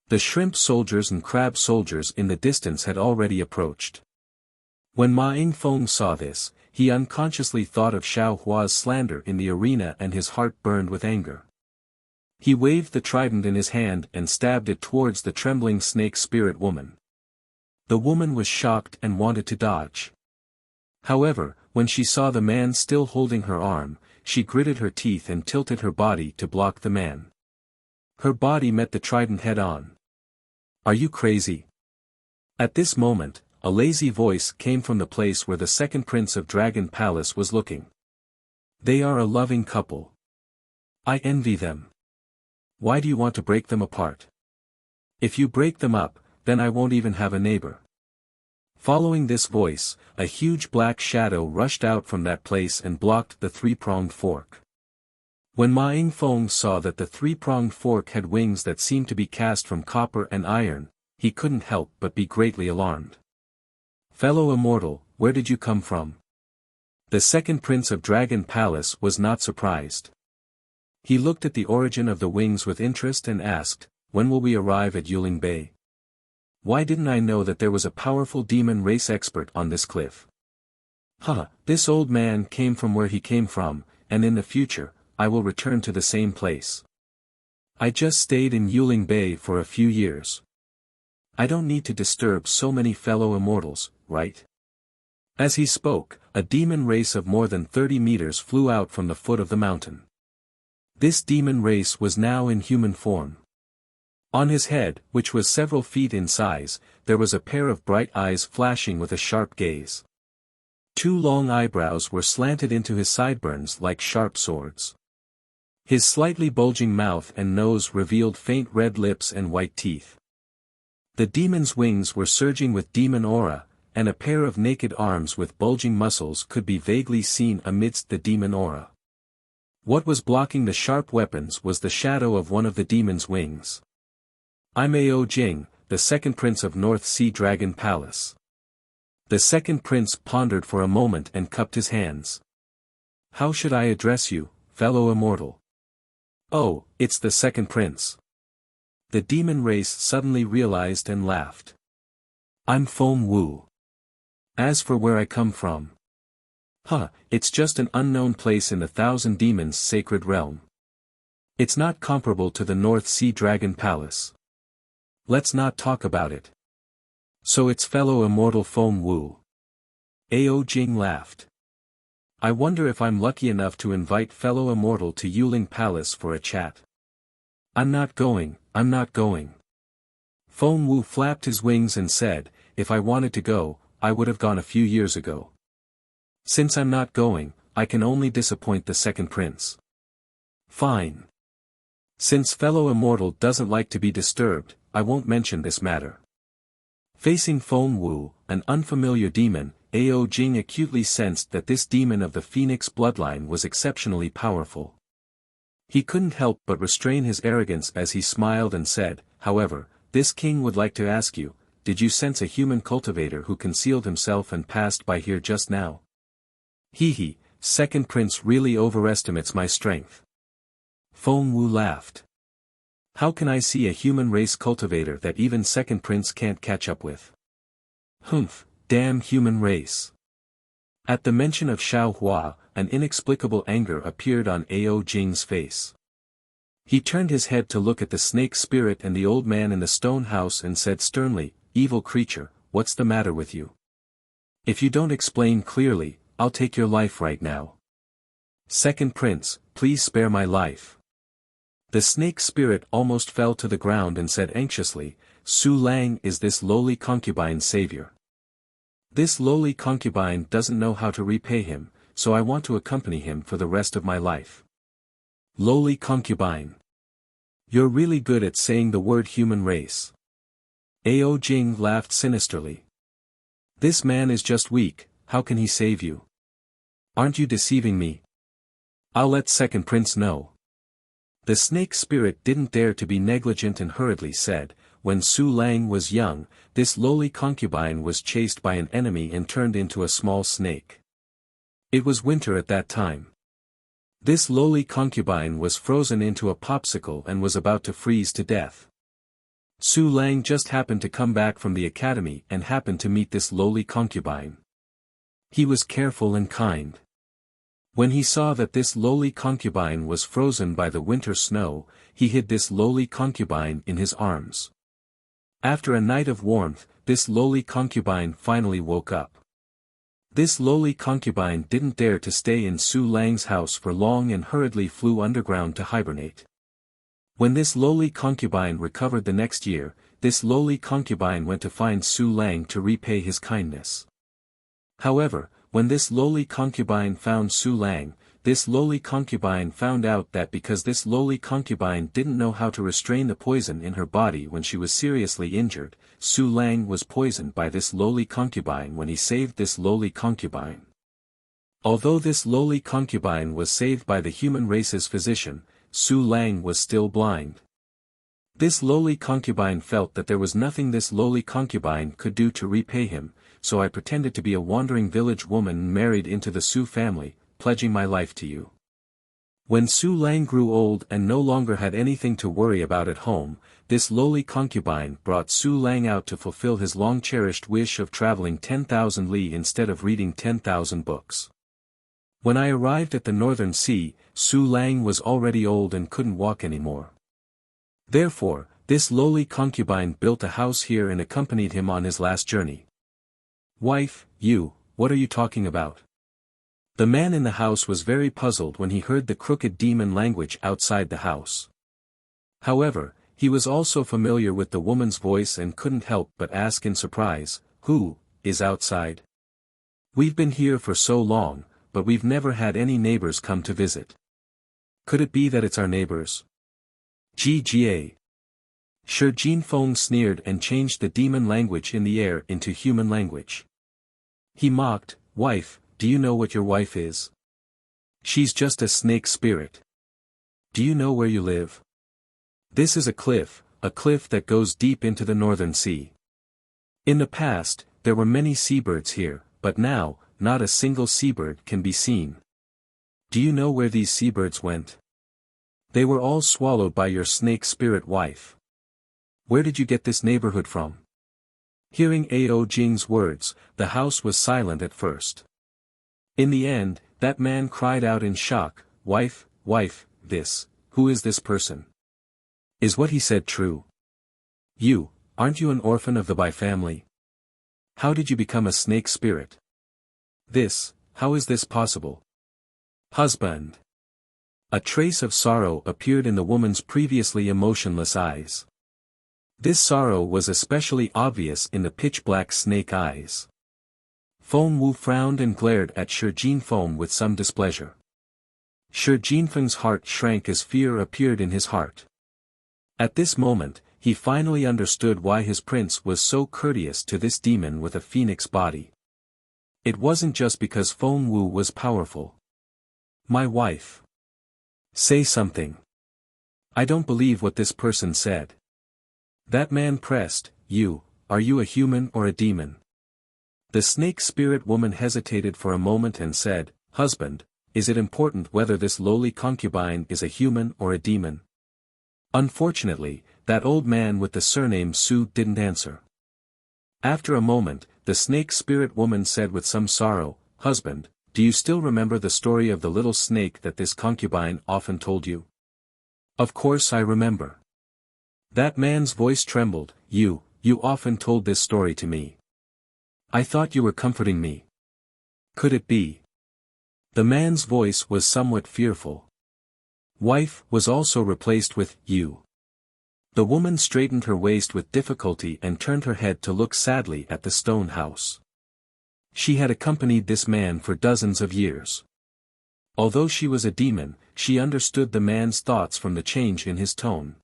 The shrimp soldiers and crab soldiers in the distance had already approached. When Ma Yingfeng saw this, he unconsciously thought of Xiao Hua's slander in the arena and his heart burned with anger. He waved the trident in his hand and stabbed it towards the trembling snake spirit woman. The woman was shocked and wanted to dodge. However, when she saw the man still holding her arm, she gritted her teeth and tilted her body to block the man. Her body met the trident head-on. "Are you crazy?" At this moment, a lazy voice came from the place where the second prince of Dragon Palace was looking. "They are a loving couple. I envy them. Why do you want to break them apart? If you break them up, then I won't even have a neighbor." Following this voice, a huge black shadow rushed out from that place and blocked the three-pronged fork. When Ma Yingfeng saw that the three-pronged fork had wings that seemed to be cast from copper and iron, he couldn't help but be greatly alarmed. "Fellow immortal, where did you come from?" The second prince of Dragon Palace was not surprised. He looked at the origin of the wings with interest and asked, "When will we arrive at Yuling Bay? Why didn't I know that there was a powerful demon race expert on this cliff?" This old man came from where he came from, and in the future, I will return to the same place. I just stayed in Yuling Bay for a few years. I don't need to disturb so many fellow immortals, right? As he spoke, a demon race of more than 30 meters flew out from the foot of the mountain. This demon race was now in human form. On his head, which was several feet in size, there was a pair of bright eyes flashing with a sharp gaze. 2 long eyebrows were slanted into his sideburns like sharp swords. His slightly bulging mouth and nose revealed faint red lips and white teeth. The demon's wings were surging with demon aura, and a pair of naked arms with bulging muscles could be vaguely seen amidst the demon aura. What was blocking the sharp weapons was the shadow of one of the demon's wings. "I'm Ao Jing, the second prince of North Sea Dragon Palace." The second prince pondered for a moment and cupped his hands. "How should I address you, fellow immortal?" "Oh, it's the second prince." The demon race suddenly realized and laughed. "I'm Foam Wu. As for where I come from, it's just an unknown place in the Thousand Demons' sacred realm. It's not comparable to the North Sea Dragon Palace. Let's not talk about it." "So it's fellow immortal Foam Wu." Ao Jing laughed. "I wonder if I'm lucky enough to invite fellow immortal to Yuling Palace for a chat." I'm not going." Foam Wu flapped his wings and said, "If I wanted to go, I would have gone a few years ago. Since I'm not going, I can only disappoint the second prince." "Fine. Since fellow immortal doesn't like to be disturbed, I won't mention this matter." Facing Foam Wu, an unfamiliar demon, Ao Jing acutely sensed that this demon of the Phoenix bloodline was exceptionally powerful. He couldn't help but restrain his arrogance as he smiled and said, "However, this king would like to ask you, did you sense a human cultivator who concealed himself and passed by here just now?" "Hee, second prince really overestimates my strength." Foam Wu laughed. "How can I see a human race cultivator that even second prince can't catch up with?" "Humph, damn human race." At the mention of Xiao Hua, an inexplicable anger appeared on Ao Jing's face. He turned his head to look at the snake spirit and the old man in the stone house and said sternly, "Evil creature, what's the matter with you? If you don't explain clearly, I'll take your life right now." "Second prince, please spare my life." The snake spirit almost fell to the ground and said anxiously, "Su Lang is this lowly concubine's savior. This lowly concubine doesn't know how to repay him, so I want to accompany him for the rest of my life." "Lowly concubine. You're really good at saying the word human race." Ao Jing laughed sinisterly. "This man is just weak, how can he save you? Aren't you deceiving me? I'll let second prince know." The snake spirit didn't dare to be negligent and hurriedly said, "When Su Lang was young, this lowly concubine was chased by an enemy and turned into a small snake. It was winter at that time. This lowly concubine was frozen into a popsicle and was about to freeze to death. Su Lang just happened to come back from the academy and happened to meet this lowly concubine. He was careful and kind. When he saw that this lowly concubine was frozen by the winter snow, he hid this lowly concubine in his arms. After a night of warmth, this lowly concubine finally woke up. This lowly concubine didn't dare to stay in Su Lang's house for long and hurriedly flew underground to hibernate. When this lowly concubine recovered the next year, this lowly concubine went to find Su Lang to repay his kindness. However, when this lowly concubine found Su Lang, this lowly concubine found out that because this lowly concubine didn't know how to restrain the poison in her body when she was seriously injured, Su Lang was poisoned by this lowly concubine when he saved this lowly concubine. Although this lowly concubine was saved by the human race's physician, Su Lang was still blind. This lowly concubine felt that there was nothing this lowly concubine could do to repay him, so I pretended to be a wandering village woman married into the Su family, pledging my life to you. When Su Lang grew old and no longer had anything to worry about at home, this lowly concubine brought Su Lang out to fulfill his long-cherished wish of traveling 10,000 li instead of reading 10,000 books. When I arrived at the Northern Sea, Su Lang was already old and couldn't walk anymore. Therefore, this lowly concubine built a house here and accompanied him on his last journey. Wife, you, what are you talking about? The man in the house was very puzzled when he heard the crooked demon language outside the house. However, he was also familiar with the woman's voice and couldn't help but ask in surprise, "Who is outside? We've been here for so long, but we've never had any neighbors come to visit. Could it be that it's our neighbors?" GGA. Shi Jinfeng sneered and changed the demon language in the air into human language. He mocked, "Wife, do you know what your wife is? She's just a snake spirit. Do you know where you live? This is a cliff that goes deep into the northern sea. In the past, there were many seabirds here, but now, not a single seabird can be seen. Do you know where these seabirds went? They were all swallowed by your snake spirit wife. Where did you get this neighborhood from?" Hearing Ao Jing's words, the house was silent at first. In the end, that man cried out in shock, Wife, who is this person? Is what he said true? Aren't you an orphan of the Bai family? How did you become a snake spirit? How is this possible? Husband. A trace of sorrow appeared in the woman's previously emotionless eyes. This sorrow was especially obvious in the pitch-black snake eyes. Feng Wu frowned and glared at Shi Jinfeng with some displeasure. Shi Jinfeng's heart shrank as fear appeared in his heart. At this moment, he finally understood why his prince was so courteous to this demon with a phoenix body. It wasn't just because Feng Wu was powerful. "My wife. Say something. I don't believe what this person said." That man pressed, Are you a human or a demon?" The snake spirit woman hesitated for a moment and said, "Husband, is it important whether this lowly concubine is a human or a demon?" Unfortunately, that old man with the surname Su didn't answer. After a moment, the snake spirit woman said with some sorrow, "Husband, do you still remember the story of the little snake that this concubine often told you?" "Of course I remember." That man's voice trembled, You often told this story to me. I thought you were comforting me. Could it be?" The man's voice was somewhat fearful. "Wife" was also replaced with "you." The woman straightened her waist with difficulty and turned her head to look sadly at the stone house. She had accompanied this man for dozens of years. Although she was a demon, she understood the man's thoughts from the change in his tone.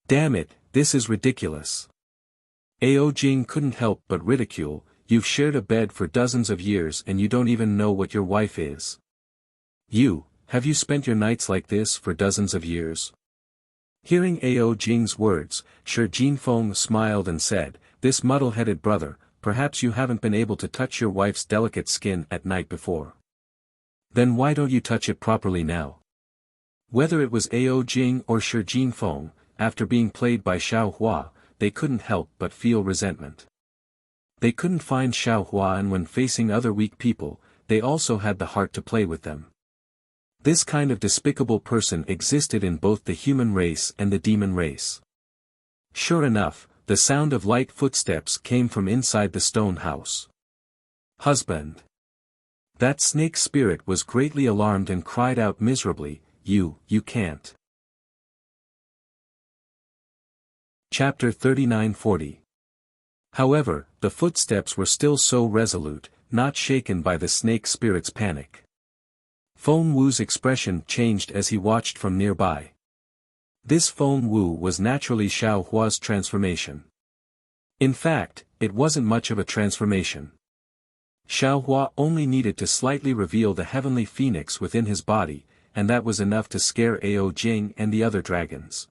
"Damn it, this is ridiculous." Ao Jing couldn't help but ridicule, "You've shared a bed for dozens of years and you don't even know what your wife is. Have you spent your nights like this for dozens of years?" Hearing Ao Jing's words, Shi Jinfeng smiled and said, "This muddle-headed brother, perhaps you haven't been able to touch your wife's delicate skin at night before. Then why don't you touch it properly now?" Whether it was Ao Jing or Shi Jinfeng, after being played by Xiao Hua, they couldn't help but feel resentment. They couldn't find Xiao Hua, and when facing other weak people, they also had the heart to play with them. This kind of despicable person existed in both the human race and the demon race. Sure enough, the sound of light footsteps came from inside the stone house. "Husband." That snake spirit was greatly alarmed and cried out miserably, You can't." Chapter 39-40. However, the footsteps were still so resolute, not shaken by the snake spirit's panic. Feng Wu's expression changed as he watched from nearby. This Feng Wu was naturally Xiao Hua's transformation. In fact, it wasn't much of a transformation. Xiao Hua only needed to slightly reveal the heavenly phoenix within his body, and that was enough to scare Ao Jing and the other dragons.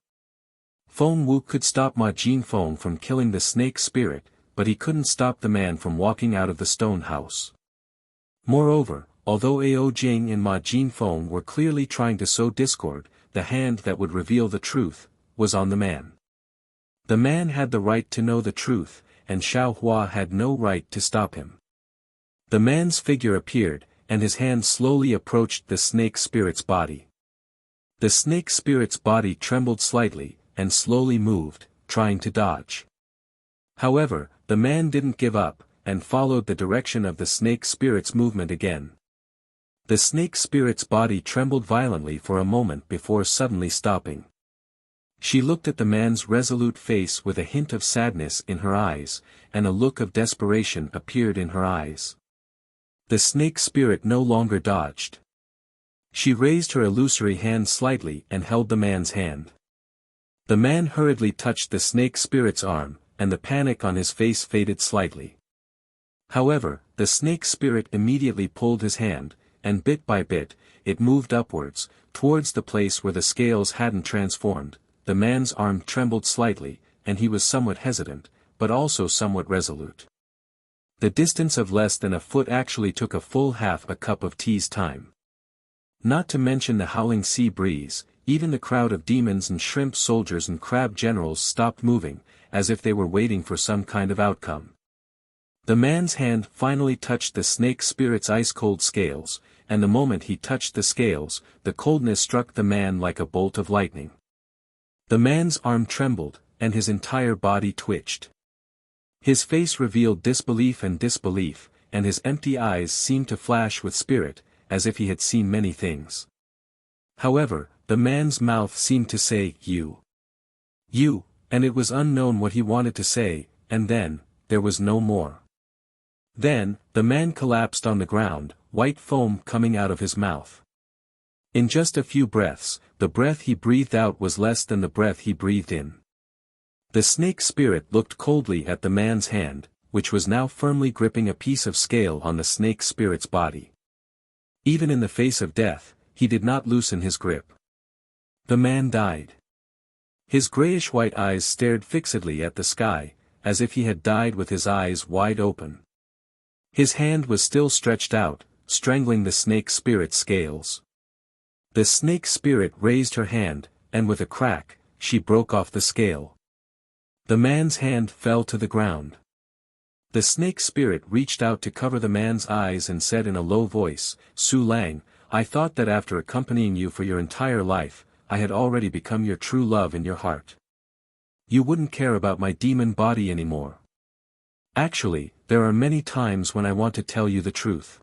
Feng Wu could stop Ma Jinfeng from killing the snake spirit, but he couldn't stop the man from walking out of the stone house. Moreover, although Ao Jing and Ma Jinfeng were clearly trying to sow discord, the hand that would reveal the truth was on the man. The man had the right to know the truth, and Xiao Hua had no right to stop him. The man's figure appeared, and his hand slowly approached the snake spirit's body. The snake spirit's body trembled slightly, and slowly moved, trying to dodge. However, the man didn't give up, and followed the direction of the snake spirit's movement again. The snake spirit's body trembled violently for a moment before suddenly stopping. She looked at the man's resolute face with a hint of sadness in her eyes, and a look of desperation appeared in her eyes. The snake spirit no longer dodged. She raised her illusory hand slightly and held the man's hand. The man hurriedly touched the snake spirit's arm, and the panic on his face faded slightly. However, the snake spirit immediately pulled his hand, and bit by bit, it moved upwards, towards the place where the scales hadn't transformed. The man's arm trembled slightly, and he was somewhat hesitant, but also somewhat resolute. The distance of less than a foot actually took a full half a cup of tea's time. Not to mention the howling sea breeze, even the crowd of demons and shrimp soldiers and crab generals stopped moving, as if they were waiting for some kind of outcome. The man's hand finally touched the snake spirit's ice-cold scales, and the moment he touched the scales, the coldness struck the man like a bolt of lightning. The man's arm trembled, and his entire body twitched. His face revealed disbelief, and his empty eyes seemed to flash with spirit, as if he had seen many things. However, the man's mouth seemed to say, You, and it was unknown what he wanted to say, and then, there was no more. Then, the man collapsed on the ground, white foam coming out of his mouth. In just a few breaths, the breath he breathed out was less than the breath he breathed in. The snake spirit looked coldly at the man's hand, which was now firmly gripping a piece of scale on the snake spirit's body. Even in the face of death, he did not loosen his grip. The man died. His grayish-white eyes stared fixedly at the sky, as if he had died with his eyes wide open. His hand was still stretched out, strangling the snake spirit's scales. The snake spirit raised her hand, and with a crack, she broke off the scale. The man's hand fell to the ground. The snake spirit reached out to cover the man's eyes and said in a low voice, Su Lang, I thought that after accompanying you for your entire life, I had already become your true love in your heart. You wouldn't care about my demon body anymore. Actually, there are many times when I want to tell you the truth.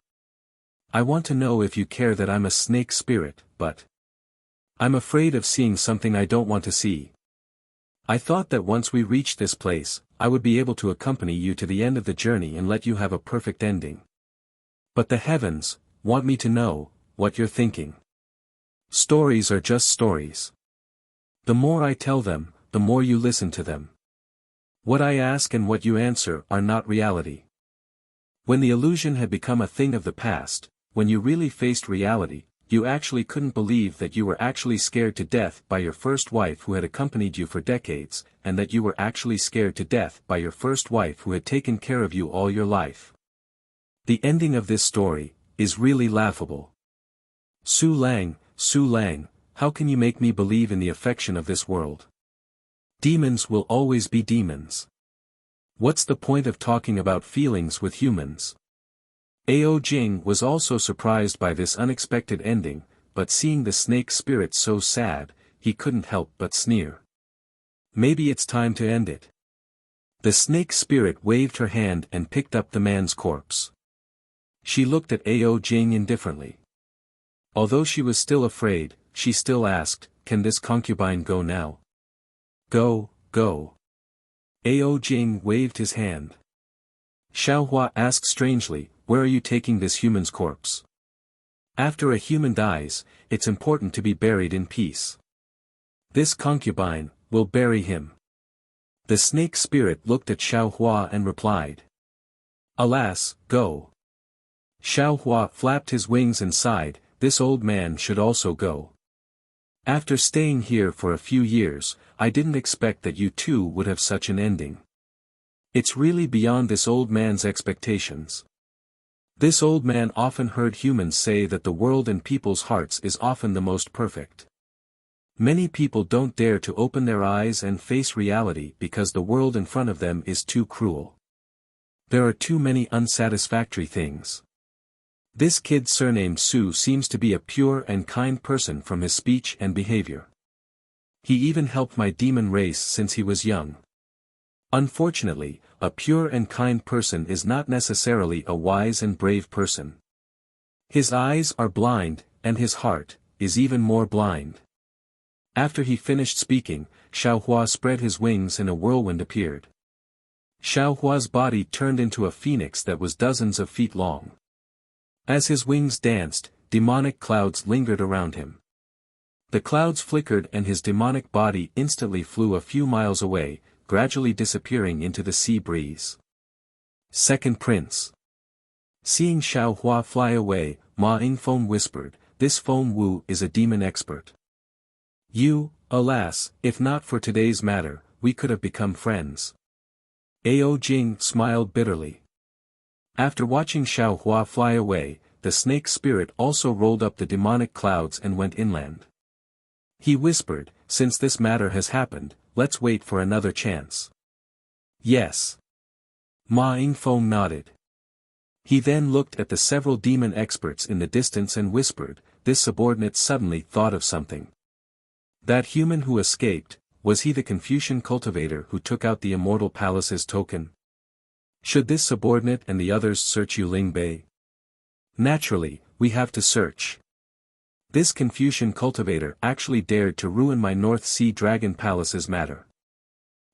I want to know if you care that I'm a snake spirit, but I'm afraid of seeing something I don't want to see. I thought that once we reached this place, I would be able to accompany you to the end of the journey and let you have a perfect ending. But the heavens want me to know what you're thinking. Stories are just stories. The more I tell them, the more you listen to them. What I ask and what you answer are not reality. When the illusion had become a thing of the past, when you really faced reality, you actually couldn't believe that you were actually scared to death by your first wife who had accompanied you for decades, and that you were actually scared to death by your first wife who had taken care of you all your life. The ending of this story is really laughable. Su Lang, how can you make me believe in the affection of this world? Demons will always be demons. What's the point of talking about feelings with humans? Ao Jing was also surprised by this unexpected ending, but seeing the snake spirit so sad, he couldn't help but sneer. Maybe it's time to end it. The snake spirit waved her hand and picked up the man's corpse. She looked at Ao Jing indifferently. Although she was still afraid, she still asked, Can this concubine go now? Go. Ao Jing waved his hand. Xiaohua asked strangely, Where are you taking this human's corpse? After a human dies, it's important to be buried in peace. This concubine will bury him. The snake spirit looked at Xiaohua and replied. Alas, go. Xiaohua flapped his wings and sighed, This old man should also go. After staying here for a few years, I didn't expect that you too would have such an ending. It's really beyond this old man's expectations. This old man often heard humans say that the world in people's hearts is often the most perfect. Many people don't dare to open their eyes and face reality because the world in front of them is too cruel. There are too many unsatisfactory things. This kid surnamed Su seems to be a pure and kind person from his speech and behavior. He even helped my demon race since he was young. Unfortunately, a pure and kind person is not necessarily a wise and brave person. His eyes are blind, and his heart is even more blind. After he finished speaking, Xiaohua spread his wings and a whirlwind appeared. Xiaohua's body turned into a phoenix that was dozens of feet long. As his wings danced, demonic clouds lingered around him. The clouds flickered and his demonic body instantly flew a few miles away, gradually disappearing into the sea breeze. Second Prince. Seeing Xiaohua fly away, Ma Yingfeng whispered, "This Feng Wu is a demon expert. Alas, if not for today's matter, we could have become friends." Ao Jing smiled bitterly. After watching Xiaohua fly away, the snake spirit also rolled up the demonic clouds and went inland. He whispered, "Since this matter has happened, let's wait for another chance." Yes. Ma Yingfeng nodded. He then looked at the several demon experts in the distance and whispered, this subordinate suddenly thought of something. That human who escaped, was he the Confucian cultivator who took out the Immortal Palace's token? Should this subordinate and the others search Yuling Bay? Naturally, we have to search. This Confucian cultivator actually dared to ruin my North Sea Dragon Palace's matter.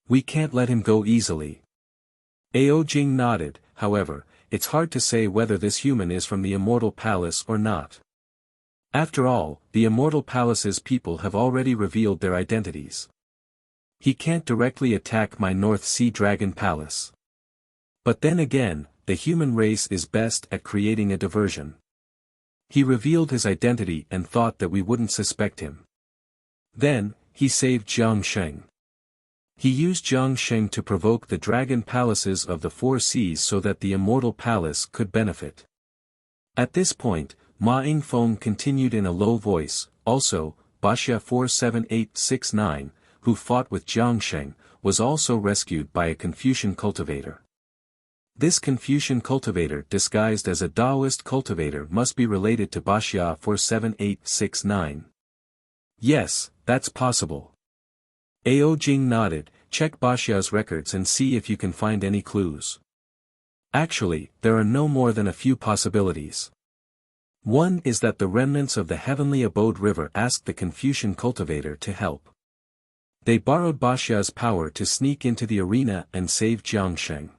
We can't let him go easily. Ao Jing nodded, however, it's hard to say whether this human is from the Immortal Palace or not. After all, the Immortal Palace's people have already revealed their identities. He can't directly attack my North Sea Dragon Palace. But then again, the human race is best at creating a diversion. He revealed his identity and thought that we wouldn't suspect him. Then, he saved Jiang Sheng. He used Jiang Sheng to provoke the dragon palaces of the four seas so that the Immortal Palace could benefit. At this point, Ma Yingfeng continued in a low voice, also, Baxia 47869, who fought with Jiang Sheng, was also rescued by a Confucian cultivator. This Confucian cultivator disguised as a Taoist cultivator must be related to Baxia 47869. Yes, that's possible. Ao Jing nodded, check Baxia's records and see if you can find any clues. Actually, there are no more than a few possibilities. One is that the remnants of the Heavenly Abode River asked the Confucian cultivator to help. They borrowed Baxia's power to sneak into the arena and save Jiang Sheng.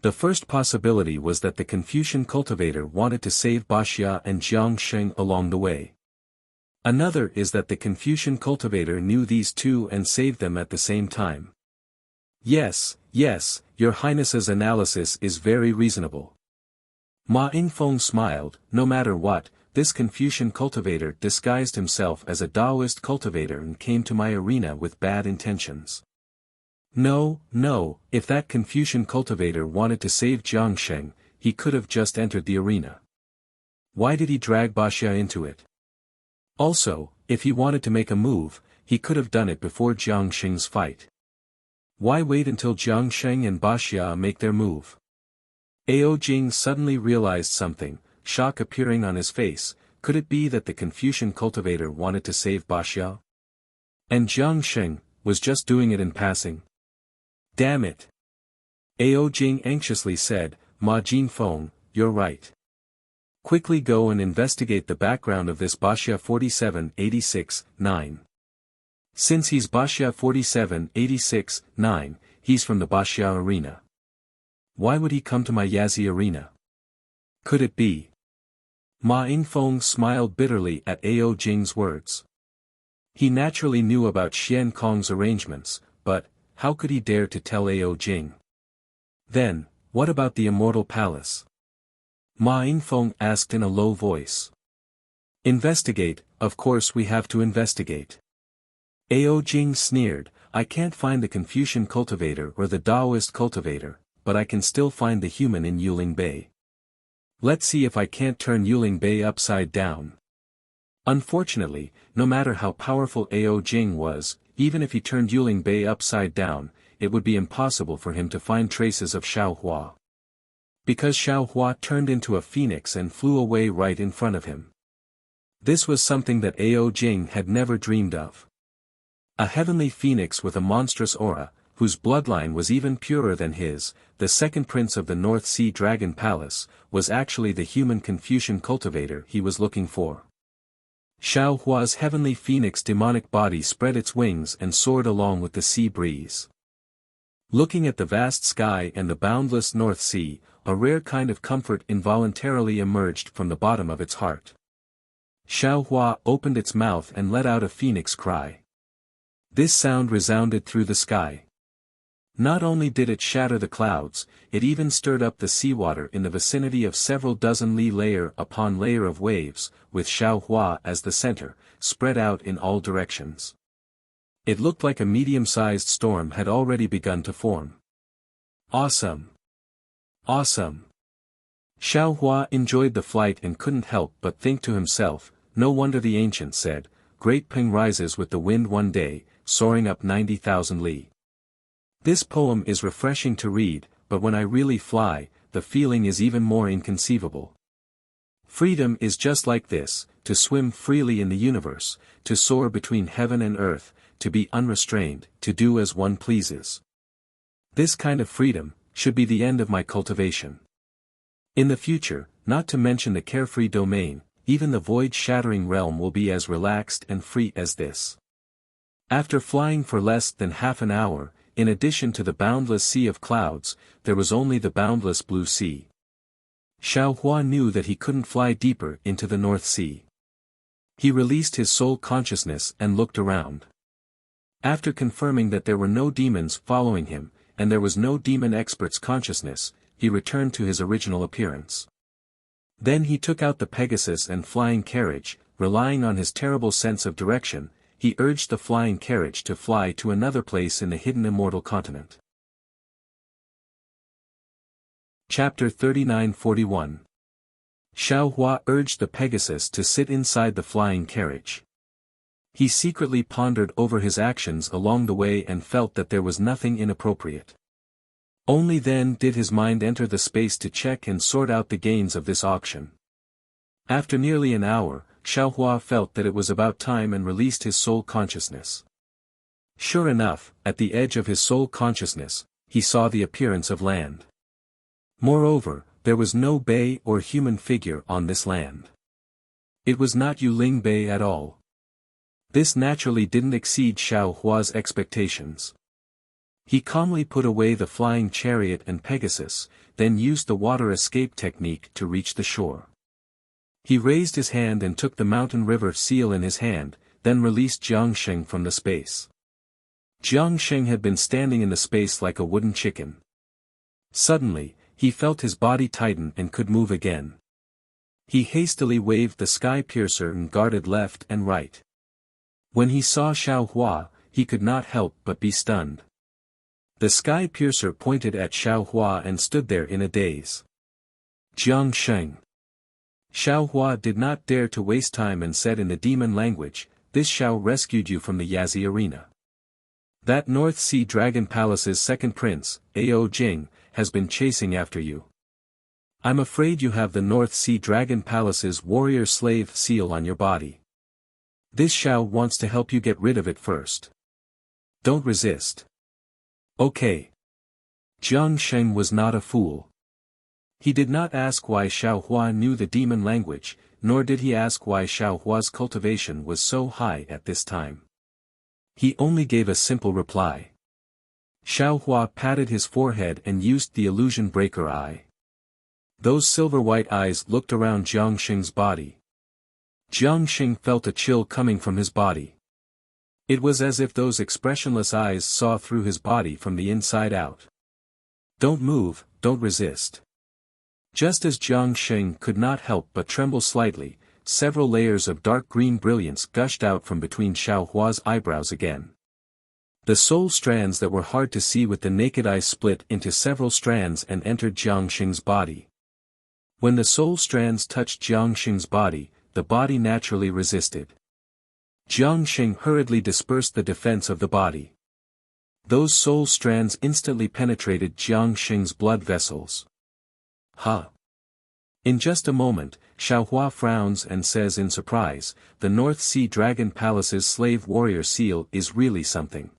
The first possibility was that the Confucian cultivator wanted to save Baxia and Jiang Sheng along the way. Another is that the Confucian cultivator knew these two and saved them at the same time. Yes, your Highness's analysis is very reasonable. Ma Yingfeng smiled, no matter what, this Confucian cultivator disguised himself as a Taoist cultivator and came to my arena with bad intentions. No, if that Confucian cultivator wanted to save Jiang Sheng, he could have just entered the arena. Why did he drag Baxia into it? Also, if he wanted to make a move, he could have done it before Jiang Sheng's fight. Why wait until Jiang Sheng and Baxia make their move? Ao Jing suddenly realized something, shock appearing on his face. Could it be that the Confucian cultivator wanted to save Baxia? And Jiang Sheng was just doing it in passing? Damn it! Ao Jing anxiously said, Ma Jinfeng, you're right. Quickly go and investigate the background of this Baxia 4786-9. Since he's Baxia 4786-9, he's from the Baxia arena. Why would he come to my Yazi arena? Could it be? Ma Yingfeng smiled bitterly at Ao Jing's words. He naturally knew about Xian Kong's arrangements, but how could he dare to tell Ao Jing? Then, what about the Immortal Palace? Ma Yingfeng asked in a low voice. Investigate, of course we have to investigate. Ao Jing sneered, I can't find the Confucian cultivator or the Taoist cultivator, but I can still find the human in Yuling Bay. Let's see if I can't turn Yuling Bay upside down. Unfortunately, no matter how powerful Ao Jing was, even if he turned Yuling Bay upside down, it would be impossible for him to find traces of Xiaohua. Because Xiaohua turned into a phoenix and flew away right in front of him. This was something that Ao Jing had never dreamed of. A heavenly phoenix with a monstrous aura, whose bloodline was even purer than his, the second prince of the North Sea Dragon Palace, was actually the human Confucian cultivator he was looking for. Xiao Hua's heavenly phoenix demonic body spread its wings and soared along with the sea breeze. Looking at the vast sky and the boundless North Sea, a rare kind of comfort involuntarily emerged from the bottom of its heart. Xiao Hua opened its mouth and let out a phoenix cry. This sound resounded through the sky. Not only did it shatter the clouds, it even stirred up the seawater in the vicinity of several dozen li layer upon layer of waves, with Xiao Hua as the center, spread out in all directions. It looked like a medium-sized storm had already begun to form. Awesome! Awesome! Xiao Hua enjoyed the flight and couldn't help but think to himself, no wonder the ancient said, Great Ping rises with the wind one day, soaring up 90,000 li. This poem is refreshing to read, but when I really fly, the feeling is even more inconceivable. Freedom is just like this, to swim freely in the universe, to soar between heaven and earth, to be unrestrained, to do as one pleases. This kind of freedom should be the end of my cultivation. In the future, not to mention the carefree domain, even the void-shattering realm will be as relaxed and free as this. After flying for less than half an hour, in addition to the boundless sea of clouds, there was only the boundless blue sea. Xiao Hua knew that he couldn't fly deeper into the North Sea. He released his soul consciousness and looked around. After confirming that there were no demons following him, and there was no demon expert's consciousness, he returned to his original appearance. Then he took out the Pegasus and flying carriage, relying on his terrible sense of direction, he urged the flying carriage to fly to another place in the hidden immortal continent. Chapter 39-41. Xiao Hua urged the Pegasus to sit inside the flying carriage. He secretly pondered over his actions along the way and felt that there was nothing inappropriate. Only then did his mind enter the space to check and sort out the gains of this auction. After nearly an hour, Xiao Hua felt that it was about time and released his soul consciousness. Sure enough, at the edge of his soul consciousness, he saw the appearance of land. Moreover, there was no bay or human figure on this land. It was not Yuling Bay at all. This naturally didn't exceed Xiao Hua's expectations. He calmly put away the flying chariot and Pegasus, then used the water escape technique to reach the shore. He raised his hand and took the mountain river seal in his hand, then released Jiangsheng from the space. Jiangsheng had been standing in the space like a wooden chicken. Suddenly, he felt his body tighten and could move again. He hastily waved the sky piercer and guarded left and right. When he saw Xiao Hua, he could not help but be stunned. The sky piercer pointed at Xiao Hua and stood there in a daze. Jiangsheng. Xiao Hua did not dare to waste time and said in the demon language, "This Xiao rescued you from the Yazi arena. That North Sea Dragon Palace's second prince, Ao Jing, has been chasing after you. I'm afraid you have the North Sea Dragon Palace's warrior slave seal on your body. This Xiao wants to help you get rid of it first. Don't resist." Okay. Jiangsheng was not a fool. He did not ask why Xiao Hua knew the demon language, nor did he ask why Xiao Hua's cultivation was so high at this time. He only gave a simple reply. Xiao Hua patted his forehead and used the illusion breaker eye. Those silver-white eyes looked around Jiangsheng's body. Jiangsheng felt a chill coming from his body. It was as if those expressionless eyes saw through his body from the inside out. Don't move, don't resist. Just as Jiangsheng could not help but tremble slightly, several layers of dark green brilliance gushed out from between Xiao Hua's eyebrows again. The soul strands that were hard to see with the naked eye split into several strands and entered Jiangsheng's body. When the soul strands touched Jiangsheng's body, the body naturally resisted. Jiangsheng hurriedly dispersed the defense of the body. Those soul strands instantly penetrated Jiangsheng's blood vessels. Ha! In just a moment, Xiao Hua frowns and says in surprise, "The North Sea Dragon Palace's slave warrior seal is really something.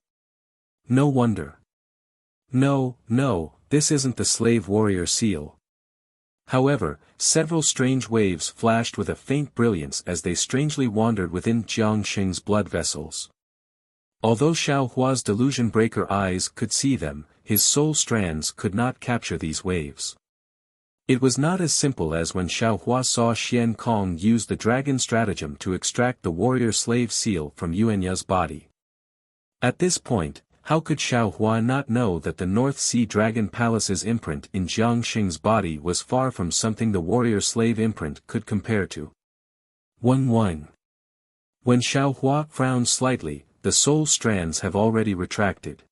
No wonder. No, no, this isn't the slave warrior seal. However, several strange waves flashed with a faint brilliance as they strangely wandered within Jiang Xing's blood vessels. Although Xiao Hua's delusion-breaker eyes could see them, his soul strands could not capture these waves. It was not as simple as when Xiao Hua saw Xian Kong use the dragon stratagem to extract the warrior-slave seal from Yuanya's body. At this point, how could Xiao Hua not know that the North Sea Dragon Palace's imprint in Jiang Xing's body was far from something the warrior-slave imprint could compare to? 1-1. When Xiao Hua frowned slightly, the soul strands have already retracted.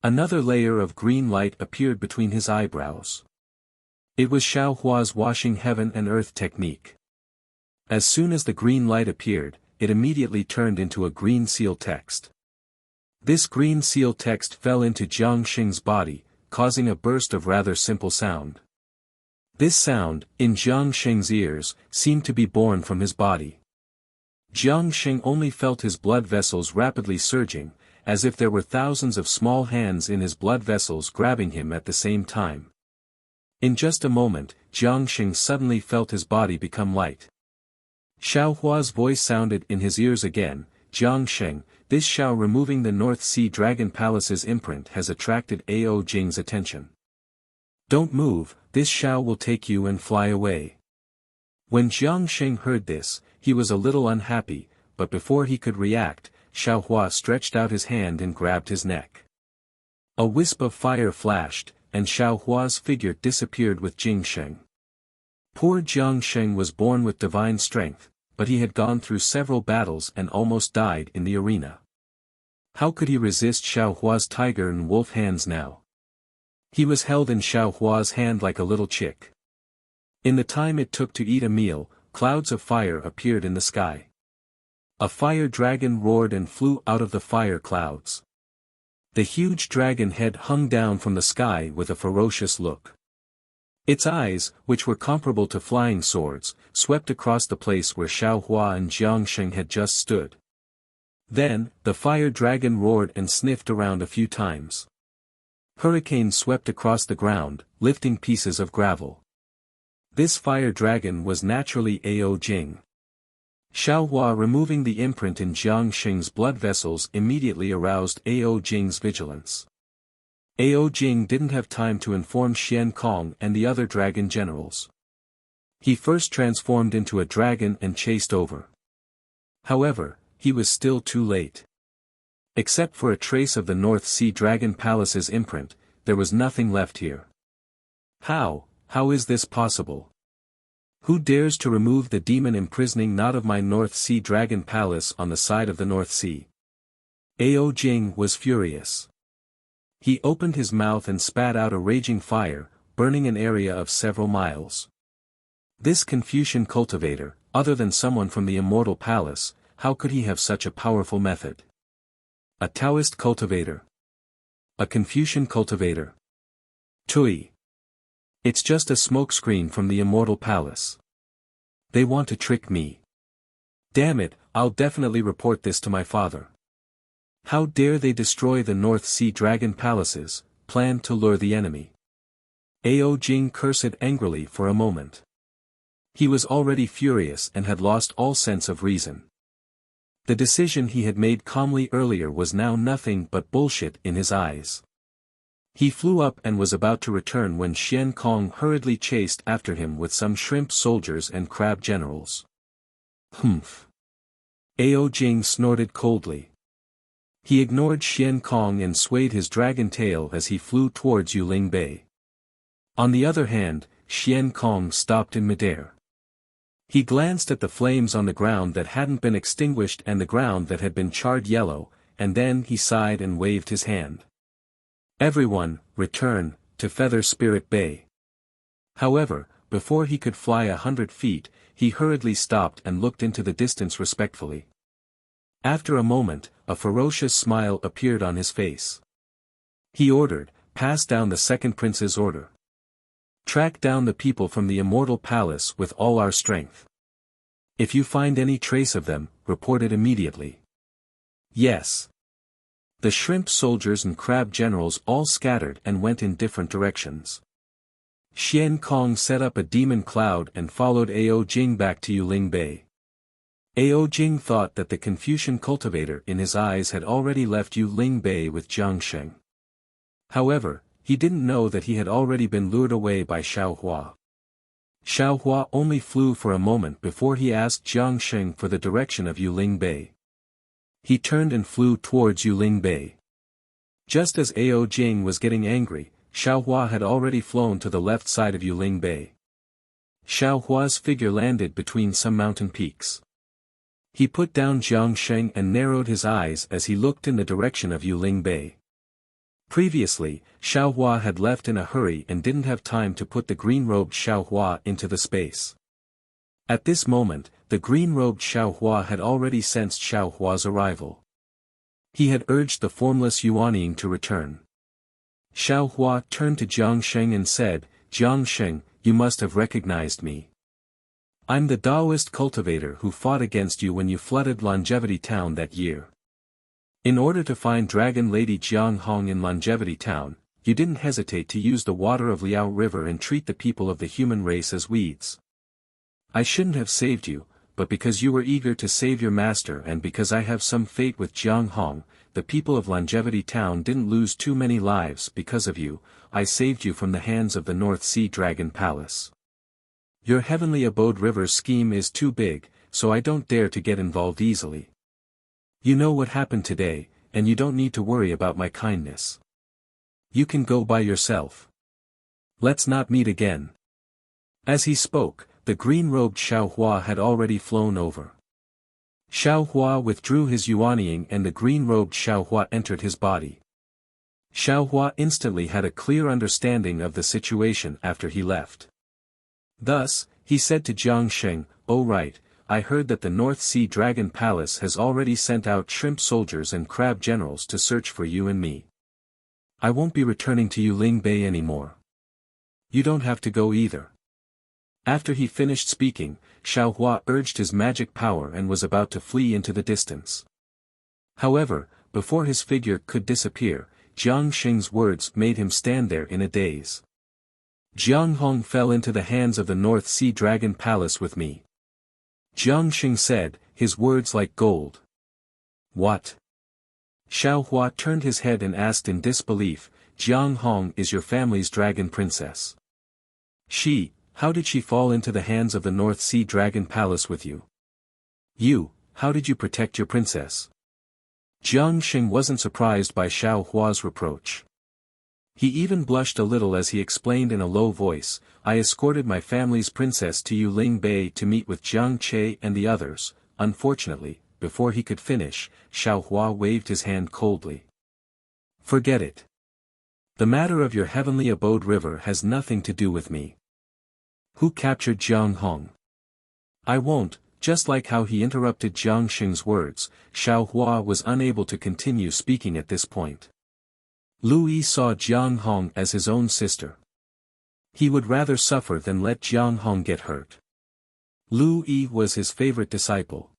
Another layer of green light appeared between his eyebrows. It was Xiao Hua's washing heaven and earth technique. As soon as the green light appeared, it immediately turned into a green seal text. This green seal text fell into Jiang Xing's body, causing a burst of rather simple sound. This sound, in Jiang Xing's ears, seemed to be born from his body. Jiang Xing only felt his blood vessels rapidly surging, as if there were thousands of small hands in his blood vessels grabbing him at the same time. In just a moment, Jiang Xing suddenly felt his body become light. Xiao Hua's voice sounded in his ears again, "Jiang Xing, this Xiao removing the North Sea Dragon Palace's imprint has attracted Ao Jing's attention. Don't move, this Xiao will take you and fly away." When Jiang Xing heard this, he was a little unhappy, but before he could react, Xiao Hua stretched out his hand and grabbed his neck. A wisp of fire flashed, and Xiao Hua's figure disappeared with Jing Sheng. Poor Jiang Xing was born with divine strength, but he had gone through several battles and almost died in the arena. How could he resist Xiao Hua's tiger and wolf hands now? He was held in Xiao Hua's hand like a little chick. In the time it took to eat a meal, clouds of fire appeared in the sky. A fire dragon roared and flew out of the fire clouds. The huge dragon head hung down from the sky with a ferocious look. Its eyes, which were comparable to flying swords, swept across the place where Xiao Hua and Jiang Xing had just stood. Then, the fire dragon roared and sniffed around a few times. Hurricanes swept across the ground, lifting pieces of gravel. This fire dragon was naturally Ao Jing. Xiao Hua removing the imprint in Jiang Xing's blood vessels immediately aroused Ao Jing's vigilance. Ao Jing didn't have time to inform Xian Kong and the other dragon generals. He first transformed into a dragon and chased over. However, he was still too late. Except for a trace of the North Sea Dragon Palace's imprint, there was nothing left here. How is this possible? Who dares to remove the demon imprisoning knot of my North Sea Dragon Palace on the side of the North Sea? Ao Jing was furious. He opened his mouth and spat out a raging fire, burning an area of several miles. This Confucian cultivator, other than someone from the Immortal Palace, how could he have such a powerful method? A Taoist cultivator? A Confucian cultivator? Tui. It's just a smokescreen from the Immortal Palace. They want to trick me. Damn it, I'll definitely report this to my father. How dare they destroy the North Sea Dragon Palaces, plan to lure the enemy. Ao Jing cursed angrily for a moment. He was already furious and had lost all sense of reason. The decision he had made calmly earlier was now nothing but bullshit in his eyes. He flew up and was about to return when Xian Kong hurriedly chased after him with some shrimp soldiers and crab generals. Humph. Ao Jing snorted coldly. He ignored Xian Kong and swayed his dragon tail as he flew towards Yuling Bay. On the other hand, Xian Kong stopped in midair. He glanced at the flames on the ground that hadn't been extinguished and the ground that had been charred yellow, and then he sighed and waved his hand. Everyone, return, to Feather Spirit Bay. However, before he could fly 100 feet, he hurriedly stopped and looked into the distance respectfully. After a moment, a ferocious smile appeared on his face. He ordered, pass down the second prince's order. Track down the people from the Immortal Palace with all our strength. If you find any trace of them, report it immediately. Yes. The shrimp soldiers and crab generals all scattered and went in different directions. Xian Kong set up a demon cloud and followed Ao Jing back to Yuling Bay. Ao Jing thought that the Confucian cultivator in his eyes had already left Yuling Bay with Jiang Sheng. However, he didn't know that he had already been lured away by Xiaohua. Xiaohua only flew for a moment before he asked Jiang Sheng for the direction of Yuling Bay. He turned and flew towards Yuling Bay. Just as Ao Jing was getting angry, Xiaohua had already flown to the left side of Yuling Bay. Xiaohua's figure landed between some mountain peaks. He put down Jiang Sheng and narrowed his eyes as he looked in the direction of Yuling Bay. Previously, Xiaohua had left in a hurry and didn't have time to put the green-robed Xiaohua into the space. At this moment, the green-robed Xiaohua had already sensed Xiaohua's arrival. He had urged the formless Yuanying to return. Xiaohua turned to Jiang Sheng and said, "Jiang Sheng, you must have recognized me. I'm the Taoist cultivator who fought against you when you flooded Longevity Town that year. In order to find Dragon Lady Jiang Hong in Longevity Town, you didn't hesitate to use the water of Liao River and treat the people of the human race as weeds. I shouldn't have saved you, but because you were eager to save your master and because I have some fate with Jiang Hong, the people of Longevity Town didn't lose too many lives because of you. I saved you from the hands of the North Sea Dragon Palace. Your Heavenly Abode River scheme is too big, so I don't dare to get involved easily. You know what happened today, and you don't need to worry about my kindness. You can go by yourself. Let's not meet again." As he spoke, the green-robed Xiaohua had already flown over. Xiaohua withdrew his Yuanying and the green-robed Xiaohua entered his body. Xiaohua instantly had a clear understanding of the situation after he left. Thus, he said to Jiang Sheng, "Oh right, I heard that the North Sea Dragon Palace has already sent out shrimp soldiers and crab generals to search for you and me. I won't be returning to Yuling Bay anymore. You don't have to go either." After he finished speaking, Xiaohua urged his magic power and was about to flee into the distance. However, before his figure could disappear, Jiang Sheng's words made him stand there in a daze. "Jiang Hong fell into the hands of the North Sea Dragon Palace with me," Jiang Sheng said, his words like gold. "What?" Xiaohua turned his head and asked in disbelief, "Jiang Hong is your family's dragon princess. How did she fall into the hands of the North Sea Dragon Palace with you? How did you protect your princess?" Jiang Sheng wasn't surprised by Xiaohua's reproach. He even blushed a little as he explained in a low voice, "I escorted my family's princess to Yuling Bay to meet with Jiang Che and the others." Unfortunately, before he could finish, Xiaohua waved his hand coldly. "Forget it. The matter of your Heavenly Abode River has nothing to do with me. Who captured Jiang Hong? I won't." Just like how he interrupted Jiang Sheng's words, Xiaohua was unable to continue speaking at this point. Lu Yi saw Jiang Hong as his own sister. He would rather suffer than let Jiang Hong get hurt. Lu Yi was his favorite disciple.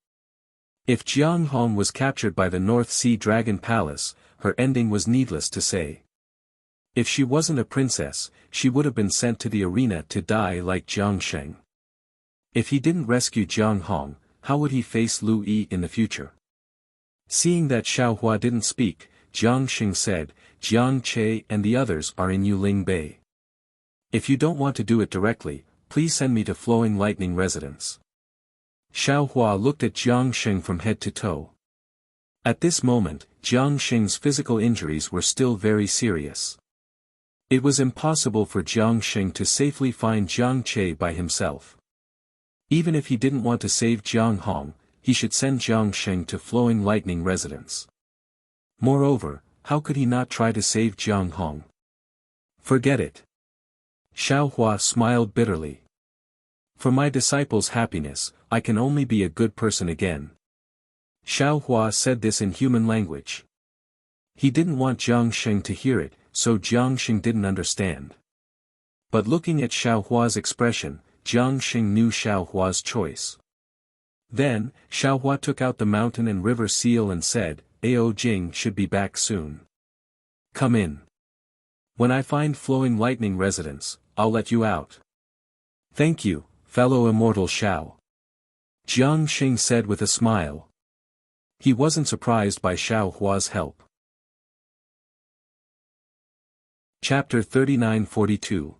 If Jiang Hong was captured by the North Sea Dragon Palace, her ending was needless to say. If she wasn't a princess, she would have been sent to the arena to die like Jiang Sheng. If he didn't rescue Jiang Hong, how would he face Lu Yi in the future? Seeing that Xiaohua didn't speak, Jiang Sheng said, "Jiang Che and the others are in Yuling Bay. If you don't want to do it directly, please send me to Flowing Lightning Residence." Xiaohua looked at Jiang Sheng from head to toe. At this moment, Jiang Sheng's physical injuries were still very serious. It was impossible for Jiang Sheng to safely find Jiang Che by himself. Even if he didn't want to save Jiang Hong, he should send Jiang Sheng to Flowing Lightning Residence. Moreover, how could he not try to save Jiang Hong? Forget it. Xiaohua smiled bitterly. For my disciples' happiness, I can only be a good person again. Xiaohua said this in human language. He didn't want Jiang Sheng to hear it, so Jiang Sheng didn't understand. But looking at Xiaohua's expression, Jiang Sheng knew Xiaohua's choice. Then, Xiaohua took out the mountain and river seal and said, Ao Jing should be back soon. Come in. When I find flowing lightning residence, I'll let you out. Thank you, fellow immortal Xiao. Jiang Xing said with a smile. He wasn't surprised by Xiao Hua's help. Chapter 3942.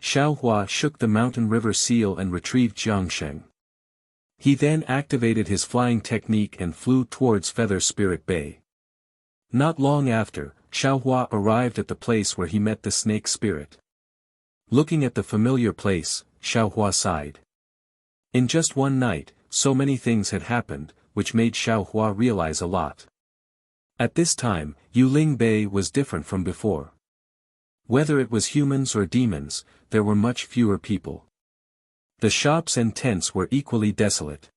Xiao Hua shook the mountain river seal and retrieved Jiangsheng. He then activated his flying technique and flew towards Feather Spirit Bay. Not long after, Xiao Hua arrived at the place where he met the snake spirit. Looking at the familiar place, Xiao Hua sighed. In just one night, so many things had happened, which made Xiao Hua realize a lot. At this time, Yuling Bay was different from before. Whether it was humans or demons, there were much fewer people. The shops and tents were equally desolate.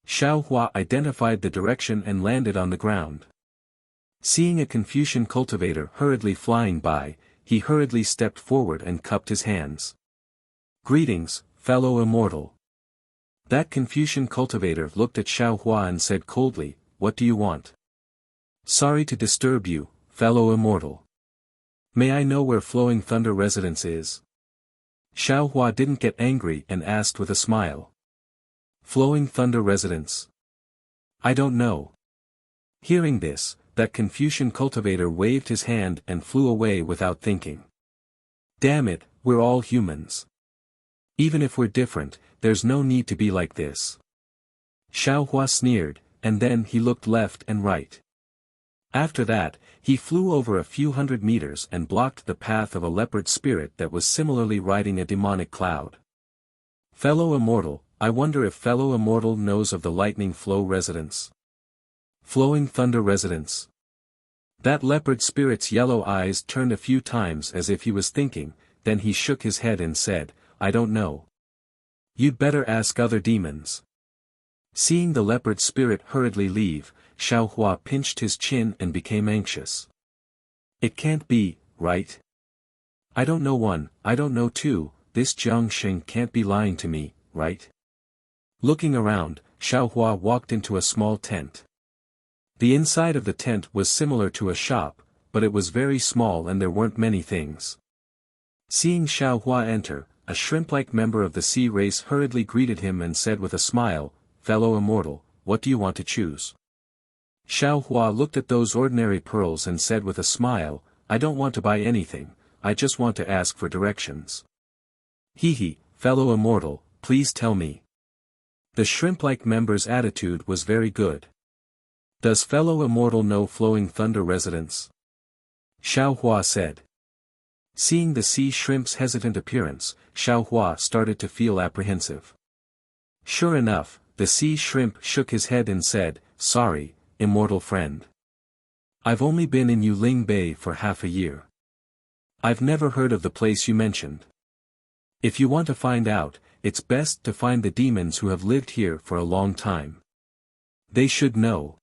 Xiao Hua identified the direction and landed on the ground. Seeing a Confucian cultivator hurriedly flying by, he hurriedly stepped forward and cupped his hands. Greetings, fellow immortal. That Confucian cultivator looked at Xiao Hua and said coldly, What do you want? Sorry to disturb you, fellow immortal. May I know where Flowing Thunder residence is? Xiao Hua didn't get angry and asked with a smile. Flowing Thunder residence? I don't know. Hearing this, that Confucian cultivator waved his hand and flew away without thinking. Damn it, we're all humans. Even if we're different, there's no need to be like this. Xiao Hua sneered, and then he looked left and right. After that, he flew over a few hundred meters and blocked the path of a leopard spirit that was similarly riding a demonic cloud. Fellow immortal, I wonder if fellow immortal knows of the lightning flow residence. Flowing Thunder residence. That leopard spirit's yellow eyes turned a few times as if he was thinking, then he shook his head and said, I don't know. You'd better ask other demons. Seeing the leopard spirit hurriedly leave, Xiao Hua pinched his chin and became anxious. It can't be, right? I don't know one, I don't know two, this Jiang Xing can't be lying to me, right? Looking around, Xiao Hua walked into a small tent. The inside of the tent was similar to a shop, but it was very small and there weren't many things. Seeing Xiao Hua enter, a shrimp-like member of the sea race hurriedly greeted him and said with a smile, Fellow immortal, what do you want to choose? Xiao Hua looked at those ordinary pearls and said with a smile, I don't want to buy anything, I just want to ask for directions. Hehe, fellow immortal, please tell me. The shrimp-like member's attitude was very good. Does fellow immortal know Flowing Thunder residence? Xiao Hua said. Seeing the sea shrimp's hesitant appearance, Xiao Hua started to feel apprehensive. Sure enough, the sea shrimp shook his head and said, Sorry, immortal friend. I've only been in Yuling Bay for half a year. I've never heard of the place you mentioned. If you want to find out, it's best to find the demons who have lived here for a long time. They should know.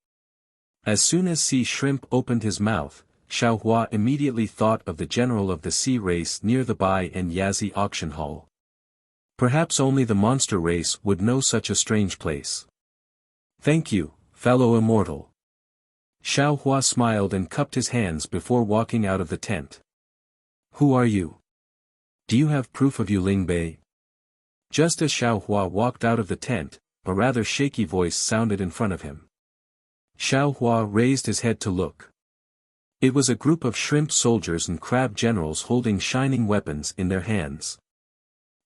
As soon as Sea Shrimp opened his mouth, Xiao Hua immediately thought of the general of the sea race near the Bai and Yazi auction hall. Perhaps only the monster race would know such a strange place. Thank you, fellow immortal. Xiao Hua smiled and cupped his hands before walking out of the tent. Who are you? Do you have proof of Yuling Bay? Just as Xiao Hua walked out of the tent, a rather shaky voice sounded in front of him. Xiao Hua raised his head to look. It was a group of shrimp soldiers and crab generals holding shining weapons in their hands.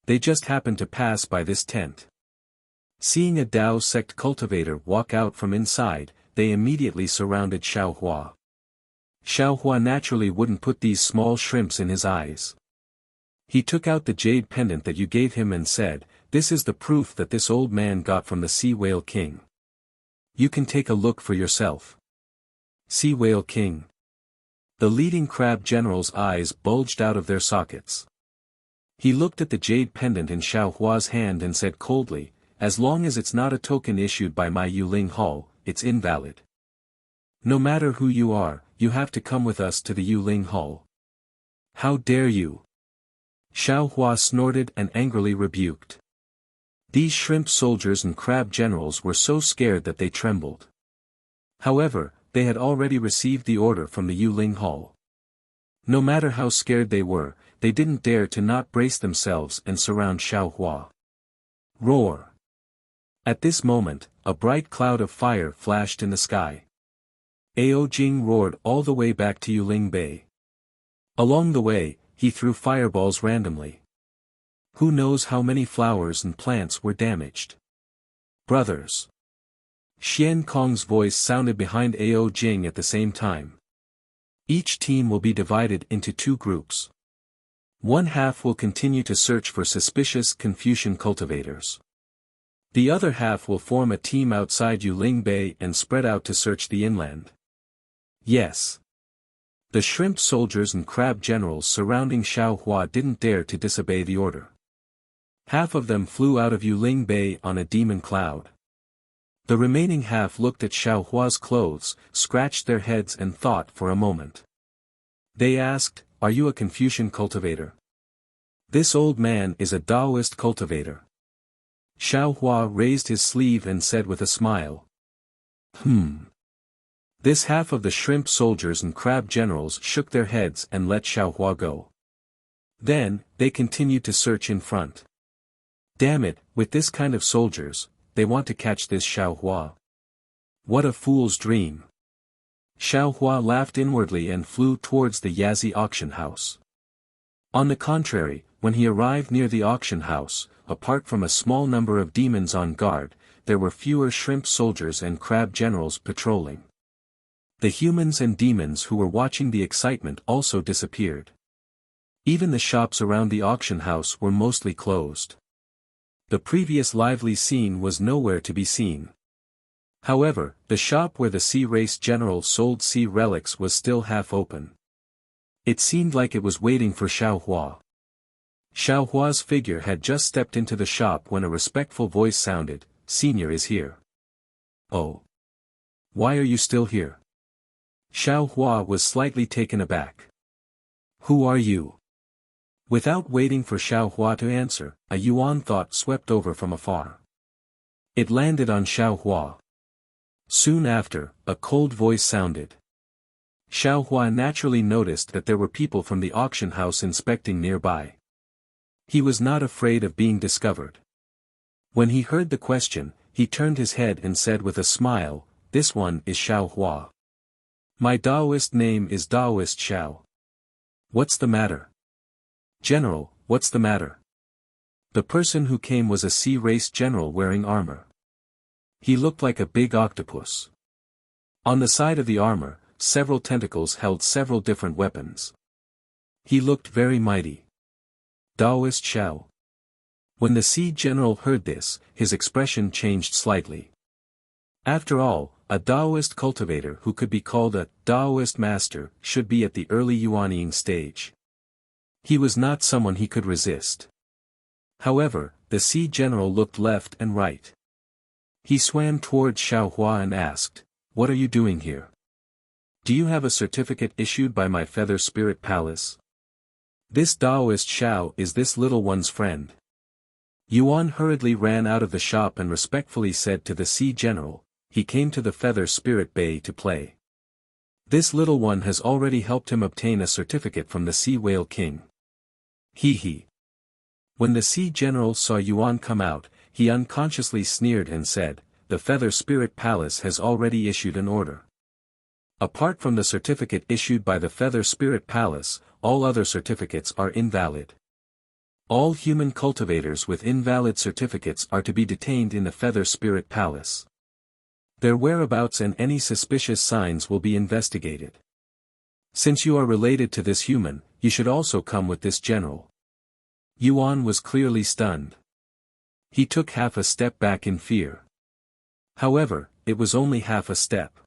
They just happened to pass by this tent. Seeing a Dao sect cultivator walk out from inside, they immediately surrounded Xiao Hua. Xiao Hua naturally wouldn't put these small shrimps in his eyes. He took out the jade pendant that you gave him and said, This is the proof that this old man got from the Sea Whale King. You can take a look for yourself. Sea Whale King. The leading crab general's eyes bulged out of their sockets. He looked at the jade pendant in Xiao Hua's hand and said coldly, As long as it's not a token issued by my Yuling Hall, it's invalid. No matter who you are, you have to come with us to the Yuling Hall. How dare you? Xiao Hua snorted and angrily rebuked. These shrimp soldiers and crab generals were so scared that they trembled. However, they had already received the order from the Yuling Hall. No matter how scared they were, they didn't dare to not brace themselves and surround Xiaohua. Roar! At this moment, a bright cloud of fire flashed in the sky. Ao Jing roared all the way back to Yuling Bay. Along the way, he threw fireballs randomly. Who knows how many flowers and plants were damaged? Brothers! Xian Kong's voice sounded behind Ao Jing at the same time. Each team will be divided into two groups. One half will continue to search for suspicious Confucian cultivators. The other half will form a team outside Yuling Bay and spread out to search the inland. Yes. The shrimp soldiers and crab generals surrounding Xiaohua didn't dare to disobey the order. Half of them flew out of Yuling Bay on a demon cloud. The remaining half looked at Xiaohua's clothes, scratched their heads and thought for a moment. They asked, "Are you a Confucian cultivator?" "This old man is a Taoist cultivator." Xiaohua raised his sleeve and said with a smile. This half of the shrimp soldiers and crab generals shook their heads and let Xiaohua go. Then, they continued to search in front. Damn it, with this kind of soldiers, they want to catch this Xiaohua. What a fool's dream. Xiaohua laughed inwardly and flew towards the Yazi auction house. On the contrary, when he arrived near the auction house, apart from a small number of demons on guard, there were fewer shrimp soldiers and crab generals patrolling. The humans and demons who were watching the excitement also disappeared. Even the shops around the auction house were mostly closed. The previous lively scene was nowhere to be seen. However, the shop where the sea race general sold sea relics was still half open. It seemed like it was waiting for Xiaohua. Xiaohua's figure had just stepped into the shop when a respectful voice sounded, "Senior is here." "Oh. Why are you still here?" Xiaohua was slightly taken aback. "Who are you?" Without waiting for Xiaohua to answer, a yuan thought swept over from afar. It landed on Xiaohua. Soon after, a cold voice sounded. Xiaohua naturally noticed that there were people from the auction house inspecting nearby. He was not afraid of being discovered. When he heard the question, he turned his head and said with a smile, "This one is Xiaohua. My Taoist name is Taoist Xiao. What's the matter?" "General, what's the matter?" The person who came was a sea race general wearing armor. He looked like a big octopus. On the side of the armor, several tentacles held several different weapons. He looked very mighty. Taoist Xiao. When the sea general heard this, his expression changed slightly. After all, a Taoist cultivator who could be called a Taoist master should be at the early Yuanying stage. He was not someone he could resist. However, the sea general looked left and right. He swam towards Xiaohua and asked, "What are you doing here? Do you have a certificate issued by my Feather Spirit Palace?" This Taoist Xiao is this little one's friend. Yuan hurriedly ran out of the shop and respectfully said to the sea general, "He came to the Feather Spirit Bay to play. This little one has already helped him obtain a certificate from the Sea Whale King." He. When the sea general saw Yuan come out, he unconsciously sneered and said, "The Feather Spirit Palace has already issued an order. Apart from the certificate issued by the Feather Spirit Palace, all other certificates are invalid. All human cultivators with invalid certificates are to be detained in the Feather Spirit Palace. Their whereabouts and any suspicious signs will be investigated. Since you are related to this human, you should also come with this general." Yuan was clearly stunned. He took half a step back in fear. However, it was only half a step.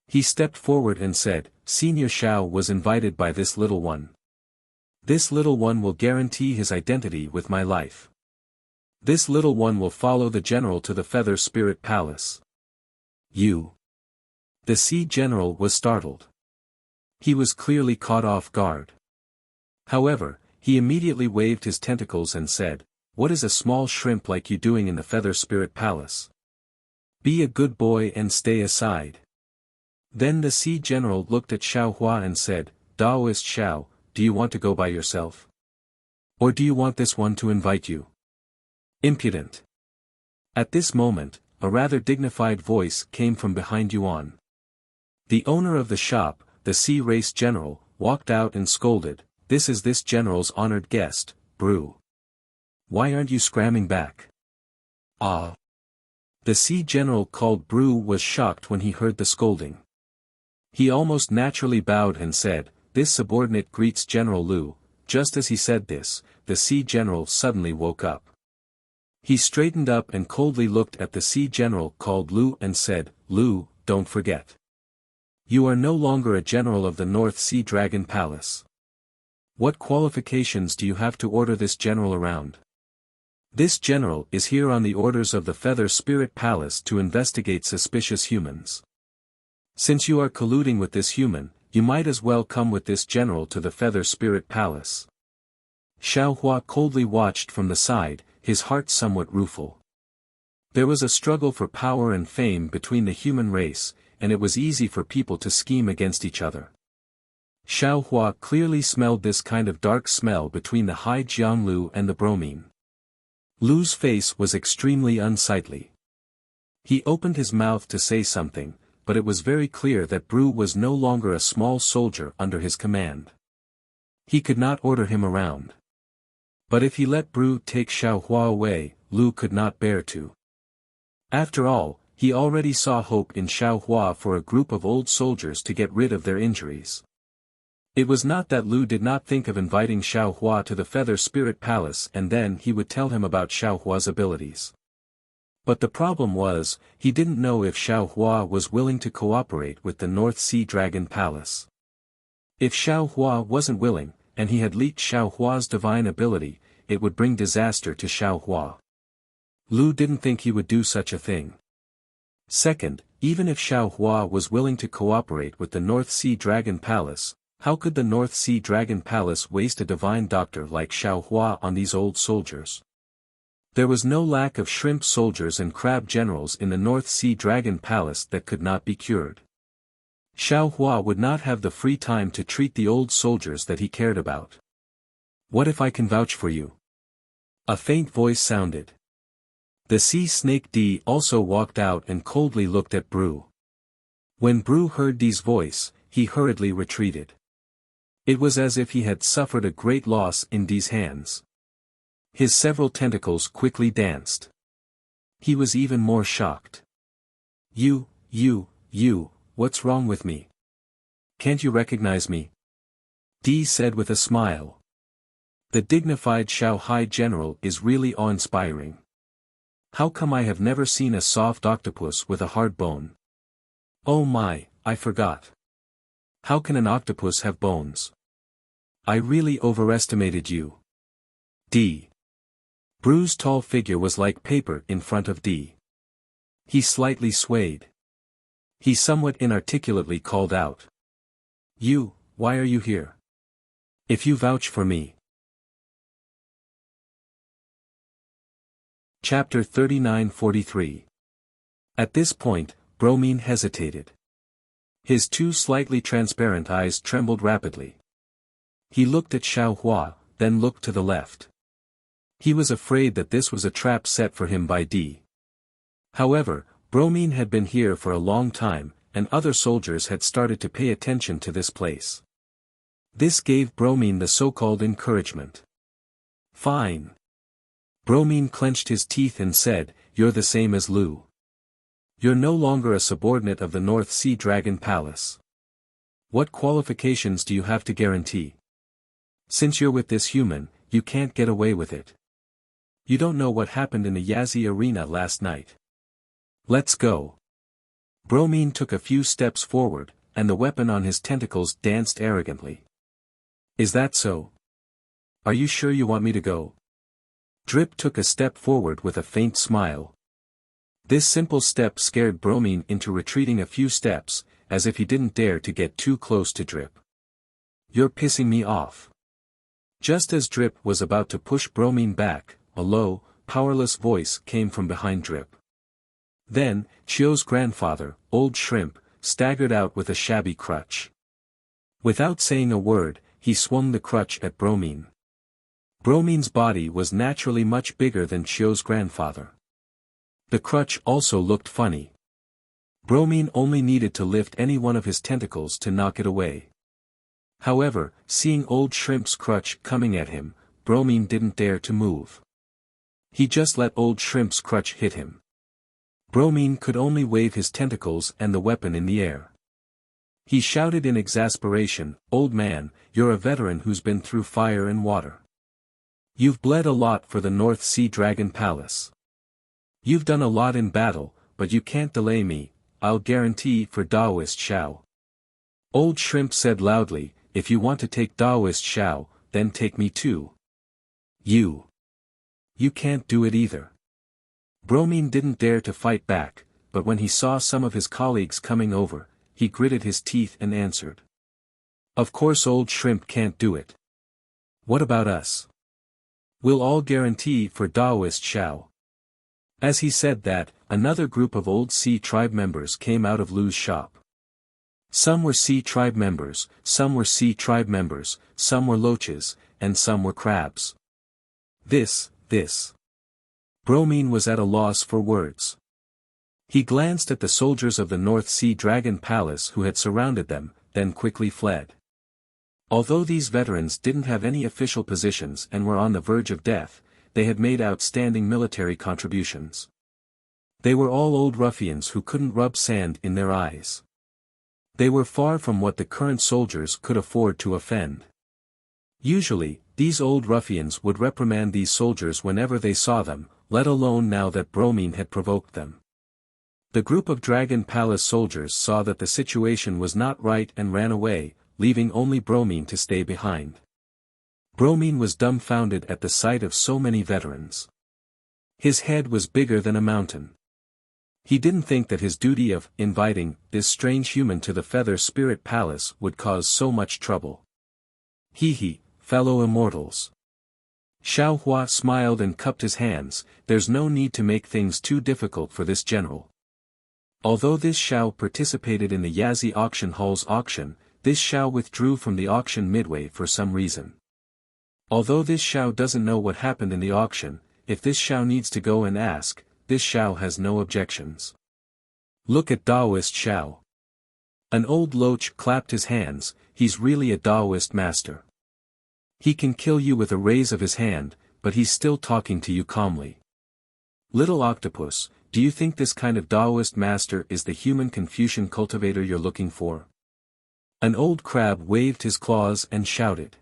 He stepped forward and said, "Senior Xiao was invited by this little one. This little one will guarantee his identity with my life. This little one will follow the general to the Feather Spirit Palace." "You?" The sea general was startled. He was clearly caught off guard. However, he immediately waved his tentacles and said, "What is a small shrimp like you doing in the Feather Spirit Palace? Be a good boy and stay aside." Then the Sea General looked at Xiao Hua and said, Daoist Xiao, do you want to go by yourself? Or do you want this one to invite you? Impudent. At this moment, a rather dignified voice came from behind Yuan. The owner of the shop, the Sea Race General, walked out and scolded, this is this general's honored guest, Brew. Why aren't you scramming back? Ah. The Sea General called Brew was shocked when he heard the scolding. He almost naturally bowed and said, this subordinate greets General Lu. Just as he said this, the Sea General suddenly woke up. He straightened up and coldly looked at the Sea General called Lu and said, Lu, don't forget. You are no longer a general of the North Sea Dragon Palace. What qualifications do you have to order this general around? This general is here on the orders of the Feather Spirit Palace to investigate suspicious humans. Since you are colluding with this human, you might as well come with this general to the Feather Spirit Palace. Xiao Hua coldly watched from the side, his heart somewhat rueful. There was a struggle for power and fame between the human race, and it was easy for people to scheme against each other. Xiao Hua clearly smelled this kind of dark smell between the Hai Jianglu and the bromine. Lu's face was extremely unsightly. He opened his mouth to say something, but it was very clear that Brew was no longer a small soldier under his command. He could not order him around. But if he let Brew take Xiao Hua away, Lu could not bear to. After all, he already saw hope in Xiao Hua for a group of old soldiers to get rid of their injuries. It was not that Lu did not think of inviting Xiao Hua to the Feather Spirit Palace and then he would tell him about Xiao Hua's abilities. But the problem was, he didn't know if Xiao Hua was willing to cooperate with the North Sea Dragon Palace. If Xiao Hua wasn't willing, and he had leaked Xiao Hua's divine ability, it would bring disaster to Xiao Hua. Lu didn't think he would do such a thing. Second, even if Xiao Hua was willing to cooperate with the North Sea Dragon Palace, how could the North Sea Dragon Palace waste a divine doctor like Xiao Hua on these old soldiers? There was no lack of shrimp soldiers and crab generals in the North Sea Dragon Palace that could not be cured. Xiao Hua would not have the free time to treat the old soldiers that he cared about. What if I can vouch for you? A faint voice sounded. The sea snake D also walked out and coldly looked at Brew. When Brew heard D's voice, he hurriedly retreated. It was as if he had suffered a great loss in D's hands. His several tentacles quickly danced. He was even more shocked. You, what's wrong with me? Can't you recognize me? D said with a smile. The dignified Xiao Hai general is really awe-inspiring. How come I have never seen a soft octopus with a hard bone? Oh my, I forgot. How can an octopus have bones? I really overestimated you. D. Brew's tall figure was like paper in front of D. He slightly swayed. He somewhat inarticulately called out. You, why are you here? If you vouch for me. Chapter 39-43. At this point, Bromine hesitated. His two slightly transparent eyes trembled rapidly. He looked at Xiao Hua, then looked to the left. He was afraid that this was a trap set for him by D. However, Bromine had been here for a long time, and other soldiers had started to pay attention to this place. This gave Bromine the so-called encouragement. Fine. Bromine clenched his teeth and said, You're the same as Lu. You're no longer a subordinate of the North Sea Dragon Palace. What qualifications do you have to guarantee? Since you're with this human, you can't get away with it. You don't know what happened in the Yazi arena last night. Let's go. Bromine took a few steps forward, and the weapon on his tentacles danced arrogantly. Is that so? Are you sure you want me to go? Drip took a step forward with a faint smile. This simple step scared Bromine into retreating a few steps, as if he didn't dare to get too close to Drip. You're pissing me off. Just as Drip was about to push Bromine back, a low, powerless voice came from behind Drip. Then, Chio's grandfather, Old Shrimp, staggered out with a shabby crutch. Without saying a word, he swung the crutch at Bromine. Bromine's body was naturally much bigger than Chio's grandfather. The crutch also looked funny. Bromine only needed to lift any one of his tentacles to knock it away. However, seeing Old Shrimp's crutch coming at him, Bromine didn't dare to move. He just let Old Shrimp's crutch hit him. Bromine could only wave his tentacles and the weapon in the air. He shouted in exasperation, "Old man, you're a veteran who's been through fire and water. You've bled a lot for the North Sea Dragon Palace. You've done a lot in battle, but you can't delay me, I'll guarantee for Daoist Shao." Old Shrimp said loudly, "If you want to take Daoist Shao, then take me too. You can't do it either." Bromine didn't dare to fight back, but when he saw some of his colleagues coming over, he gritted his teeth and answered. "Of course Old Shrimp can't do it. What about us? We'll all guarantee for Daoist Shao." As he said that, another group of Old Sea Tribe members came out of Lu's shop. Some were Sea Tribe members, some were Sea Tribe members, some were loaches, and some were crabs. This. Bromine was at a loss for words. He glanced at the soldiers of the North Sea Dragon Palace who had surrounded them, then quickly fled. Although these veterans didn't have any official positions and were on the verge of death, they had made outstanding military contributions. They were all old ruffians who couldn't rub sand in their eyes. They were far from what the current soldiers could afford to offend. Usually, these old ruffians would reprimand these soldiers whenever they saw them, let alone now that Bromine had provoked them. The group of Dragon Palace soldiers saw that the situation was not right and ran away, leaving only Bromine to stay behind. Bromine was dumbfounded at the sight of so many veterans. His head was bigger than a mountain. He didn't think that his duty of inviting this strange human to the Feather Spirit Palace would cause so much trouble. Fellow immortals. Xiao Hua smiled and cupped his hands. "There's no need to make things too difficult for this general." Although this Xiao participated in the Yazi auction hall's auction, this Xiao withdrew from the auction midway for some reason. Although this Xiao doesn't know what happened in the auction, if this Xiao needs to go and ask, this Xiao has no objections. "Look at Daoist Xiao." An old loach clapped his hands. "He's really a Daoist master. He can kill you with a raise of his hand, but he's still talking to you calmly. Little octopus, do you think this kind of Daoist master is the human Confucian cultivator you're looking for?" An old crab waved his claws and shouted.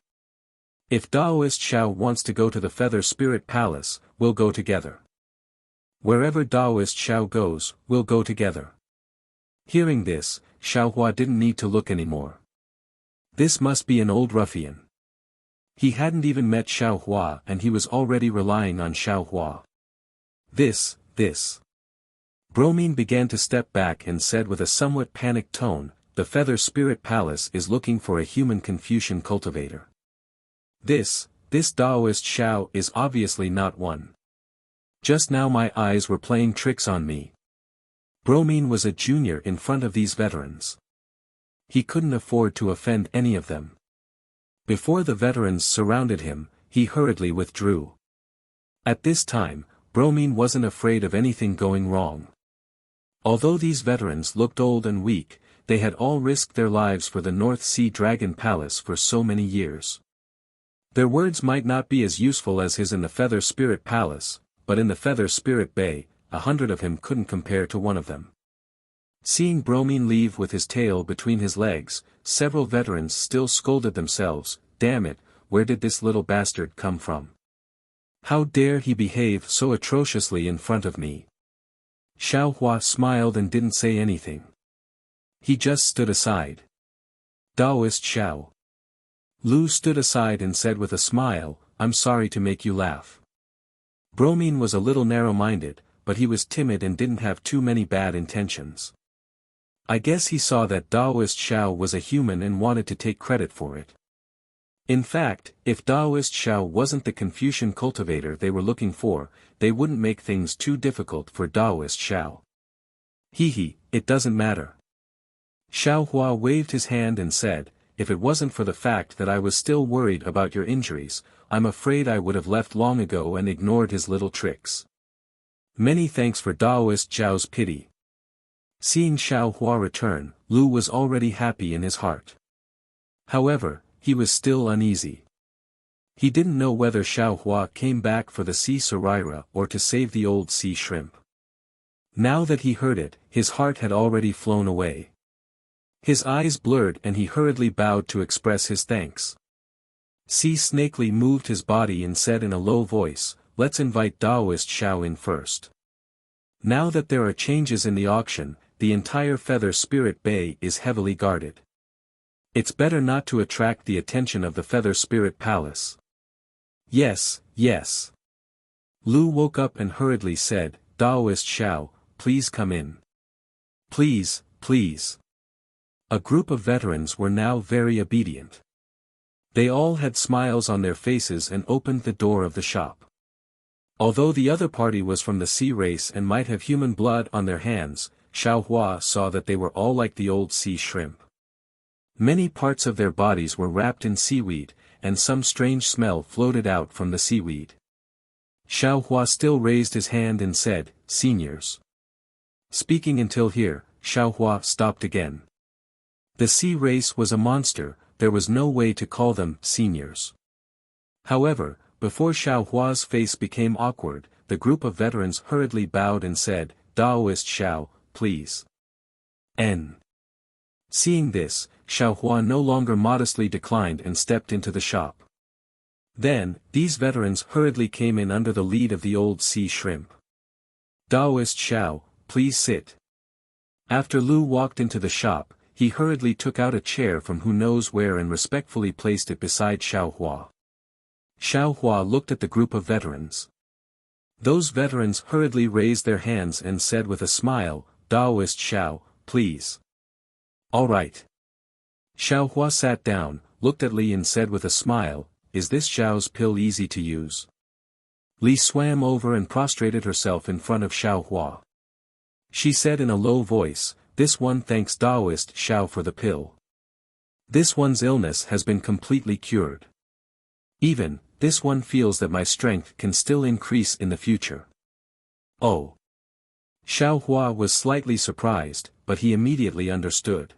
"If Daoist Xiao wants to go to the Feather Spirit Palace, we'll go together. Wherever Daoist Xiao goes, we'll go together." Hearing this, Xiaohua didn't need to look anymore. This must be an old ruffian. He hadn't even met Xiaohua and he was already relying on Xiaohua. This. Bromine began to step back and said with a somewhat panicked tone, "The Feather Spirit Palace is looking for a human Confucian cultivator. This Daoist Xiao is obviously not one. Just now my eyes were playing tricks on me." Bromine was a junior in front of these veterans. He couldn't afford to offend any of them. Before the veterans surrounded him, he hurriedly withdrew. At this time, Bromine wasn't afraid of anything going wrong. Although these veterans looked old and weak, they had all risked their lives for the North Sea Dragon Palace for so many years. Their words might not be as useful as his in the Feather Spirit Palace, but in the Feather Spirit Bay, 100 of him couldn't compare to one of them. Seeing Bromine leave with his tail between his legs, several veterans still scolded themselves, "Damn it, where did this little bastard come from? How dare he behave so atrociously in front of me?" Xiaohua smiled and didn't say anything. He just stood aside. "Daoist Xiao." Lu stood aside and said with a smile, "I'm sorry to make you laugh." Bromine was a little narrow-minded, but he was timid and didn't have too many bad intentions. I guess he saw that Daoist Xiao was a human and wanted to take credit for it. In fact, if Daoist Xiao wasn't the Confucian cultivator they were looking for, they wouldn't make things too difficult for Daoist Xiao. It doesn't matter. Xiao Hua waved his hand and said, if it wasn't for the fact that I was still worried about your injuries, I'm afraid I would have left long ago and ignored his little tricks. Many thanks for Daoist Zhao's pity. Seeing Xiao Hua return, Lu was already happy in his heart. However, he was still uneasy. He didn't know whether Xiao Hua came back for the sea Saraira or to save the old sea shrimp. Now that he heard it, his heart had already flown away. His eyes blurred and he hurriedly bowed to express his thanks. Sea Snakely moved his body and said in a low voice, let's invite Daoist Xiao in first. Now that there are changes in the auction, the entire Feather Spirit Bay is heavily guarded. It's better not to attract the attention of the Feather Spirit Palace. Yes, yes. Lu woke up and hurriedly said, Daoist Xiao, please come in. Please, please. A group of veterans were now very obedient. They all had smiles on their faces and opened the door of the shop. Although the other party was from the sea race and might have human blood on their hands, Xiao Hua saw that they were all like the old sea shrimp. Many parts of their bodies were wrapped in seaweed, and some strange smell floated out from the seaweed. Xiao Hua still raised his hand and said, seniors. Speaking until here, Xiao Hua stopped again. The sea race was a monster, there was no way to call them seniors. However, before Xiao Hua's face became awkward, the group of veterans hurriedly bowed and said, Daoist Xiao, please. N. Seeing this, Xiao Hua no longer modestly declined and stepped into the shop. Then, these veterans hurriedly came in under the lead of the old sea shrimp. Daoist Xiao, please sit. After Lu walked into the shop, he hurriedly took out a chair from who knows where and respectfully placed it beside Xiao Hua. Xiao Hua looked at the group of veterans. Those veterans hurriedly raised their hands and said with a smile, Daoist Xiao, please. All right. Xiao Hua sat down, looked at Li and said with a smile, is this Xiao's pill easy to use? Li swam over and prostrated herself in front of Xiao Hua. She said in a low voice, this one thanks Daoist Xiao for the pill. This one's illness has been completely cured. Even, this one feels that my strength can still increase in the future. Oh. Xiao Hua was slightly surprised, but he immediately understood.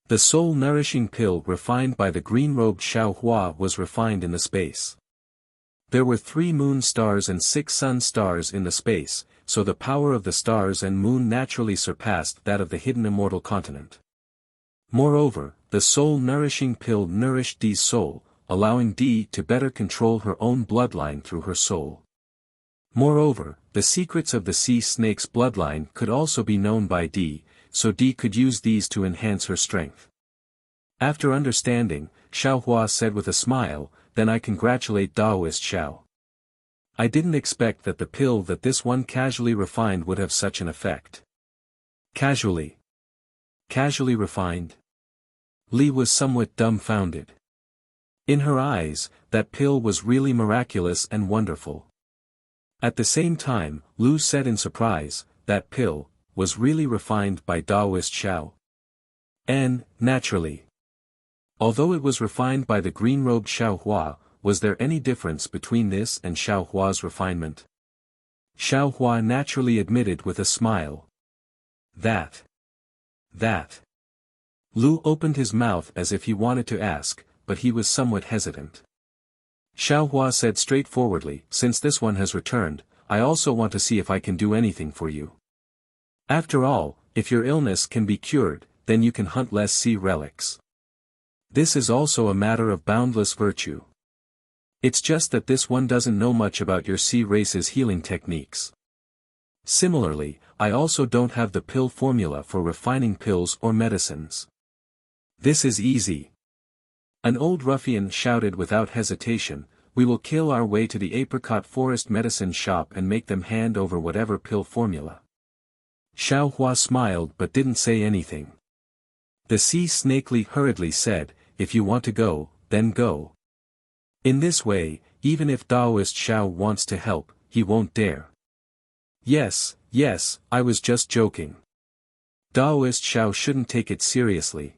The soul-nourishing pill refined by the green-robed Xiao Hua was refined in the space. There were 3 moon stars and 6 sun stars in the space, so the power of the stars and moon naturally surpassed that of the hidden immortal continent. Moreover, the soul-nourishing pill nourished Di's soul, allowing Di to better control her own bloodline through her soul. Moreover, the secrets of the sea snake's bloodline could also be known by Di, so Di could use these to enhance her strength. After understanding, Xiao Hua said with a smile, then I congratulate Daoist Xiao. I didn't expect that the pill that this one casually refined would have such an effect. Casually? Casually refined? Li was somewhat dumbfounded. In her eyes, that pill was really miraculous and wonderful. At the same time, Lu said in surprise, that pill was really refined by Daoist Xiao. And, naturally. Although it was refined by the green-robed Xiao Hua, was there any difference between this and Xiao Hua's refinement? Xiao Hua naturally admitted with a smile. That. Lu opened his mouth as if he wanted to ask, but he was somewhat hesitant. Xiao Hua said straightforwardly, since this one has returned, I also want to see if I can do anything for you. After all, if your illness can be cured, then you can hunt less sea relics. This is also a matter of boundless virtue. It's just that this one doesn't know much about your sea race's healing techniques. Similarly, I also don't have the pill formula for refining pills or medicines. This is easy. An old ruffian shouted without hesitation, we will kill our way to the apricot forest medicine shop and make them hand over whatever pill formula. Xiao Hua smiled but didn't say anything. The sea snakely hurriedly said, if you want to go, then go. In this way, even if Daoist Xiao wants to help, he won't dare. Yes, I was just joking. Daoist Xiao shouldn't take it seriously.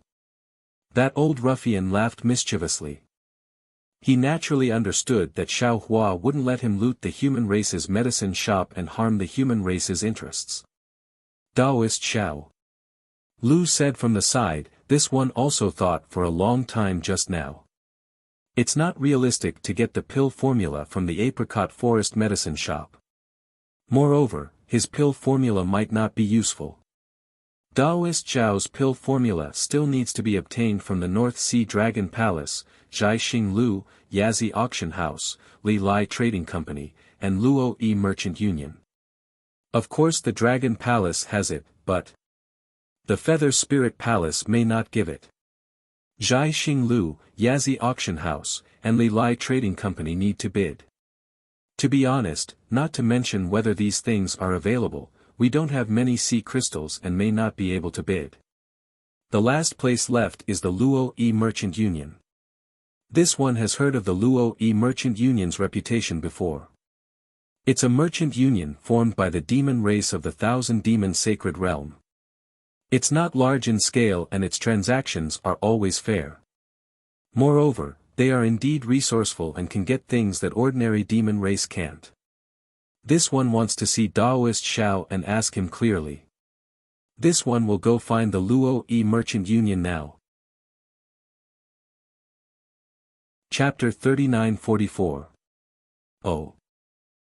That old ruffian laughed mischievously. He naturally understood that Xiao Hua wouldn't let him loot the human race's medicine shop and harm the human race's interests. Daoist Xiao. Lu said from the side, this one also thought for a long time just now. It's not realistic to get the pill formula from the apricot forest medicine shop. Moreover, his pill formula might not be useful. Daoist Zhao's pill formula still needs to be obtained from the North Sea Dragon Palace, Zhaixing Lu, Yazi Auction House, Li Lai Trading Company, and Luo Yi Merchant Union. Of course the Dragon Palace has it, but the Feather Spirit Palace may not give it. Zhaixing Lu, Yazi Auction House, and Li Lai Trading Company need to bid. To be honest, not to mention whether these things are available, we don't have many sea crystals and may not be able to bid. The last place left is the Luo Yi Merchant Union. This one has heard of the Luo Yi Merchant Union's reputation before. It's a merchant union formed by the demon race of the Thousand Demon Sacred Realm. It's not large in scale and its transactions are always fair. Moreover, they are indeed resourceful and can get things that ordinary demon race can't. This one wants to see Daoist Xiao and ask him clearly. This one will go find the Luo Yi Merchant Union now. Chapter 39-44. Oh.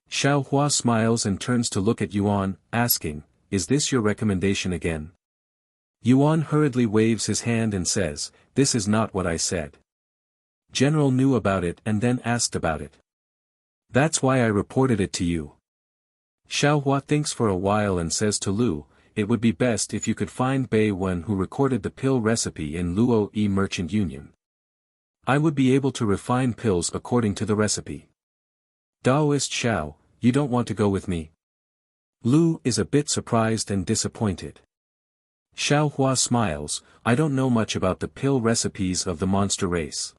Xiao Hua smiles and turns to look at Yuan, asking, is this your recommendation again? Yuan hurriedly waves his hand and says, this is not what I said. General knew about it and then asked about it. That's why I reported it to you. Xiao Hua thinks for a while and says to Lu, it would be best if you could find Bei Wen who recorded the pill recipe in Luo Yi Merchant Union. I would be able to refine pills according to the recipe. Daoist Xiao, you don't want to go with me? Lu is a bit surprised and disappointed. Xiao Hua smiles, I don't know much about the pill recipes of the monster race.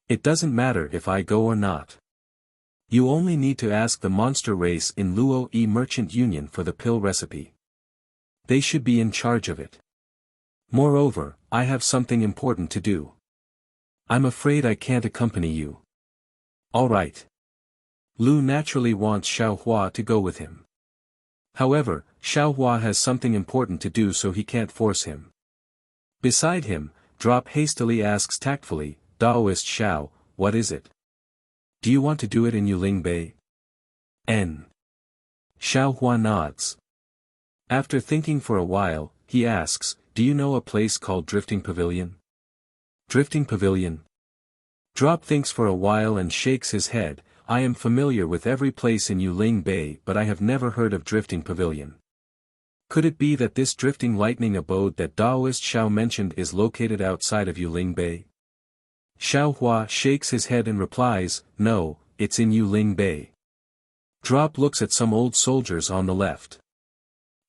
It doesn't matter if I go or not. You only need to ask the monster race in Luo Yi Merchant Union for the pill recipe. They should be in charge of it. Moreover, I have something important to do. I'm afraid I can't accompany you. All right. Lu naturally wants Xiao Hua to go with him. However, Xiao Hua has something important to do so he can't force him. Beside him, Drop hastily asks tactfully, Daoist Xiao, what is it? Do you want to do it in Yuling Bay? N. Xiao Hua nods. After thinking for a while, he asks, do you know a place called Drifting Pavilion? Drifting Pavilion? Drop thinks for a while and shakes his head, I am familiar with every place in Yuling Bay but I have never heard of Drifting Pavilion. Could it be that this drifting lightning abode that Daoist Xiao mentioned is located outside of Yuling Bay? Xiao Hua shakes his head and replies, no, it's in Yuling Bay. Drop looks at some old soldiers on the left.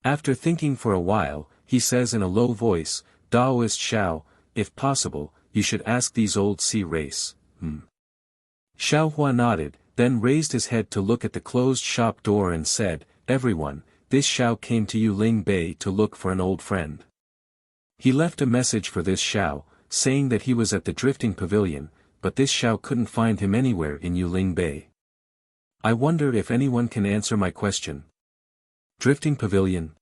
After thinking for a while, he says in a low voice, Daoist Xiao, if possible, you should ask these old sea race, Xiao Hua nodded, then raised his head to look at the closed shop door and said, everyone, this Xiao came to Yuling Bay to look for an old friend. He left a message for this Xiao, saying that he was at the Drifting Pavilion, but this Xiao couldn't find him anywhere in Yuling Bay. I wonder if anyone can answer my question. Drifting Pavilion?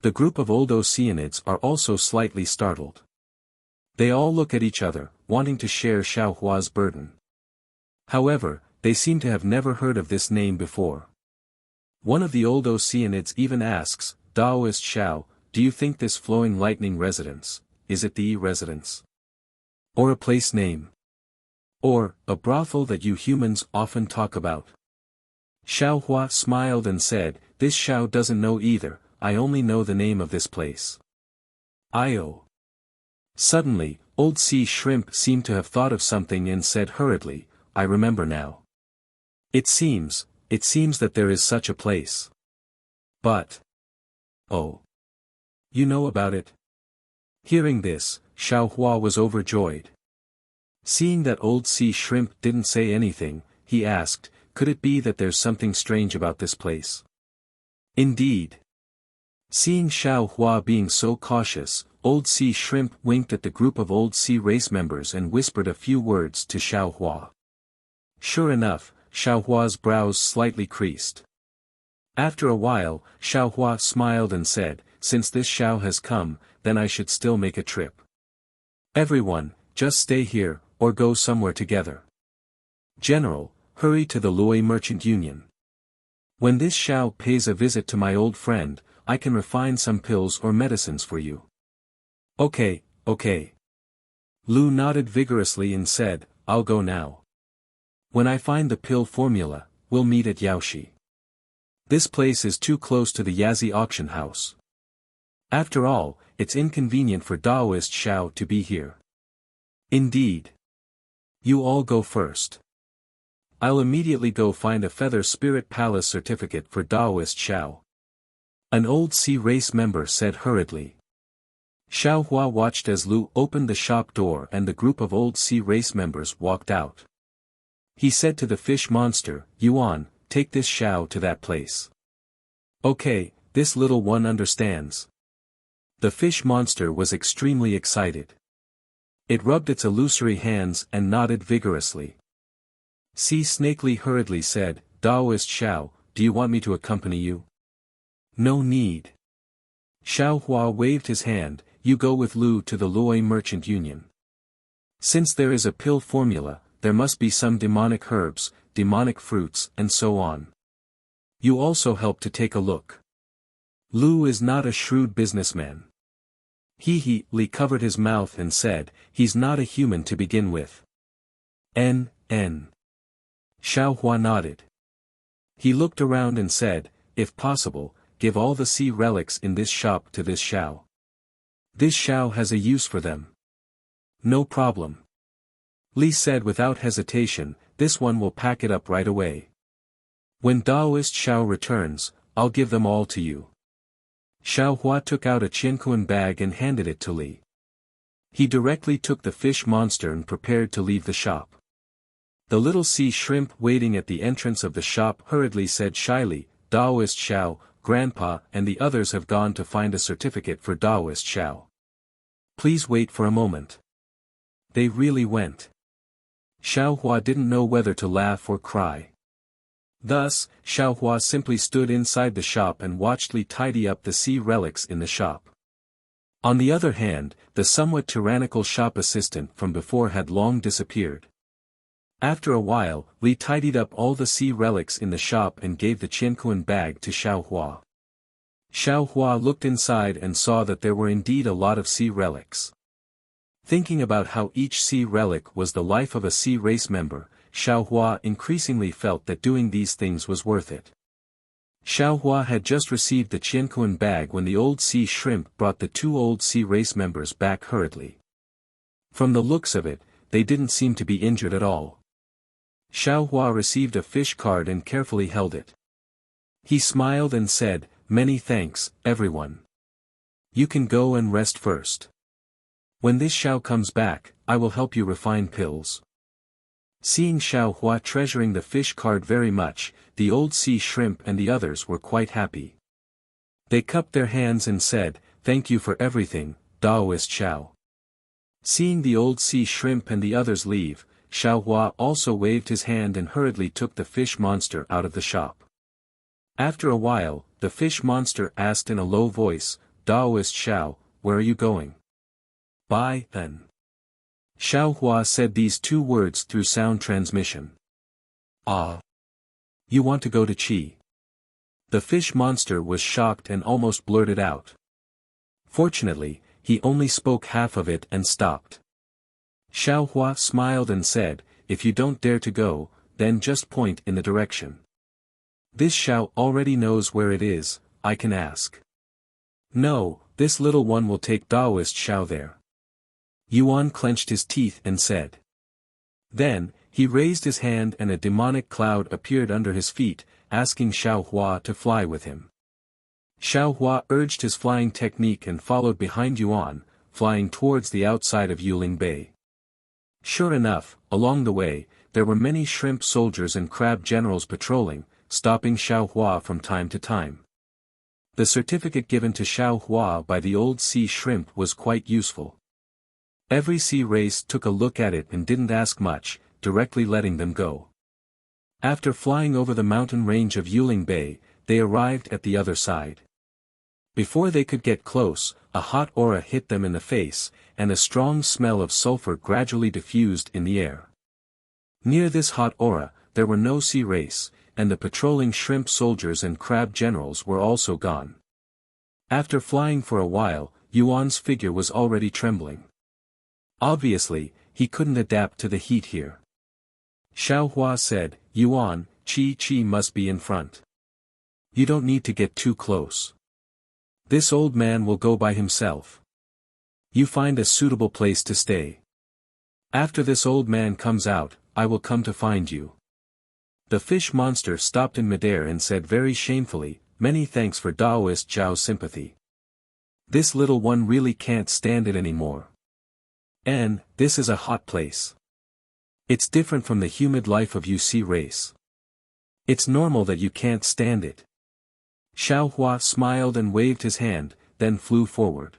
The group of old Oceanids are also slightly startled. They all look at each other, wanting to share Xiao Hua's burden. However, they seem to have never heard of this name before. One of the old Oceanids even asks, Daoist Xiao, do you think this flowing lightning residence, is it the Yi residence? Or a place name? Or, a brothel that you humans often talk about? Xiao Hua smiled and said, this Xiao doesn't know either, I only know the name of this place. Io. Suddenly, old sea shrimp seemed to have thought of something and said hurriedly, I remember now. It seems that there is such a place. But. Oh. You know about it? Hearing this, Xiao Hua was overjoyed. Seeing that old sea shrimp didn't say anything, he asked, could it be that there's something strange about this place? Indeed. Seeing Xiao Hua being so cautious, Old Sea Shrimp winked at the group of Old Sea race members and whispered a few words to Xiao Hua. Sure enough, Xiao Hua's brows slightly creased. After a while, Xiao Hua smiled and said, "Since this Xiao has come, then I should still make a trip. Everyone, just stay here, or go somewhere together. General, hurry to the Loi Merchant Union. When this Xiao pays a visit to my old friend, I can refine some pills or medicines for you." Okay. Lu nodded vigorously and said, "I'll go now. When I find the pill formula, we'll meet at Yaoshi. This place is too close to the Yazi auction house. After all, it's inconvenient for Daoist Xiao to be here." "Indeed. You all go first. I'll immediately go find a Feather Spirit Palace certificate for Daoist Xiao," an Old Sea race member said hurriedly. Xiao Hua watched as Lu opened the shop door and the group of Old Sea race members walked out. He said to the fish monster, "Yuan, take this Xiao to that place." "Okay, this little one understands." The fish monster was extremely excited. It rubbed its illusory hands and nodded vigorously. Sea Snakely hurriedly said, "Daoist Xiao, do you want me to accompany you?" "No need." Xiao Hua waved his hand, "You go with Lu to the Loi Merchant Union. Since there is a pill formula, there must be some demonic herbs, demonic fruits and so on. You also help to take a look. Lu is not a shrewd businessman." Li covered his mouth and said, "He's not a human to begin with." N. Xiao Hua nodded. He looked around and said, "If possible, give all the sea relics in this shop to this Xiao. This Xiao has a use for them." "No problem." Li said without hesitation, "This one will pack it up right away. When Daoist Xiao returns, I'll give them all to you." Xiao Hua took out a Qiankuan bag and handed it to Li. He directly took the fish monster and prepared to leave the shop. The little sea shrimp waiting at the entrance of the shop hurriedly said shyly, "Daoist Xiao, Grandpa and the others have gone to find a certificate for Daoist Xiao. Please wait for a moment." They really went. Xiao Hua didn't know whether to laugh or cry. Thus, Xiao Hua simply stood inside the shop and watched Li tidy up the sea relics in the shop. On the other hand, the somewhat tyrannical shop assistant from before had long disappeared. After a while, Li tidied up all the sea relics in the shop and gave the Qiankuan bag to Xiao Hua. Xiao Hua looked inside and saw that there were indeed a lot of sea relics. Thinking about how each sea relic was the life of a sea race member, Xiao Hua increasingly felt that doing these things was worth it. Xiao Hua had just received the Qiankuan bag when the Old Sea Shrimp brought the two Old Sea race members back hurriedly. From the looks of it, they didn't seem to be injured at all. Xiao Hua received a fish card and carefully held it. He smiled and said, "Many thanks, everyone. You can go and rest first. When this Xiao comes back, I will help you refine pills." Seeing Xiao Hua treasuring the fish card very much, the Old Sea Shrimp and the others were quite happy. They cupped their hands and said, "Thank you for everything, Daoist Xiao." Seeing the Old Sea Shrimp and the others leave, Xiao Hua also waved his hand and hurriedly took the fish monster out of the shop. After a while, the fish monster asked in a low voice, "Daoist Xiao, where are you going?" "Bye, then." Xiao Hua said these two words through sound transmission. "Ah. You want to go to Qi?" The fish monster was shocked and almost blurted out. Fortunately, he only spoke half of it and stopped. Xiao Hua smiled and said, "If you don't dare to go, then just point in the direction. This Xiao already knows where it is, I can ask." "No, this little one will take Daoist Xiao there." Yuan clenched his teeth and said. Then, he raised his hand and a demonic cloud appeared under his feet, asking Xiao Hua to fly with him. Xiao Hua urged his flying technique and followed behind Yuan, flying towards the outside of Yuling Bay. Sure enough, along the way, there were many shrimp soldiers and crab generals patrolling, stopping Xiao Hua from time to time. The certificate given to Xiao Hua by the old sea shrimp was quite useful. Every sea race took a look at it and didn't ask much, directly letting them go. After flying over the mountain range of Yuling Bay, they arrived at the other side. Before they could get close, a hot aura hit them in the face, and a strong smell of sulfur gradually diffused in the air. Near this hot aura, there were no sea race, and the patrolling shrimp soldiers and crab generals were also gone. After flying for a while, Yuan's figure was already trembling. Obviously, he couldn't adapt to the heat here. Xiao Hua said, "Yuan, Chi must be in front. You don't need to get too close. This old man will go by himself. You find a suitable place to stay. After this old man comes out, I will come to find you." The fish monster stopped in midair and said very shamefully, "Many thanks for Daoist Zhao's sympathy. This little one really can't stand it anymore. And, this is a hot place. It's different from the humid life of UC race. It's normal that you can't stand it." Xiao Hua smiled and waved his hand, then flew forward.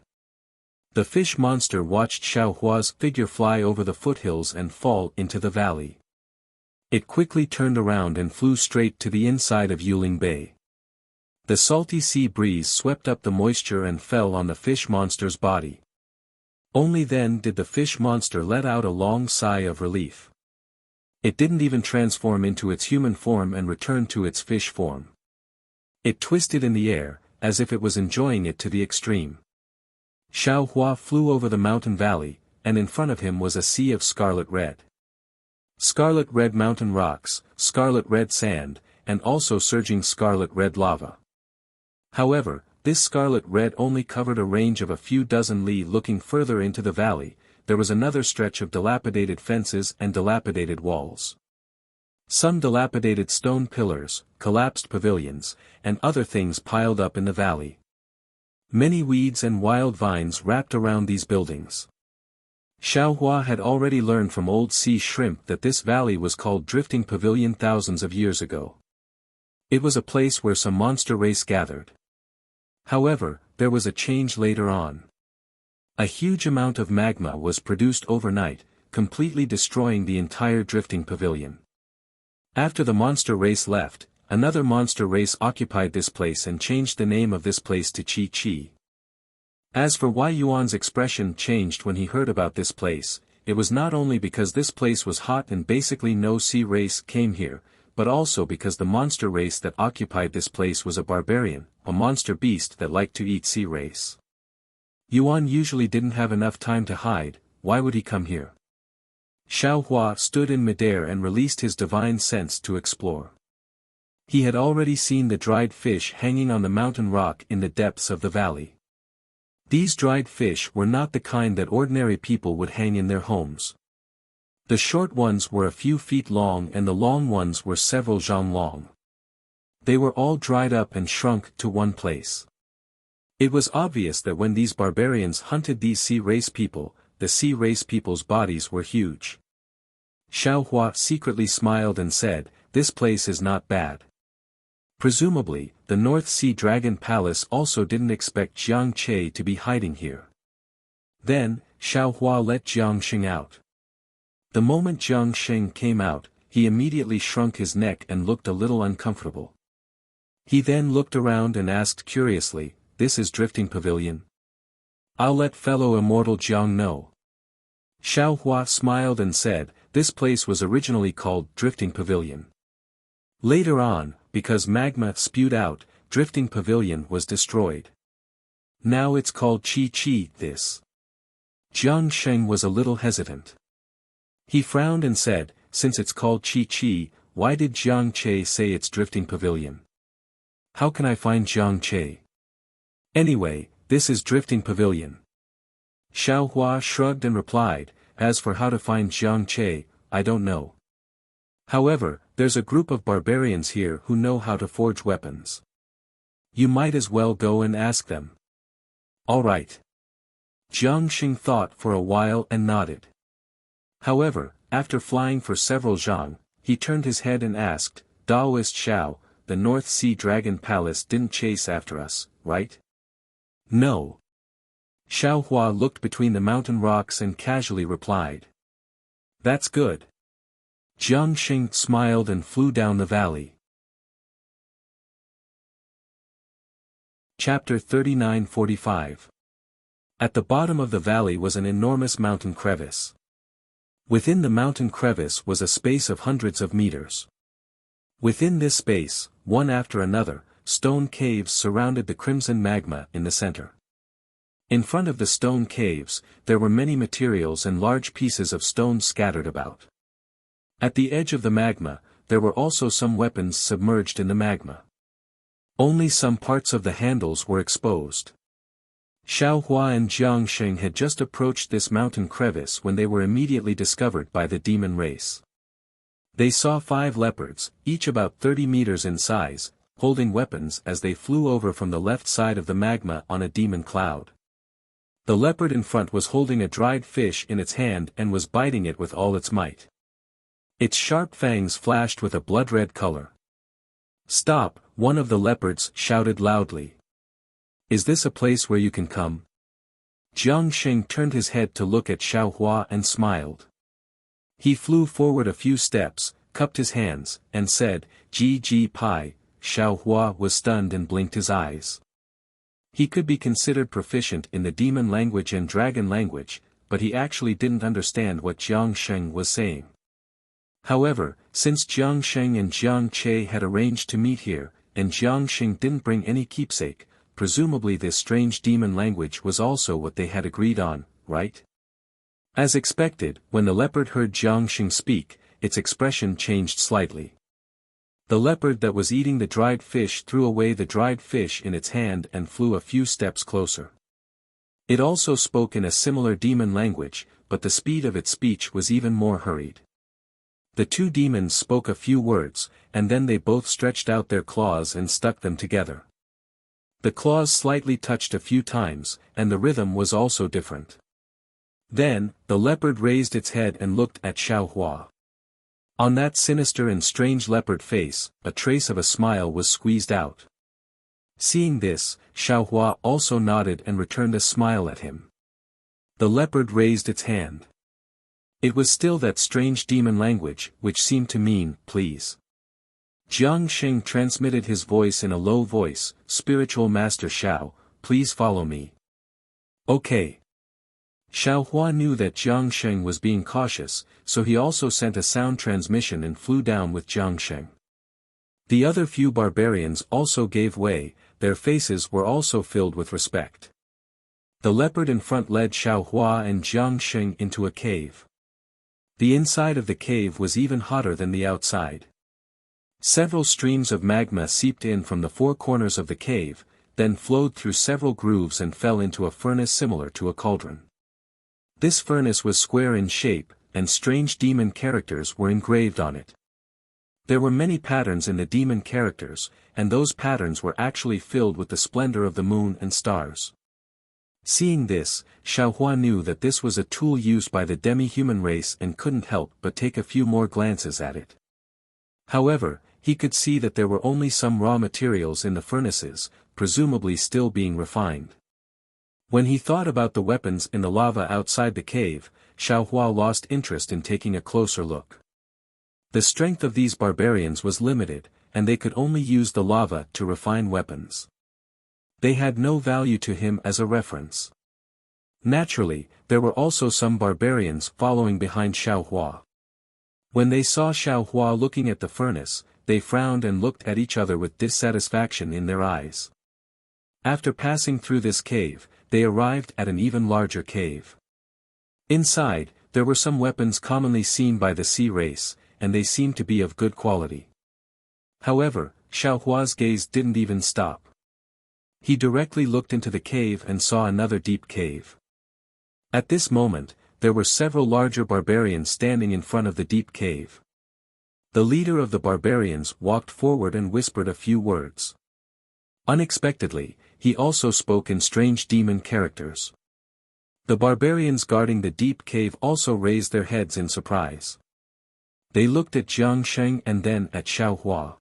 The fish monster watched Xiao Hua's figure fly over the foothills and fall into the valley. It quickly turned around and flew straight to the inside of Yuling Bay. The salty sea breeze swept up the moisture and fell on the fish monster's body. Only then did the fish monster let out a long sigh of relief. It didn't even transform into its human form and return to its fish form. It twisted in the air, as if it was enjoying it to the extreme. Xiao Hua flew over the mountain valley, and in front of him was a sea of scarlet red. Scarlet red mountain rocks, scarlet red sand, and also surging scarlet red lava. However, this scarlet red only covered a range of a few dozen li. Looking further into the valley, there was another stretch of dilapidated fences and dilapidated walls. Some dilapidated stone pillars, collapsed pavilions, and other things piled up in the valley. Many weeds and wild vines wrapped around these buildings. Xiao Hua had already learned from old sea shrimp that this valley was called Drifting Pavilion thousands of years ago. It was a place where some monster race gathered. However, there was a change later on. A huge amount of magma was produced overnight, completely destroying the entire drifting pavilion. After the monster race left, another monster race occupied this place and changed the name of this place to Chi. As for why Yuan's expression changed when he heard about this place, it was not only because this place was hot and basically no sea race came here, but also because the monster race that occupied this place was a barbarian, a monster beast that liked to eat sea race. Yuan usually didn't have enough time to hide, why would he come here? Xiao Hua stood in midair and released his divine sense to explore. He had already seen the dried fish hanging on the mountain rock in the depths of the valley. These dried fish were not the kind that ordinary people would hang in their homes. The short ones were a few feet long and the long ones were several zhang long. They were all dried up and shrunk to one place. It was obvious that when these barbarians hunted these sea race people, the sea race people's bodies were huge. Xiao Hua secretly smiled and said, "This place is not bad." Presumably, the North Sea Dragon Palace also didn't expect Jiang Che to be hiding here. Then, Xiao Hua let Jiang Sheng out. The moment Jiang Sheng came out, he immediately shrunk his neck and looked a little uncomfortable. He then looked around and asked curiously, "This is Drifting Pavilion? I'll let fellow immortal Jiang know." Xiao Hua smiled and said, "This place was originally called Drifting Pavilion. Later on, because magma spewed out, Drifting Pavilion was destroyed. Now it's called Chi. This." Jiang Sheng was a little hesitant. He frowned and said, "Since it's called Chi, why did Jiang Che say it's Drifting Pavilion? How can I find Jiang Che? Anyway, this is Drifting Pavilion." Xiao Hua shrugged and replied, "As for how to find Jiang Che, I don't know. However, there's a group of barbarians here who know how to forge weapons. You might as well go and ask them." "All right." Jiang Sheng thought for a while and nodded. However, after flying for several zhang, he turned his head and asked, "Daoist Xiao, the North Sea Dragon Palace didn't chase after us, right? No. Xiao Hua looked between the mountain rocks and casually replied. That's good. Jiang Xing smiled and flew down the valley. Chapter 39:45. At the bottom of the valley was an enormous mountain crevice. Within the mountain crevice was a space of hundreds of meters. Within this space, one after another, stone caves surrounded the crimson magma in the center. In front of the stone caves, there were many materials and large pieces of stone scattered about. At the edge of the magma, there were also some weapons submerged in the magma. Only some parts of the handles were exposed. Xiao Hua and Jiang Xing had just approached this mountain crevice when they were immediately discovered by the demon race. They saw 5 leopards, each about 30 meters in size, holding weapons as they flew over from the left side of the magma on a demon cloud. The leopard in front was holding a dried fish in its hand and was biting it with all its might. Its sharp fangs flashed with a blood-red color. "Stop!" one of the leopards shouted loudly. "Is this a place where you can come?" Jiang Xing turned his head to look at Xiao Hua and smiled. He flew forward a few steps, cupped his hands, and said, "Ji Pai." Xiao Hua was stunned and blinked his eyes. He could be considered proficient in the demon language and dragon language, but he actually didn't understand what Jiang Xing was saying. However, since Jiang Xing and Jiang Che had arranged to meet here, and Jiang Xing didn't bring any keepsake, presumably this strange demon language was also what they had agreed on, right? As expected, when the leopard heard Jiang Xing speak, its expression changed slightly. The leopard that was eating the dried fish threw away the dried fish in its hand and flew a few steps closer. It also spoke in a similar demon language, but the speed of its speech was even more hurried. The 2 demons spoke a few words, and then they both stretched out their claws and stuck them together. The claws slightly touched a few times, and the rhythm was also different. Then, the leopard raised its head and looked at Xiao Hua. On that sinister and strange leopard face, a trace of a smile was squeezed out. Seeing this, Xiao Hua also nodded and returned a smile at him. The leopard raised its hand. It was still that strange demon language, which seemed to mean, "Please." Jiang Xing transmitted his voice in a low voice, "Spiritual Master Xiao, please follow me." "Okay." Xiao Hua knew that Jiang Xing was being cautious, so he also sent a sound transmission and flew down with Jiang Xing. The other few barbarians also gave way, their faces were also filled with respect. The leopard in front led Xiao Hua and Jiang Xing into a cave. The inside of the cave was even hotter than the outside. Several streams of magma seeped in from the 4 corners of the cave, then flowed through several grooves and fell into a furnace similar to a cauldron. This furnace was square in shape, and strange demon characters were engraved on it. There were many patterns in the demon characters, and those patterns were actually filled with the splendor of the moon and stars. Seeing this, Xiao Hua knew that this was a tool used by the demi-human race and couldn't help but take a few more glances at it. However, he could see that there were only some raw materials in the furnaces, presumably still being refined. When he thought about the weapons in the lava outside the cave, Xiao Hua lost interest in taking a closer look. The strength of these barbarians was limited, and they could only use the lava to refine weapons. They had no value to him as a reference. Naturally, there were also some barbarians following behind Xiao Hua. When they saw Xiao Hua looking at the furnace, they frowned and looked at each other with dissatisfaction in their eyes. After passing through this cave, they arrived at an even larger cave. Inside, there were some weapons commonly seen by the sea race, and they seemed to be of good quality. However, Xiao Hua's gaze didn't even stop. He directly looked into the cave and saw another deep cave. At this moment, there were several larger barbarians standing in front of the deep cave. The leader of the barbarians walked forward and whispered a few words. Unexpectedly, he also spoke in strange demon characters. The barbarians guarding the deep cave also raised their heads in surprise. They looked at Jiang Xing and then at Xiao Hua.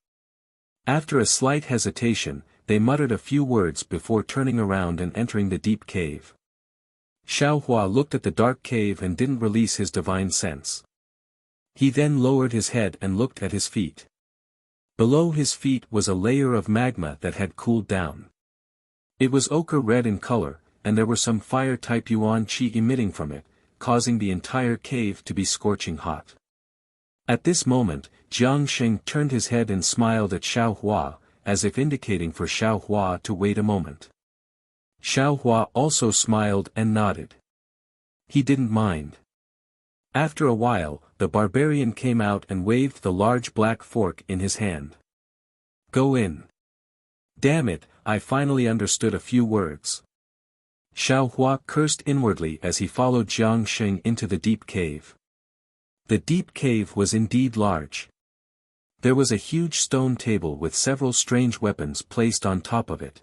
After a slight hesitation, they muttered a few words before turning around and entering the deep cave. Xiao Hua looked at the dark cave and didn't release his divine sense. He then lowered his head and looked at his feet. Below his feet was a layer of magma that had cooled down. It was ochre red in color, and there were some fire-type yuan qi emitting from it, causing the entire cave to be scorching hot. At this moment, Jiang Sheng turned his head and smiled at Xiao Hua, as if indicating for Xiao Hua to wait a moment. Xiao Hua also smiled and nodded. He didn't mind. After a while, the barbarian came out and waved the large black fork in his hand. Go in. Damn it, I finally understood a few words. Xiao Hua cursed inwardly as he followed Jiang Sheng into the deep cave. The deep cave was indeed large. There was a huge stone table with several strange weapons placed on top of it.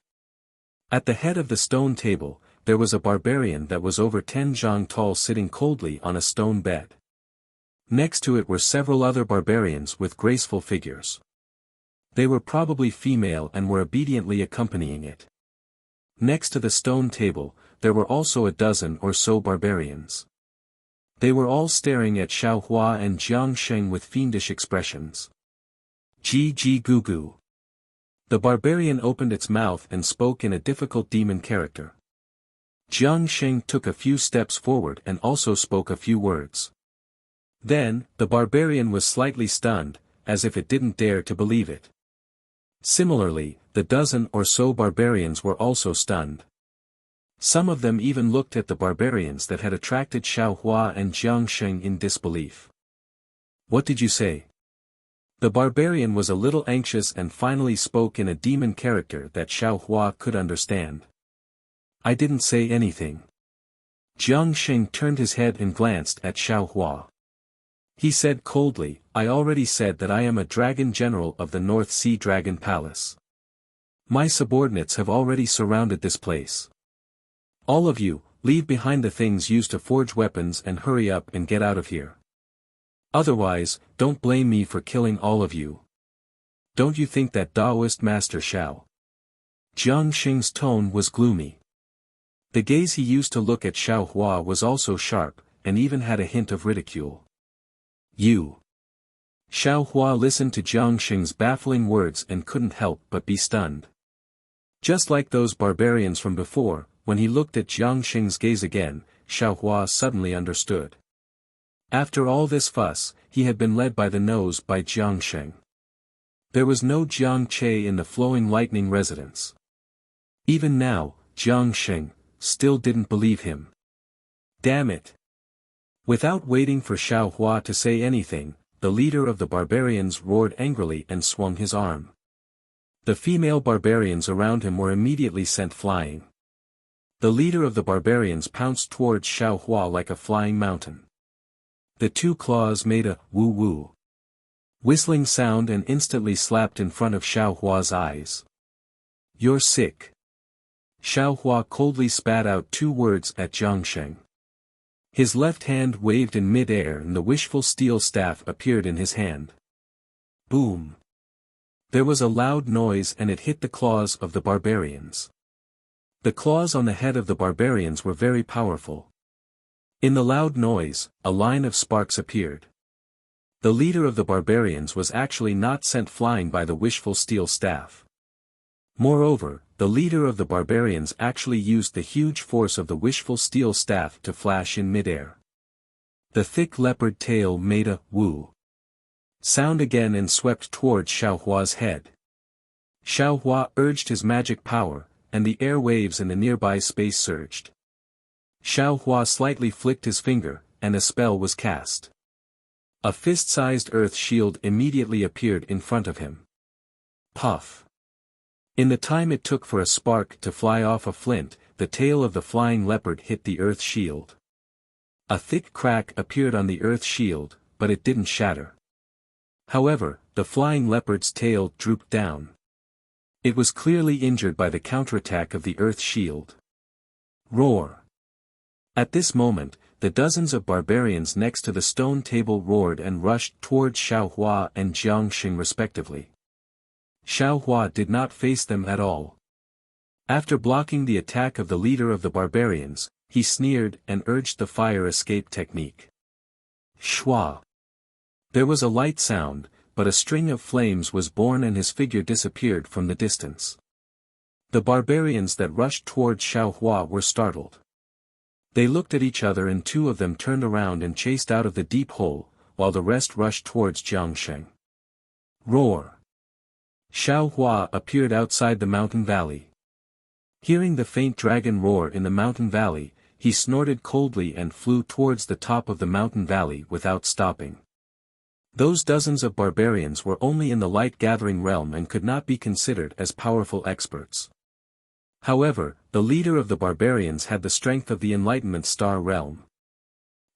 At the head of the stone table, there was a barbarian that was over 10 zhang tall sitting coldly on a stone bed. Next to it were several other barbarians with graceful figures. They were probably female and were obediently accompanying it. Next to the stone table, there were also a dozen or so barbarians. They were all staring at Xiao Hua and Jiang Sheng with fiendish expressions. Ji ji gu gu. The barbarian opened its mouth and spoke in a difficult demon character. Jiang Sheng took a few steps forward and also spoke a few words. Then, the barbarian was slightly stunned, as if it didn't dare to believe it. Similarly, the dozen or so barbarians were also stunned. Some of them even looked at the barbarians that had attracted Xiao Hua and Jiang Sheng in disbelief. What did you say? The barbarian was a little anxious and finally spoke in a demon character that Xiao Hua could understand. I didn't say anything. Jiang Sheng turned his head and glanced at Xiao Hua. He said coldly, I already said that I am a dragon general of the North Sea Dragon Palace. My subordinates have already surrounded this place. All of you, leave behind the things used to forge weapons and hurry up and get out of here. Otherwise, don't blame me for killing all of you. Don't you think that Taoist Master Xiao? Jiang Sheng's tone was gloomy. The gaze he used to look at Xiao Hua was also sharp, and even had a hint of ridicule. You. Xiao Hua listened to Jiang Sheng's baffling words and couldn't help but be stunned. Just like those barbarians from before, when he looked at Jiang Sheng's gaze again, Xiao Hua suddenly understood. After all this fuss, he had been led by the nose by Jiang Sheng. There was no Jiang Che in the flowing lightning residence. Even now, Jiang Sheng still didn't believe him. Damn it! Without waiting for Xiao Hua to say anything, the leader of the barbarians roared angrily and swung his arm. The female barbarians around him were immediately sent flying. The leader of the barbarians pounced towards Xiao Hua like a flying mountain. The two claws made a woo-woo whistling sound and instantly slapped in front of Xiao Hua's eyes. You're sick. Xiao Hua coldly spat out two words at Jiang Sheng. His left hand waved in mid-air and the wishful steel staff appeared in his hand. Boom! There was a loud noise and it hit the claws of the barbarians. The claws on the head of the barbarians were very powerful. In the loud noise, a line of sparks appeared. The leader of the barbarians was actually not sent flying by the wishful steel staff. Moreover, the leader of the barbarians actually used the huge force of the wishful steel staff to flash in midair. The thick leopard tail made a woo sound again and swept towards Xiao Hua's head. Xiao Hua urged his magic power, and the air waves in the nearby space surged. Xiao Hua slightly flicked his finger, and a spell was cast. A fist-sized earth shield immediately appeared in front of him. Puff! In the time it took for a spark to fly off a flint, the tail of the flying leopard hit the earth shield. A thick crack appeared on the earth shield, but it didn't shatter. However, the flying leopard's tail drooped down. It was clearly injured by the counterattack of the earth shield. Roar! At this moment, the dozens of barbarians next to the stone table roared and rushed towards Xiao Hua and Jiang Sheng respectively. Xiao Hua did not face them at all. After blocking the attack of the leader of the barbarians, he sneered and urged the fire escape technique. Shwa. There was a light sound, but a string of flames was born and his figure disappeared from the distance. The barbarians that rushed towards Xiao Hua were startled. They looked at each other and two of them turned around and chased out of the deep hole, while the rest rushed towards Jiangsheng. Roar! Xiao Hua appeared outside the mountain valley. Hearing the faint dragon roar in the mountain valley, he snorted coldly and flew towards the top of the mountain valley without stopping. Those dozens of barbarians were only in the light-gathering realm and could not be considered as powerful experts. However, the leader of the barbarians had the strength of the Enlightenment Star realm.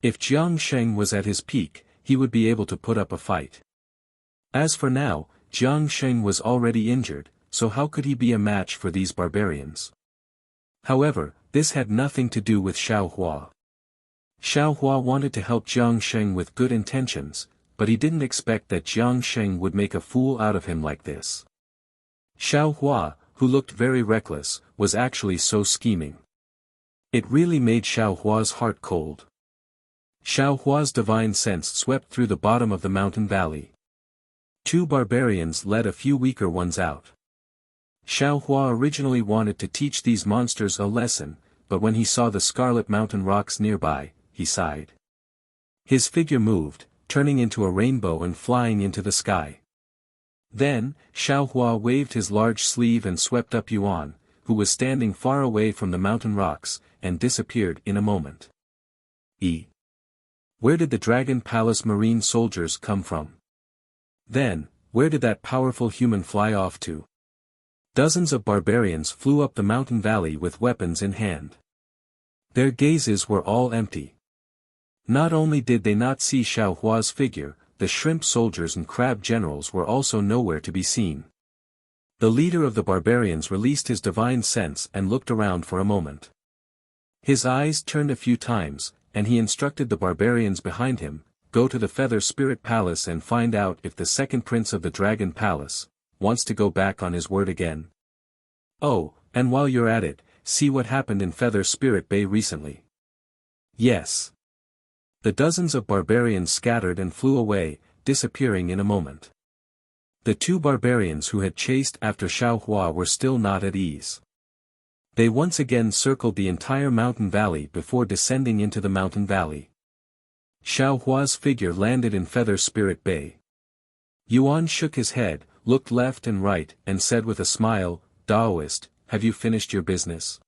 If Jiangsheng was at his peak, he would be able to put up a fight. As for now, Jiangsheng was already injured, so how could he be a match for these barbarians? However, this had nothing to do with Xiao Hua. Xiao Hua wanted to help Jiangsheng with good intentions, but he didn't expect that Jiangsheng would make a fool out of him like this. Xiao Hua, who looked very reckless, was actually so scheming. It really made Xiao Hua's heart cold. Xiao Hua's divine sense swept through the bottom of the mountain valley. Two barbarians led a few weaker ones out. Xiao Hua originally wanted to teach these monsters a lesson, but when he saw the scarlet mountain rocks nearby, he sighed. His figure moved, turning into a rainbow and flying into the sky. Then, Xiao Hua waved his large sleeve and swept up Yuan, who was standing far away from the mountain rocks, and disappeared in a moment. Where did the Dragon Palace marine soldiers come from? Then, where did that powerful human fly off to? Dozens of barbarians flew up the mountain valley with weapons in hand. Their gazes were all empty. Not only did they not see Xiao Hua's figure, the shrimp soldiers and crab generals were also nowhere to be seen. The leader of the barbarians released his divine sense and looked around for a moment. His eyes turned a few times, and he instructed the barbarians behind him, "Go to the Feather Spirit Palace and find out if the second prince of the Dragon Palace wants to go back on his word again. Oh, and while you're at it, see what happened in Feather Spirit Bay recently." Yes. The dozens of barbarians scattered and flew away, disappearing in a moment. The two barbarians who had chased after Xiao Hua were still not at ease. They once again circled the entire mountain valley before descending into the mountain valley. Xiao Hua's figure landed in Feather Spirit Bay. Yuan shook his head, looked left and right, and said with a smile, "Daoist, have you finished your business?"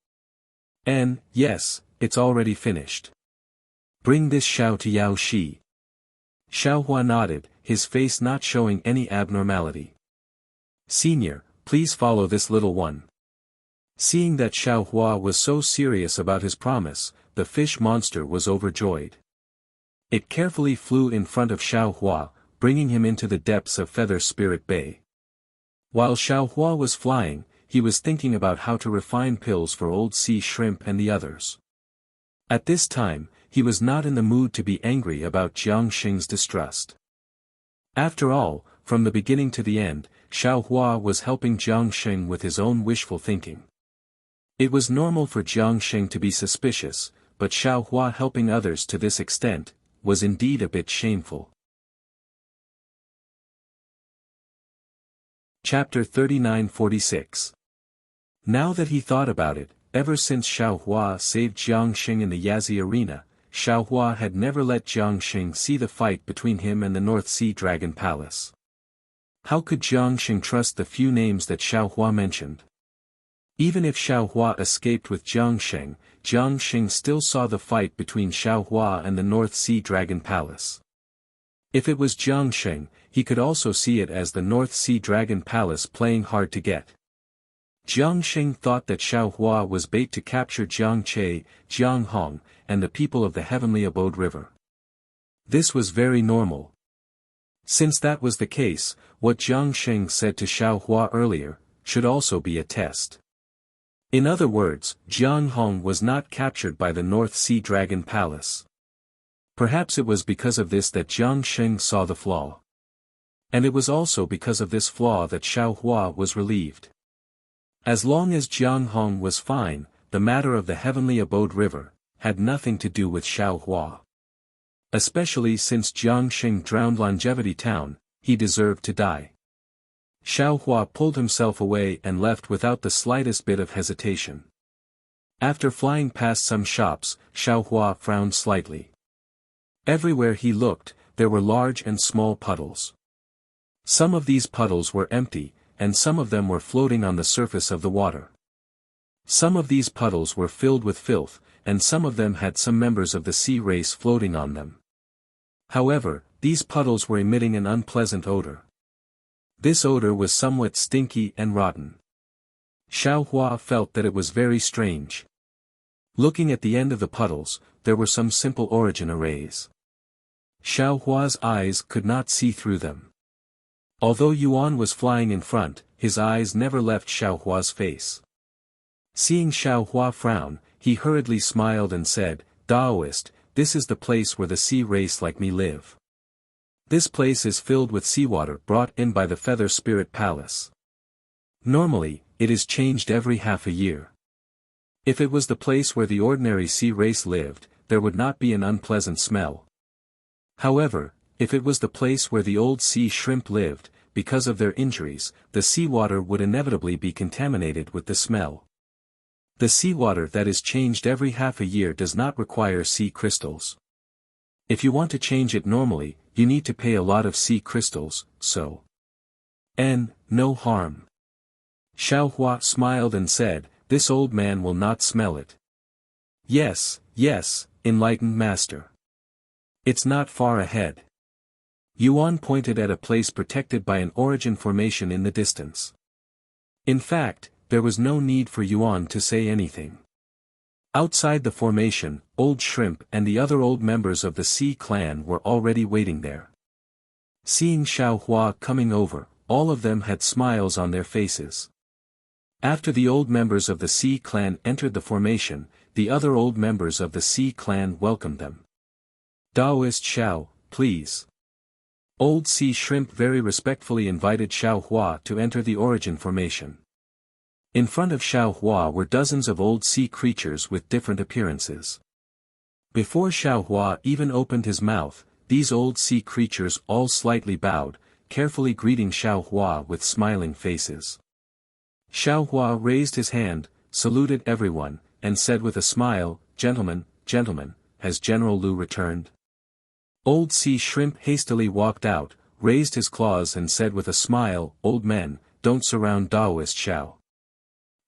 Yes, it's already finished. Bring this Xiao to Yao Shi." Xiao Hua nodded, his face not showing any abnormality. "Senior, please follow this little one." Seeing that Xiao Hua was so serious about his promise, the fish monster was overjoyed. It carefully flew in front of Xiao Hua, bringing him into the depths of Feather Spirit Bay. While Xiao Hua was flying, he was thinking about how to refine pills for old sea shrimp and the others. At this time, he was not in the mood to be angry about Jiangsheng's distrust. After all, from the beginning to the end, Xiao Hua was helping Jiangsheng with his own wishful thinking. It was normal for Jiangsheng to be suspicious, but Xiao Hua helping others to this extent was indeed a bit shameful. Chapter 39-46. Now that he thought about it, ever since Xiao Hua saved Jiangsheng in the Yazi arena, Xiao Hua had never let Jiangsheng see the fight between him and the North Sea Dragon Palace. How could Jiangsheng trust the few names that Xiao Hua mentioned? Even if Xiao Hua escaped with Jiangsheng, Jiangsheng still saw the fight between Xiao Hua and the North Sea Dragon Palace. If it was Jiangsheng, he could also see it as the North Sea Dragon Palace playing hard to get. Jiangsheng thought that Xiao Hua was bait to capture Jiangche, Jianghong, and the people of the Heavenly Abode River. This was very normal. Since that was the case, what Jiangsheng said to Xiao Hua earlier should also be a test. In other words, Jianghong was not captured by the North Sea Dragon Palace. Perhaps it was because of this that Jiangsheng saw the flaw. And it was also because of this flaw that Xiao Hua was relieved. As long as Jiang Hong was fine, the matter of the heavenly abode river had nothing to do with Xiao Hua. Especially since Jiang Xing drowned Longevity Town, he deserved to die. Xiao Hua pulled himself away and left without the slightest bit of hesitation. After flying past some shops, Xiao Hua frowned slightly. Everywhere he looked, there were large and small puddles. Some of these puddles were empty, and some of them were floating on the surface of the water. Some of these puddles were filled with filth, and some of them had some members of the sea race floating on them. However, these puddles were emitting an unpleasant odor. This odor was somewhat stinky and rotten. Xiao Hua felt that it was very strange. Looking at the end of the puddles, there were some simple origin arrays. Xiao Hua's eyes could not see through them. Although Yuan was flying in front, his eyes never left Xiao Hua's face. Seeing Xiao Hua frown, he hurriedly smiled and said, "Taoist, this is the place where the sea race like me live. This place is filled with seawater brought in by the Feather Spirit Palace. Normally, it is changed every half a year. If it was the place where the ordinary sea race lived, there would not be an unpleasant smell. However, if it was the place where the old sea shrimp lived, because of their injuries, the seawater would inevitably be contaminated with the smell. The seawater that is changed every half a year does not require sea crystals. If you want to change it normally, you need to pay a lot of sea crystals, so. No harm." Xiao Hua smiled and said, "This old man will not smell it." Yes, enlightened master. It's not far ahead." Yuan pointed at a place protected by an origin formation in the distance. In fact, there was no need for Yuan to say anything. Outside the formation, Old Shrimp and the other old members of the Sea clan were already waiting there. Seeing Xiao Hua coming over, all of them had smiles on their faces. After the old members of the Sea clan entered the formation, the other old members of the Sea clan welcomed them. "Taoist Xiao, please." Old Sea Shrimp very respectfully invited Xiao Hua to enter the origin formation. In front of Xiao Hua were dozens of old sea creatures with different appearances. Before Xiao Hua even opened his mouth, these old sea creatures all slightly bowed, carefully greeting Xiao Hua with smiling faces. Xiao Hua raised his hand, saluted everyone, and said with a smile, Gentlemen, has General Lu returned?" Old Sea Shrimp hastily walked out, raised his claws and said with a smile, "Old men, don't surround Taoist Xiao.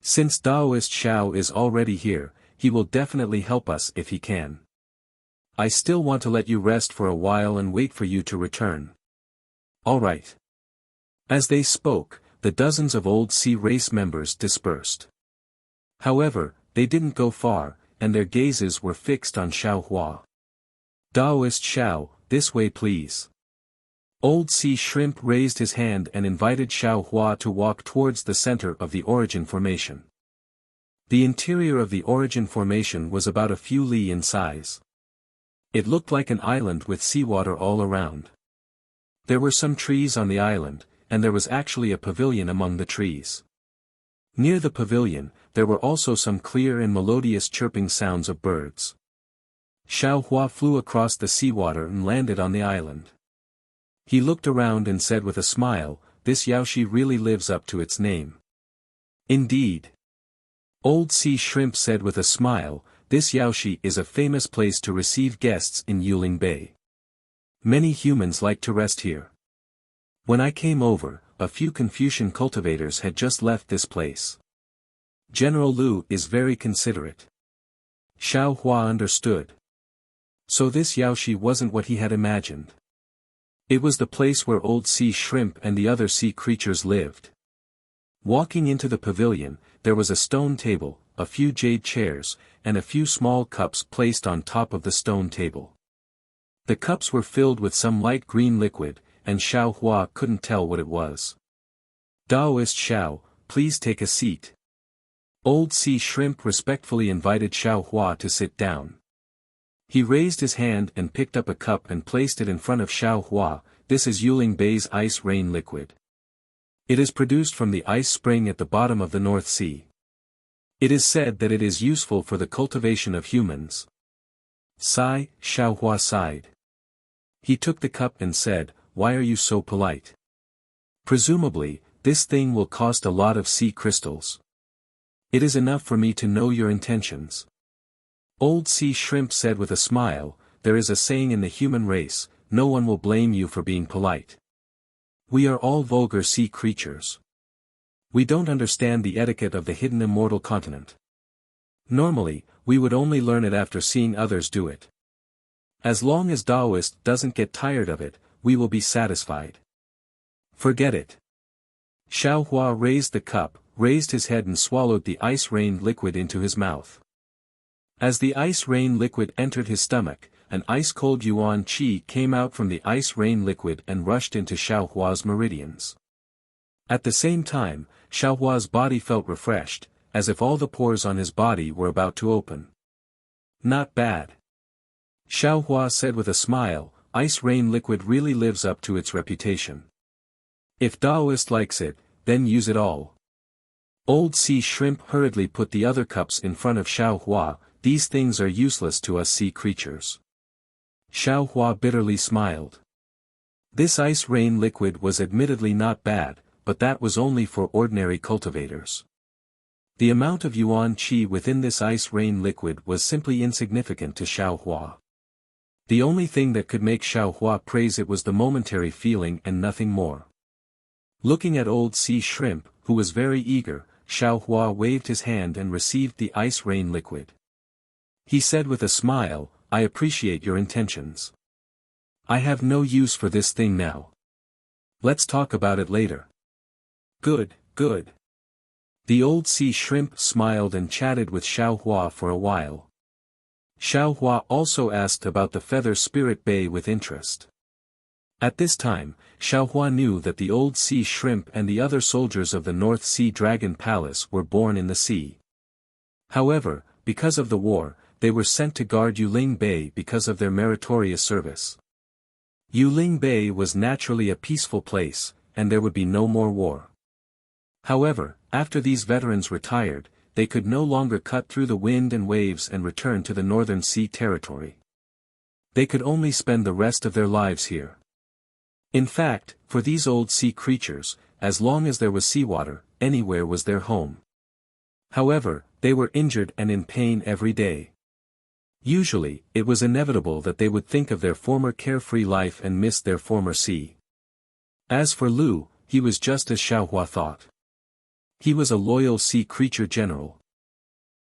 Since Taoist Xiao is already here, he will definitely help us if he can. I still want to let you rest for a while and wait for you to return." "All right." As they spoke, the dozens of old sea race members dispersed. However, they didn't go far, and their gazes were fixed on Xiao Hua. "Taoist Xiao, this way please." Old Sea Shrimp raised his hand and invited Xiao Hua to walk towards the center of the origin formation. The interior of the origin formation was about a few li in size. It looked like an island with seawater all around. There were some trees on the island, and there was actually a pavilion among the trees. Near the pavilion, there were also some clear and melodious chirping sounds of birds. Xiao Hua flew across the seawater and landed on the island. He looked around and said with a smile, "This Yaoshi really lives up to its name." "Indeed." Old Sea Shrimp said with a smile, "This Yaoshi is a famous place to receive guests in Yuling Bay. Many humans like to rest here. When I came over, a few Confucian cultivators had just left this place. General Lu is very considerate." Xiao Hua understood. So this Yaoshi wasn't what he had imagined. It was the place where Old Sea Shrimp and the other sea creatures lived. Walking into the pavilion, there was a stone table, a few jade chairs, and a few small cups placed on top of the stone table. The cups were filled with some light green liquid, and Xiao Hua couldn't tell what it was. "Taoist Xiao, please take a seat." Old Sea Shrimp respectfully invited Xiao Hua to sit down. He raised his hand and picked up a cup and placed it in front of Xiao Hua. "This is Yuling Bay's ice rain liquid. It is produced from the ice spring at the bottom of the North Sea. It is said that it is useful for the cultivation of humans. Sigh, Xiaohua sighed. He took the cup and said, "Why are you so polite? Presumably, this thing will cost a lot of sea crystals. It is enough for me to know your intentions." Old Sea Shrimp said with a smile, "There is a saying in the human race, no one will blame you for being polite. We are all vulgar sea creatures. We don't understand the etiquette of the hidden immortal continent. Normally, we would only learn it after seeing others do it. As long as Taoist doesn't get tired of it, we will be satisfied. Forget it." Xiaohua raised the cup, raised his head and swallowed the ice-rain liquid into his mouth. As the ice-rain liquid entered his stomach, an ice-cold yuan qi came out from the ice-rain liquid and rushed into Xiaohua's meridians. At the same time, Xiaohua's body felt refreshed, as if all the pores on his body were about to open. "Not bad," Xiaohua said with a smile. "Ice-rain liquid really lives up to its reputation. If Taoist likes it, then use it all." Old Sea Shrimp hurriedly put the other cups in front of Xiaohua. "These things are useless to us sea creatures." Xiaohua bitterly smiled. This ice-rain liquid was admittedly not bad, but that was only for ordinary cultivators. The amount of yuan qi within this ice-rain liquid was simply insignificant to Xiaohua. The only thing that could make Xiaohua praise it was the momentary feeling and nothing more. Looking at Old Sea Shrimp, who was very eager, Xiaohua waved his hand and received the ice-rain liquid. He said with a smile, "I appreciate your intentions. I have no use for this thing now. Let's talk about it later." "Good, good." The Old Sea Shrimp smiled and chatted with Xiaohua for a while. Xiaohua also asked about the Feather Spirit Bay with interest. At this time, Xiaohua knew that the Old Sea Shrimp and the other soldiers of the North Sea Dragon Palace were born in the sea. However, because of the war, they were sent to guard Yuling Bay because of their meritorious service. Yuling Bay was naturally a peaceful place, and there would be no more war. However, after these veterans retired, they could no longer cut through the wind and waves and return to the Northern Sea territory. They could only spend the rest of their lives here. In fact, for these old sea creatures, as long as there was seawater, anywhere was their home. However, they were injured and in pain every day. Usually, it was inevitable that they would think of their former carefree life and miss their former sea. As for Lu, he was just as Xiaohua thought. He was a loyal sea creature general.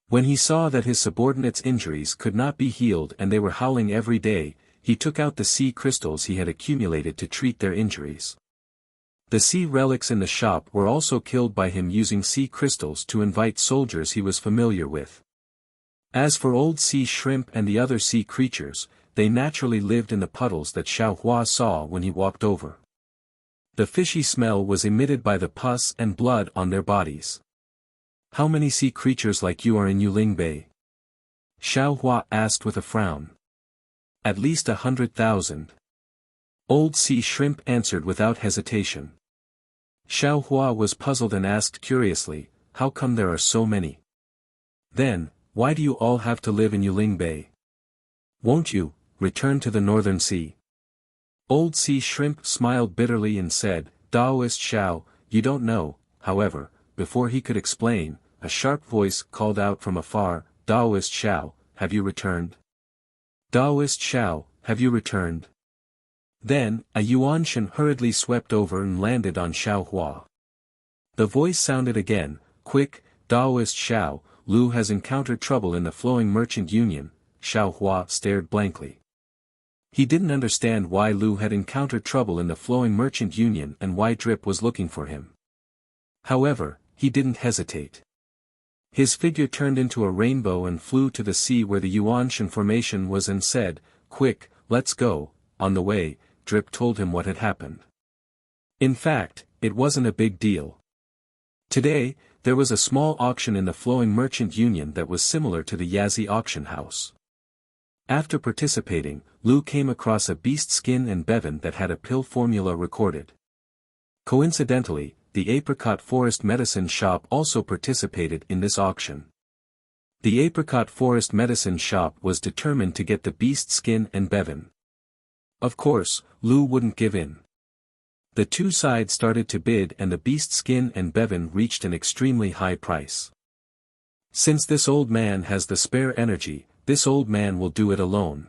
When he saw that his subordinates' injuries could not be healed and they were howling every day, he took out the sea crystals he had accumulated to treat their injuries. The sea relics in the shop were also killed by him using sea crystals to invite soldiers he was familiar with. As for Old Sea Shrimp and the other sea creatures, they naturally lived in the puddles that Xiaohua saw when he walked over. The fishy smell was emitted by the pus and blood on their bodies. "How many sea creatures like you are in Yuling Bay?" Xiaohua asked with a frown. "At least 100,000. Old Sea Shrimp answered without hesitation. Xiaohua was puzzled and asked curiously, "How come there are so many? Then, why do you all have to live in Yuling Bay? Won't you return to the Northern Sea?" Old Sea Shrimp smiled bitterly and said, "Taoist Xiao, you don't know." However, before he could explain, a sharp voice called out from afar, "Taoist Xiao, have you returned? Taoist Xiao, have you returned?" Then, a yuanshan hurriedly swept over and landed on Xiaohua. The voice sounded again, "Quick, Taoist Xiao, Lu has encountered trouble in the Flowing Merchant Union." Xiaohua stared blankly. He didn't understand why Lu had encountered trouble in the Flowing Merchant Union and why Drip was looking for him. However, he didn't hesitate. His figure turned into a rainbow and flew to the sea where the yuanshan formation was and said, "Quick, let's go." On the way, Drip told him what had happened. In fact, it wasn't a big deal. Today, there was a small auction in the Flowing Merchant Union that was similar to the Yazi auction house. After participating, Lu came across a beast skin and bevan that had a pill formula recorded. Coincidentally, the Apricot Forest Medicine Shop also participated in this auction. The Apricot Forest Medicine Shop was determined to get the beast skin and Bevan. Of course, Lu wouldn't give in. The two sides started to bid and the beast skin and Bevan reached an extremely high price. Since this old man has the spare energy, this old man will do it alone.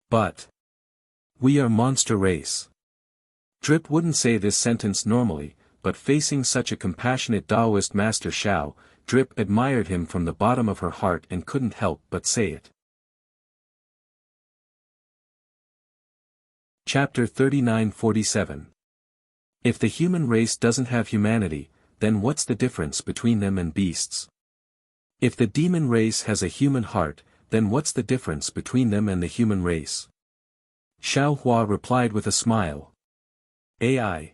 But we are monster race. Drip wouldn't say this sentence normally, but facing such a compassionate Taoist master Xiao, Drip admired him from the bottom of her heart and couldn't help but say it. Chapter 3947. If the human race doesn't have humanity, then what's the difference between them and beasts? If the demon race has a human heart, then what's the difference between them and the human race? Xiao Hua replied with a smile. AI.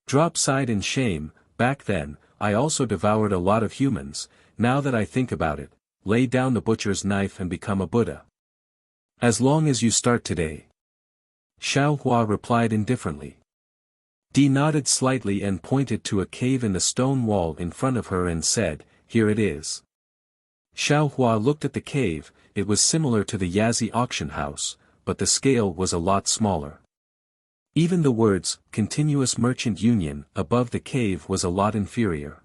Drop sighed in shame. Back then, I also devoured a lot of humans. Now that I think about it, lay down the butcher's knife and become a Buddha. As long as you start today. Xiao Hua replied indifferently. Di nodded slightly and pointed to a cave in the stone wall in front of her and said, "Here it is." Xiao Hua looked at the cave. It was similar to the Yazi auction house, but the scale was a lot smaller. Even the words, Continuous Merchant Union, above the cave was a lot inferior.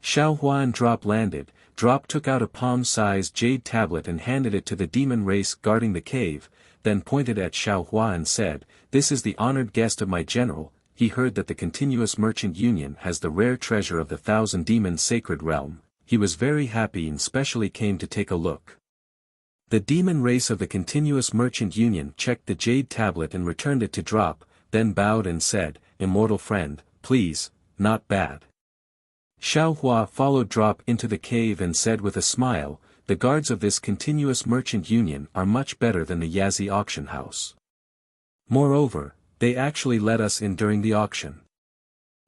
Xiao Hua and Drop landed. Drop took out a palm-sized jade tablet and handed it to the demon race guarding the cave, then pointed at Xiao Hua and said, "This is the honored guest of my general. He heard that the Continuous Merchant Union has the rare treasure of the Thousand Demons Sacred Realm. He was very happy and specially came to take a look." The demon race of the Continuous Merchant Union checked the jade tablet and returned it to Drop, then bowed and said, "Immortal friend, please, not bad." Xiao Hua followed Drop into the cave and said with a smile, "The guards of this Continuous Merchant Union are much better than the Yazi auction house. Moreover, they actually let us in during the auction."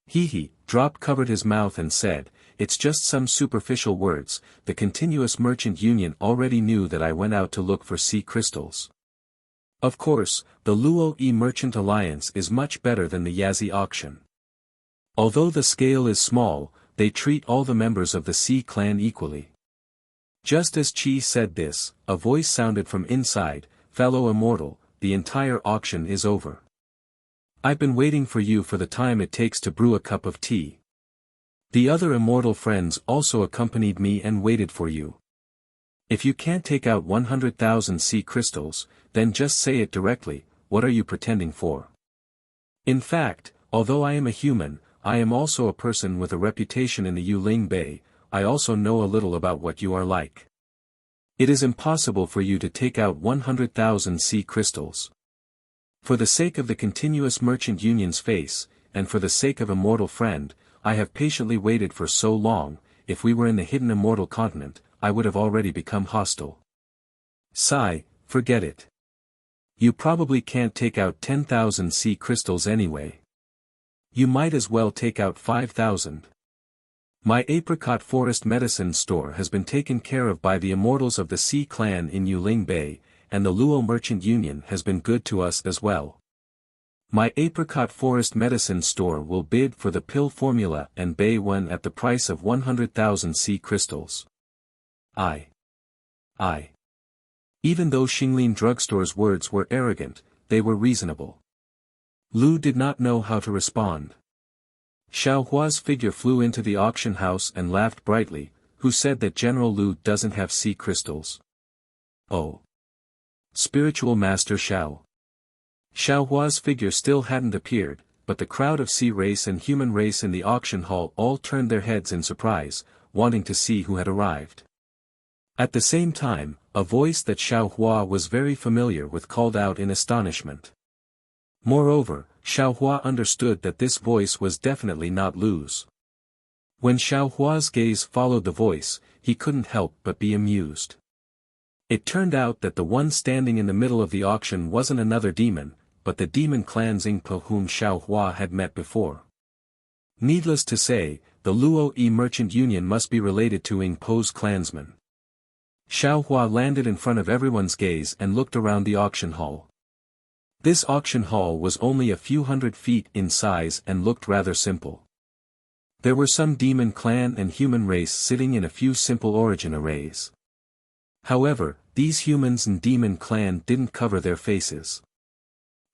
Hee. Drop covered his mouth and said, "It's just some superficial words. The Continuous Merchant Union already knew that I went out to look for sea crystals. Of course, the Luo-E Merchant Alliance is much better than the Yazi auction. Although the scale is small, they treat all the members of the Sea clan equally." Just as Qi said this, a voice sounded from inside, "Fellow immortal, the entire auction is over. I've been waiting for you for the time it takes to brew a cup of tea. The other immortal friends also accompanied me and waited for you. If you can't take out 100,000 sea crystals, then just say it directly. What are you pretending for? In fact, although I am a human, I am also a person with a reputation in the Yuling Bay. I also know a little about what you are like. It is impossible for you to take out 100,000 sea crystals. For the sake of the Continuous Merchant Union's face, and for the sake of immortal friend, I have patiently waited for so long. If we were in the hidden immortal continent, I would have already become hostile. Sigh, forget it. You probably can't take out 10,000 sea crystals anyway. You might as well take out 5,000. My Apricot Forest Medicine Store has been taken care of by the immortals of the Sea Clan in Yuling Bay, and the Luo Merchant Union has been good to us as well. My Apricot Forest Medicine Store will bid for the pill formula and Bay 1 at the price of 100,000 sea crystals. I. Even though Xinglin Drugstore's words were arrogant, they were reasonable. Lu did not know how to respond. Xiao Hua's figure flew into the auction house and laughed brightly. Who said that General Lu doesn't have sea crystals? Oh. Spiritual Master Xiao. Xiao Hua's figure still hadn't appeared, but the crowd of sea race and human race in the auction hall all turned their heads in surprise, wanting to see who had arrived. At the same time, a voice that Xiao Hua was very familiar with called out in astonishment. Moreover, Xiao Hua understood that this voice was definitely not Lu's. When Xiao Hua's gaze followed the voice, he couldn't help but be amused. It turned out that the one standing in the middle of the auction wasn't another demon, but the demon clan Xingpo whom Xiao Hua had met before. Needless to say, the Luo-E Merchant Union must be related to Yingpo's clansmen. Xiao Hua landed in front of everyone's gaze and looked around the auction hall. This auction hall was only a few hundred feet in size and looked rather simple. There were some demon clan and human race sitting in a few simple origin arrays. However, these humans and demon clan didn't cover their faces.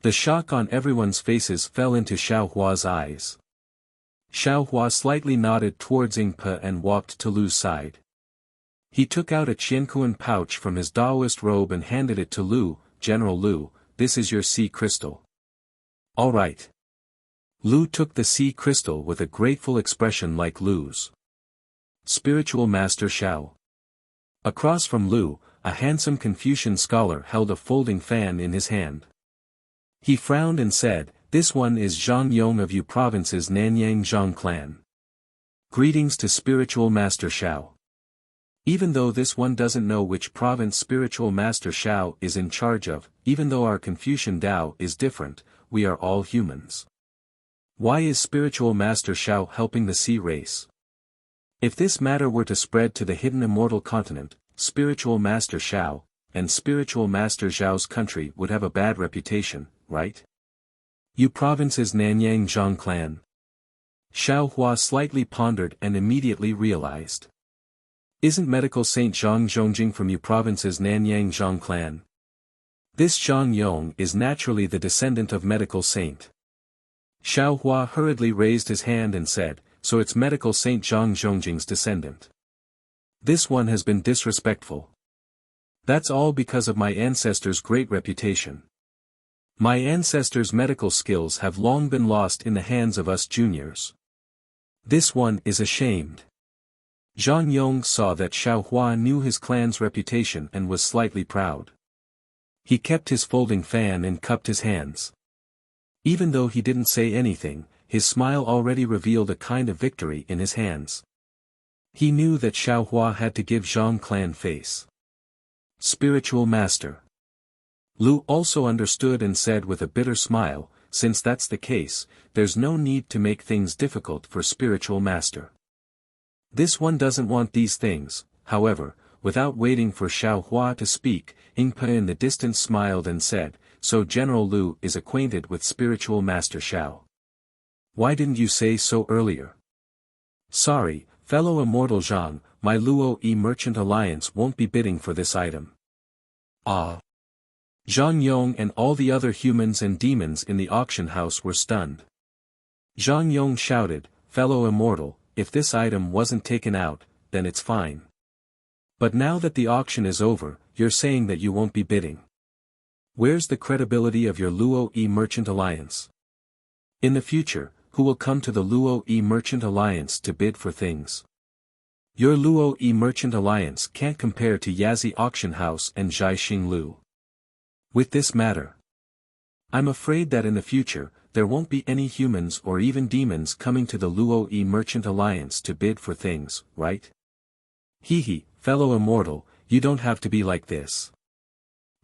The shock on everyone's faces fell into Xiao Hua's eyes. Xiao Hua slightly nodded towards Yingpe and walked to Lu's side. He took out a Qiankuan pouch from his Daoist robe and handed it to Lu. "General Lu, this is your sea crystal." "All right." Lu took the sea crystal with a grateful expression like Lu's. Spiritual Master Xiao. Across from Lu, a handsome Confucian scholar held a folding fan in his hand. He frowned and said, "This one is Zhang Yong of Yu Province's Nanyang Zhang clan. Greetings to Spiritual Master Xiao. Even though this one doesn't know which province Spiritual Master Xiao is in charge of, even though our Confucian Tao is different, we are all humans. Why is Spiritual Master Xiao helping the sea race? If this matter were to spread to the hidden immortal continent, Spiritual Master Xiao, and Spiritual Master Zhao's country would have a bad reputation, right? Yu Province's Nanyang Zhang clan." Xiao Hua slightly pondered and immediately realized. Isn't medical Saint Zhang Zhongjing from Yu Province's Nanyang Zhang clan? This Zhang Yong is naturally the descendant of medical saint. Xiao Hua hurriedly raised his hand and said, "So it's medical Saint Zhang Zhongjing's descendant. This one has been disrespectful. That's all because of my ancestors' great reputation. My ancestors' medical skills have long been lost in the hands of us juniors. This one is ashamed." Zhang Yong saw that Xiao Hua knew his clan's reputation and was slightly proud. He kept his folding fan and cupped his hands. Even though he didn't say anything, his smile already revealed a kind of victory in his hands. He knew that Xiao Hua had to give Zhang clan face. Spiritual Master. Lu also understood and said with a bitter smile, "Since that's the case, there's no need to make things difficult for Spiritual Master. This one doesn't want these things." However, without waiting for Xiao Hua to speak, Yingpe in the distance smiled and said, "So General Lu is acquainted with Spiritual Master Xiao. Why didn't you say so earlier?" "Sorry, fellow immortal Zhang, my Luo Yi Merchant Alliance won't be bidding for this item." "Ah." Zhang Yong and all the other humans and demons in the auction house were stunned. Zhang Yong shouted, "Fellow immortal, if this item wasn't taken out, then it's fine. But now that the auction is over, you're saying that you won't be bidding. Where's the credibility of your Luo Yi Merchant Alliance? In the future, who will come to the Luo Yi Merchant Alliance to bid for things? Your Luo Yi Merchant Alliance can't compare to Yazi Auction House and Zhaixing Lu. With this matter, I'm afraid that in the future, there won't be any humans or even demons coming to the Luo Yi Merchant Alliance to bid for things, right? Hee, fellow immortal, you don't have to be like this."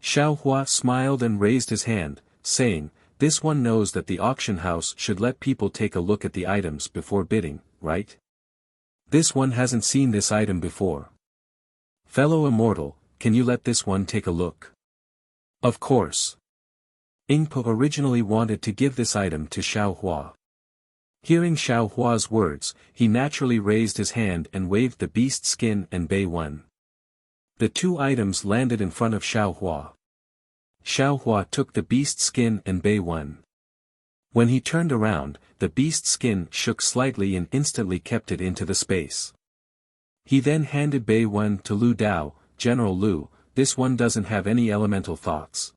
Xiao Hua smiled and raised his hand, saying, "This one knows that the auction house should let people take a look at the items before bidding, right? This one hasn't seen this item before. Fellow immortal, can you let this one take a look?" "Of course." Yingpe originally wanted to give this item to Xiao Hua. Hearing Xiao Hua's words, he naturally raised his hand and waved the beast skin and Bei Wen. The two items landed in front of Xiao Hua. Xiao Hua took the beast skin and Bei Wen. When he turned around, the beast skin shook slightly and instantly kept it into the space. He then handed Bei Wen to Lu Dao. "General Lu, this one doesn't have any elemental thoughts.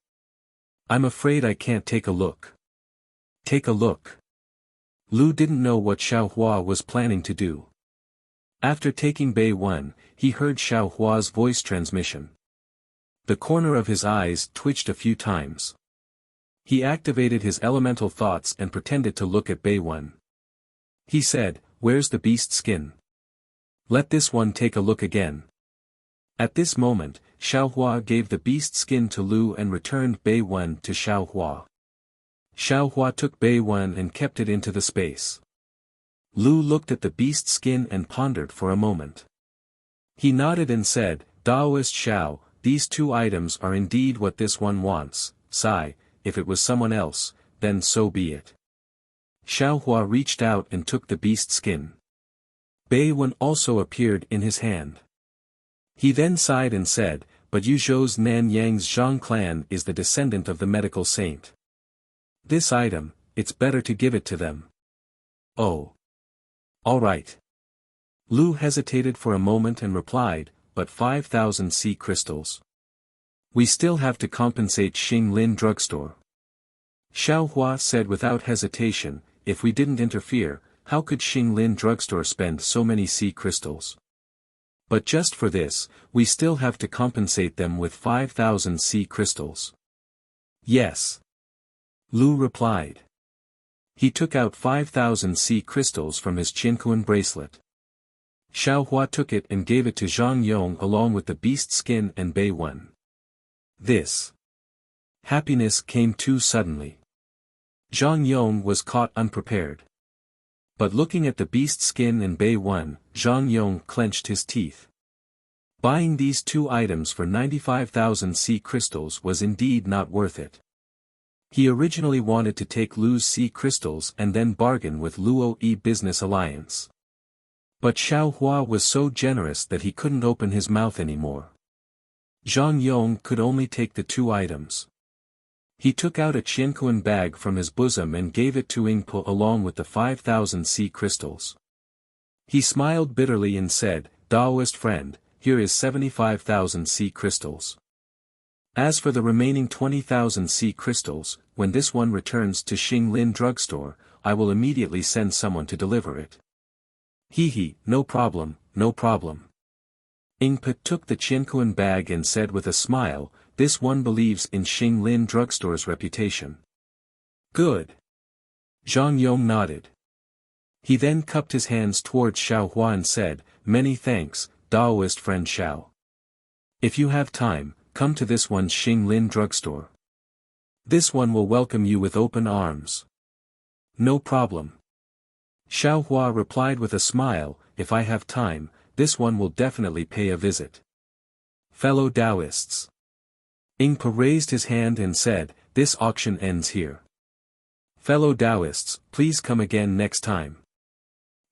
I'm afraid I can't take a look." "Take a look." Lu didn't know what Xiao Hua was planning to do. After taking Bei Wen, he heard Xiao Hua's voice transmission. The corner of his eyes twitched a few times. He activated his elemental thoughts and pretended to look at Bei Wen. He said, "Where's the beast skin? Let this one take a look again." At this moment, Xiao Hua gave the beast skin to Lu and returned Bei Wen to Xiao Hua. Xiao Hua took Bei Wen and kept it into the space. Lu looked at the beast skin and pondered for a moment. He nodded and said, "Daoist Xiao, these two items are indeed what this one wants. Sigh, if it was someone else, then so be it." Xiao Hua reached out and took the beast skin. Bei-wen also appeared in his hand. He then sighed and said, "But Yu Zhou's Nanyang's Zhang clan is the descendant of the medical saint. This item, it's better to give it to them." "Oh. All right." Lu hesitated for a moment and replied, "But 5,000 sea crystals. We still have to compensate Xinglin drugstore." Xiao Hua said without hesitation, "If we didn't interfere, how could Xinglin drugstore spend so many sea crystals? But just for this, we still have to compensate them with 5,000 sea crystals." "Yes." Lu replied. He took out 5,000 sea crystals from his Qinkuan bracelet. Xiao Hua took it and gave it to Zhang Yong along with the beast skin and Bei-wen. This happiness came too suddenly. Zhang Yong was caught unprepared. But looking at the beast skin and Bei-wen, Zhang Yong clenched his teeth. Buying these two items for 95,000 sea crystals was indeed not worth it. He originally wanted to take Lu's sea crystals and then bargain with Luo-Yi business alliance. But Xiao Hua was so generous that he couldn't open his mouth anymore. Zhang Yong could only take the two items. He took out a Qiankuan bag from his bosom and gave it to Yingpo along with the 5,000 sea crystals. He smiled bitterly and said, "Daoist friend, here is 75,000 sea crystals. As for the remaining 20,000 sea crystals, when this one returns to Xinglin drugstore, I will immediately send someone to deliver it." "Hee, no problem, no problem." Yingpo took the Qiankuan bag and said with a smile, "This one believes in Xinglin drugstore's reputation." "Good." Zhang Yong nodded. He then cupped his hands towards Xiao Hua and said, "Many thanks, Daoist friend Xiao. If you have time, come to this one's Xinglin drugstore. This one will welcome you with open arms." "No problem." Xiao Hua replied with a smile, "If I have time, this one will definitely pay a visit." Fellow Taoists. Yingpo raised his hand and said, "This auction ends here. Fellow Taoists, please come again next time."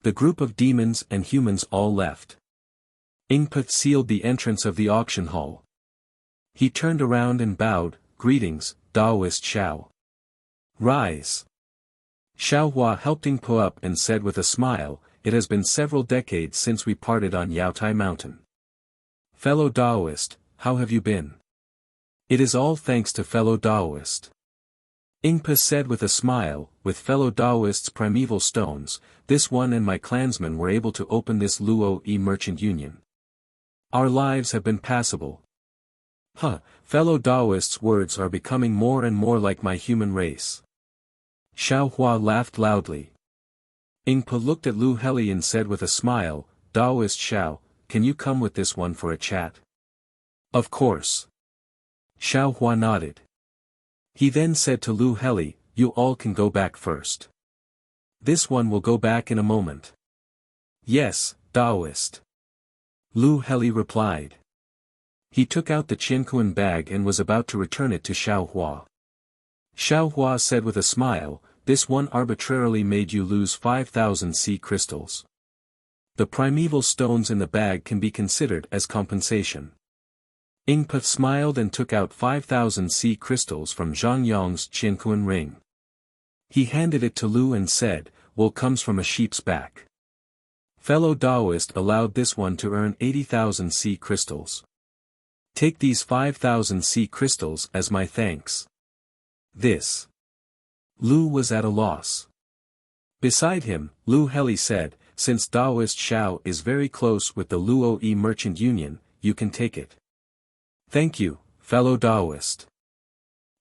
The group of demons and humans all left. Yingpo sealed the entrance of the auction hall. He turned around and bowed, "Greetings, Taoist Xiao. Rise." Xiao Hua helped Yingpo up and said with a smile, "It has been several decades since we parted on Yaotai Mountain. Fellow Taoist, how have you been?" "It is all thanks to fellow Taoist." Yingpo said with a smile, "With fellow Taoist's primeval stones, this one and my clansmen were able to open this Luo-Yi merchant union. Our lives have been passable. Fellow Taoist's words are becoming more and more like my human race." Xiao Hua laughed loudly. Yingpo looked at Lu Heli and said with a smile, "Taoist Xiao, can you come with this one for a chat?" "Of course." Xiao Hua nodded. He then said to Lu Heli, "You all can go back first. This one will go back in a moment." "Yes, Taoist." Lu Heli replied. He took out the Qiankuan bag and was about to return it to Xiao Hua. Xiao Hua said with a smile, "This one arbitrarily made you lose 5,000 sea crystals. The primeval stones in the bag can be considered as compensation." Yingpo smiled and took out 5,000 sea crystals from Zhang Yong's Qiankuan ring. He handed it to Lu and said, "Wool comes from a sheep's back. Fellow Taoist allowed this one to earn 80,000 sea crystals. Take these 5,000 sea crystals as my thanks." This. Lu was at a loss. Beside him, Lu Heli said, "Since Taoist Xiao is very close with the Luo-Yi merchant union, you can take it." "Thank you, fellow Taoist."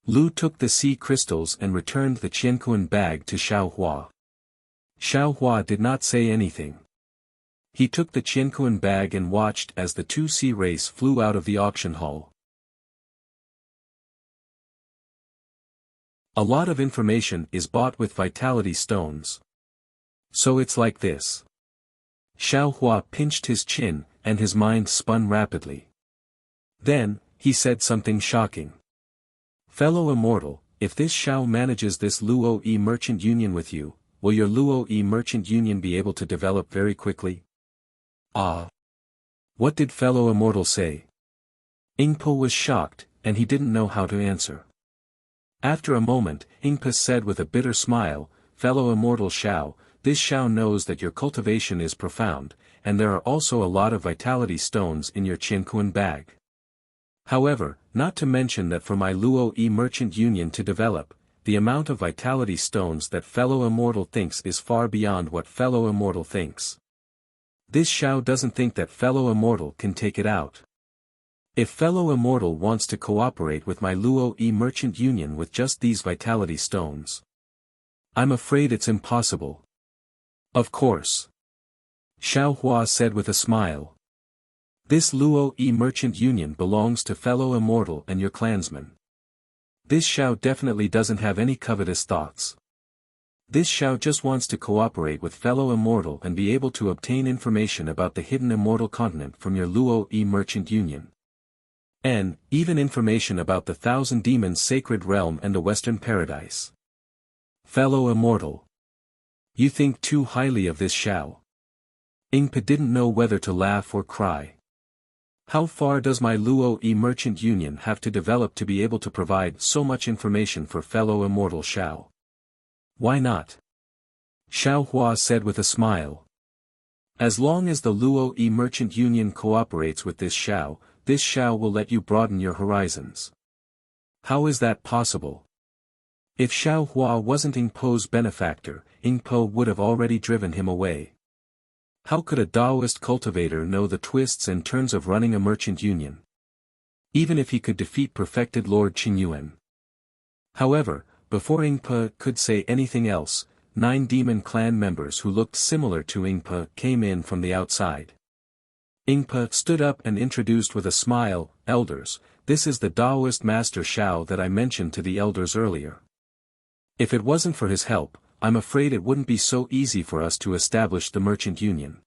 Lu took the sea crystals and returned the Qiankuan bag to Xiao Hua. Xiao Hua did not say anything. He took the Qiankuan bag and watched as the two sea race flew out of the auction hall. A lot of information is bought with vitality stones. So it's like this. Xiao Hua pinched his chin, and his mind spun rapidly. Then, he said something shocking. "Fellow immortal, if this Xiao manages this Luo-Yi merchant union with you, will your Luo-Yi merchant union be able to develop very quickly?" Ah! What did fellow immortal say? Ingpo was shocked, and he didn't know how to answer. After a moment, Ingpo said with a bitter smile, "Fellow immortal Shao, this Shao knows that your cultivation is profound, and there are also a lot of vitality stones in your Qianquan bag. However, not to mention that for my Luo Yi merchant union to develop, the amount of vitality stones that fellow immortal thinks is far beyond what fellow immortal thinks. This Shao doesn't think that fellow immortal can take it out. If fellow immortal wants to cooperate with my Luo Yi merchant union with just these vitality stones, I'm afraid it's impossible." "Of course," Xiao Hua said with a smile. "This Luo Yi merchant union belongs to fellow immortal and your clansmen. This Shao definitely doesn't have any covetous thoughts. This Shao just wants to cooperate with fellow immortal and be able to obtain information about the hidden immortal continent from your Luo Yi merchant union. And, even information about the Thousand Demons sacred realm and the Western Paradise. Fellow immortal. You think too highly of this Shao." Ingpa didn't know whether to laugh or cry. "How far does my Luo Yi merchant union have to develop to be able to provide so much information for fellow immortal Shao? Why not?" Xiao Hua said with a smile. "As long as the Luo Yi merchant union cooperates with this Shao will let you broaden your horizons." "How is that possible?" If Xiao Hua wasn't Ingpo's benefactor, Ingpo would have already driven him away. How could a Taoist cultivator know the twists and turns of running a merchant union? Even if he could defeat perfected Lord Qingyuan. However, before Ingpa could say anything else, 9 demon clan members who looked similar to Ingpa came in from the outside. Ingpa stood up and introduced with a smile, "Elders, this is the Taoist master Shao that I mentioned to the elders earlier. If it wasn't for his help, I'm afraid it wouldn't be so easy for us to establish the merchant union.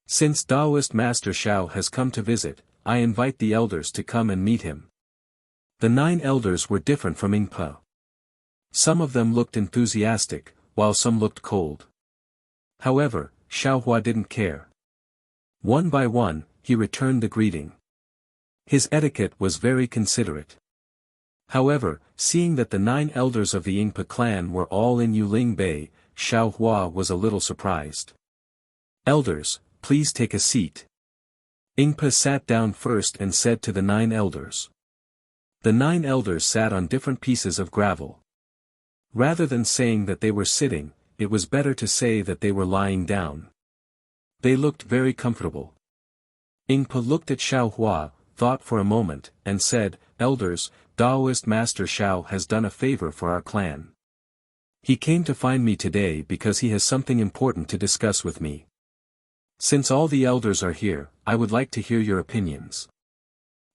Since Taoist master Shao has come to visit, I invite the elders to come and meet him." The 9 elders were different from Ingpa. Some of them looked enthusiastic, while some looked cold. However, Xiao Hua didn't care. One by one, he returned the greeting. His etiquette was very considerate. However, seeing that the 9 elders of the Ingpa clan were all in Yuling Bay, Xiao Hua was a little surprised. "Elders, please take a seat." Ingpa sat down first and said to the 9 elders. The 9 elders sat on different pieces of gravel. Rather than saying that they were sitting, it was better to say that they were lying down. They looked very comfortable. Ingpa looked at Xiao Hua, thought for a moment, and said, "Elders, Taoist Master Shao has done a favor for our clan. He came to find me today because he has something important to discuss with me. Since all the elders are here, I would like to hear your opinions."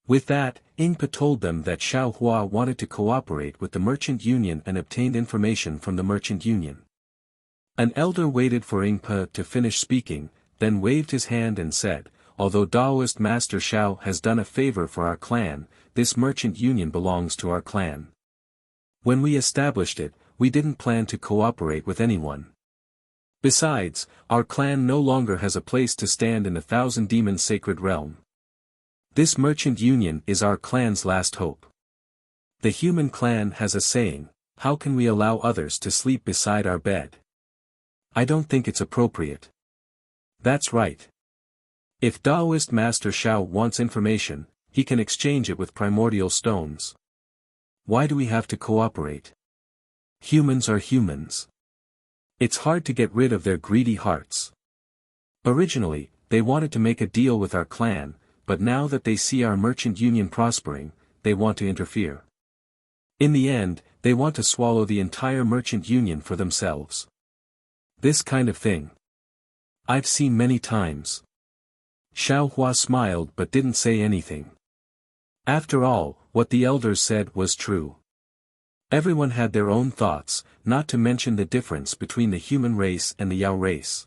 With that, Ingpa told them that Xiao Hua wanted to cooperate with the merchant union and obtained information from the merchant union. An elder waited for Ingpa to finish speaking, then waved his hand and said, "Although Taoist Master Shao has done a favor for our clan, this merchant union belongs to our clan. When we established it, we didn't plan to cooperate with anyone. Besides, our clan no longer has a place to stand in the Thousand Demons sacred realm. This merchant union is our clan's last hope. The human clan has a saying, 'How can we allow others to sleep beside our bed?' I don't think it's appropriate." "That's right. If Taoist Master Shao wants information, he can exchange it with primordial stones. Why do we have to cooperate? Humans are humans. It's hard to get rid of their greedy hearts. Originally, they wanted to make a deal with our clan, but now that they see our merchant union prospering, they want to interfere. In the end, they want to swallow the entire merchant union for themselves. This kind of thing I've seen many times." Xiao Hua smiled but didn't say anything. After all, what the elders said was true. Everyone had their own thoughts, not to mention the difference between the human race and the Yao race.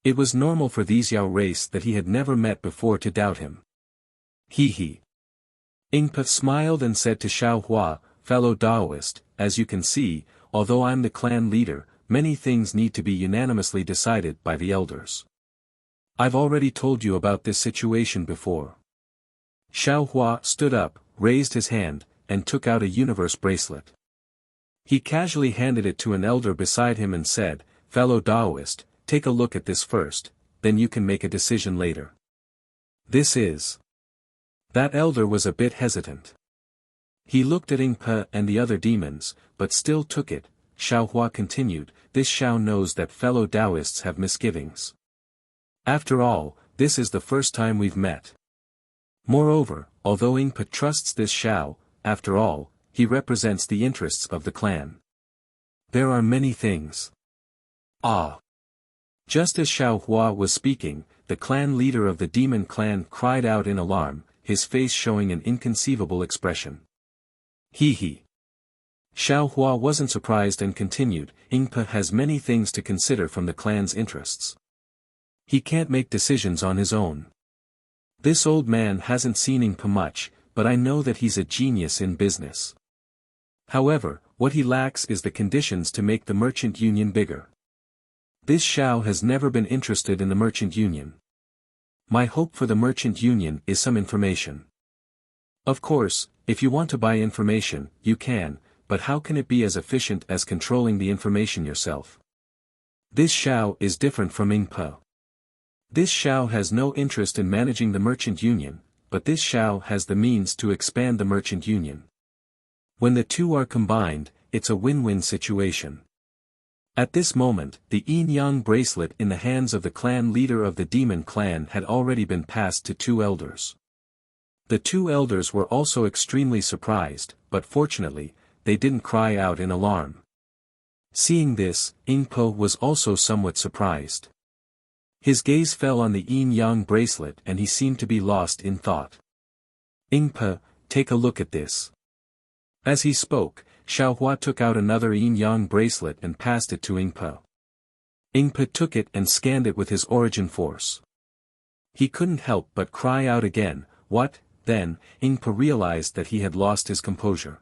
It was normal for these Yao race that he had never met before to doubt him. He. Ingpa smiled and said to Xiao Hua, "Fellow Taoist, as you can see, although I'm the clan leader, many things need to be unanimously decided by the elders. I've already told you about this situation before. Xiao Hua stood up, raised his hand, and took out a universe bracelet. He casually handed it to an elder beside him and said, "Fellow Taoist, take a look at this first, then you can make a decision later." This is. That elder was a bit hesitant. He looked at Ingpe and the other demons, but still took it. Xiao Hua continued, "This Xiao knows that fellow Taoists have misgivings. After all, this is the first time we've met. Moreover, although Ingpe trusts this Xiao, after all, he represents the interests of the clan. There are many things." Ah! Just as Xiao Hua was speaking, the clan leader of the demon clan cried out in alarm, his face showing an inconceivable expression. He. Xiao Hua wasn't surprised and continued, "Ingpe has many things to consider from the clan's interests. He can't make decisions on his own. This old man hasn't seen Ingpe much, but I know that he's a genius in business. However, what he lacks is the conditions to make the merchant union bigger. This Xiao has never been interested in the merchant union. My hope for the merchant union is some information. Of course, if you want to buy information, you can, but how can it be as efficient as controlling the information yourself? This Xiao is different from Ingpe. This Xiao has no interest in managing the merchant union, but this Xiao has the means to expand the merchant union. When the two are combined, it's a win-win situation." At this moment, the yin-yang bracelet in the hands of the clan leader of the demon clan had already been passed to two elders. The two elders were also extremely surprised, but fortunately, they didn't cry out in alarm. Seeing this, Ingpe was also somewhat surprised. His gaze fell on the yin-yang bracelet and he seemed to be lost in thought. "Ingpe, take a look at this." As he spoke, Xiao Hua took out another yin-yang bracelet and passed it to Ingpe. Ingpe took it and scanned it with his origin force. He couldn't help but cry out again, "What?" Then, Ingpe realized that he had lost his composure.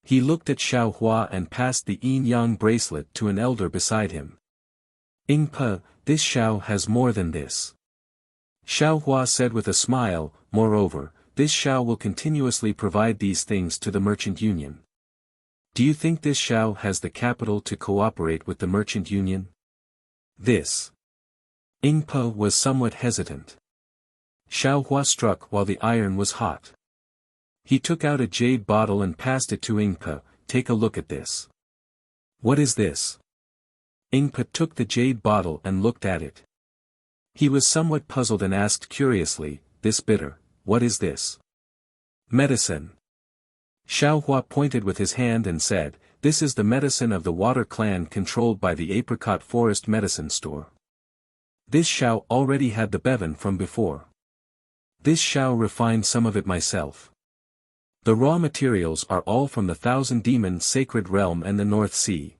He looked at Xiao Hua and passed the yin-yang bracelet to an elder beside him. "Ingpe, this Xiao has more than this." Xiao Hua said with a smile, "Moreover, this Xiao will continuously provide these things to the merchant union. Do you think this Xiao has the capital to cooperate with the merchant union?" This. Ingpe was somewhat hesitant. Xiao Hua struck while the iron was hot. He took out a jade bottle and passed it to Ingpe, "Take a look at this." "What is this?" Ingpe took the jade bottle and looked at it. He was somewhat puzzled and asked curiously, "This bitter, what is this?" "Medicine." Xiao Hua pointed with his hand and said, "This is the medicine of the water clan controlled by the apricot forest medicine store. This Xiao already had the bevan from before. This Xiao refined some of it myself. The raw materials are all from the Thousand Demon Sacred Realm and the North Sea.